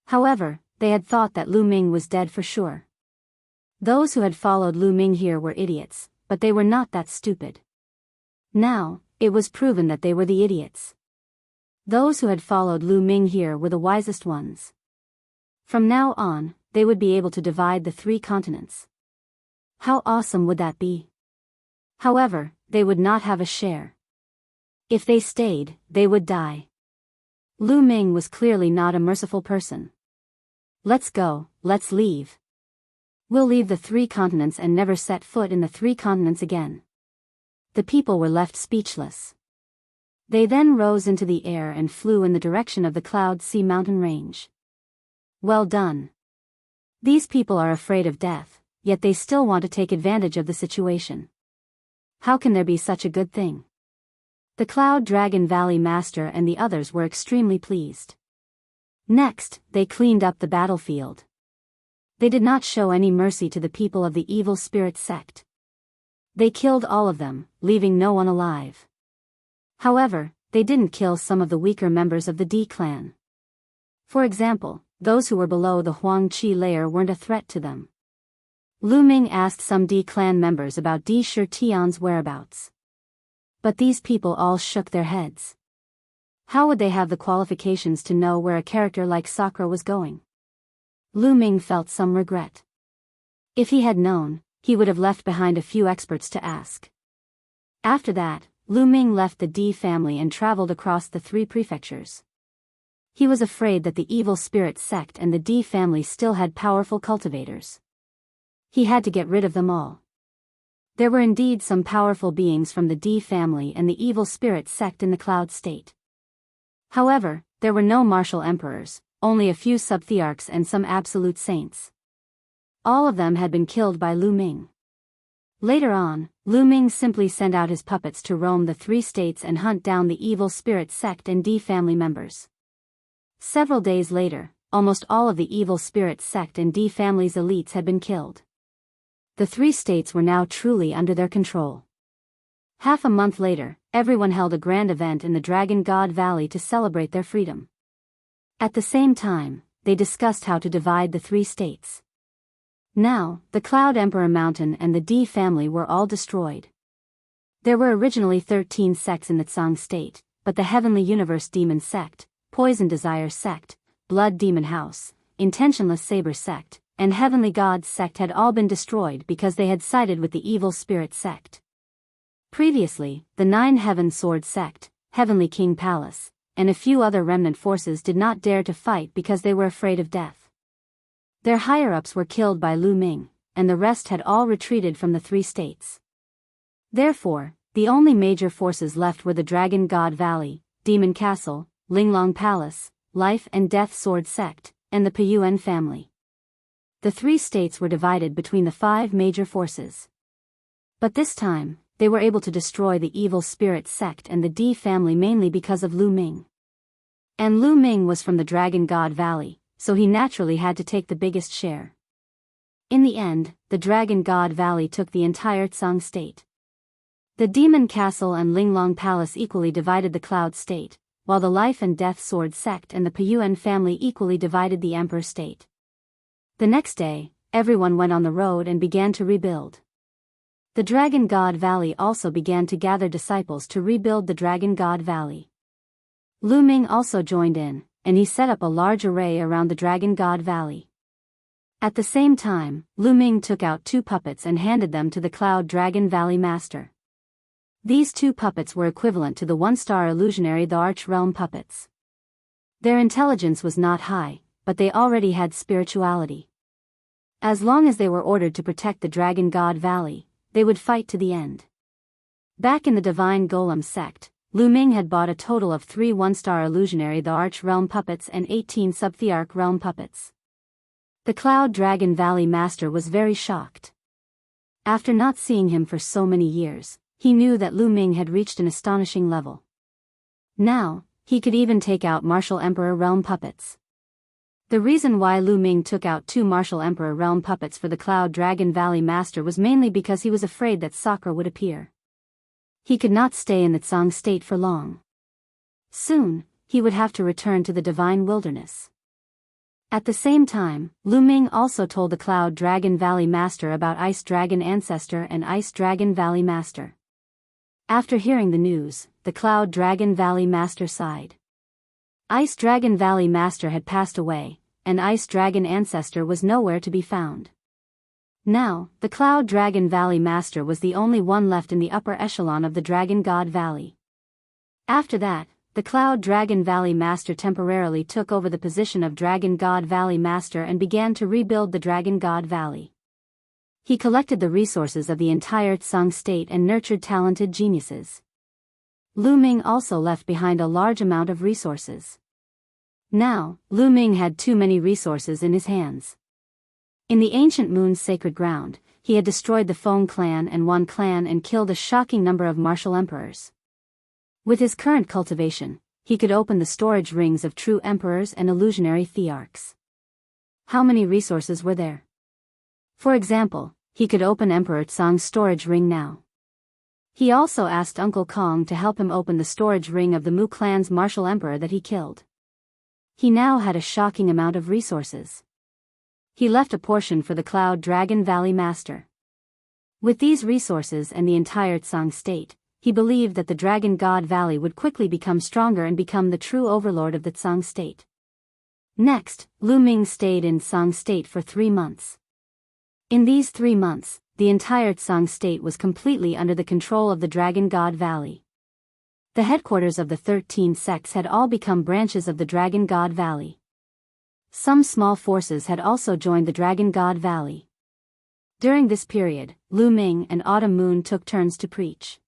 However, they had thought that Lu Ming was dead for sure. Those who had followed Lu Ming here were idiots, but they were not that stupid. Now, it was proven that they were the idiots. Those who had followed Lu Ming here were the wisest ones. From now on, they would be able to divide the 3 continents. How awesome would that be? However, they would not have a share. If they stayed, they would die. Lu Ming was clearly not a merciful person. Let's go, let's leave. We'll leave the 3 continents and never set foot in the 3 continents again. The people were left speechless. They then rose into the air and flew in the direction of the Cloud Sea mountain range. Well done. These people are afraid of death, yet they still want to take advantage of the situation. How can there be such a good thing? The Cloud Dragon Valley Master and the others were extremely pleased. Next, they cleaned up the battlefield. They did not show any mercy to the people of the evil spirit sect. They killed all of them, leaving no one alive. However, they didn't kill some of the weaker members of the D clan. For example, those who were below the Huang Qi layer weren't a threat to them. Lu Ming asked some D clan members about Di Shi Tian's whereabouts. But these people all shook their heads. How would they have the qualifications to know where a character like Sakura was going? Lu Ming felt some regret. If he had known, he would have left behind a few experts to ask. After that, Lu Ming left the D family and traveled across the 3 prefectures. He was afraid that the evil spirit sect and the D family still had powerful cultivators. He had to get rid of them all. There were indeed some powerful beings from the D family and the evil spirit sect in the Cloud State. However, there were no martial emperors, only a few sub-thearchs and some absolute saints. All of them had been killed by Lu Ming. Later on, Lu Ming simply sent out his puppets to roam the 3 states and hunt down the evil spirit sect and D family members. Several days later, almost all of the evil spirit sect and D family's elites had been killed. The 3 states were now truly under their control. Half a month later, everyone held a grand event in the Dragon God Valley to celebrate their freedom. At the same time, they discussed how to divide the 3 states. Now, the Cloud Emperor Mountain and the D family were all destroyed. There were originally 13 sects in the Tsang state, but the Heavenly Universe Demon Sect, Poison Desire Sect, Blood Demon House, Intentionless Saber Sect, and Heavenly Gods Sect had all been destroyed because they had sided with the Evil Spirit Sect. Previously, the 9 Heaven Sword Sect, Heavenly King Palace, and a few other remnant forces did not dare to fight because they were afraid of death. Their higher-ups were killed by Lu Ming, and the rest had all retreated from the 3 states. Therefore, the only major forces left were the Dragon God Valley, Demon Castle, Linglong Palace, Life and Death Sword Sect, and the Payuan family. The 3 states were divided between the 5 major forces. But this time, they were able to destroy the evil spirit sect and the D family mainly because of Lu Ming. And Lu Ming was from the Dragon God Valley, so he naturally had to take the biggest share. In the end, the Dragon God Valley took the entire Tsang state. The Demon Castle and Linglong Palace equally divided the Cloud State, while the Life and Death Sword Sect and the Payuan family equally divided the Emperor State. The next day, everyone went on the road and began to rebuild. The Dragon God Valley also began to gather disciples to rebuild the Dragon God Valley. Lu Ming also joined in, and he set up a large array around the Dragon God Valley. At the same time, Lu Ming took out 2 puppets and handed them to the Cloud Dragon Valley Master. These 2 puppets were equivalent to the 1-star illusionary the Arch Realm puppets. Their intelligence was not high, but they already had spirituality. As long as they were ordered to protect the Dragon God Valley, they would fight to the end. Back in the Divine Golem sect, Lu Ming had bought a total of 3 1-star illusionary the Arch Realm puppets and 18 sub-thearch realm puppets. The Cloud Dragon Valley Master was very shocked. After not seeing him for so many years, he knew that Lu Ming had reached an astonishing level. Now, he could even take out Martial Emperor realm puppets. The reason why Lu Ming took out 2 Martial Emperor Realm puppets for the Cloud Dragon Valley Master was mainly because he was afraid that Sakura would appear. He could not stay in the Tsang state for long. Soon, he would have to return to the Divine Wilderness. At the same time, Lu Ming also told the Cloud Dragon Valley Master about Ice Dragon Ancestor and Ice Dragon Valley Master. After hearing the news, the Cloud Dragon Valley Master sighed. Ice Dragon Valley Master had passed away, and Ice Dragon Ancestor was nowhere to be found. Now, the Cloud Dragon Valley Master was the only one left in the upper echelon of the Dragon God Valley. After that, the Cloud Dragon Valley Master temporarily took over the position of Dragon God Valley Master and began to rebuild the Dragon God Valley. He collected the resources of the entire Tsang state and nurtured talented geniuses. Lu Ming also left behind a large amount of resources. Now, Lu Ming had too many resources in his hands. In the ancient moon's sacred ground, he had destroyed the Feng clan and Wan clan and killed a shocking number of martial emperors. With his current cultivation, he could open the storage rings of true emperors and illusionary thearchs. How many resources were there? For example, he could open Emperor Tsang's storage ring now. He also asked Uncle Kong to help him open the storage ring of the Mu clan's martial emperor that he killed. He now had a shocking amount of resources. He left a portion for the Cloud Dragon Valley Master. With these resources and the entire Tsang state, he believed that the Dragon God Valley would quickly become stronger and become the true overlord of the Tsang state. Next, Lu Ming stayed in Tsang state for 3 months. In these 3 months, the entire Tsang state was completely under the control of the Dragon God Valley. The headquarters of the 13 sects had all become branches of the Dragon God Valley. Some small forces had also joined the Dragon God Valley. During this period, Lu Ming and Autumn Moon took turns to preach.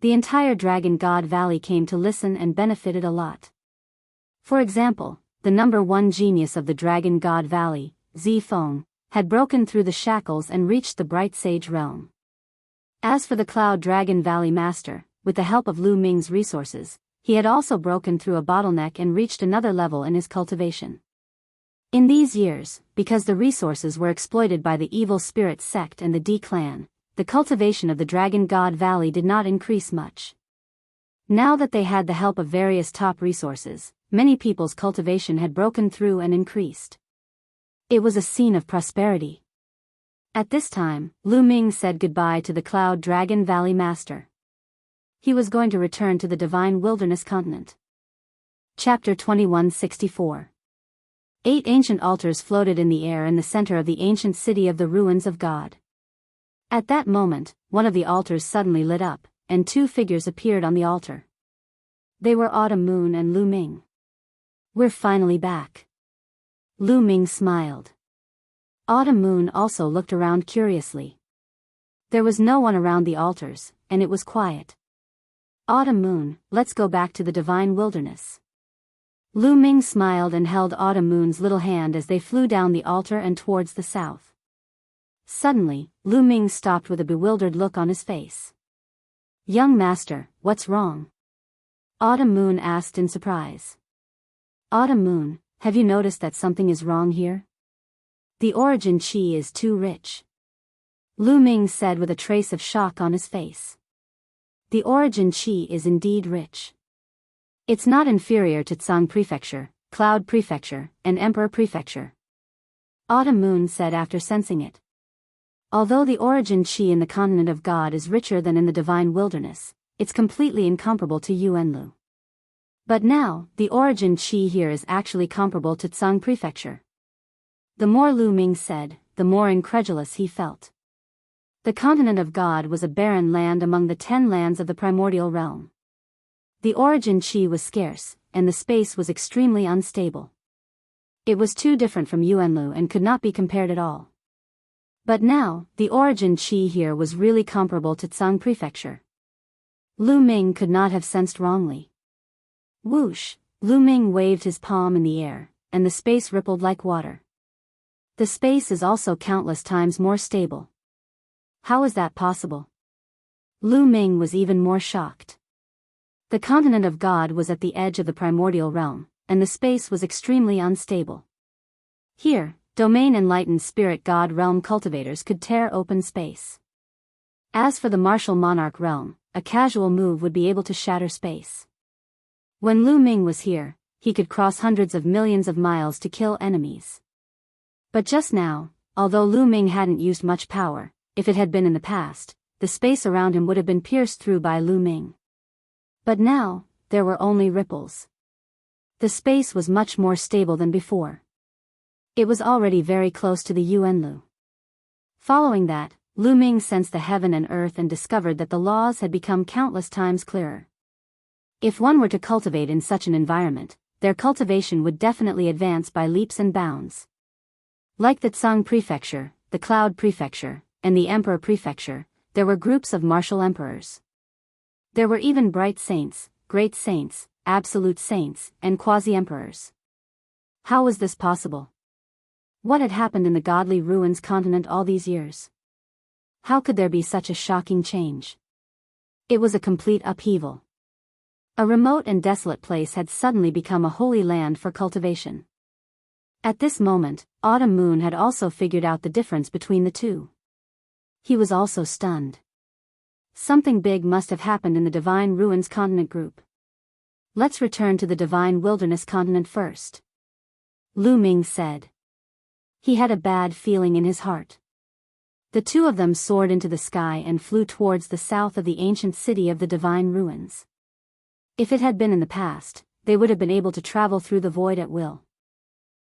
The entire Dragon God Valley came to listen and benefited a lot. For example, the number 1 genius of the Dragon God Valley, Zi Feng, had broken through the shackles and reached the Bright Sage realm. As for the Cloud Dragon Valley Master, with the help of Lu Ming's resources, he had also broken through a bottleneck and reached another level in his cultivation. In these years, because the resources were exploited by the Evil Spirit sect and the D clan, the cultivation of the Dragon God Valley did not increase much. Now that they had the help of various top resources, many people's cultivation had broken through and increased. It was a scene of prosperity. At this time, Lu Ming said goodbye to the Cloud Dragon Valley Master. He was going to return to the Divine Wilderness continent. Chapter 2164. 8 ancient altars floated in the air in the center of the ancient city of the ruins of God. At that moment, one of the altars suddenly lit up, and 2 figures appeared on the altar. They were Autumn Moon and Lu Ming. "We're finally back." Lu Ming smiled. Autumn Moon also looked around curiously. There was no one around the altars, and it was quiet. "Autumn Moon, let's go back to the Divine Wilderness." Lu Ming smiled and held Autumn Moon's little hand as they flew down the altar and towards the south. Suddenly, Lu Ming stopped with a bewildered look on his face. "Young master, what's wrong?" Autumn Moon asked in surprise. "Autumn Moon, have you noticed that something is wrong here? The origin chi is too rich." Lu Ming said with a trace of shock on his face. The origin chi is indeed rich. It's not inferior to Tsang Prefecture, Cloud Prefecture, and Emperor Prefecture. Autumn Moon said after sensing it. Although the origin chi in the continent of God is richer than in the Divine Wilderness, it's completely incomparable to Yuanlu. But now, the origin chi here is actually comparable to Tsang Prefecture. The more Lu Ming said, the more incredulous he felt. The continent of God was a barren land among the 10 lands of the primordial realm. The origin chi was scarce, and the space was extremely unstable. It was too different from Yuanlu and could not be compared at all. But now, the origin chi here was really comparable to Tsang Prefecture. Lu Ming could not have sensed wrongly. Whoosh! Lu Ming waved his palm in the air, and the space rippled like water. The space is also countless times more stable. How is that possible? Lu Ming was even more shocked. The continent of God was at the edge of the primordial realm, and the space was extremely unstable. Here, domain enlightened spirit god realm cultivators could tear open space. As for the martial monarch realm, a casual move would be able to shatter space. When Lu Ming was here, he could cross hundreds of millions of miles to kill enemies. But just now, although Lu Ming hadn't used much power, if it had been in the past, the space around him would have been pierced through by Lu Ming. But now, there were only ripples. The space was much more stable than before. It was already very close to the Yuanlu. Following that, Lu Ming sensed the heaven and earth and discovered that the laws had become countless times clearer. If one were to cultivate in such an environment, their cultivation would definitely advance by leaps and bounds. Like the Tsang Prefecture, the Cloud Prefecture, and the Emperor Prefecture, there were groups of martial emperors. There were even bright saints, great saints, absolute saints, and quasi-emperors. How was this possible? What had happened in the godly ruins continent all these years? How could there be such a shocking change? It was a complete upheaval. A remote and desolate place had suddenly become a holy land for cultivation. At this moment, Autumn Moon had also figured out the difference between the two. He was also stunned. Something big must have happened in the Divine Ruins Continent group. Let's return to the Divine Wilderness Continent first. Lu Ming said. He had a bad feeling in his heart. The two of them soared into the sky and flew towards the south of the ancient city of the Divine Ruins. If it had been in the past, they would have been able to travel through the void at will.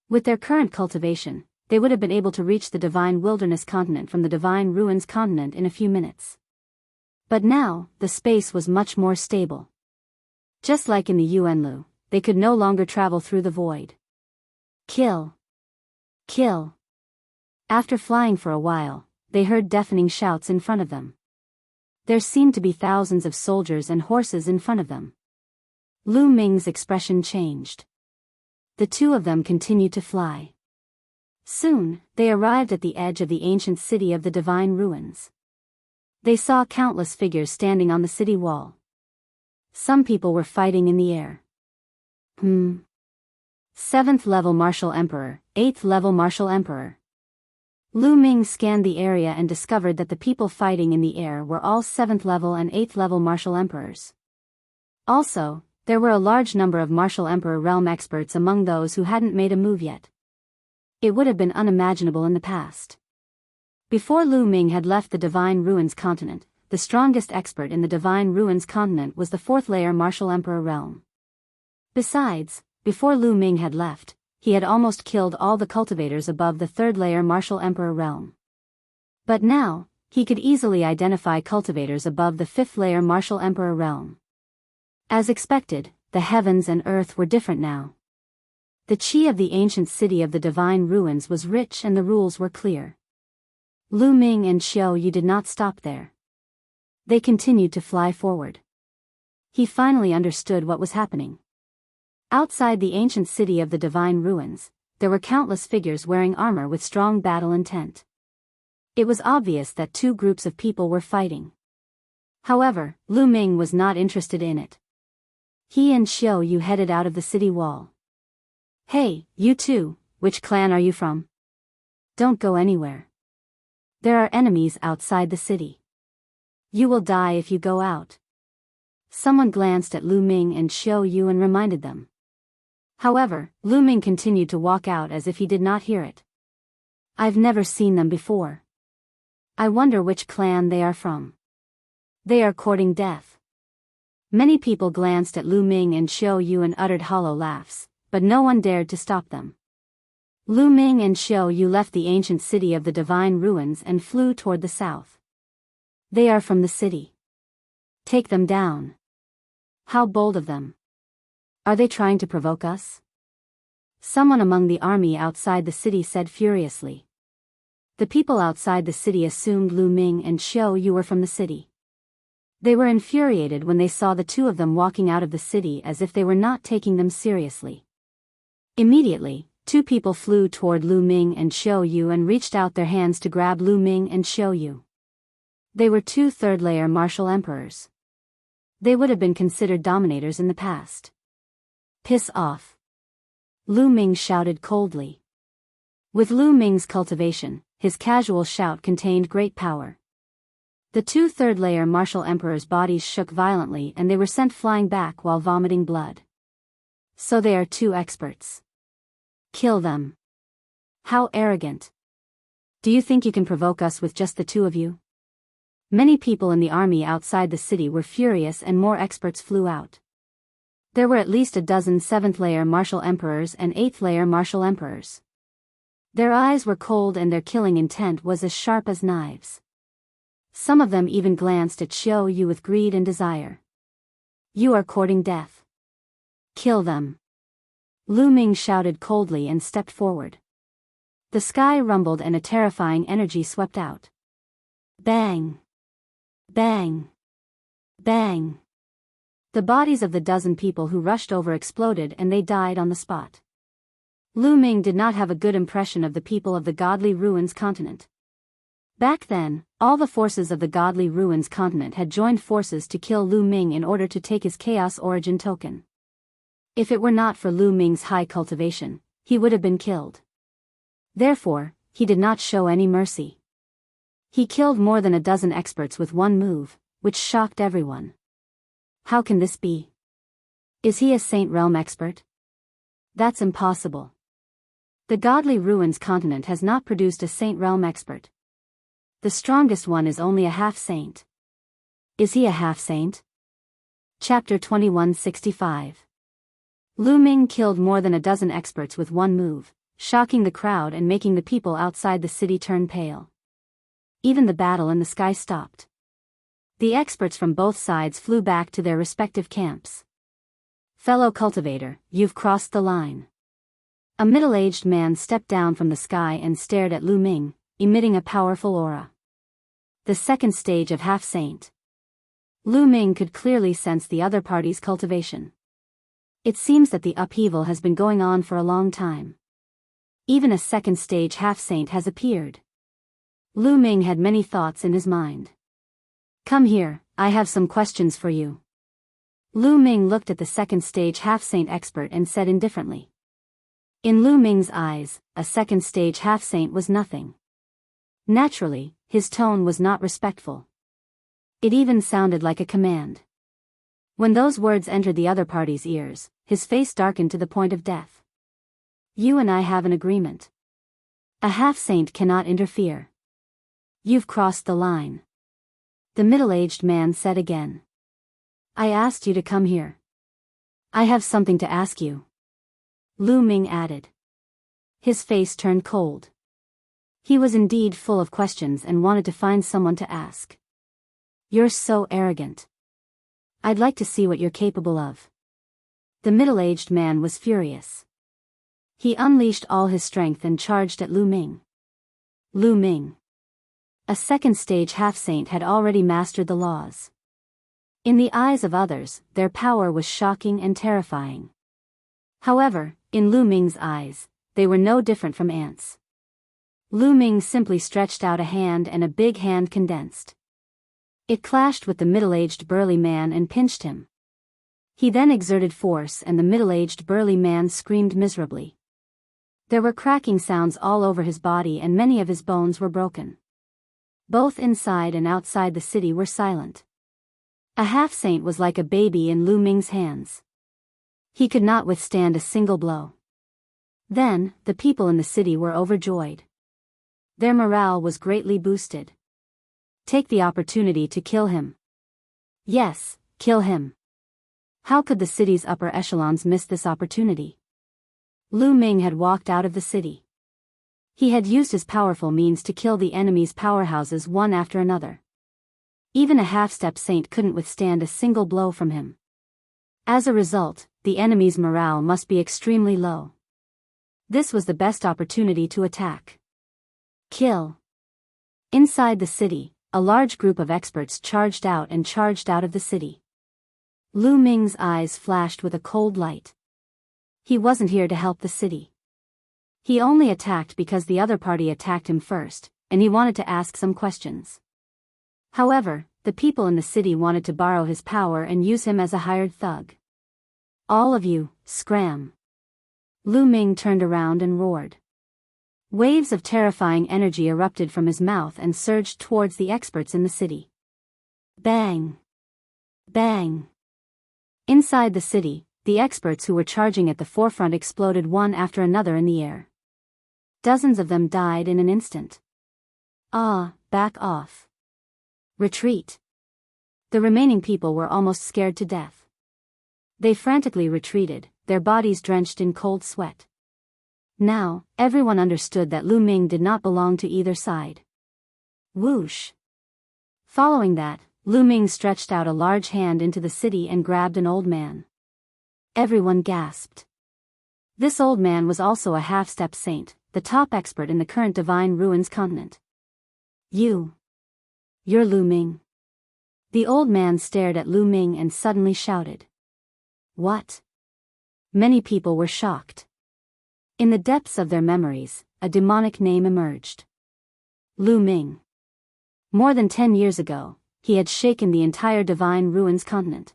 With their current cultivation, they would have been able to reach the Divine Wilderness Continent from the Divine Ruins Continent in a few minutes. But now, the space was much more stable. Just like in the Yuanlu, they could no longer travel through the void. Kill! Kill! After flying for a while, they heard deafening shouts in front of them. There seemed to be thousands of soldiers and horses in front of them. Lu Ming's expression changed. The two of them continued to fly. Soon, they arrived at the edge of the ancient city of the Divine Ruins. They saw countless figures standing on the city wall. Some people were fighting in the air. 7th level Martial Emperor, 8th level Martial Emperor. Lu Ming scanned the area and discovered that the people fighting in the air were all 7th level and 8th level Martial Emperors. Also, there were a large number of Martial Emperor realm experts among those who hadn't made a move yet. It would have been unimaginable in the past. Before Lu Ming had left the Divine Ruins Continent, the strongest expert in the Divine Ruins Continent was the 4th layer Martial Emperor realm. Besides, before Lu Ming had left, he had almost killed all the cultivators above the 3rd layer Martial Emperor realm. But now, he could easily identify cultivators above the 5th layer Martial Emperor realm. As expected, the heavens and earth were different now. The chi of the ancient city of the Divine Ruins was rich and the rules were clear. Lu Ming and Xiao Yu did not stop there. They continued to fly forward. He finally understood what was happening. Outside the ancient city of the Divine Ruins, there were countless figures wearing armor with strong battle intent. It was obvious that two groups of people were fighting. However, Lu Ming was not interested in it. He and Xiao Yu headed out of the city wall. Hey, you two, which clan are you from? Don't go anywhere. There are enemies outside the city. You will die if you go out. Someone glanced at Lu Ming and Xiao Yu and reminded them. However, Lu Ming continued to walk out as if he did not hear it. I've never seen them before. I wonder which clan they are from. They are courting death. Many people glanced at Lu Ming and Xiao Yu and uttered hollow laughs, but no one dared to stop them. Lu Ming and Xiao Yu left the ancient city of the Divine Ruins and flew toward the south. They are from the city. Take them down. How bold of them. Are they trying to provoke us? Someone among the army outside the city said furiously. The people outside the city assumed Lu Ming and Xiao Yu were from the city. They were infuriated when they saw the two of them walking out of the city as if they were not taking them seriously. Immediately, two people flew toward Lu Ming and Xiao Yu and reached out their hands to grab Lu Ming and Xiao Yu. They were two 3rd layer Martial Emperors. They would have been considered dominators in the past. Piss off. Lu Ming shouted coldly. With Lu Ming's cultivation, his casual shout contained great power. The 2 third-layer martial emperors' bodies shook violently and they were sent flying back while vomiting blood. So they are 2 experts. Kill them. How arrogant. Do you think you can provoke us with just the 2 of you? Many people in the army outside the city were furious and more experts flew out. There were at least a dozen 7th-layer martial emperors and 8th-layer martial emperors. Their eyes were cold and their killing intent was as sharp as knives. Some of them even glanced at Xiao Yu with greed and desire. You are courting death. Kill them. Lu Ming shouted coldly and stepped forward. The sky rumbled and a terrifying energy swept out. Bang! Bang! Bang! The bodies of the dozen people who rushed over exploded and they died on the spot. Lu Ming did not have a good impression of the people of the Godly Ruins continent. Back then, all the forces of the Godly Ruins continent had joined forces to kill Lu Ming in order to take his Chaos Origin token. If it were not for Lu Ming's high cultivation, he would have been killed. Therefore, he did not show any mercy. He killed more than a dozen experts with one move, which shocked everyone. How can this be? Is he a Saint Realm expert? That's impossible. The Godly Ruins continent has not produced a Saint Realm expert. The strongest one is only a half-saint. Is he a half-saint? Chapter 2165. Lu Ming killed more than a dozen experts with one move, shocking the crowd and making the people outside the city turn pale. Even the battle in the sky stopped. The experts from both sides flew back to their respective camps. Fellow cultivator, you've crossed the line. A middle-aged man stepped down from the sky and stared at Lu Ming, emitting a powerful aura. The 2nd stage of half-saint. Lu Ming could clearly sense the other party's cultivation. It seems that the upheaval has been going on for a long time. Even a 2nd stage half-saint has appeared. Lu Ming had many thoughts in his mind. Come here, I have some questions for you. Lu Ming looked at the 2nd stage half-saint expert and said indifferently. In Lu Ming's eyes, a 2nd stage half-saint was nothing. Naturally, his tone was not respectful. It even sounded like a command. When those words entered the other party's ears, his face darkened to the point of death. You and I have an agreement. A half-saint cannot interfere. You've crossed the line. The middle-aged man said again. I asked you to come here. I have something to ask you. Lu Ming added. His face turned cold. He was indeed full of questions and wanted to find someone to ask. You're so arrogant. I'd like to see what you're capable of. The middle-aged man was furious. He unleashed all his strength and charged at Lu Ming. Lu Ming. A 2nd stage half-saint had already mastered the laws. In the eyes of others, their power was shocking and terrifying. However, in Lu Ming's eyes, they were no different from ants. Lu Ming simply stretched out a hand and a big hand condensed. It clashed with the middle-aged burly man and pinched him. He then exerted force and the middle-aged burly man screamed miserably. There were cracking sounds all over his body and many of his bones were broken. Both inside and outside the city were silent. A half-saint was like a baby in Lu Ming's hands. He could not withstand a single blow. Then, the people in the city were overjoyed. Their morale was greatly boosted. Take the opportunity to kill him. Yes, kill him. How could the city's upper echelons miss this opportunity? Lu Ming had walked out of the city. He had used his powerful means to kill the enemy's powerhouses one after another. Even a half-step saint couldn't withstand a single blow from him. As a result, the enemy's morale must be extremely low. This was the best opportunity to attack. Kill. Inside the city, a large group of experts charged out of the city. Lu Ming's eyes flashed with a cold light. He wasn't here to help the city. He only attacked because the other party attacked him first, and he wanted to ask some questions. However, the people in the city wanted to borrow his power and use him as a hired thug. All of you, scram. Lu Ming turned around and roared. Waves of terrifying energy erupted from his mouth and surged towards the experts in the city. Bang! Bang! Inside the city, the experts who were charging at the forefront exploded one after another in the air. Dozens of them died in an instant. Back off. Retreat. The remaining people were almost scared to death. They frantically retreated, their bodies drenched in cold sweat. Now, everyone understood that Lu Ming did not belong to either side. Whoosh! Following that, Lu Ming stretched out a large hand into the city and grabbed an old man. Everyone gasped. This old man was also a half-step saint, the top expert in the current Divine Ruins continent. You're Lu Ming. The old man stared at Lu Ming and suddenly shouted. What? Many people were shocked. In the depths of their memories, a demonic name emerged. Lu Ming. More than 10 years ago, he had shaken the entire Divine Ruins continent.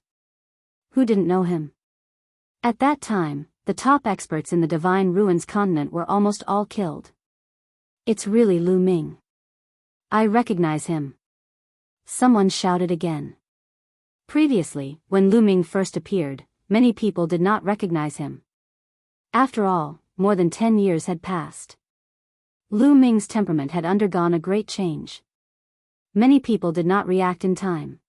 Who didn't know him? At that time, the top experts in the Divine Ruins continent were almost all killed. It's really Lu Ming. I recognize him. Someone shouted again. Previously, when Lu Ming first appeared, many people did not recognize him. After all, more than 10 years had passed. Lu Ming's temperament had undergone a great change. Many people did not react in time.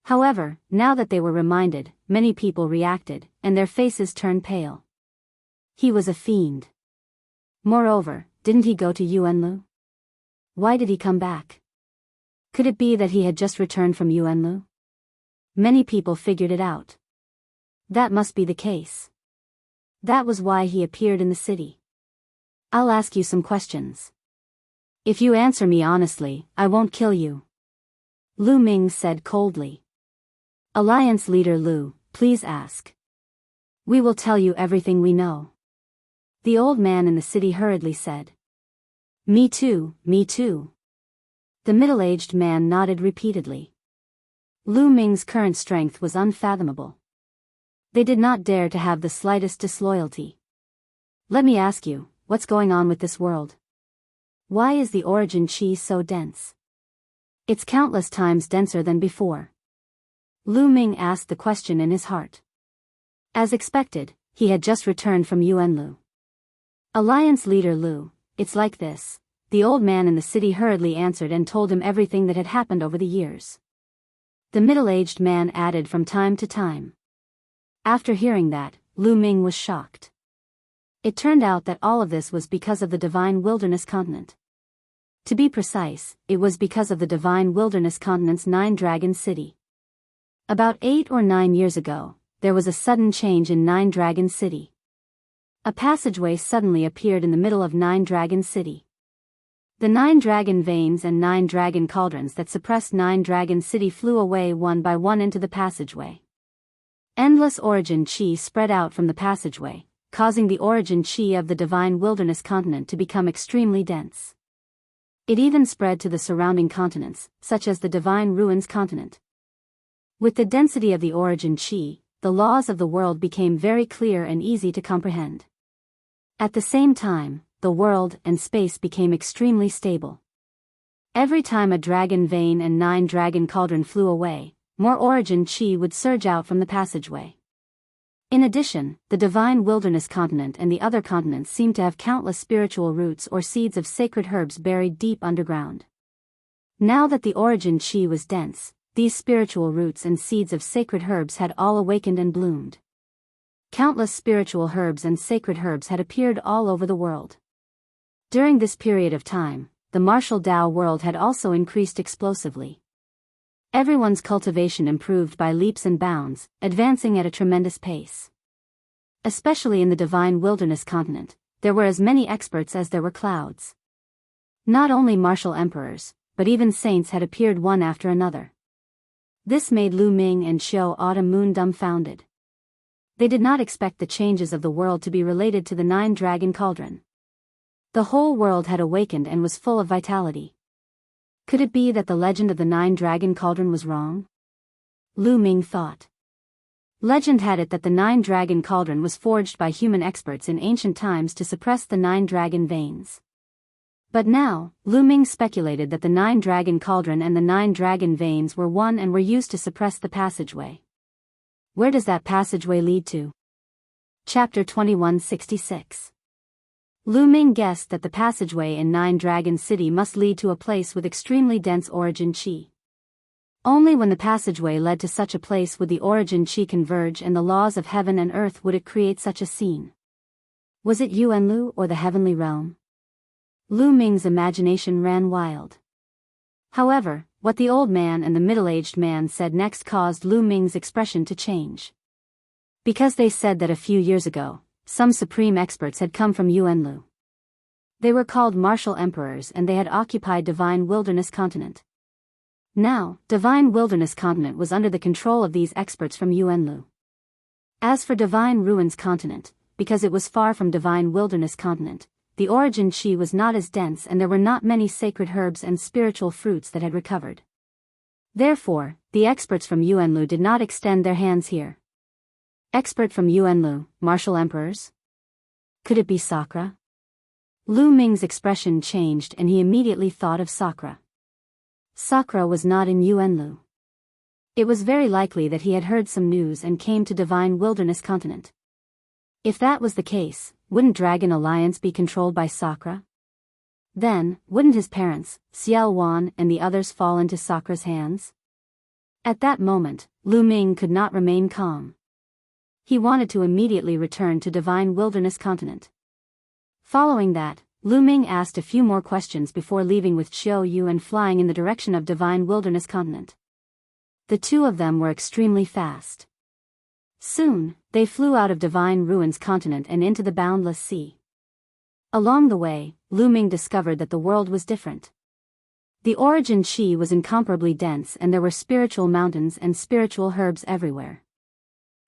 However, now that they were reminded, many people reacted, and their faces turned pale. He was a fiend. Moreover, didn't he go to Yuanlu? Why did he come back? Could it be that he had just returned from Yuanlu? Many people figured it out. That must be the case. That was why he appeared in the city. I'll ask you some questions. If you answer me honestly, I won't kill you. Lu Ming said coldly. Alliance leader Lu, please ask. We will tell you everything we know. The old man in the city hurriedly said. Me too, me too. The middle-aged man nodded repeatedly. Lu Ming's current strength was unfathomable. They did not dare to have the slightest disloyalty. Let me ask you, what's going on with this world? Why is the origin chi so dense? It's countless times denser than before. Lu Ming asked the question in his heart. As expected, he had just returned from Yuanlu. Alliance leader Lu, it's like this. The old man in the city hurriedly answered and told him everything that had happened over the years. The middle-aged man added from time to time. After hearing that, Lu Ming was shocked. It turned out that all of this was because of the Divine Wilderness continent. To be precise, it was because of the Divine Wilderness continent's 9-Dragon City. About 8 or 9 years ago, there was a sudden change in 9-Dragon City. A passageway suddenly appeared in the middle of 9-Dragon City. The 9 dragon veins and 9 dragon cauldrons that suppressed 9-Dragon City flew away one by one into the passageway. Endless origin chi spread out from the passageway, causing the origin chi of the Divine Wilderness continent to become extremely dense. It even spread to the surrounding continents, such as the Divine Ruins continent. With the density of the origin chi, the laws of the world became very clear and easy to comprehend. At the same time, the world and space became extremely stable. Every time a dragon vein and 9 dragon cauldron flew away, more origin chi would surge out from the passageway. In addition, the Divine Wilderness continent and the other continents seemed to have countless spiritual roots or seeds of sacred herbs buried deep underground. Now that the origin chi was dense, these spiritual roots and seeds of sacred herbs had all awakened and bloomed. Countless spiritual herbs and sacred herbs had appeared all over the world. During this period of time, the martial Tao world had also increased explosively. Everyone's cultivation improved by leaps and bounds, advancing at a tremendous pace. Especially in the Divine Wilderness continent, there were as many experts as there were clouds. Not only martial emperors, but even saints had appeared one after another. This made Lu Ming and Xiao Autumn Moon dumbfounded. They did not expect the changes of the world to be related to the 9 dragon cauldron. The whole world had awakened and was full of vitality. Could it be that the legend of the 9 dragon cauldron was wrong? Lu Ming thought. Legend had it that the 9 dragon cauldron was forged by human experts in ancient times to suppress the 9 dragon veins. But now, Lu Ming speculated that the 9-dragon cauldron and the 9-dragon veins were one and were used to suppress the passageway. Where does that passageway lead to? Chapter 2166. Lu Ming guessed that the passageway in 9-Dragon City must lead to a place with extremely dense origin qi. Only when the passageway led to such a place would the origin qi converge and the laws of heaven and earth would it create such a scene. Was it Yuanlu or the heavenly realm? Lu Ming's imagination ran wild. However, what the old man and the middle-aged man said next caused Lu Ming's expression to change. Because they said that a few years ago, some supreme experts had come from Yuanlu. They were called martial emperors and they had occupied Divine Wilderness Continent. Now, Divine Wilderness Continent was under the control of these experts from Yuanlu. As for Divine Ruins Continent, because it was far from Divine Wilderness Continent, the origin qi was not as dense and there were not many sacred herbs and spiritual fruits that had recovered. Therefore, the experts from Yuanlu did not extend their hands here. Expert from Yuanlu, martial emperors? Could it be Sakra? Lu Ming's expression changed and he immediately thought of Sakra. Sakra was not in Yuanlu. It was very likely that he had heard some news and came to Divine Wilderness Continent. If that was the case, wouldn't Dragon Alliance be controlled by Sakra? Then, wouldn't his parents, Xiao Wan and the others fall into Sakra's hands? At that moment, Lu Ming could not remain calm. He wanted to immediately return to Divine Wilderness Continent. Following that, Lu Ming asked a few more questions before leaving with Qiu Yu and flying in the direction of Divine Wilderness Continent. The two of them were extremely fast. Soon, they flew out of Divine Ruins Continent and into the boundless sea. Along the way, Lu Ming discovered that the world was different. The origin qi was incomparably dense and there were spiritual mountains and spiritual herbs everywhere.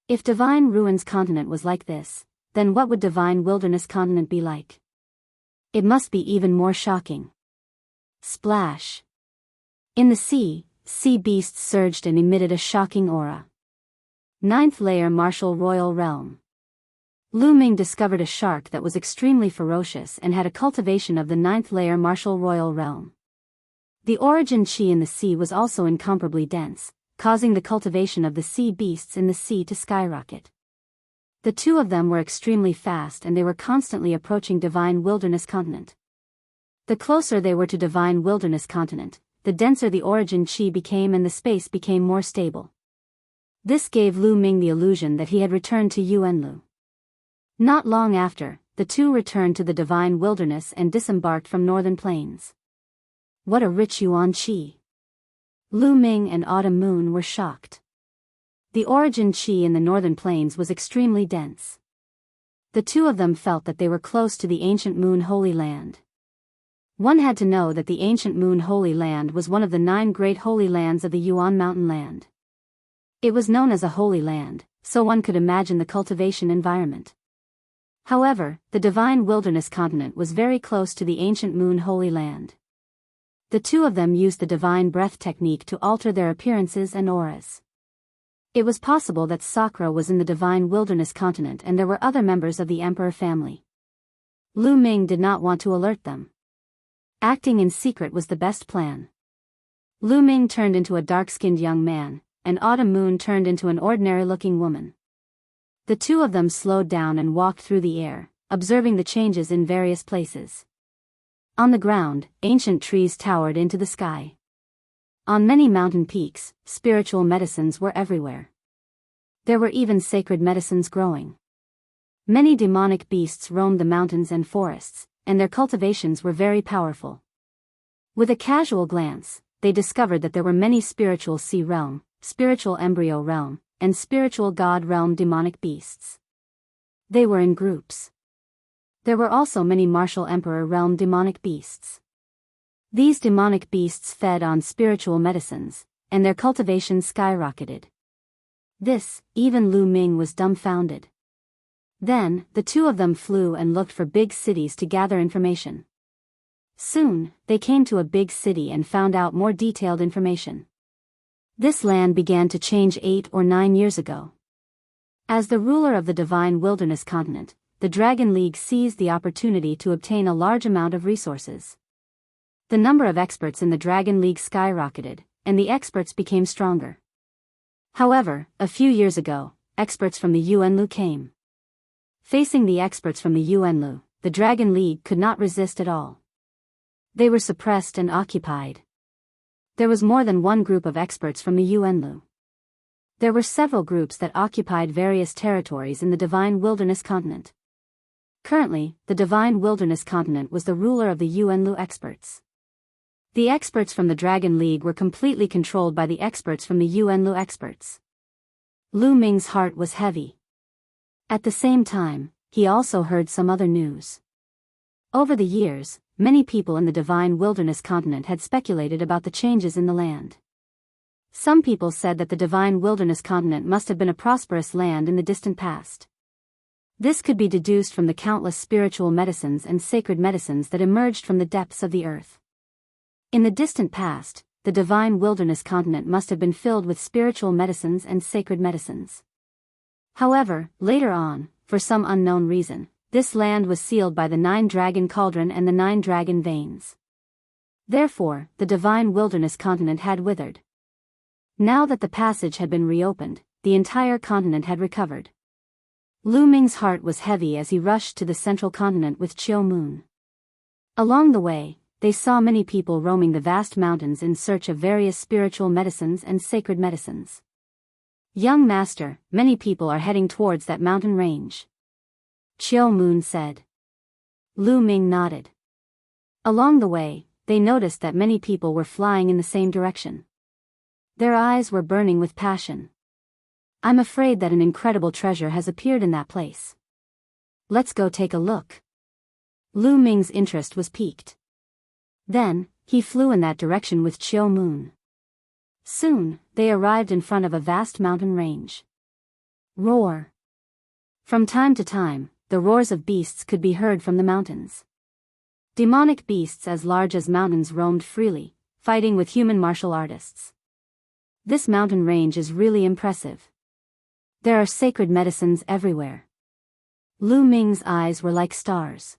If Divine Ruins Continent was like this, then what would Divine Wilderness Continent be like? It must be even more shocking. Splash! In the sea beasts surged and emitted a shocking aura. 9th layer Martial Royal Realm. Lu Ming discovered a shark that was extremely ferocious and had a cultivation of the 9th layer Martial Royal Realm. The origin qi in the sea was also incomparably dense, causing the cultivation of the sea beasts in the sea to skyrocket. The two of them were extremely fast and they were constantly approaching Divine Wilderness Continent. The closer they were to Divine Wilderness Continent, the denser the origin qi became and the space became more stable. This gave Lu Ming the illusion that he had returned to Yuanlu. Not long after, the two returned to the Divine Wilderness and disembarked from Northern Plains. What a rich yuan qi! Lu Ming and Autumn Moon were shocked. The origin qi in the Northern Plains was extremely dense. The two of them felt that they were close to the ancient Moon Holy Land. One had to know that the ancient Moon Holy Land was one of the 9 great holy lands of the Yuan Mountain Land. It was known as a holy land, so one could imagine the cultivation environment. However, the Divine Wilderness Continent was very close to the ancient Moon Holy Land. The two of them used the divine breath technique to alter their appearances and auras. It was possible that Sakra was in the Divine Wilderness Continent and there were other members of the Emperor family. Lu Ming did not want to alert them. Acting in secret was the best plan. Lu Ming turned into a dark-skinned young man, and Autumn Moon turned into an ordinary-looking woman. The two of them slowed down and walked through the air, observing the changes in various places. On the ground, ancient trees towered into the sky. On many mountain peaks, spiritual medicines were everywhere. There were even sacred medicines growing. Many demonic beasts roamed the mountains and forests, and their cultivations were very powerful. With a casual glance, they discovered that there were many spiritual sea realm, spiritual embryo realm, and spiritual god realm demonic beasts. They were in groups. There were also many martial emperor realm demonic beasts. These demonic beasts fed on spiritual medicines, and their cultivation skyrocketed. This, even Lu Ming was dumbfounded. Then, the two of them flew and looked for big cities to gather information. Soon, they came to a big city and found out more detailed information. This land began to change 8 or 9 years ago. As the ruler of the Divine Wilderness Continent, the Dragon League seized the opportunity to obtain a large amount of resources. The number of experts in the Dragon League skyrocketed, and the experts became stronger. However, a few years ago, experts from the Yuanlu came. Facing the experts from the Yuanlu, the Dragon League could not resist at all. They were suppressed and occupied. There was more than one group of experts from the Yuanlu. There were several groups that occupied various territories in the Divine Wilderness Continent. Currently, the Divine Wilderness Continent was the ruler of the Yuanlu experts. The experts from the Dragon League were completely controlled by the experts from the Yuanlu experts. Lu Ming's heart was heavy. At the same time, he also heard some other news. Over the years, many people in the Divine Wilderness Continent had speculated about the changes in the land. Some people said that the Divine Wilderness Continent must have been a prosperous land in the distant past. This could be deduced from the countless spiritual medicines and sacred medicines that emerged from the depths of the earth. In the distant past, the Divine Wilderness Continent must have been filled with spiritual medicines and sacred medicines. However, later on, for some unknown reason, this land was sealed by the 9-dragon cauldron and the 9-dragon veins. Therefore, the Divine Wilderness Continent had withered. Now that the passage had been reopened, the entire continent had recovered. Lu Ming's heart was heavy as he rushed to the central continent with Chiu Moon. Along the way, they saw many people roaming the vast mountains in search of various spiritual medicines and sacred medicines. "Young master, many people are heading towards that mountain range," Chiu Moon said. Lu Ming nodded. Along the way, they noticed that many people were flying in the same direction. Their eyes were burning with passion. "I'm afraid that an incredible treasure has appeared in that place. Let's go take a look." Lu Ming's interest was piqued. Then, he flew in that direction with Chiu Moon. Soon, they arrived in front of a vast mountain range. Roar. From time to time, the roars of beasts could be heard from the mountains. Demonic beasts as large as mountains roamed freely, fighting with human martial artists. This mountain range is really impressive. There are sacred medicines everywhere. Lu Ming's eyes were like stars.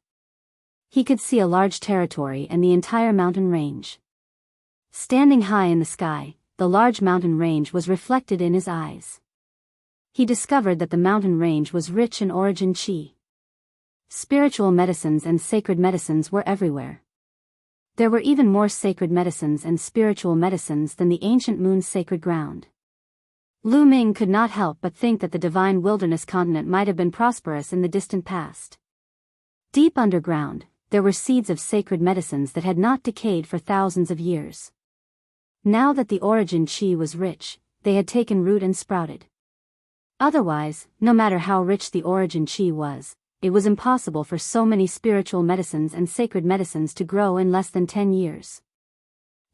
He could see a large territory and the entire mountain range. Standing high in the sky, the large mountain range was reflected in his eyes. He discovered that the mountain range was rich in origin qi. Spiritual medicines and sacred medicines were everywhere. There were even more sacred medicines and spiritual medicines than the ancient moon's sacred ground. Lu Ming could not help but think that the Divine Wilderness Continent might have been prosperous in the distant past. Deep underground, there were seeds of sacred medicines that had not decayed for thousands of years. Now that the origin qi was rich, they had taken root and sprouted. Otherwise, no matter how rich the origin qi was, it was impossible for so many spiritual medicines and sacred medicines to grow in less than 10 years.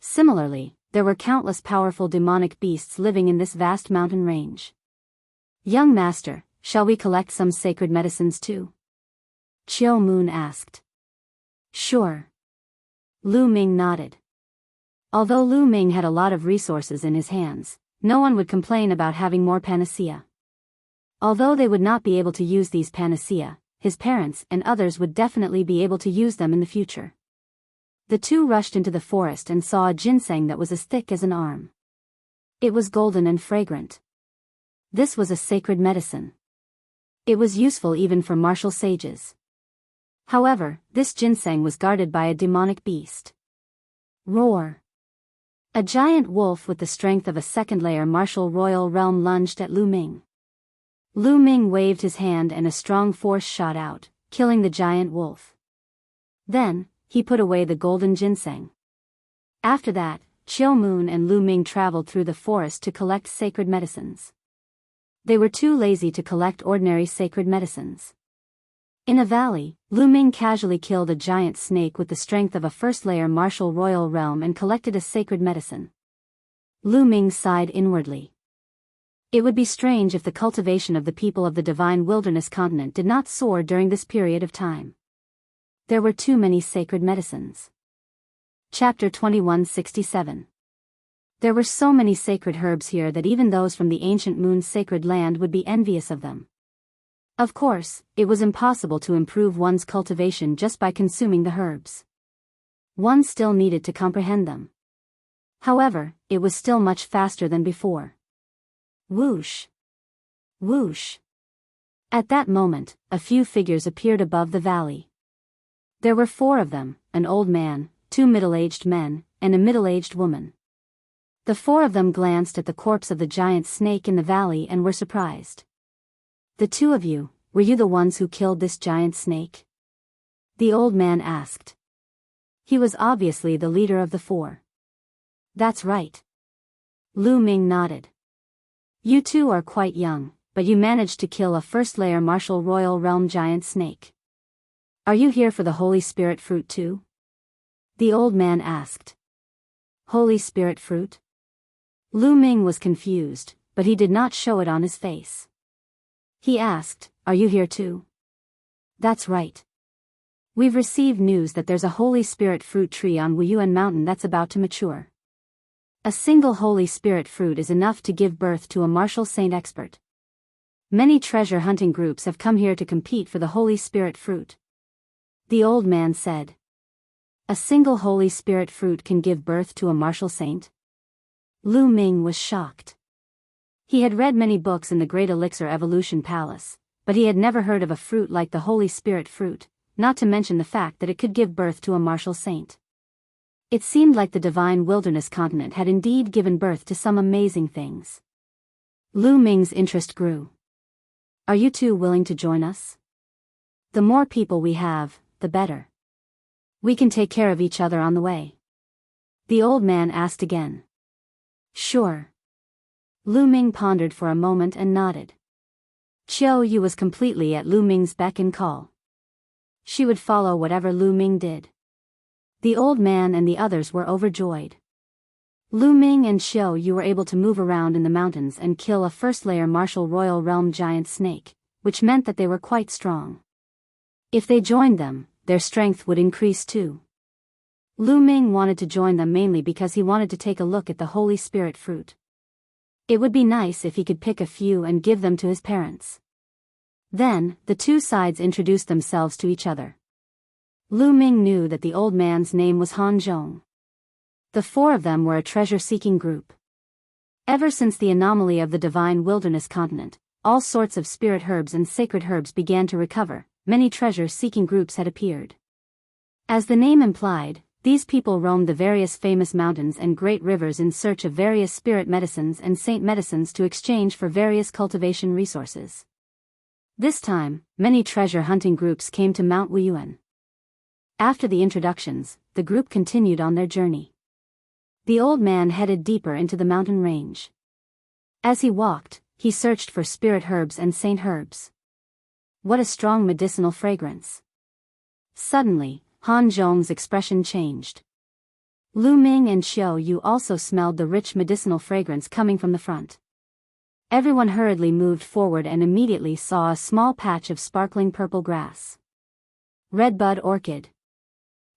Similarly, there were countless powerful demonic beasts living in this vast mountain range. "Young master, shall we collect some sacred medicines too?" Chiu Moon asked. "Sure." Lu Ming nodded. Although Lu Ming had a lot of resources in his hands, no one would complain about having more panacea. Although they would not be able to use these panacea, his parents and others would definitely be able to use them in the future. The two rushed into the forest and saw a ginseng that was as thick as an arm. It was golden and fragrant. This was a sacred medicine. It was useful even for martial sages. However, this ginseng was guarded by a demonic beast. Roar. A giant wolf with the strength of a second-layer martial royal realm lunged at Lu Ming. Lu Ming waved his hand and a strong force shot out, killing the giant wolf. Then, he put away the golden ginseng. After that, Chiu Moon and Lu Ming traveled through the forest to collect sacred medicines. They were too lazy to collect ordinary sacred medicines. In a valley, Lu Ming casually killed a giant snake with the strength of a first-layer martial royal realm and collected a sacred medicine. Lu Ming sighed inwardly. It would be strange if the cultivation of the people of the Divine Wilderness Continent did not soar during this period of time. There were too many sacred medicines. Chapter 2167. There were so many sacred herbs here that even those from the ancient moon's sacred land would be envious of them. Of course, it was impossible to improve one's cultivation just by consuming the herbs. One still needed to comprehend them. However, it was still much faster than before. Whoosh! Whoosh! At that moment, a few figures appeared above the valley. There were 4 of them, an old man, 2 middle-aged men, and a middle-aged woman. The 4 of them glanced at the corpse of the giant snake in the valley and were surprised. "The 2 of you, were you the ones who killed this giant snake?" the old man asked. He was obviously the leader of the 4. "That's right." Lu Ming nodded. "You 2 are quite young, but you managed to kill a first-layer martial royal realm giant snake. Are you here for the Holy Spirit fruit too?" the old man asked. Holy Spirit fruit? Lu Ming was confused, but he did not show it on his face. He asked, "Are you here too?" "That's right. We've received news that there's a Holy Spirit fruit tree on Wuyuan Mountain that's about to mature. A single Holy Spirit fruit is enough to give birth to a martial saint expert. Many treasure hunting groups have come here to compete for the Holy Spirit fruit," the old man said. "A single Holy Spirit fruit can give birth to a martial saint?" Lu Ming was shocked. He had read many books in the Great Elixir Evolution Palace, but he had never heard of a fruit like the Holy Spirit fruit, not to mention the fact that it could give birth to a martial saint. It seemed like the divine wilderness continent had indeed given birth to some amazing things. Lu Ming's interest grew. "Are you 2 willing to join us? The more people we have, the better. We can take care of each other on the way." the old man asked again. "Sure." Lu Ming pondered for a moment and nodded. Qiao Yu was completely at Lu Ming's beck and call. She would follow whatever Lu Ming did. The old man and the others were overjoyed. Lu Ming and Qiao Yu were able to move around in the mountains and kill a first-layer martial royal realm giant snake, which meant that they were quite strong. If they joined them, their strength would increase too. Lu Ming wanted to join them mainly because he wanted to take a look at the Holy Spirit fruit. It would be nice if he could pick a few and give them to his parents. Then, the 2 sides introduced themselves to each other. Lu Ming knew that the old man's name was Han Zhong. The 4 of them were a treasure-seeking group. Ever since the anomaly of the divine wilderness continent, all sorts of spirit herbs and sacred herbs began to recover. Many treasure-seeking groups had appeared. As the name implied, these people roamed the various famous mountains and great rivers in search of various spirit medicines and saint medicines to exchange for various cultivation resources. This time, many treasure hunting groups came to Mount Wuyuan. After the introductions, the group continued on their journey. The old man headed deeper into the mountain range. As he walked, he searched for spirit herbs and saint herbs. What a strong medicinal fragrance. Suddenly, Han Zhong's expression changed. Lu Ming and Qiao Yu also smelled the rich medicinal fragrance coming from the front. Everyone hurriedly moved forward and immediately saw a small patch of sparkling purple grass. Redbud orchid.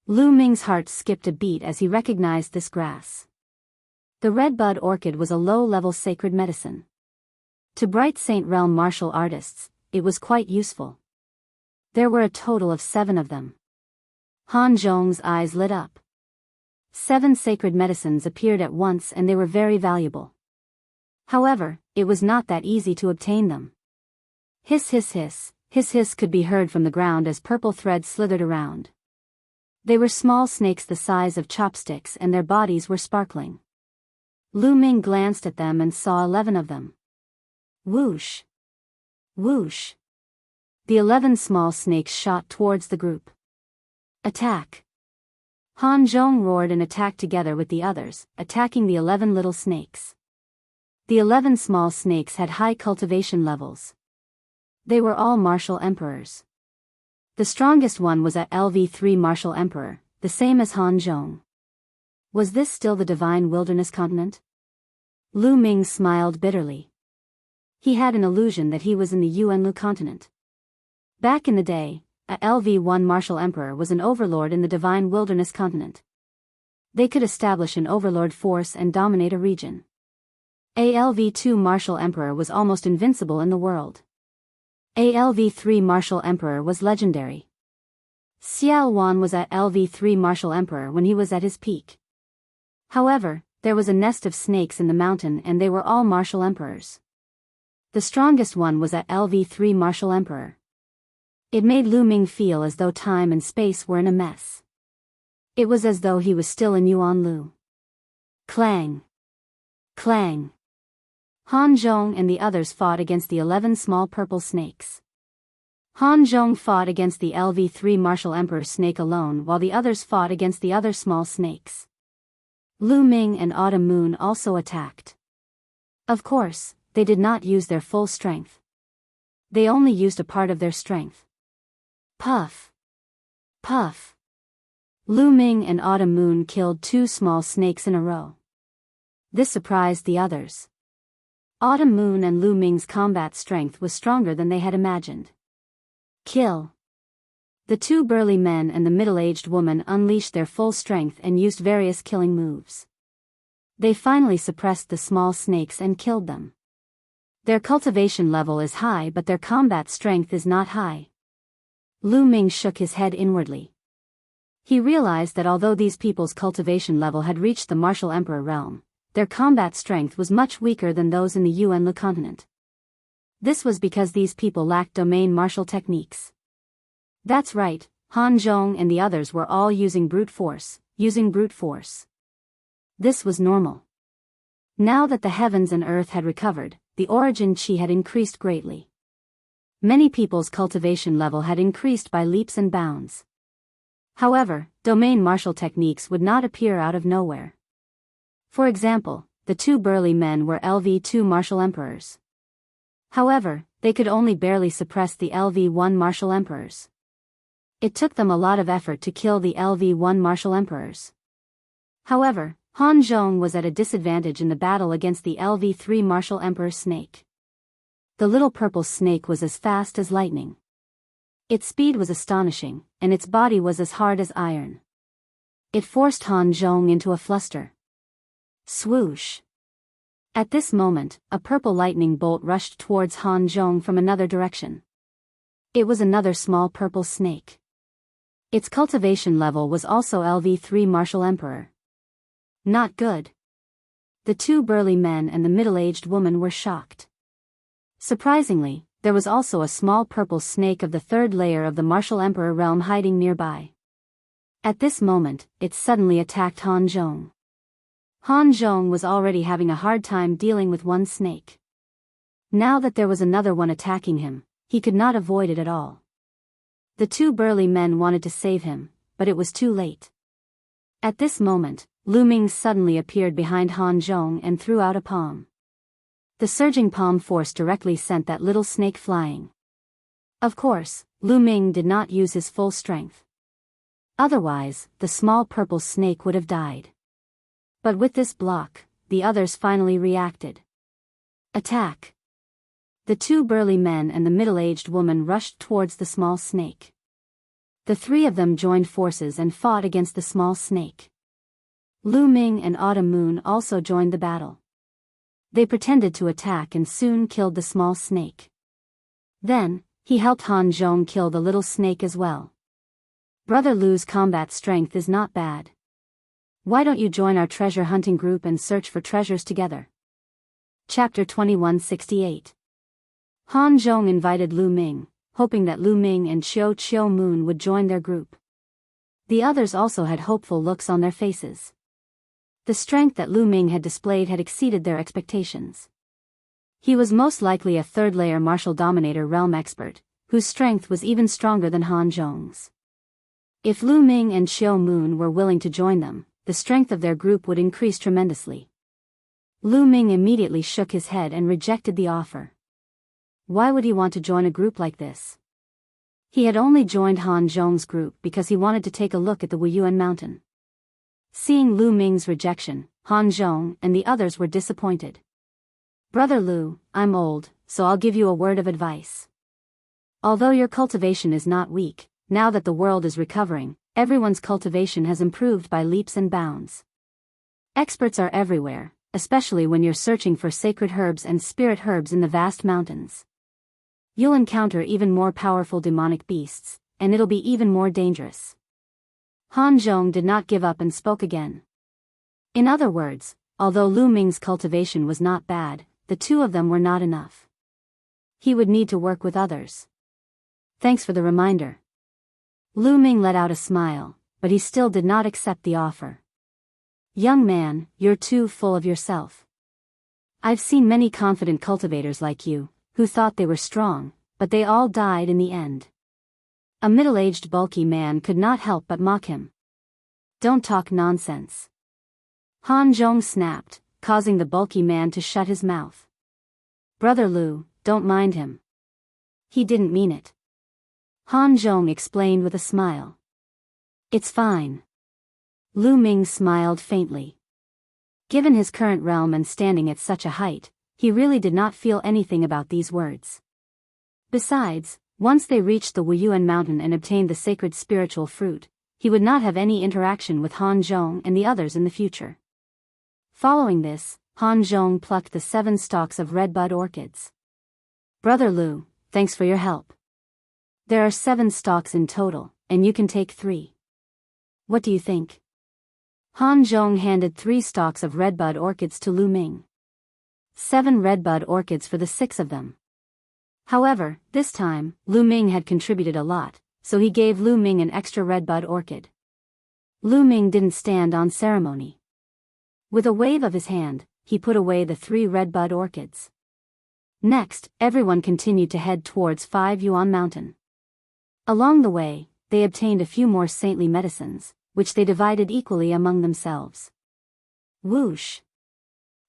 Lu Ming's heart skipped a beat as he recognized this grass. The redbud orchid was a low-level sacred medicine. To bright Saint Realm martial artists, it was quite useful. There were a total of 7 of them. Han Zhong's eyes lit up. 7 sacred medicines appeared at once and they were very valuable. However, it was not that easy to obtain them. Hiss hiss hiss, hiss hiss could be heard from the ground as purple threads slithered around. They were small snakes the size of chopsticks and their bodies were sparkling. Lu Ming glanced at them and saw 11 of them. Whoosh! Whoosh! The 11 small snakes shot towards the group. Attack! Han Zhong roared and attacked together with the others, attacking the 11 little snakes. The 11 small snakes had high cultivation levels. They were all martial emperors. The strongest one was a LV3 martial emperor, the same as Han Zhong. Was this still the divine wilderness continent? Lu Ming smiled bitterly. He had an illusion that he was in the Yuanlu continent. Back in the day, a LV1 martial emperor was an overlord in the divine wilderness continent. They could establish an overlord force and dominate a region. A LV2 martial emperor was almost invincible in the world. A LV3 martial emperor was legendary. Xiao Wan was at LV3 Martial Emperor when he was at his peak. However, there was a nest of snakes in the mountain and they were all Martial Emperors. The strongest one was at LV3 Martial Emperor. It made Lu Ming feel as though time and space were in a mess. It was as though he was still in Yuan Lu. Clang! Clang! Han Zhong and the others fought against the 11 small purple snakes. Han Zhong fought against the LV3 Martial Emperor snake alone while the others fought against the other small snakes. Lu Ming and Autumn Moon also attacked. Of course, they did not use their full strength. They only used a part of their strength. Puff! Puff! Lu Ming and Autumn Moon killed 2 small snakes in a row. This surprised the others. Autumn Moon and Lu Ming's combat strength was stronger than they had imagined. Kill! The 2 burly men and the middle-aged woman unleashed their full strength and used various killing moves. They finally suppressed the small snakes and killed them. Their cultivation level is high but their combat strength is not high. Lu Ming shook his head inwardly. He realized that although these people's cultivation level had reached the Martial Emperor realm, their combat strength was much weaker than those in the Yuan Lu continent. This was because these people lacked domain martial techniques. That's right, Han Zhong and the others were all using brute force. This was normal. Now that the heavens and earth had recovered, the origin chi had increased greatly. Many people's cultivation level had increased by leaps and bounds. However, domain martial techniques would not appear out of nowhere. For example, the 2 burly men were LV2 Martial Emperors. However, they could only barely suppress the LV1 Martial Emperors. It took them a lot of effort to kill the LV1 Martial Emperors. However, Han Zhong was at a disadvantage in the battle against the LV3 Martial Emperor snake. The little purple snake was as fast as lightning. Its speed was astonishing, and its body was as hard as iron. It forced Han Zhong into a fluster. Swoosh! At this moment, a purple lightning bolt rushed towards Han Zhong from another direction. It was another small purple snake. Its cultivation level was also LV3 Martial Emperor. Not good. The 2 burly men and the middle-aged woman were shocked. Surprisingly, there was also a small purple snake of the 3rd layer of the Martial Emperor realm hiding nearby. At this moment, it suddenly attacked Han Zhong. Han Zhong was already having a hard time dealing with one snake. Now that there was another one attacking him, he could not avoid it at all. The 2 burly men wanted to save him, but it was too late. At this moment, Lu Ming suddenly appeared behind Han Zhong and threw out a palm. The surging palm force directly sent that little snake flying. Of course, Lu Ming did not use his full strength. Otherwise, the small purple snake would have died. But with this block, the others finally reacted. Attack! The 2 burly men and the middle-aged woman rushed towards the small snake. The 3 of them joined forces and fought against the small snake. Lu Ming and Autumn Moon also joined the battle. They pretended to attack and soon killed the small snake. Then, he helped Han Zhong kill the little snake as well. Brother Lu's combat strength is not bad. Why don't you join our treasure hunting group and search for treasures together? Chapter 2168. Han Zhong invited Lu Ming, hoping that Lu Ming and Chiu Moon would join their group. The others also had hopeful looks on their faces. The strength that Lu Ming had displayed had exceeded their expectations. He was most likely a 3rd-layer martial dominator realm expert, whose strength was even stronger than Han Zhong's. If Lu Ming and Chiu Moon were willing to join them, the strength of their group would increase tremendously. Lu Ming immediately shook his head and rejected the offer. Why would he want to join a group like this? He had only joined Han Zhong's group because he wanted to take a look at the Wuyuan mountain. Seeing Lu Ming's rejection, Han Zhong and the others were disappointed. Brother Lu, I'm old, so I'll give you a word of advice. Although your cultivation is not weak, now that the world is recovering, everyone's cultivation has improved by leaps and bounds. Experts are everywhere, especially when you're searching for sacred herbs and spirit herbs in the vast mountains. You'll encounter even more powerful demonic beasts, and it'll be even more dangerous. Han Zhong did not give up and spoke again. In other words, although Lu Ming's cultivation was not bad, the two of them were not enough. He would need to work with others. Thanks for the reminder. Lu Ming let out a smile, but he still did not accept the offer. Young man, you're too full of yourself. I've seen many confident cultivators like you, who thought they were strong, but they all died in the end. A middle-aged bulky man could not help but mock him. Don't talk nonsense. Han Zhong snapped, causing the bulky man to shut his mouth. Brother Lu, don't mind him. He didn't mean it. Han Zhong explained with a smile. It's fine. Lu Ming smiled faintly. Given his current realm and standing at such a height, he really did not feel anything about these words. Besides, once they reached the Wuyuan mountain and obtained the sacred spiritual fruit, he would not have any interaction with Han Zhong and the others in the future. Following this, Han Zhong plucked the 7 stalks of redbud orchids. Brother Lu, thanks for your help. There are 7 stalks in total, and you can take 3. What do you think? Han Zhong handed 3 stalks of redbud orchids to Lu Ming. 7 redbud orchids for the 6 of them. However, this time, Lu Ming had contributed a lot, so he gave Lu Ming an extra redbud orchid. Lu Ming didn't stand on ceremony. With a wave of his hand, he put away the 3 redbud orchids. Next, everyone continued to head towards 5 Yuan Mountain. Along the way, they obtained a few more saintly medicines, which they divided equally among themselves. Whoosh!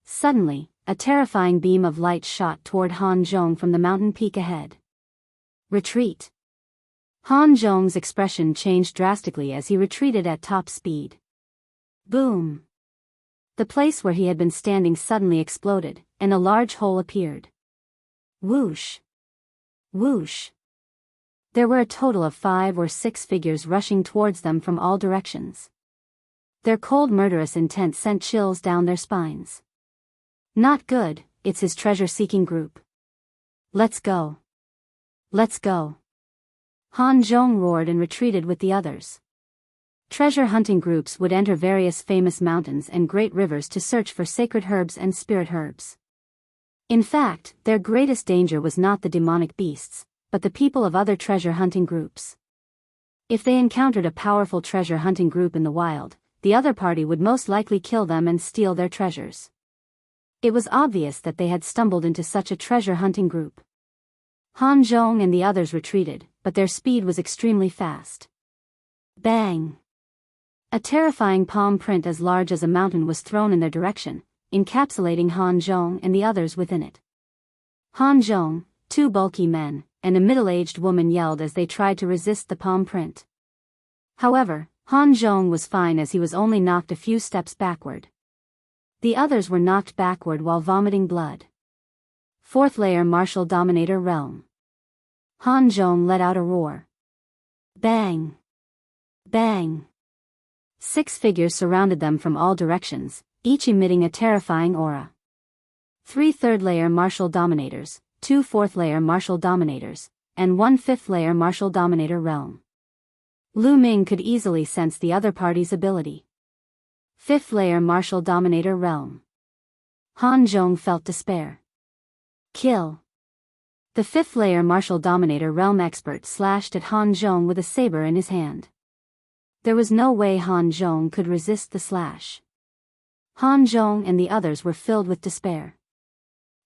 Suddenly, a terrifying beam of light shot toward Han Zhong from the mountain peak ahead. Retreat! Han Zhong's expression changed drastically as he retreated at top speed. Boom! The place where he had been standing suddenly exploded, and a large hole appeared. Whoosh! Whoosh! There were a total of 5 or 6 figures rushing towards them from all directions. Their cold murderous intent sent chills down their spines. Not good, it's his treasure-seeking group. Let's go. Let's go. Han Zhong roared and retreated with the others. Treasure-hunting groups would enter various famous mountains and great rivers to search for sacred herbs and spirit herbs. In fact, their greatest danger was not the demonic beasts, but the people of other treasure-hunting groups. If they encountered a powerful treasure-hunting group in the wild, the other party would most likely kill them and steal their treasures. It was obvious that they had stumbled into such a treasure-hunting group. Han Zhong and the others retreated, but their speed was extremely fast. Bang! A terrifying palm print as large as a mountain was thrown in their direction, encapsulating Han Zhong and the others within it. Han Zhong, 2 bulky men, and a middle-aged woman yelled as they tried to resist the palm print. However, Han Zhong was fine as he was only knocked a few steps backward. The others were knocked backward while vomiting blood. 4th layer martial dominator realm. Han Zhong let out a roar. Bang! Bang! 6 figures surrounded them from all directions, each emitting a terrifying aura. 3 3rd layer martial dominators, 2 4th layer martial dominators, and 1 5th layer martial dominator realm. Lu Ming could easily sense the other party's ability. 5th layer martial dominator realm. Han Zhong felt despair. Kill. The 5th layer martial dominator realm expert slashed at Han Zhong with a saber in his hand. There was no way Han Zhong could resist the slash. Han Zhong and the others were filled with despair.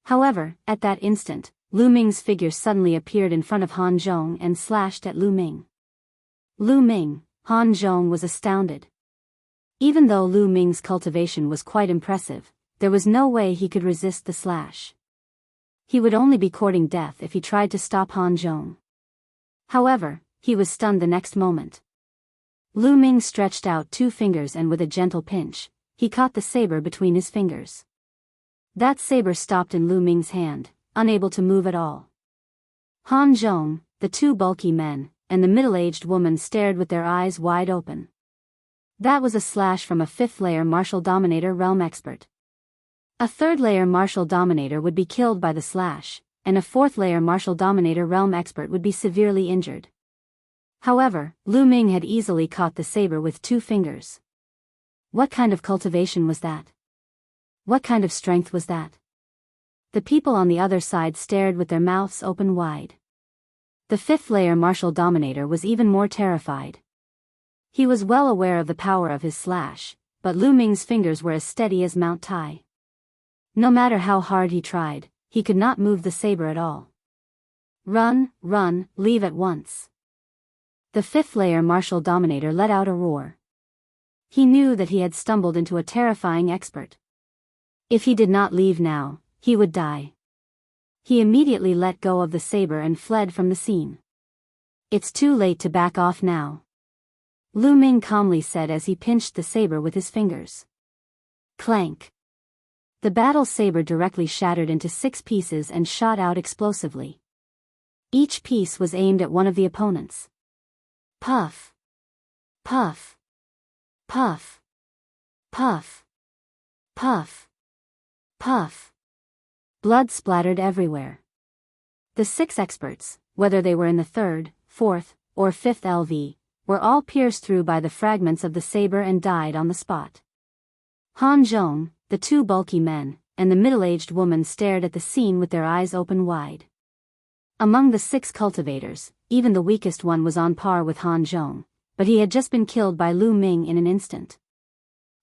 However, at that instant, Lu Ming's figure suddenly appeared in front of Han Zhong and slashed at Lu Ming. Lu Ming, Han Zhong was astounded. Even though Lu Ming's cultivation was quite impressive, there was no way he could resist the slash. He would only be courting death if he tried to stop Han Zhong. However, he was stunned the next moment. Lu Ming stretched out 2 fingers and with a gentle pinch, he caught the saber between his fingers. That saber stopped in Lu Ming's hand, unable to move at all. Han Zhong, the 2 bulky men, and the middle-aged woman stared with their eyes wide open. That was a slash from a 5th layer martial dominator realm expert. A 3rd layer martial dominator would be killed by the slash, and a 4th layer martial dominator realm expert would be severely injured. However, Lu Ming had easily caught the saber with 2 fingers. What kind of cultivation was that? What kind of strength was that? The people on the other side stared with their mouths open wide. The 5th layer martial dominator was even more terrified. He was well aware of the power of his slash, but Lu Ming's fingers were as steady as Mount Tai. No matter how hard he tried, he could not move the saber at all. Run, run, leave at once. The 5th layer martial dominator let out a roar. He knew that he had stumbled into a terrifying expert. If he did not leave now, he would die. He immediately let go of the saber and fled from the scene. It's too late to back off now, Lu Ming calmly said as he pinched the saber with his fingers. Clank. The battle saber directly shattered into 6 pieces and shot out explosively. Each piece was aimed at one of the opponents. Puff. Puff. Puff. Puff. Puff. Puff. Blood splattered everywhere. The 6 experts, whether they were in the 3rd, 4th, or 5th LV, were all pierced through by the fragments of the saber and died on the spot. Han Zhong, the 2 bulky men, and the middle-aged woman stared at the scene with their eyes open wide. Among the 6 cultivators, even the weakest one was on par with Han Zhong, but he had just been killed by Lu Ming in an instant.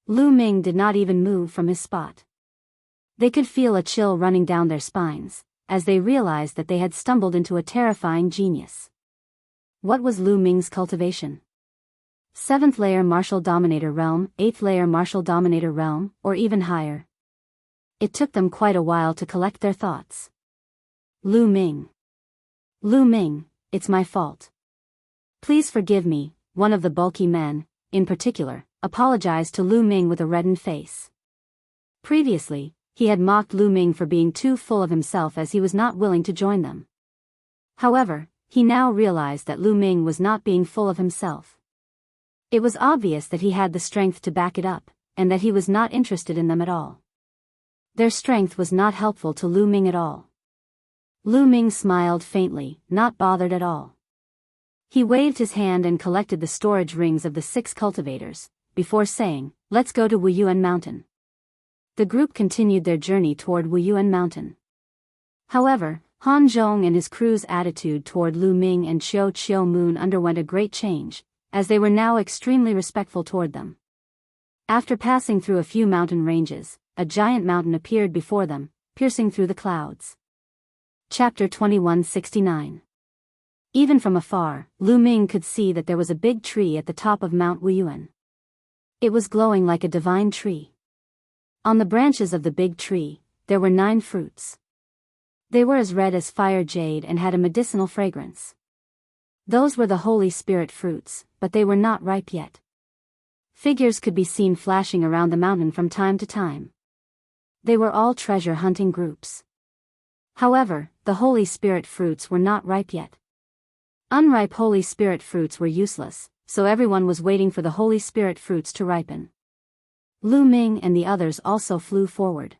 Lu Ming did not even move from his spot. They could feel a chill running down their spines, as they realized that they had stumbled into a terrifying genius. What was Lu Ming's cultivation? 7th layer martial dominator realm, 8th layer martial dominator realm, or even higher? It took them quite a while to collect their thoughts. Lu Ming. Lu Ming, it's my fault. Please forgive me, one of the bulky men, in particular, apologized to Lu Ming with a reddened face. Previously, he had mocked Lu Ming for being too full of himself as he was not willing to join them. However, he now realized that Lu Ming was not being full of himself. It was obvious that he had the strength to back it up, and that he was not interested in them at all. Their strength was not helpful to Lu Ming at all. Lu Ming smiled faintly, not bothered at all. He waved his hand and collected the storage rings of the 6 cultivators, before saying, "Let's go to Wuyuan Mountain." The group continued their journey toward Wuyuan Mountain. However, Han Zhong and his crew's attitude toward Lu Ming and Chiu Moon underwent a great change, as they were now extremely respectful toward them. After passing through a few mountain ranges, a giant mountain appeared before them, piercing through the clouds. Chapter 2169. Even from afar, Lu Ming could see that there was a big tree at the top of Mount Wuyuan. It was glowing like a divine tree. On the branches of the big tree, there were 9 fruits. They were as red as fire jade and had a medicinal fragrance. Those were the Holy Spirit fruits, but they were not ripe yet. Figures could be seen flashing around the mountain from time to time. They were all treasure hunting groups. However, the Holy Spirit fruits were not ripe yet. Unripe Holy Spirit fruits were useless, so everyone was waiting for the Holy Spirit fruits to ripen. Lu Ming and the others also flew forward.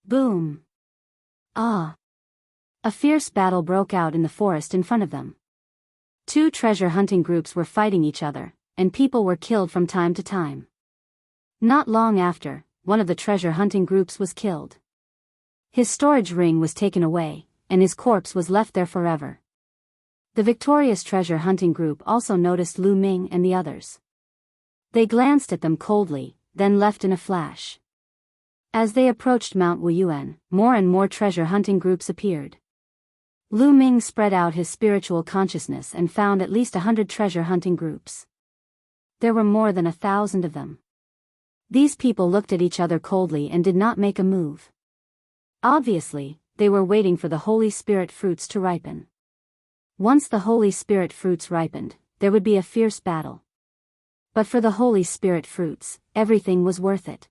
Boom! Ah! A fierce battle broke out in the forest in front of them. 2 treasure hunting groups were fighting each other, and people were killed from time to time. Not long after, one of the treasure hunting groups was killed. His storage ring was taken away, and his corpse was left there forever. The victorious treasure hunting group also noticed Lu Ming and the others. They glanced at them coldly, then left in a flash. As they approached Mount Wuyuan, more and more treasure hunting groups appeared. Lu Ming spread out his spiritual consciousness and found at least 100 treasure hunting groups. There were more than 1,000 of them. These people looked at each other coldly and did not make a move. Obviously, they were waiting for the Holy Spirit fruits to ripen. Once the Holy Spirit fruits ripened, there would be a fierce battle. But for the Holy Spirit fruits, everything was worth it.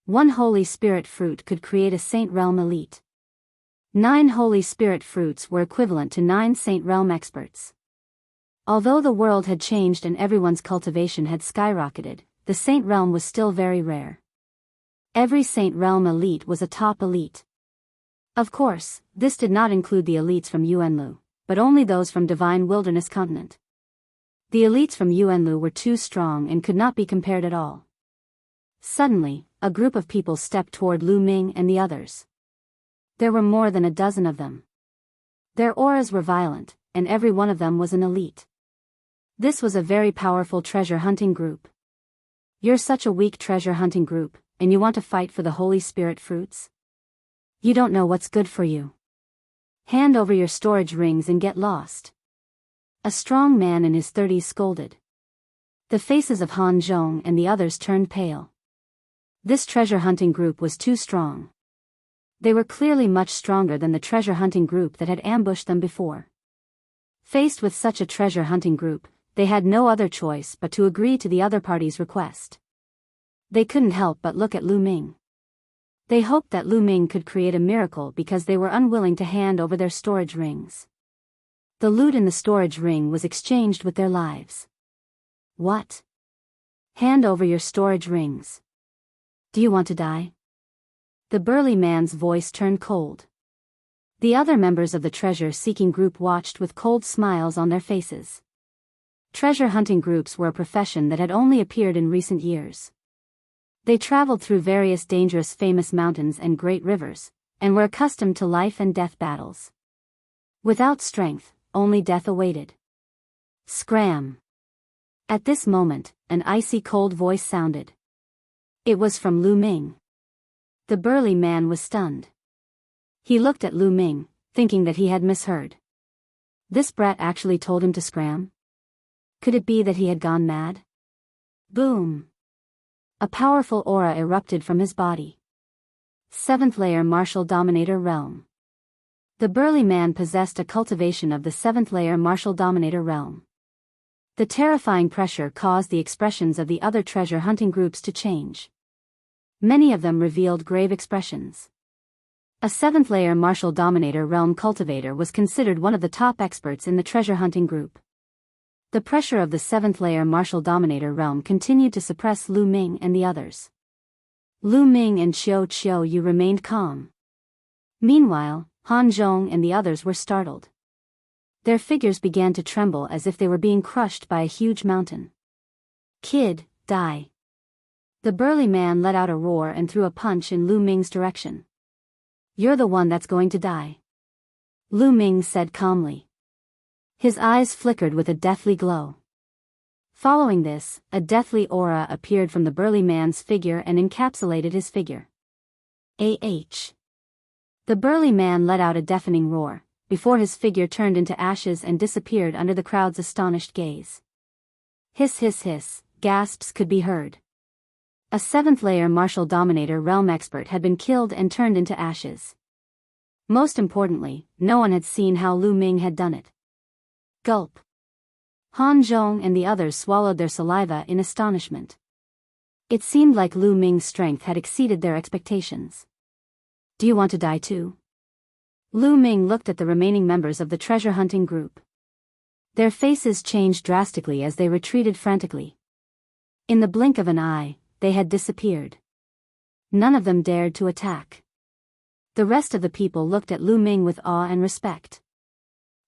1 Holy Spirit fruit could create a Saint Realm elite. 9 Holy Spirit fruits were equivalent to 9 Saint Realm experts. Although the world had changed and everyone's cultivation had skyrocketed, the Saint Realm was still very rare. Every Saint Realm elite was a top elite. Of course, this did not include the elites from Yuanlu, but only those from Divine Wilderness Continent. The elites from Yuanlu were too strong and could not be compared at all. Suddenly, a group of people stepped toward Lu Ming and the others. There were more than a dozen of them. Their auras were violent, and every one of them was an elite. This was a very powerful treasure hunting group. You're such a weak treasure hunting group, and you want to fight for the Holy Spirit fruits? You don't know what's good for you. Hand over your storage rings and get lost. A strong man in his 30s scolded. The faces of Han Zhong and the others turned pale. This treasure hunting group was too strong. They were clearly much stronger than the treasure hunting group that had ambushed them before. Faced with such a treasure hunting group, they had no other choice but to agree to the other party's request. They couldn't help but look at Lu Ming. They hoped that Lu Ming could create a miracle because they were unwilling to hand over their storage rings. The loot in the storage ring was exchanged with their lives. What? Hand over your storage rings. Do you want to die? The burly man's voice turned cold. The other members of the treasure-seeking group watched with cold smiles on their faces. Treasure hunting groups were a profession that had only appeared in recent years. They traveled through various dangerous famous mountains and great rivers, and were accustomed to life and death battles. Without strength, only death awaited. Scram! At this moment, an icy cold voice sounded. It was from Lu Ming. The burly man was stunned. He looked at Lu Ming, thinking that he had misheard. This brat actually told him to scram? Could it be that he had gone mad? Boom! A powerful aura erupted from his body. 7th layer Martial Dominator Realm. The burly man possessed a cultivation of the 7th layer Martial Dominator Realm. The terrifying pressure caused the expressions of the other treasure hunting groups to change. Many of them revealed grave expressions. A 7th layer Martial Dominator Realm cultivator was considered one of the top experts in the treasure hunting group. The pressure of the 7th layer Martial Dominator Realm continued to suppress Lu Ming and the others. Lu Ming and Xiao Yu remained calm. Meanwhile, Han Zhong and the others were startled. Their figures began to tremble as if they were being crushed by a huge mountain. Kid, die. The burly man let out a roar and threw a punch in Lu Ming's direction. You're the one that's going to die. Lu Ming said calmly. His eyes flickered with a deathly glow. Following this, a deathly aura appeared from the burly man's figure and encapsulated his figure. The burly man let out a deafening roar, before his figure turned into ashes and disappeared under the crowd's astonished gaze. Hiss hiss hiss, gasps could be heard. A 7th layer Martial Dominator Realm expert had been killed and turned into ashes. Most importantly, no one had seen how Lu Ming had done it. Gulp. Han Zhong and the others swallowed their saliva in astonishment. It seemed like Lu Ming's strength had exceeded their expectations. Do you want to die too? Lu Ming looked at the remaining members of the treasure hunting group. Their faces changed drastically as they retreated frantically. In the blink of an eye, they had disappeared. None of them dared to attack. The rest of the people looked at Lu Ming with awe and respect.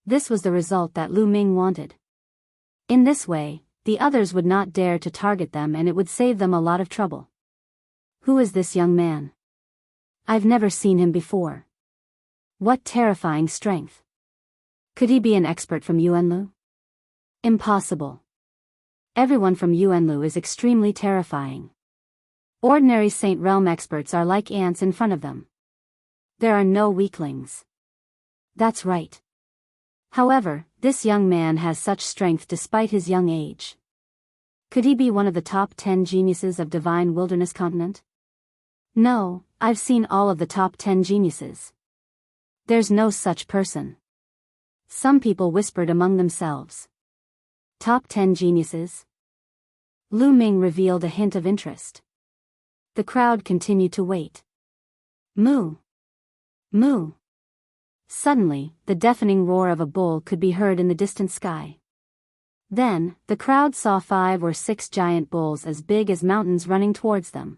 This was the result that Lu Ming wanted. In this way, the others would not dare to target them and it would save them a lot of trouble. Who is this young man? I've never seen him before. What terrifying strength. Could he be an expert from Yuanlu? Impossible. Everyone from Yuanlu is extremely terrifying. Ordinary Saint Realm experts are like ants in front of them. There are no weaklings. That's right. However, this young man has such strength despite his young age. Could he be one of the top 10 geniuses of Divine Wilderness Continent? No, I've seen all of the top 10 geniuses. There's no such person. Some people whispered among themselves. Top 10 geniuses? Lu Ming revealed a hint of interest. The crowd continued to wait. Moo! Moo! Suddenly, the deafening roar of a bull could be heard in the distant sky. Then, the crowd saw 5 or 6 giant bulls as big as mountains running towards them.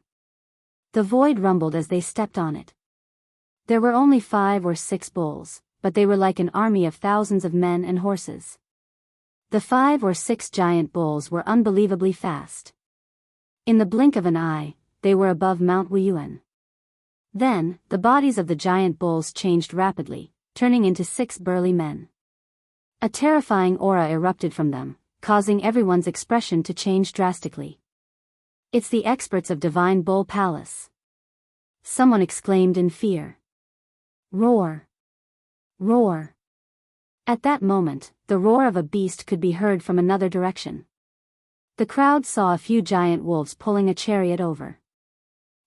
The void rumbled as they stepped on it. There were only 5 or 6 bulls, but they were like an army of thousands of men and horses. The 5 or 6 giant bulls were unbelievably fast. In the blink of an eye, they were above Mount Wuyuan. Then, the bodies of the giant bulls changed rapidly, turning into 6 burly men. A terrifying aura erupted from them, causing everyone's expression to change drastically. "It's the experts of Divine Bull Palace," someone exclaimed in fear. "Roar! Roar!" At that moment, the roar of a beast could be heard from another direction. The crowd saw a few giant wolves pulling a chariot over.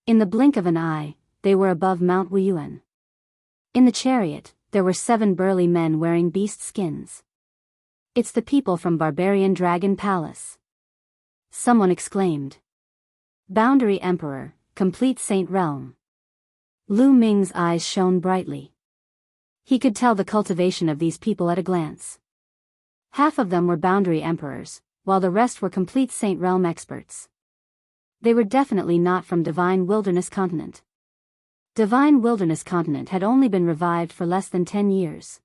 In the blink of an eye, they were above Mount Wuyuan. In the chariot, there were 7 burly men wearing beast skins. "It's the people from Barbarian Dragon Palace," someone exclaimed. "Boundary Emperor, complete Saint Realm." Lu Ming's eyes shone brightly. He could tell the cultivation of these people at a glance. Half of them were Boundary Emperors, while the rest were complete Saint Realm experts. They were definitely not from Divine Wilderness Continent. Divine Wilderness Continent had only been revived for less than 10 years.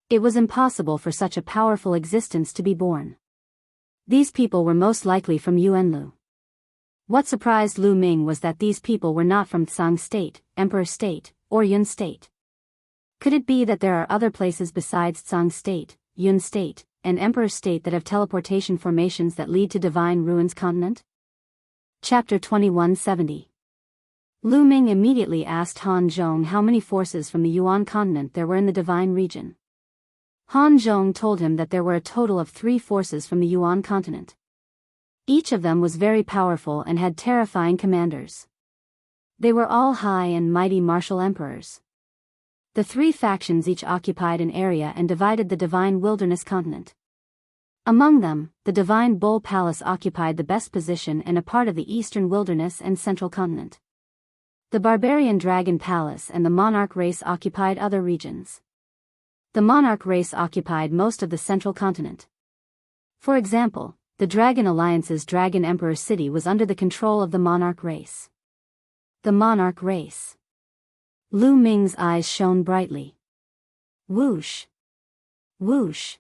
It was impossible for such a powerful existence to be born. These people were most likely from Yuanlu. What surprised Lu Ming was that these people were not from Tsang State, Emperor State, or Yun State. Could it be that there are other places besides Tsang State, Yun State, and Emperor State that have teleportation formations that lead to Divine Ruins Continent? Chapter 2170. Lu Ming immediately asked Han Zhong how many forces from the Yuan continent there were in the Divine region. Han Zhong told him that there were a total of 3 forces from the Yuan continent. Each of them was very powerful and had terrifying commanders. They were all high and mighty martial emperors. The 3 factions each occupied an area and divided the Divine Wilderness continent. Among them, the Divine Bull Palace occupied the best position and a part of the Eastern Wilderness and Central Continent. The Barbarian Dragon Palace and the Monarch race occupied other regions. The Monarch race occupied most of the Central Continent. For example, the Dragon Alliance's Dragon Emperor City was under the control of the Monarch race. The Monarch race. Lu Ming's eyes shone brightly. Whoosh! Whoosh!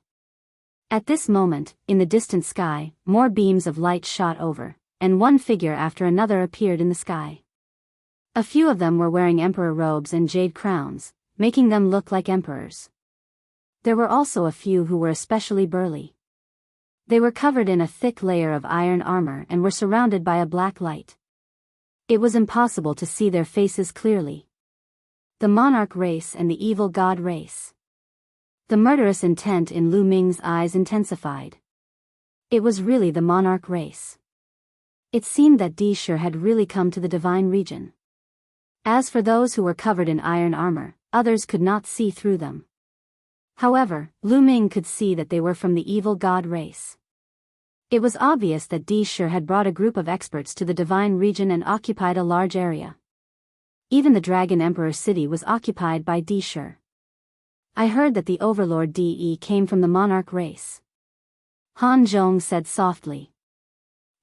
At this moment, in the distant sky, more beams of light shot over, and one figure after another appeared in the sky. A few of them were wearing emperor robes and jade crowns, making them look like emperors. There were also a few who were especially burly. They were covered in a thick layer of iron armor and were surrounded by a black light. It was impossible to see their faces clearly. The Monarch race and the Evil God race. The murderous intent in Lu Ming's eyes intensified. It was really the Monarch race. It seemed that Di Shi had really come to the Divine region. As for those who were covered in iron armor, others could not see through them. However, Lu Ming could see that they were from the Evil God race. It was obvious that Di Shi had brought a group of experts to the Divine region and occupied a large area. Even the Dragon Emperor City was occupied by Di Shi. "I heard that the Overlord De came from the Monarch race," Han Zhong said softly.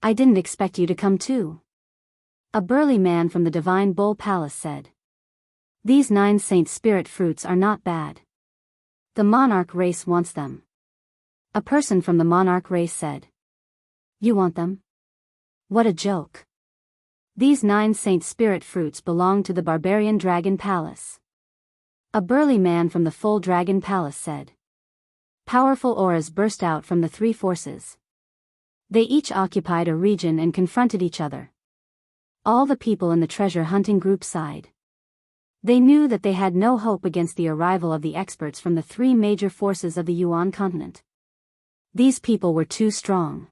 "I didn't expect you to come too," a burly man from the Divine Bull Palace said. "These 9 Saint Spirit fruits are not bad. The Monarch race wants them," a person from the Monarch race said. "You want them? What a joke. These 9 Saint Spirit fruits belong to the Barbarian Dragon Palace," a burly man from the Full Dragon Palace said. Powerful auras burst out from the 3 forces. They each occupied a region and confronted each other. All the people in the treasure hunting group sighed. They knew that they had no hope against the arrival of the experts from the 3 major forces of the Yuan continent. These people were too strong.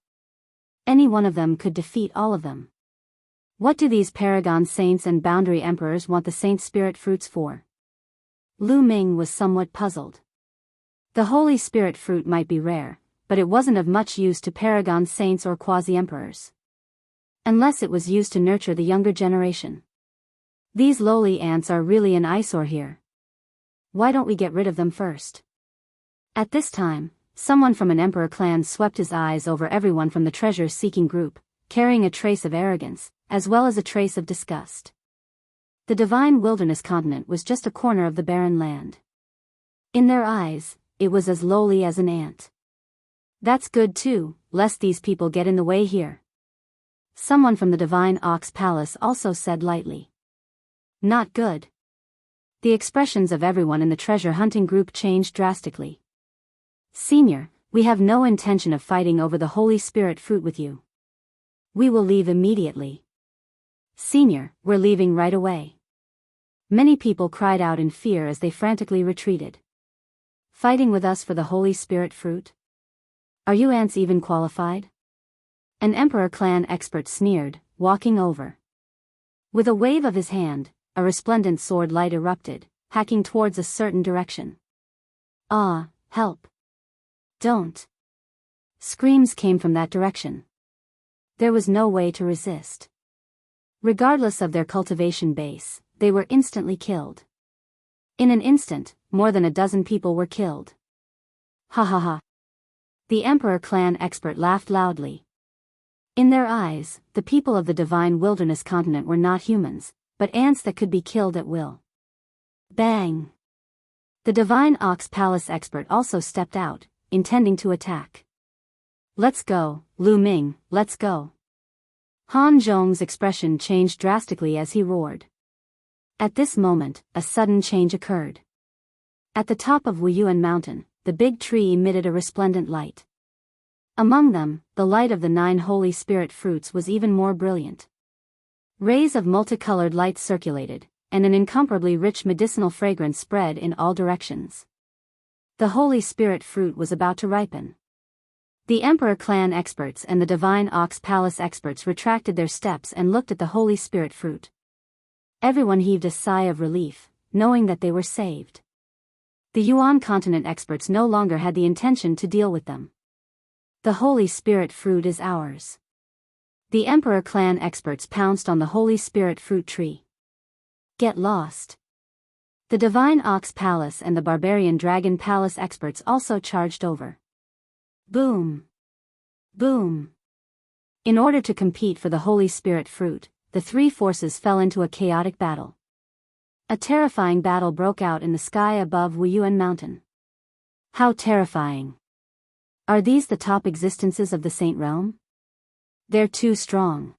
Any one of them could defeat all of them. What do these Paragon Saints and Boundary Emperors want the Saint Spirit fruits for? Lu Ming was somewhat puzzled. The Holy Spirit fruit might be rare, but it wasn't of much use to Paragon Saints or Quasi-Emperors. Unless it was used to nurture the younger generation. These lowly ants are really an eyesore here. Why don't we get rid of them first? At this time, someone from an Emperor clan swept his eyes over everyone from the treasure-seeking group, carrying a trace of arrogance, as well as a trace of disgust. The Divine Wilderness Continent was just a corner of the barren land. In their eyes, it was as lowly as an ant. That's good too, lest these people get in the way here. Someone from the Divine Ox Palace also said lightly. Not good. The expressions of everyone in the treasure hunting group changed drastically. Senior, we have no intention of fighting over the Holy Spirit fruit with you. We will leave immediately. Senior, we're leaving right away. Many people cried out in fear as they frantically retreated. Fighting with us for the Holy Spirit fruit? Are you ants even qualified? An Emperor clan expert sneered, walking over. With a wave of his hand, a resplendent sword light erupted, hacking towards a certain direction. Ah, help. Don't. Screams came from that direction. There was no way to resist. Regardless of their cultivation base, they were instantly killed. In an instant, more than a dozen people were killed. Ha ha ha. The Emperor clan expert laughed loudly. In their eyes, the people of the divine wilderness continent were not humans, but ants that could be killed at will. Bang! The Divine Ox Palace expert also stepped out, intending to attack. Let's go, Lu Ming, let's go. Han Zhong's expression changed drastically as he roared. At this moment, a sudden change occurred. At the top of Wuyuan Mountain, the big tree emitted a resplendent light. Among them, the light of the 9 Holy Spirit fruits was even more brilliant. Rays of multicolored light circulated, and an incomparably rich medicinal fragrance spread in all directions. The Holy Spirit fruit was about to ripen. The Emperor clan experts and the Divine Ox Palace experts retracted their steps and looked at the Holy Spirit fruit. Everyone heaved a sigh of relief, knowing that they were saved. The Yuan continent experts no longer had the intention to deal with them. The Holy Spirit fruit is ours. The Emperor clan experts pounced on the Holy Spirit fruit tree. Get lost. The Divine Ox Palace and the Barbarian Dragon Palace experts also charged over. Boom! Boom! In order to compete for the Holy Spirit fruit, the 3 forces fell into a chaotic battle. A terrifying battle broke out in the sky above Wuyuan Mountain. How terrifying! Are these the top existences of the Saint Realm? They're too strong.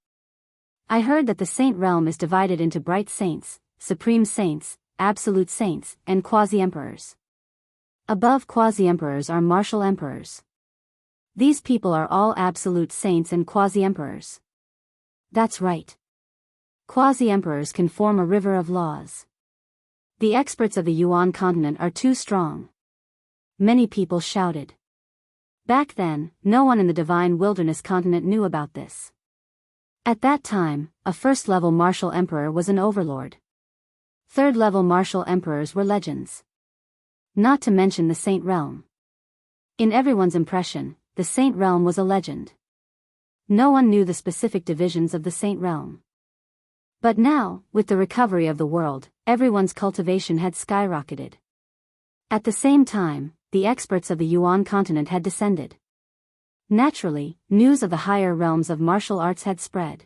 I heard that the Saint Realm is divided into bright saints, supreme saints, absolute saints, and quasi-emperors. Above quasi-emperors are martial emperors. These people are all absolute saints and quasi-emperors. That's right. Quasi-emperors can form a river of laws. The experts of the Yuan continent are too strong. Many people shouted. Back then, no one in the Divine Wilderness continent knew about this. At that time, a first-level martial emperor was an overlord. Third-level martial emperors were legends. Not to mention the Saint Realm. In everyone's impression, the Saint Realm was a legend. No one knew the specific divisions of the Saint Realm. But now, with the recovery of the world, everyone's cultivation had skyrocketed. At the same time, the experts of the Yuan continent had descended. Naturally, news of the higher realms of martial arts had spread.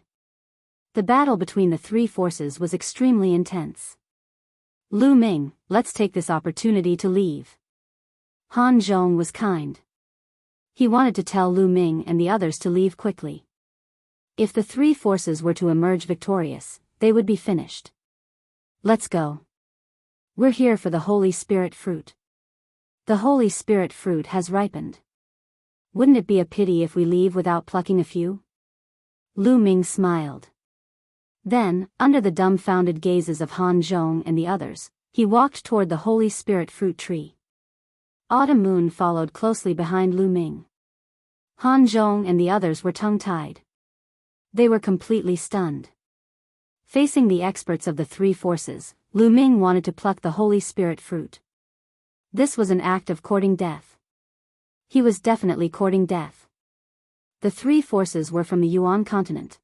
The battle between the 3 forces was extremely intense. Lu Ming, let's take this opportunity to leave. Han Zhong was kind. He wanted to tell Lu Ming and the others to leave quickly. If the 3 forces were to emerge victorious, they would be finished. Let's go. We're here for the Holy Spirit fruit. The Holy Spirit fruit has ripened. Wouldn't it be a pity if we leave without plucking a few? Lu Ming smiled. Then, under the dumbfounded gazes of Han Zhong and the others, he walked toward the Holy Spirit fruit tree. Autumn Moon followed closely behind Lu Ming. Han Zhong and the others were tongue-tied. They were completely stunned. Facing the experts of the 3 forces, Lu Ming wanted to pluck the Holy Spirit fruit. This was an act of courting death. He was definitely courting death. The 3 forces were from the Yuan continent.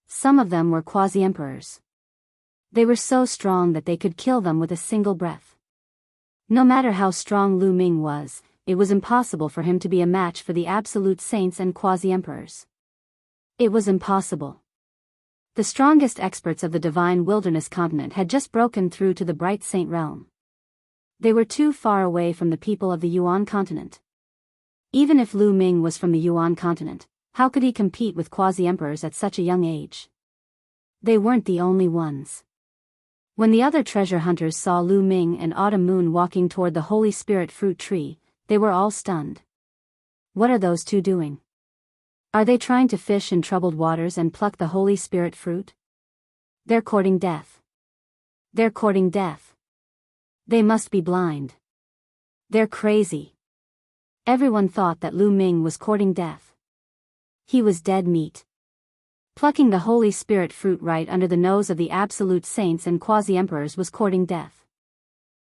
Some of them were quasi-emperors. They were so strong that they could kill them with a single breath. No matter how strong Lu Ming was, it was impossible for him to be a match for the absolute saints and quasi-emperors. It was impossible. The strongest experts of the Divine Wilderness continent had just broken through to the Bright Saint Realm. They were too far away from the people of the Yuan continent. Even if Lu Ming was from the Yuan continent, how could he compete with quasi-emperors at such a young age? They weren't the only ones. When the other treasure hunters saw Lu Ming and Autumn Moon walking toward the Holy Spirit fruit tree, they were all stunned. What are those two doing? Are they trying to fish in troubled waters and pluck the Holy Spirit fruit? They're courting death. They're courting death. They must be blind. They're crazy. Everyone thought that Lu Ming was courting death. He was dead meat. Plucking the Holy Spirit fruit right under the nose of the absolute saints and quasi-emperors was courting death.